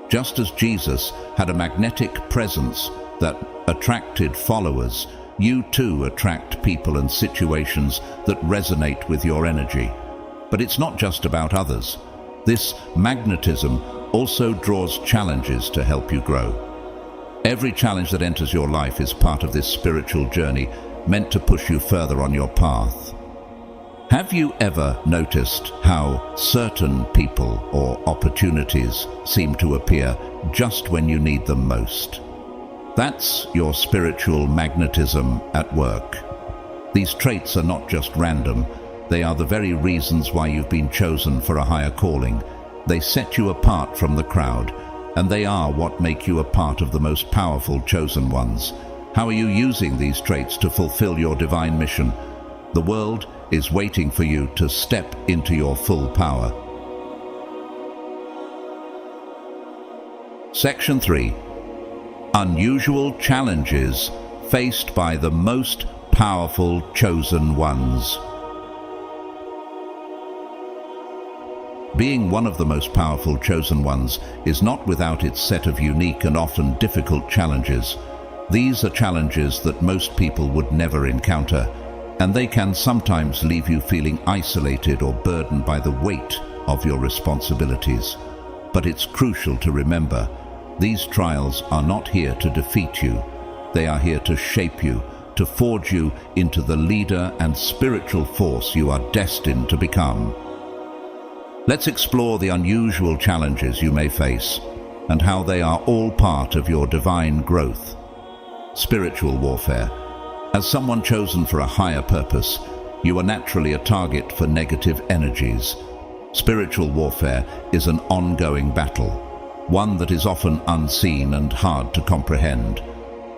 Just as Jesus had a magnetic presence that attracted followers, you too attract people and situations that resonate with your energy. But it's not just about others. This magnetism also draws challenges to help you grow. Every challenge that enters your life is part of this spiritual journey, meant to push you further on your path. Have you ever noticed how certain people or opportunities seem to appear just when you need them most? That's your spiritual magnetism at work. These traits are not just random. They are the very reasons why you've been chosen for a higher calling. They set you apart from the crowd, and they are what make you a part of the most powerful chosen ones. How are you using these traits to fulfill your divine mission? The world is waiting for you to step into your full power. Section 3. Unusual challenges faced by the most powerful chosen ones. Being one of the most powerful chosen ones is not without its set of unique and often difficult challenges. These are challenges that most people would never encounter, and they can sometimes leave you feeling isolated or burdened by the weight of your responsibilities. But it's crucial to remember, these trials are not here to defeat you. They are here to shape you, to forge you into the leader and spiritual force you are destined to become. Let's explore the unusual challenges you may face and how they are all part of your divine growth. Spiritual warfare. As someone chosen for a higher purpose, you are naturally a target for negative energies. Spiritual warfare is an ongoing battle, one that is often unseen and hard to comprehend.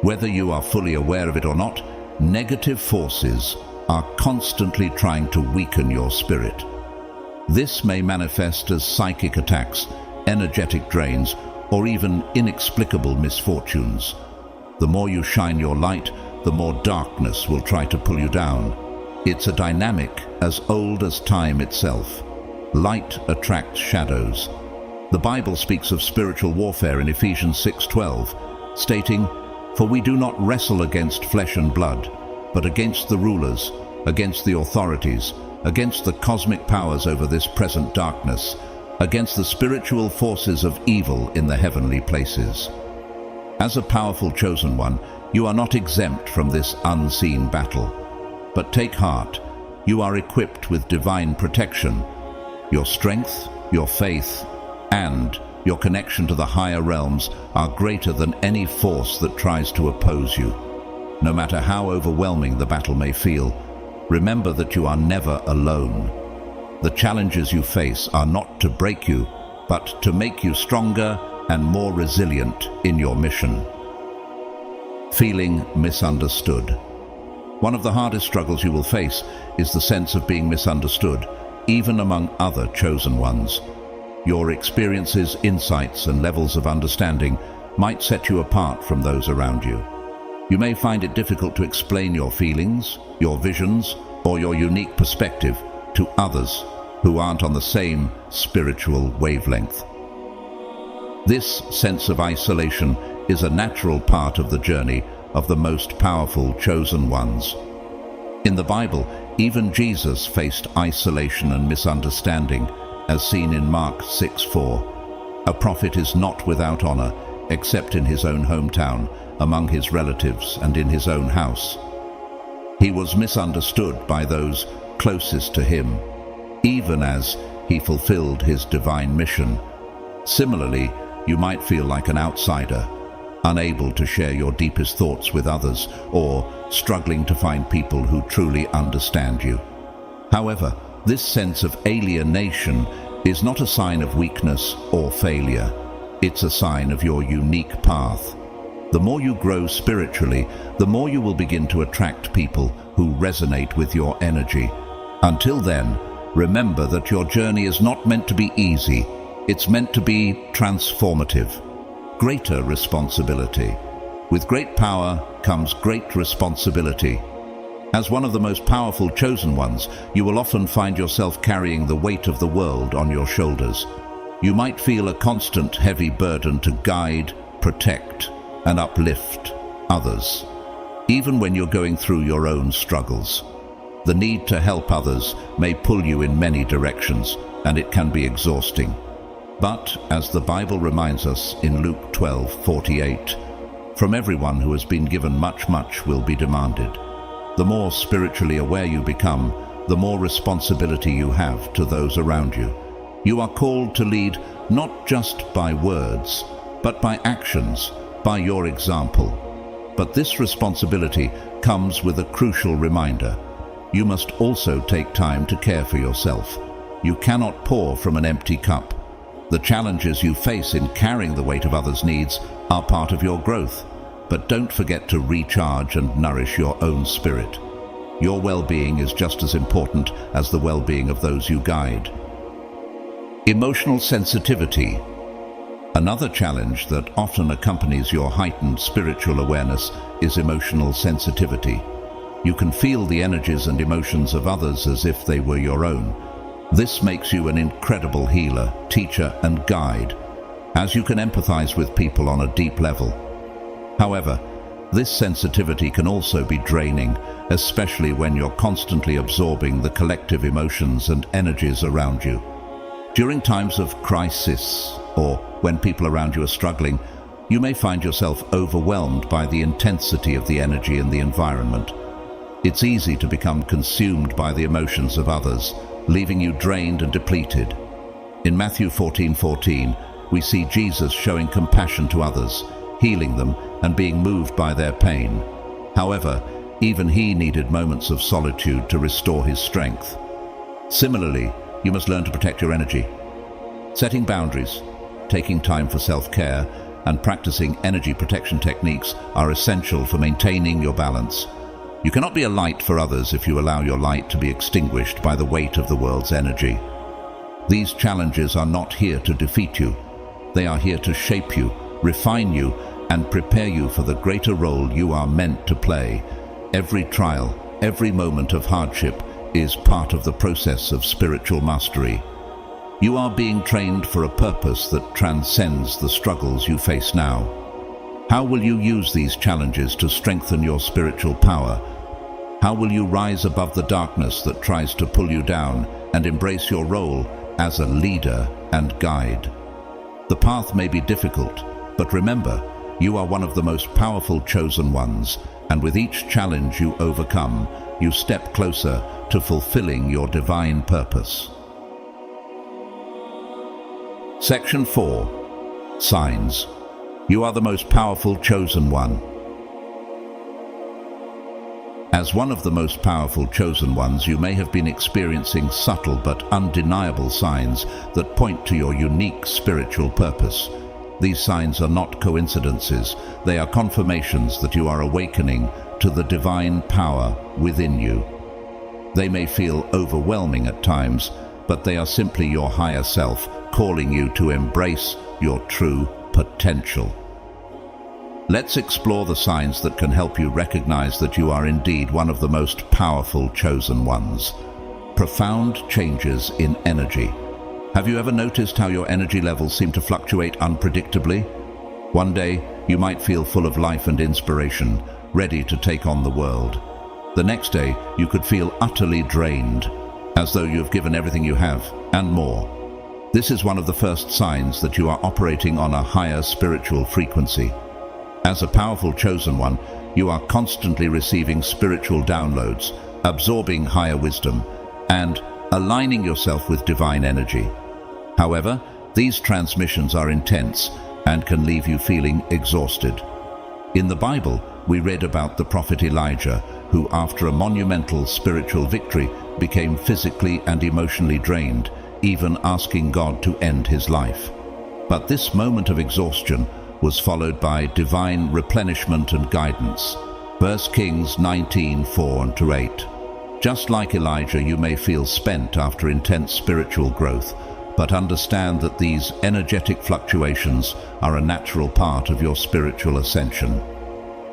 Whether you are fully aware of it or not, negative forces are constantly trying to weaken your spirit. This may manifest as psychic attacks, energetic drains, or even inexplicable misfortunes. The more you shine your light, the more darkness will try to pull you down. It's a dynamic as old as time itself. Light attracts shadows. The Bible speaks of spiritual warfare in Ephesians 6:12, stating, "For we do not wrestle against flesh and blood, but against the rulers, against the authorities, against the cosmic powers over this present darkness, against the spiritual forces of evil in the heavenly places." As a powerful chosen one, you are not exempt from this unseen battle. But take heart, you are equipped with divine protection. Your strength, your faith, and your connection to the higher realms are greater than any force that tries to oppose you. No matter how overwhelming the battle may feel, remember that you are never alone. The challenges you face are not to break you, but to make you stronger and more resilient in your mission. Feeling misunderstood. One of the hardest struggles you will face is the sense of being misunderstood, even among other chosen ones. Your experiences, insights, and levels of understanding might set you apart from those around you. You may find it difficult to explain your feelings, your visions, or your unique perspective to others who aren't on the same spiritual wavelength. This sense of isolation is a natural part of the journey of the most powerful chosen ones. In the Bible, even Jesus faced isolation and misunderstanding, as seen in Mark 6:4. A prophet is not without honor, except in his own hometown, among his relatives, and in his own house. He was misunderstood by those closest to him, even as he fulfilled his divine mission. Similarly, you might feel like an outsider, unable to share your deepest thoughts with others, or struggling to find people who truly understand you. However, this sense of alienation is not a sign of weakness or failure. It's a sign of your unique path. The more you grow spiritually, the more you will begin to attract people who resonate with your energy. Until then, remember that your journey is not meant to be easy. It's meant to be transformative. Greater responsibility. With great power comes great responsibility. As one of the most powerful chosen ones, you will often find yourself carrying the weight of the world on your shoulders. You might feel a constant heavy burden to guide, protect, and uplift others, even when you're going through your own struggles. The need to help others may pull you in many directions, and it can be exhausting. But, as the Bible reminds us in Luke 12:48, from everyone who has been given much, much will be demanded. The more spiritually aware you become, the more responsibility you have to those around you. You are called to lead not just by words, but by actions, by your example. But this responsibility comes with a crucial reminder. You must also take time to care for yourself. You cannot pour from an empty cup. The challenges you face in carrying the weight of others' needs are part of your growth. But don't forget to recharge and nourish your own spirit. Your well-being is just as important as the well-being of those you guide. Emotional sensitivity. Another challenge that often accompanies your heightened spiritual awareness is emotional sensitivity. You can feel the energies and emotions of others as if they were your own. This makes you an incredible healer, teacher, and guide, as you can empathize with people on a deep level. However, this sensitivity can also be draining, especially when you're constantly absorbing the collective emotions and energies around you. During times of crisis, or when people around you are struggling, you may find yourself overwhelmed by the intensity of the energy in the environment. It's easy to become consumed by the emotions of others, leaving you drained and depleted. In Matthew 14:14, we see Jesus showing compassion to others, healing them, and being moved by their pain. However, even he needed moments of solitude to restore his strength. Similarly, you must learn to protect your energy. Setting boundaries, taking time for self-care, and practicing energy protection techniques are essential for maintaining your balance. You cannot be a light for others if you allow your light to be extinguished by the weight of the world's energy. These challenges are not here to defeat you. They are here to shape you, refine you, and prepare you for the greater role you are meant to play. Every trial, every moment of hardship is part of the process of spiritual mastery. You are being trained for a purpose that transcends the struggles you face now. How will you use these challenges to strengthen your spiritual power? How will you rise above the darkness that tries to pull you down and embrace your role as a leader and guide? The path may be difficult, but remember, you are one of the most powerful chosen ones, and with each challenge you overcome, you step closer to fulfilling your divine purpose. Section 4. Signs. You are the most powerful chosen one. As one of the most powerful chosen ones, you may have been experiencing subtle but undeniable signs that point to your unique spiritual purpose. These signs are not coincidences. They are confirmations that you are awakening to the divine power within you. They may feel overwhelming at times, but they are simply your higher self calling you to embrace your true potential. Let's explore the signs that can help you recognize that you are indeed one of the most powerful chosen ones. Profound changes in energy. Have you ever noticed how your energy levels seem to fluctuate unpredictably? One day, you might feel full of life and inspiration, ready to take on the world. The next day, you could feel utterly drained, as though you've given everything you have, and more. This is one of the first signs that you are operating on a higher spiritual frequency. As a powerful chosen one, you are constantly receiving spiritual downloads, absorbing higher wisdom, and aligning yourself with divine energy. However, These transmissions are intense and can leave you feeling exhausted. In the Bible, we read about the prophet Elijah, who after a monumental spiritual victory became physically and emotionally drained, even asking God to end his life. But this moment of exhaustion was followed by divine replenishment and guidance. 1 Kings 19:4-8. Just like Elijah, you may feel spent after intense spiritual growth, but understand that these energetic fluctuations are a natural part of your spiritual ascension.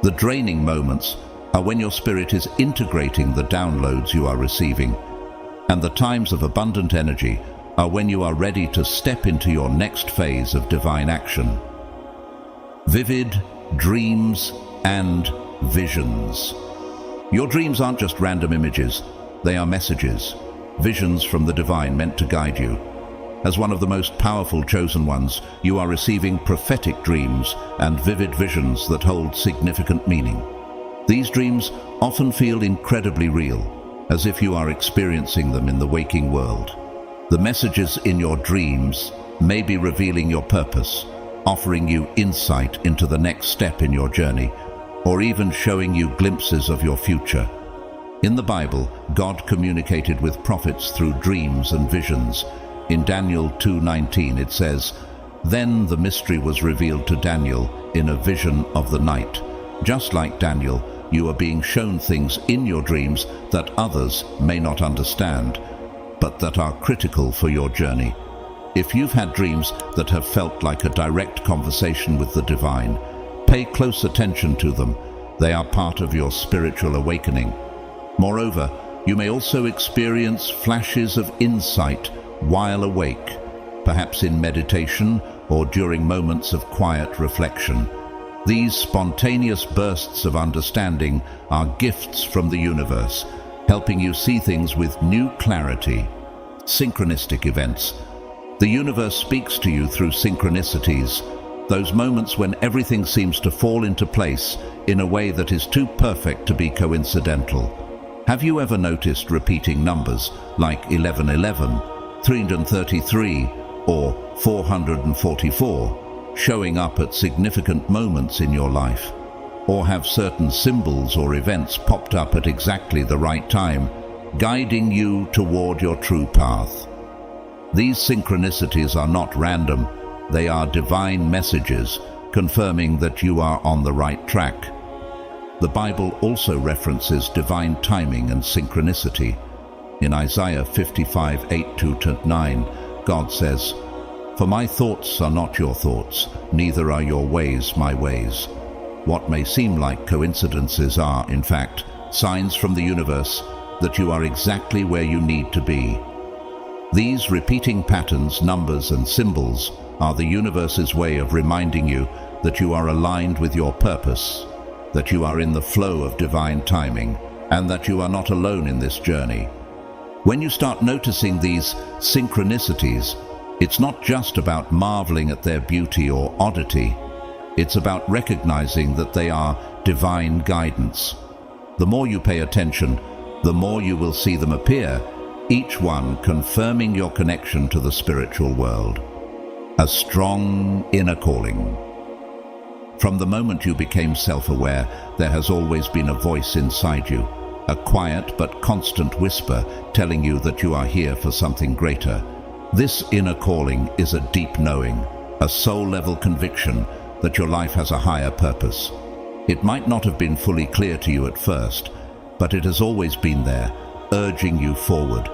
The draining moments are when your spirit is integrating the downloads you are receiving, and the times of abundant energy are when you are ready to step into your next phase of divine action. Vivid dreams and visions. Your dreams aren't just random images, they are messages, visions from the divine meant to guide you. As one of the most powerful chosen ones, you are receiving prophetic dreams and vivid visions that hold significant meaning. These dreams often feel incredibly real, as if you are experiencing them in the waking world. The messages in your dreams may be revealing your purpose, offering you insight into the next step in your journey, or even showing you glimpses of your future. In the Bible, God communicated with prophets through dreams and visions. In Daniel 2:19 it says, "Then the mystery was revealed to Daniel in a vision of the night." Just like Daniel, you are being shown things in your dreams that others may not understand, but that are critical for your journey. If you've had dreams that have felt like a direct conversation with the divine, pay close attention to them. They are part of your spiritual awakening. Moreover, you may also experience flashes of insight while awake, perhaps in meditation or during moments of quiet reflection. These spontaneous bursts of understanding are gifts from the universe, helping you see things with new clarity. Synchronistic events. The universe speaks to you through synchronicities, those moments when everything seems to fall into place in a way that is too perfect to be coincidental. Have you ever noticed repeating numbers like 1111, 333, or 444 showing up at significant moments in your life? Or have certain symbols or events popped up at exactly the right time, guiding you toward your true path? These synchronicities are not random. They are divine messages confirming that you are on the right track. The Bible also references divine timing and synchronicity. In Isaiah 55:8-9, God says, "For my thoughts are not your thoughts, neither are your ways my ways." What may seem like coincidences are, in fact, signs from the universe that you are exactly where you need to be. These repeating patterns, numbers, and symbols are the universe's way of reminding you that you are aligned with your purpose, that you are in the flow of divine timing, and that you are not alone in this journey. When you start noticing these synchronicities, it's not just about marveling at their beauty or oddity. It's about recognizing that they are divine guidance. The more you pay attention, the more you will see them appear, each one confirming your connection to the spiritual world. A strong inner calling. From the moment you became self-aware, there has always been a voice inside you, a quiet but constant whisper telling you that you are here for something greater. This inner calling is a deep knowing, a soul-level conviction that your life has a higher purpose. It might not have been fully clear to you at first, but it has always been there, urging you forward.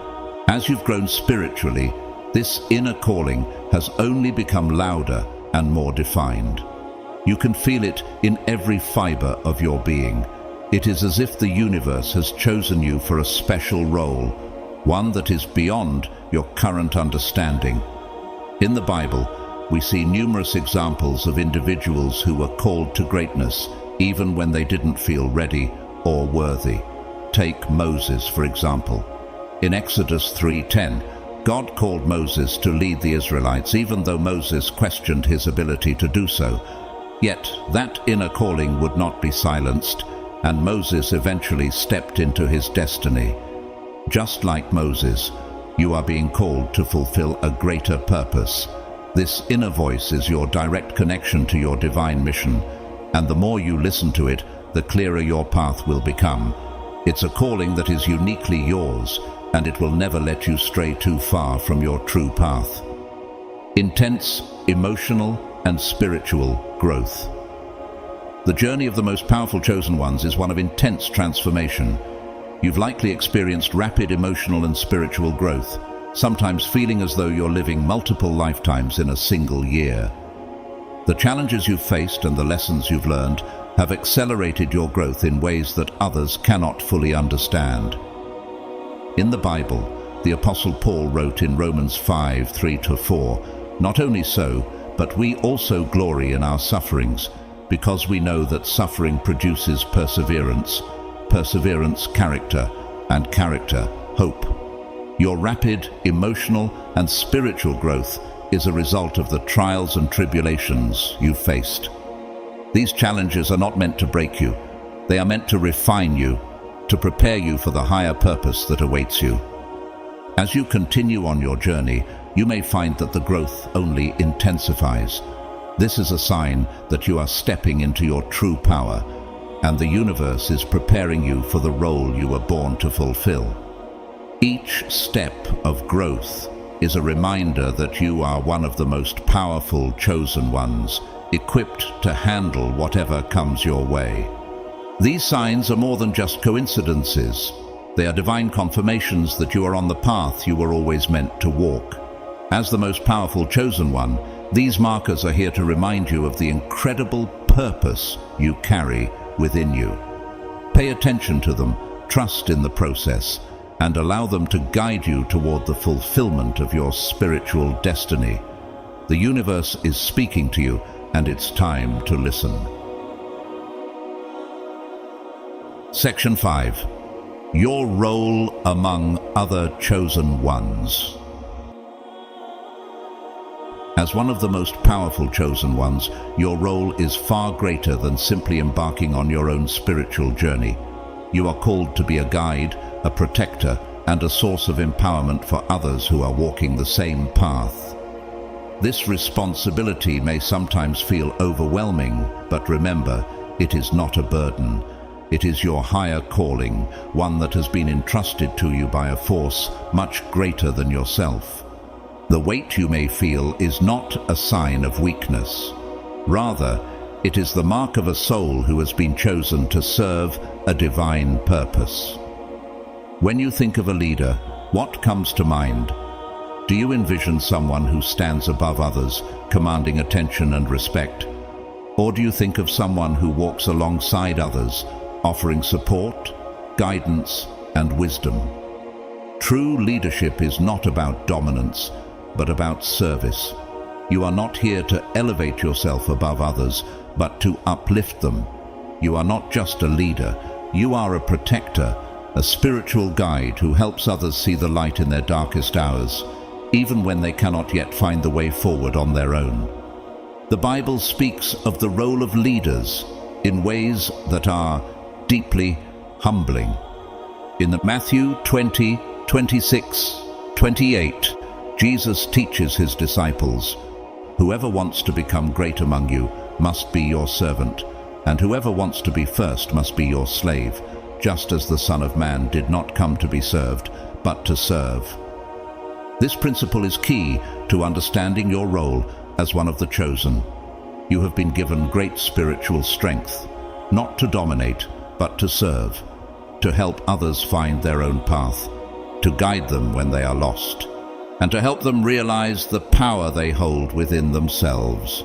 As you've grown spiritually, this inner calling has only become louder and more defined. You can feel it in every fiber of your being. It is as if the universe has chosen you for a special role, one that is beyond your current understanding. In the Bible, we see numerous examples of individuals who were called to greatness, even when they didn't feel ready or worthy. Take Moses, for example. In Exodus 3:10, God called Moses to lead the Israelites, even though Moses questioned his ability to do so. Yet that inner calling would not be silenced, and Moses eventually stepped into his destiny. Just like Moses, you are being called to fulfill a greater purpose. This inner voice is your direct connection to your divine mission, and the more you listen to it, the clearer your path will become. It's a calling that is uniquely yours, and it will never let you stray too far from your true path. Intense, emotional, and spiritual growth. The journey of the most powerful chosen ones is one of intense transformation. You've likely experienced rapid emotional and spiritual growth, sometimes feeling as though you're living multiple lifetimes in a single year. The challenges you've faced and the lessons you've learned have accelerated your growth in ways that others cannot fully understand. In the Bible, the Apostle Paul wrote in Romans 5:3-4, "Not only so, but we also glory in our sufferings, because we know that suffering produces perseverance, perseverance character, and character hope." Your rapid emotional and spiritual growth is a result of the trials and tribulations you've faced. These challenges are not meant to break you. They are meant to refine you, to prepare you for the higher purpose that awaits you. As you continue on your journey, you may find that the growth only intensifies. This is a sign that you are stepping into your true power, and the universe is preparing you for the role you were born to fulfill. Each step of growth is a reminder that you are one of the most powerful chosen ones, equipped to handle whatever comes your way. These signs are more than just coincidences. They are divine confirmations that you are on the path you were always meant to walk. As the most powerful chosen one, these markers are here to remind you of the incredible purpose you carry within you. Pay attention to them, trust in the process, and allow them to guide you toward the fulfillment of your spiritual destiny. The universe is speaking to you, and it's time to listen. Section 5. Your role among other chosen ones. As one of the most powerful chosen ones, your role is far greater than simply embarking on your own spiritual journey. You are called to be a guide, a protector, and a source of empowerment for others who are walking the same path. This responsibility may sometimes feel overwhelming, but remember, it is not a burden. It is your higher calling, one that has been entrusted to you by a force much greater than yourself. The weight you may feel is not a sign of weakness. Rather, it is the mark of a soul who has been chosen to serve a divine purpose. When you think of a leader, what comes to mind? Do you envision someone who stands above others, commanding attention and respect? Or do you think of someone who walks alongside others, offering support, guidance, and wisdom? True leadership is not about dominance, but about service. You are not here to elevate yourself above others, but to uplift them. You are not just a leader, you are a protector, a spiritual guide who helps others see the light in their darkest hours, even when they cannot yet find the way forward on their own. The Bible speaks of the role of leaders in ways that are deeply humbling. In the Matthew 20:26-28, Jesus teaches his disciples, "Whoever wants to become great among you must be your servant, and whoever wants to be first must be your slave, just as the Son of Man did not come to be served, but to serve." This principle is key to understanding your role as one of the chosen. You have been given great spiritual strength, not to dominate, but to serve, to help others find their own path, to guide them when they are lost, and to help them realize the power they hold within themselves.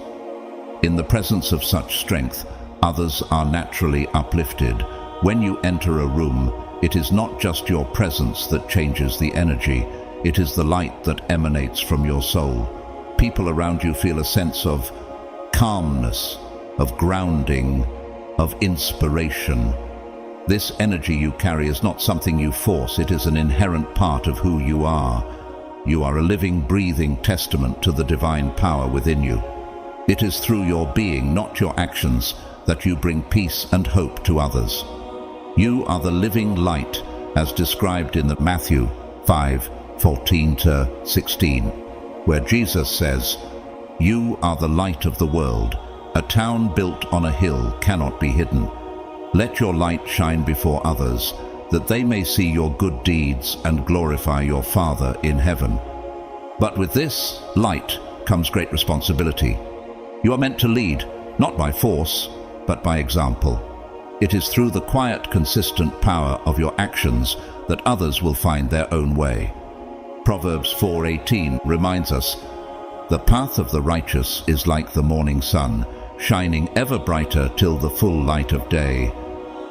In the presence of such strength, others are naturally uplifted. When you enter a room, it is not just your presence that changes the energy, it is the light that emanates from your soul. People around you feel a sense of calmness, of grounding, of inspiration. This energy you carry is not something you force, it is an inherent part of who you are. You are a living, breathing testament to the divine power within you. It is through your being, not your actions, that you bring peace and hope to others. You are the living light, as described in the Matthew 5:14-16, where Jesus says, You are the light of the world. A town built on a hill cannot be hidden. Let your light shine before others, that they may see your good deeds and glorify your Father in heaven. But with this light comes great responsibility. You are meant to lead, not by force, but by example. It is through the quiet, consistent power of your actions that others will find their own way. Proverbs 4:18 reminds us, "The path of the righteous is like the morning sun, shining ever brighter till the full light of day."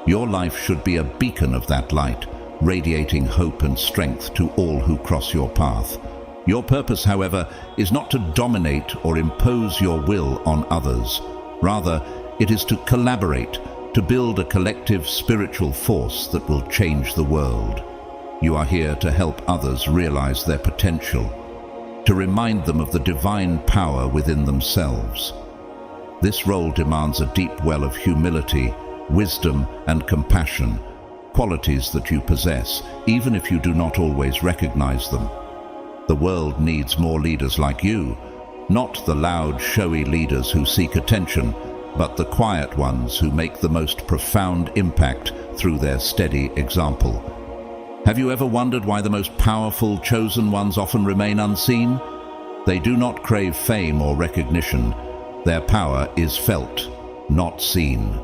Your life should be a beacon of that light, radiating hope and strength to all who cross your path. Your purpose, however, is not to dominate or impose your will on others. Rather, it is to collaborate, to build a collective spiritual force that will change the world. You are here to help others realize their potential, to remind them of the divine power within themselves. This role demands a deep well of humility, wisdom, and compassion, qualities that you possess, even if you do not always recognize them. The world needs more leaders like you, not the loud, showy leaders who seek attention, but the quiet ones who make the most profound impact through their steady example. Have you ever wondered why the most powerful, chosen ones often remain unseen? They do not crave fame or recognition. Their power is felt, not seen.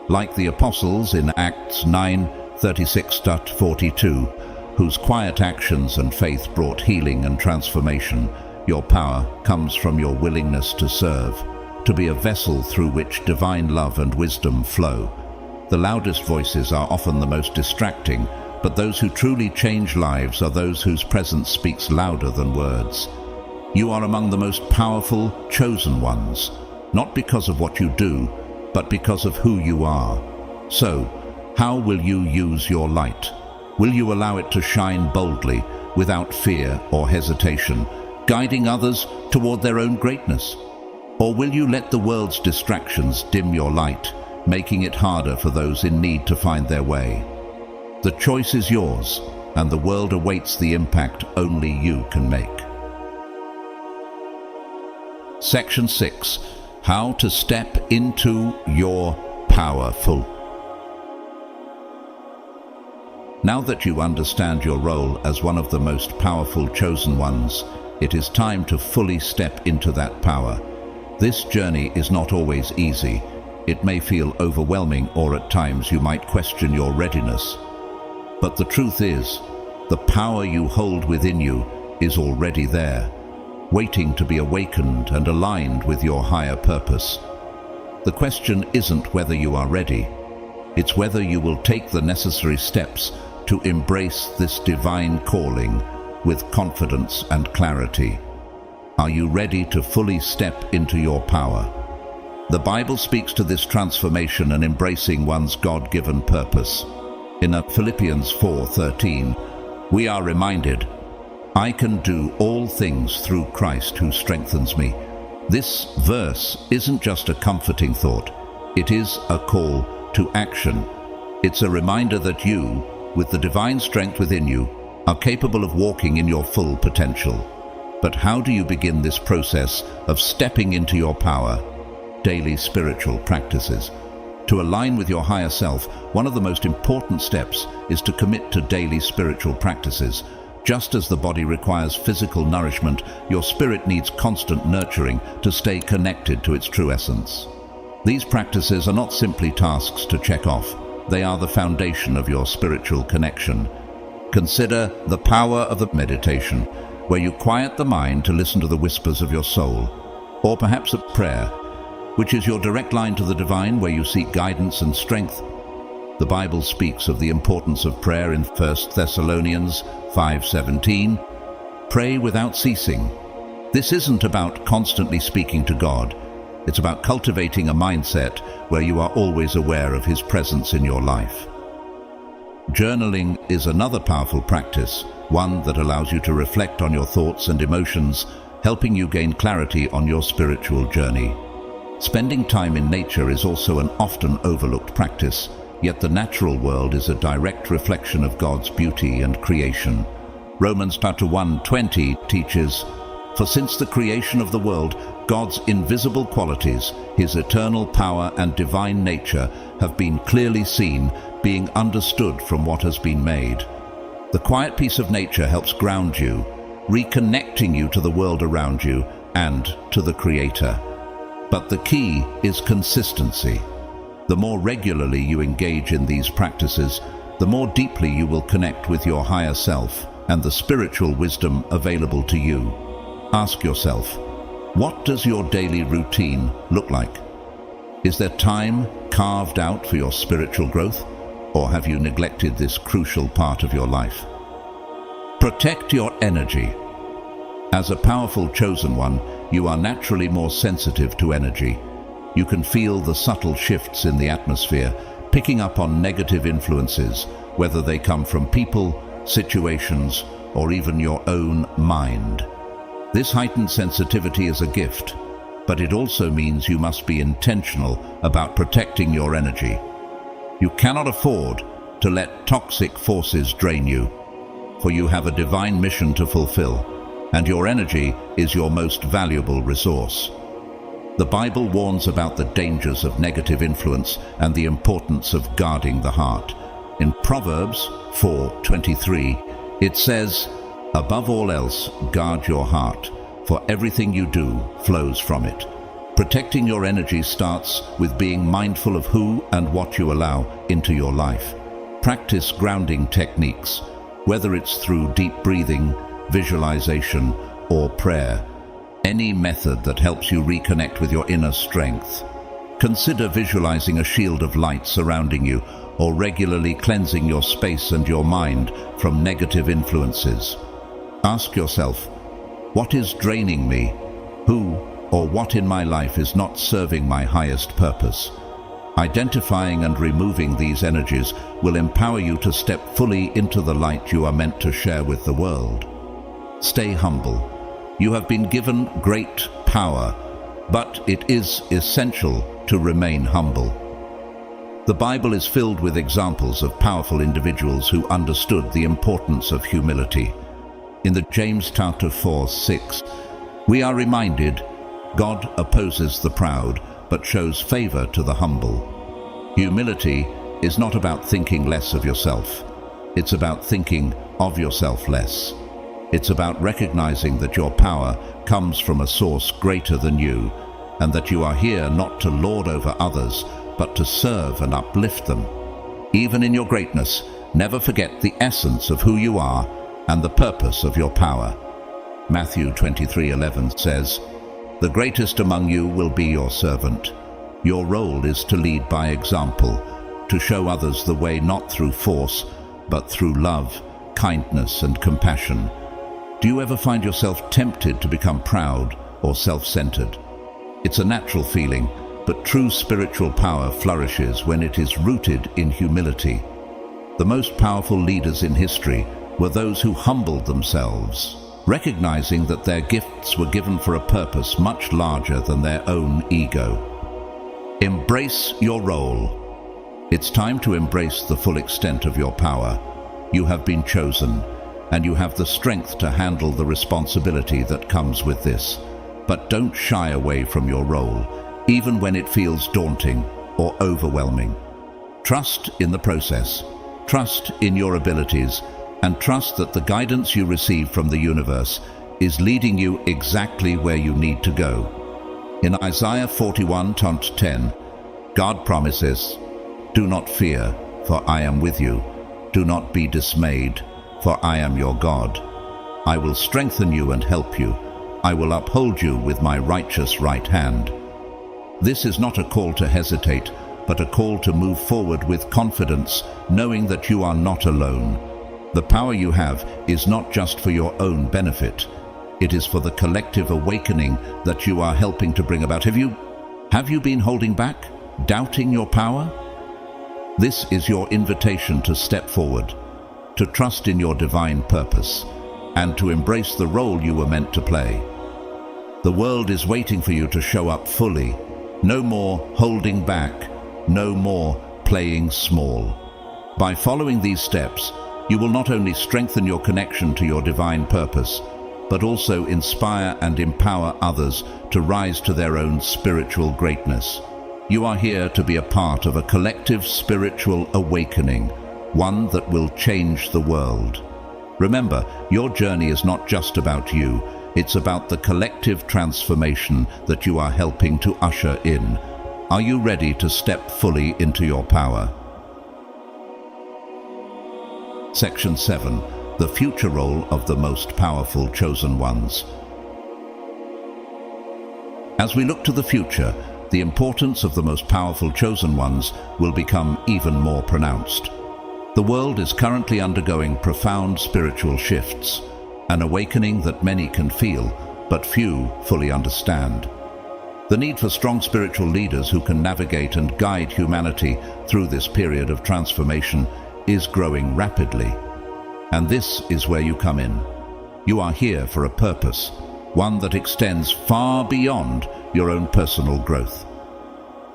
Like the apostles in Acts 9:36-42, whose quiet actions and faith brought healing and transformation, your power comes from your willingness to serve, to be a vessel through which divine love and wisdom flow. The loudest voices are often the most distracting, but those who truly change lives are those whose presence speaks louder than words. You are among the most powerful, chosen ones, not because of what you do, but because of who you are. So, how will you use your light? Will you allow it to shine boldly, without fear or hesitation, guiding others toward their own greatness? Or will you let the world's distractions dim your light, making it harder for those in need to find their way? The choice is yours, and the world awaits the impact only you can make. Section 6. How to step into your powerful. Now that you understand your role as one of the most powerful chosen ones, it is time to fully step into that power. This journey is not always easy. It may feel overwhelming, or at times you might question your readiness. But the truth is, the power you hold within you is already there, waiting to be awakened and aligned with your higher purpose. The question isn't whether you are ready. It's whether you will take the necessary steps to embrace this divine calling with confidence and clarity. Are you ready to fully step into your power? The Bible speaks to this transformation and embracing one's God-given purpose. In Philippians 4:13, we are reminded, "I can do all things through Christ who strengthens me." This verse isn't just a comforting thought. It is a call to action. It's a reminder that you, with the divine strength within you, are capable of walking in your full potential. But how do you begin this process of stepping into your power? Daily spiritual practices. To align with your higher self, one of the most important steps is to commit to daily spiritual practices. Just as the body requires physical nourishment, your spirit needs constant nurturing to stay connected to its true essence. These practices are not simply tasks to check off. They are the foundation of your spiritual connection. Consider the power of a meditation, where you quiet the mind to listen to the whispers of your soul, or perhaps a prayer, which is your direct line to the divine, where you seek guidance and strength. The Bible speaks of the importance of prayer in 1 Thessalonians 5:17. Pray without ceasing. This isn't about constantly speaking to God. It's about cultivating a mindset where you are always aware of His presence in your life. Journaling is another powerful practice, one that allows you to reflect on your thoughts and emotions, helping you gain clarity on your spiritual journey. Spending time in nature is also an often overlooked practice, yet the natural world is a direct reflection of God's beauty and creation. Romans chapter 1:20 teaches, For since the creation of the world, God's invisible qualities, his eternal power and divine nature have been clearly seen, being understood from what has been made. The quiet peace of nature helps ground you, reconnecting you to the world around you and to the Creator. But the key is consistency. The more regularly you engage in these practices, the more deeply you will connect with your higher self and the spiritual wisdom available to you. Ask yourself, what does your daily routine look like? Is there time carved out for your spiritual growth, or have you neglected this crucial part of your life? Protect your energy. As a powerful chosen one, you are naturally more sensitive to energy. You can feel the subtle shifts in the atmosphere, picking up on negative influences, whether they come from people, situations, or even your own mind. This heightened sensitivity is a gift, but it also means you must be intentional about protecting your energy. You cannot afford to let toxic forces drain you, for you have a divine mission to fulfill, and your energy is your most valuable resource. The Bible warns about the dangers of negative influence and the importance of guarding the heart. In Proverbs 4:23, it says, "Above all else, guard your heart, for everything you do flows from it." Protecting your energy starts with being mindful of who and what you allow into your life. Practice grounding techniques, whether it's through deep breathing, visualization, or prayer. Any method that helps you reconnect with your inner strength. Consider visualizing a shield of light surrounding you, or regularly cleansing your space and your mind from negative influences. Ask yourself, what is draining me? Who or what in my life is not serving my highest purpose? Identifying and removing these energies will empower you to step fully into the light you are meant to share with the world. Stay humble. You have been given great power, but it is essential to remain humble. The Bible is filled with examples of powerful individuals who understood the importance of humility. In the James chapter 4:6, we are reminded, God opposes the proud, but shows favor to the humble. Humility is not about thinking less of yourself. It's about thinking of yourself less. It's about recognizing that your power comes from a source greater than you, and that you are here not to lord over others, but to serve and uplift them. Even in your greatness, never forget the essence of who you are and the purpose of your power. Matthew 23:11 says, "The greatest among you will be your servant." Your role is to lead by example, to show others the way not through force, but through love, kindness, and compassion. Do you ever find yourself tempted to become proud or self-centered? It's a natural feeling, but true spiritual power flourishes when it is rooted in humility. The most powerful leaders in history were those who humbled themselves, recognizing that their gifts were given for a purpose much larger than their own ego. Embrace your role. It's time to embrace the full extent of your power. You have been chosen, and you have the strength to handle the responsibility that comes with this. But don't shy away from your role, even when it feels daunting or overwhelming. Trust in the process, trust in your abilities, and trust that the guidance you receive from the universe is leading you exactly where you need to go. In Isaiah 41:10, God promises, "Do not fear, for I am with you. Do not be dismayed, for I am your God. I will strengthen you and help you. I will uphold you with my righteous right hand." This is not a call to hesitate, but a call to move forward with confidence, knowing that you are not alone. The power you have is not just for your own benefit. It is for the collective awakening that you are helping to bring about. Have you been holding back, doubting your power? This is your invitation to step forward, to trust in your divine purpose, and to embrace the role you were meant to play. The world is waiting for you to show up fully. No more holding back, no more playing small. By following these steps, you will not only strengthen your connection to your divine purpose, but also inspire and empower others to rise to their own spiritual greatness. You are here to be a part of a collective spiritual awakening, one that will change the world. Remember, your journey is not just about you, it's about the collective transformation that you are helping to usher in. Are you ready to step fully into your power? Section 7. The future role of the most powerful chosen ones. As we look to the future, the importance of the most powerful chosen ones will become even more pronounced. The world is currently undergoing profound spiritual shifts, an awakening that many can feel, but few fully understand. The need for strong spiritual leaders who can navigate and guide humanity through this period of transformation is growing rapidly. And this is where you come in. You are here for a purpose, one that extends far beyond your own personal growth.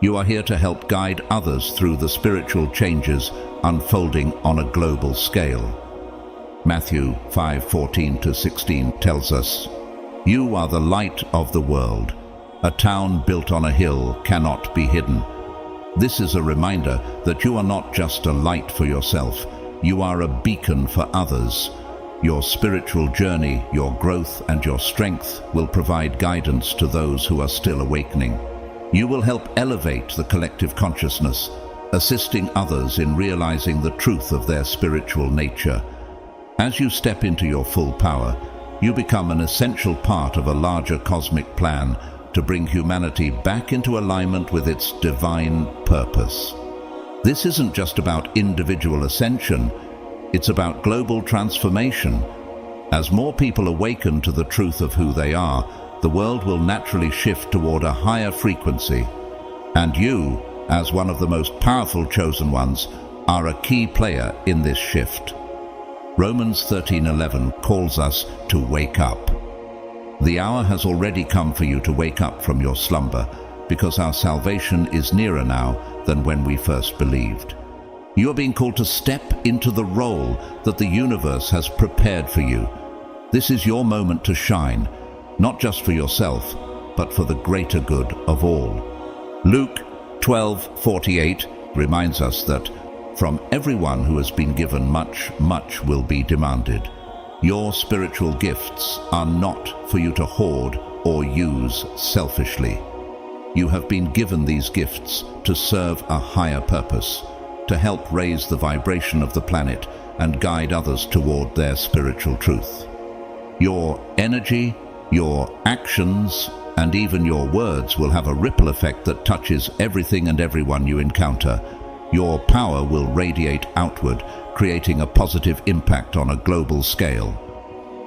You are here to help guide others through the spiritual changes unfolding on a global scale. Matthew 5:14-16 tells us, "You are the light of the world. A town built on a hill cannot be hidden." This is a reminder that you are not just a light for yourself, you are a beacon for others. Your spiritual journey, your growth, and your strength will provide guidance to those who are still awakening. You will help elevate the collective consciousness, assisting others in realizing the truth of their spiritual nature. As you step into your full power, you become an essential part of a larger cosmic plan to bring humanity back into alignment with its divine purpose. This isn't just about individual ascension, it's about global transformation. As more people awaken to the truth of who they are, the world will naturally shift toward a higher frequency. And you, as one of the most powerful chosen ones, are a key player in this shift. Romans 13:11 calls us to wake up. The hour has already come for you to wake up from your slumber, because our salvation is nearer now than when we first believed. You are being called to step into the role that the universe has prepared for you. This is your moment to shine, not just for yourself, but for the greater good of all. Luke 12:48 reminds us that from everyone who has been given much, much will be demanded. Your spiritual gifts are not for you to hoard or use selfishly. You have been given these gifts to serve a higher purpose, to help raise the vibration of the planet and guide others toward their spiritual truth. Your energy, your actions, and even your words will have a ripple effect that touches everything and everyone you encounter. Your power will radiate outward, creating a positive impact on a global scale.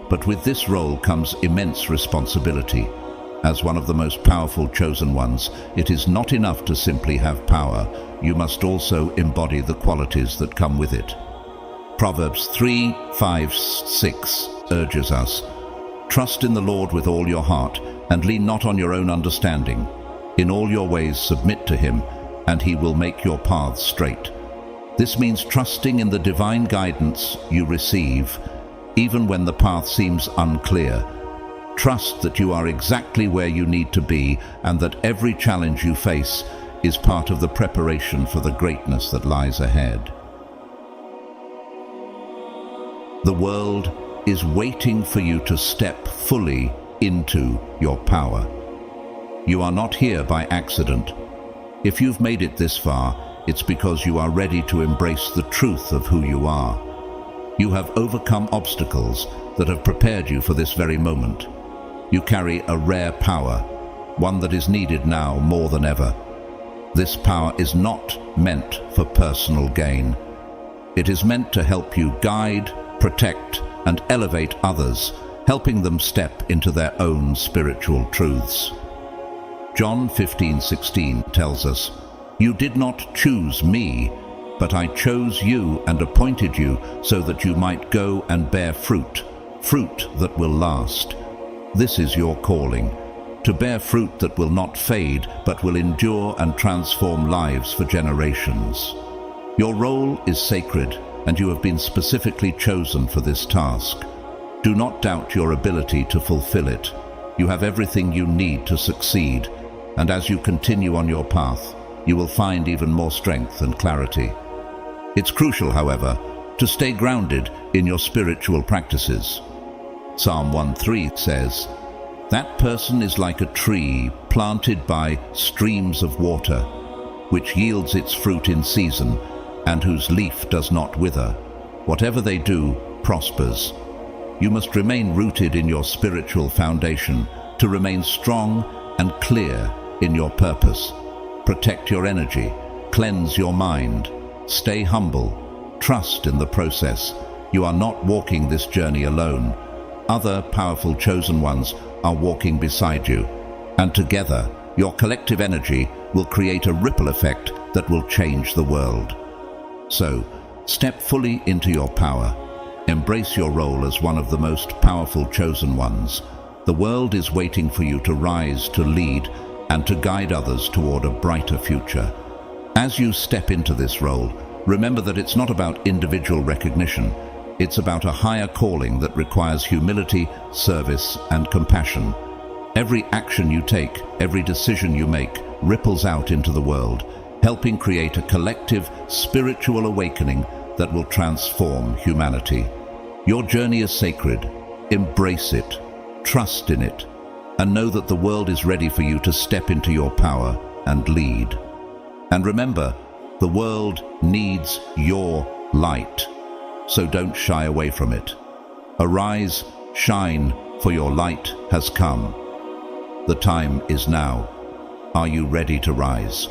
But with this role comes immense responsibility. As one of the most powerful chosen ones, it is not enough to simply have power. You must also embody the qualities that come with it. Proverbs 3:5-6 urges us, "Trust in the Lord with all your heart, and lean not on your own understanding. In all your ways submit to him, and he will make your paths straight." This means trusting in the divine guidance you receive, even when the path seems unclear. Trust that you are exactly where you need to be, and that every challenge you face is part of the preparation for the greatness that lies ahead. The world is waiting for you to step fully into your power. You are not here by accident. If you've made it this far, it's because you are ready to embrace the truth of who you are. You have overcome obstacles that have prepared you for this very moment. You carry a rare power, one that is needed now more than ever. This power is not meant for personal gain. It is meant to help you guide, protect, and elevate others, helping them step into their own spiritual truths. John 15:16 tells us, "You did not choose me, but I chose you and appointed you so that you might go and bear fruit, fruit that will last." This is your calling, to bear fruit that will not fade but will endure and transform lives for generations. Your role is sacred, and you have been specifically chosen for this task. Do not doubt your ability to fulfill it. You have everything you need to succeed, and as you continue on your path, you will find even more strength and clarity. It's crucial, however, to stay grounded in your spiritual practices. Psalm 1:3 says, "That person is like a tree planted by streams of water, which yields its fruit in season, and whose leaf does not wither. Whatever they do prospers." You must remain rooted in your spiritual foundation to remain strong and clear in your purpose. Protect your energy, cleanse your mind, stay humble, trust in the process. You are not walking this journey alone. Other powerful chosen ones are walking beside you, and together your collective energy will create a ripple effect that will change the world. So, step fully into your power. Embrace your role as one of the most powerful chosen ones. The world is waiting for you to rise, to lead, and to guide others toward a brighter future. As you step into this role, remember that it's not about individual recognition. It's about a higher calling that requires humility, service, and compassion. Every action you take, every decision you make, ripples out into the world, helping create a collective spiritual awakening that will transform humanity. Your journey is sacred. Embrace it, trust in it, and know that the world is ready for you to step into your power and lead. And remember, the world needs your light, so don't shy away from it. Arise, shine, for your light has come. The time is now. Are you ready to rise?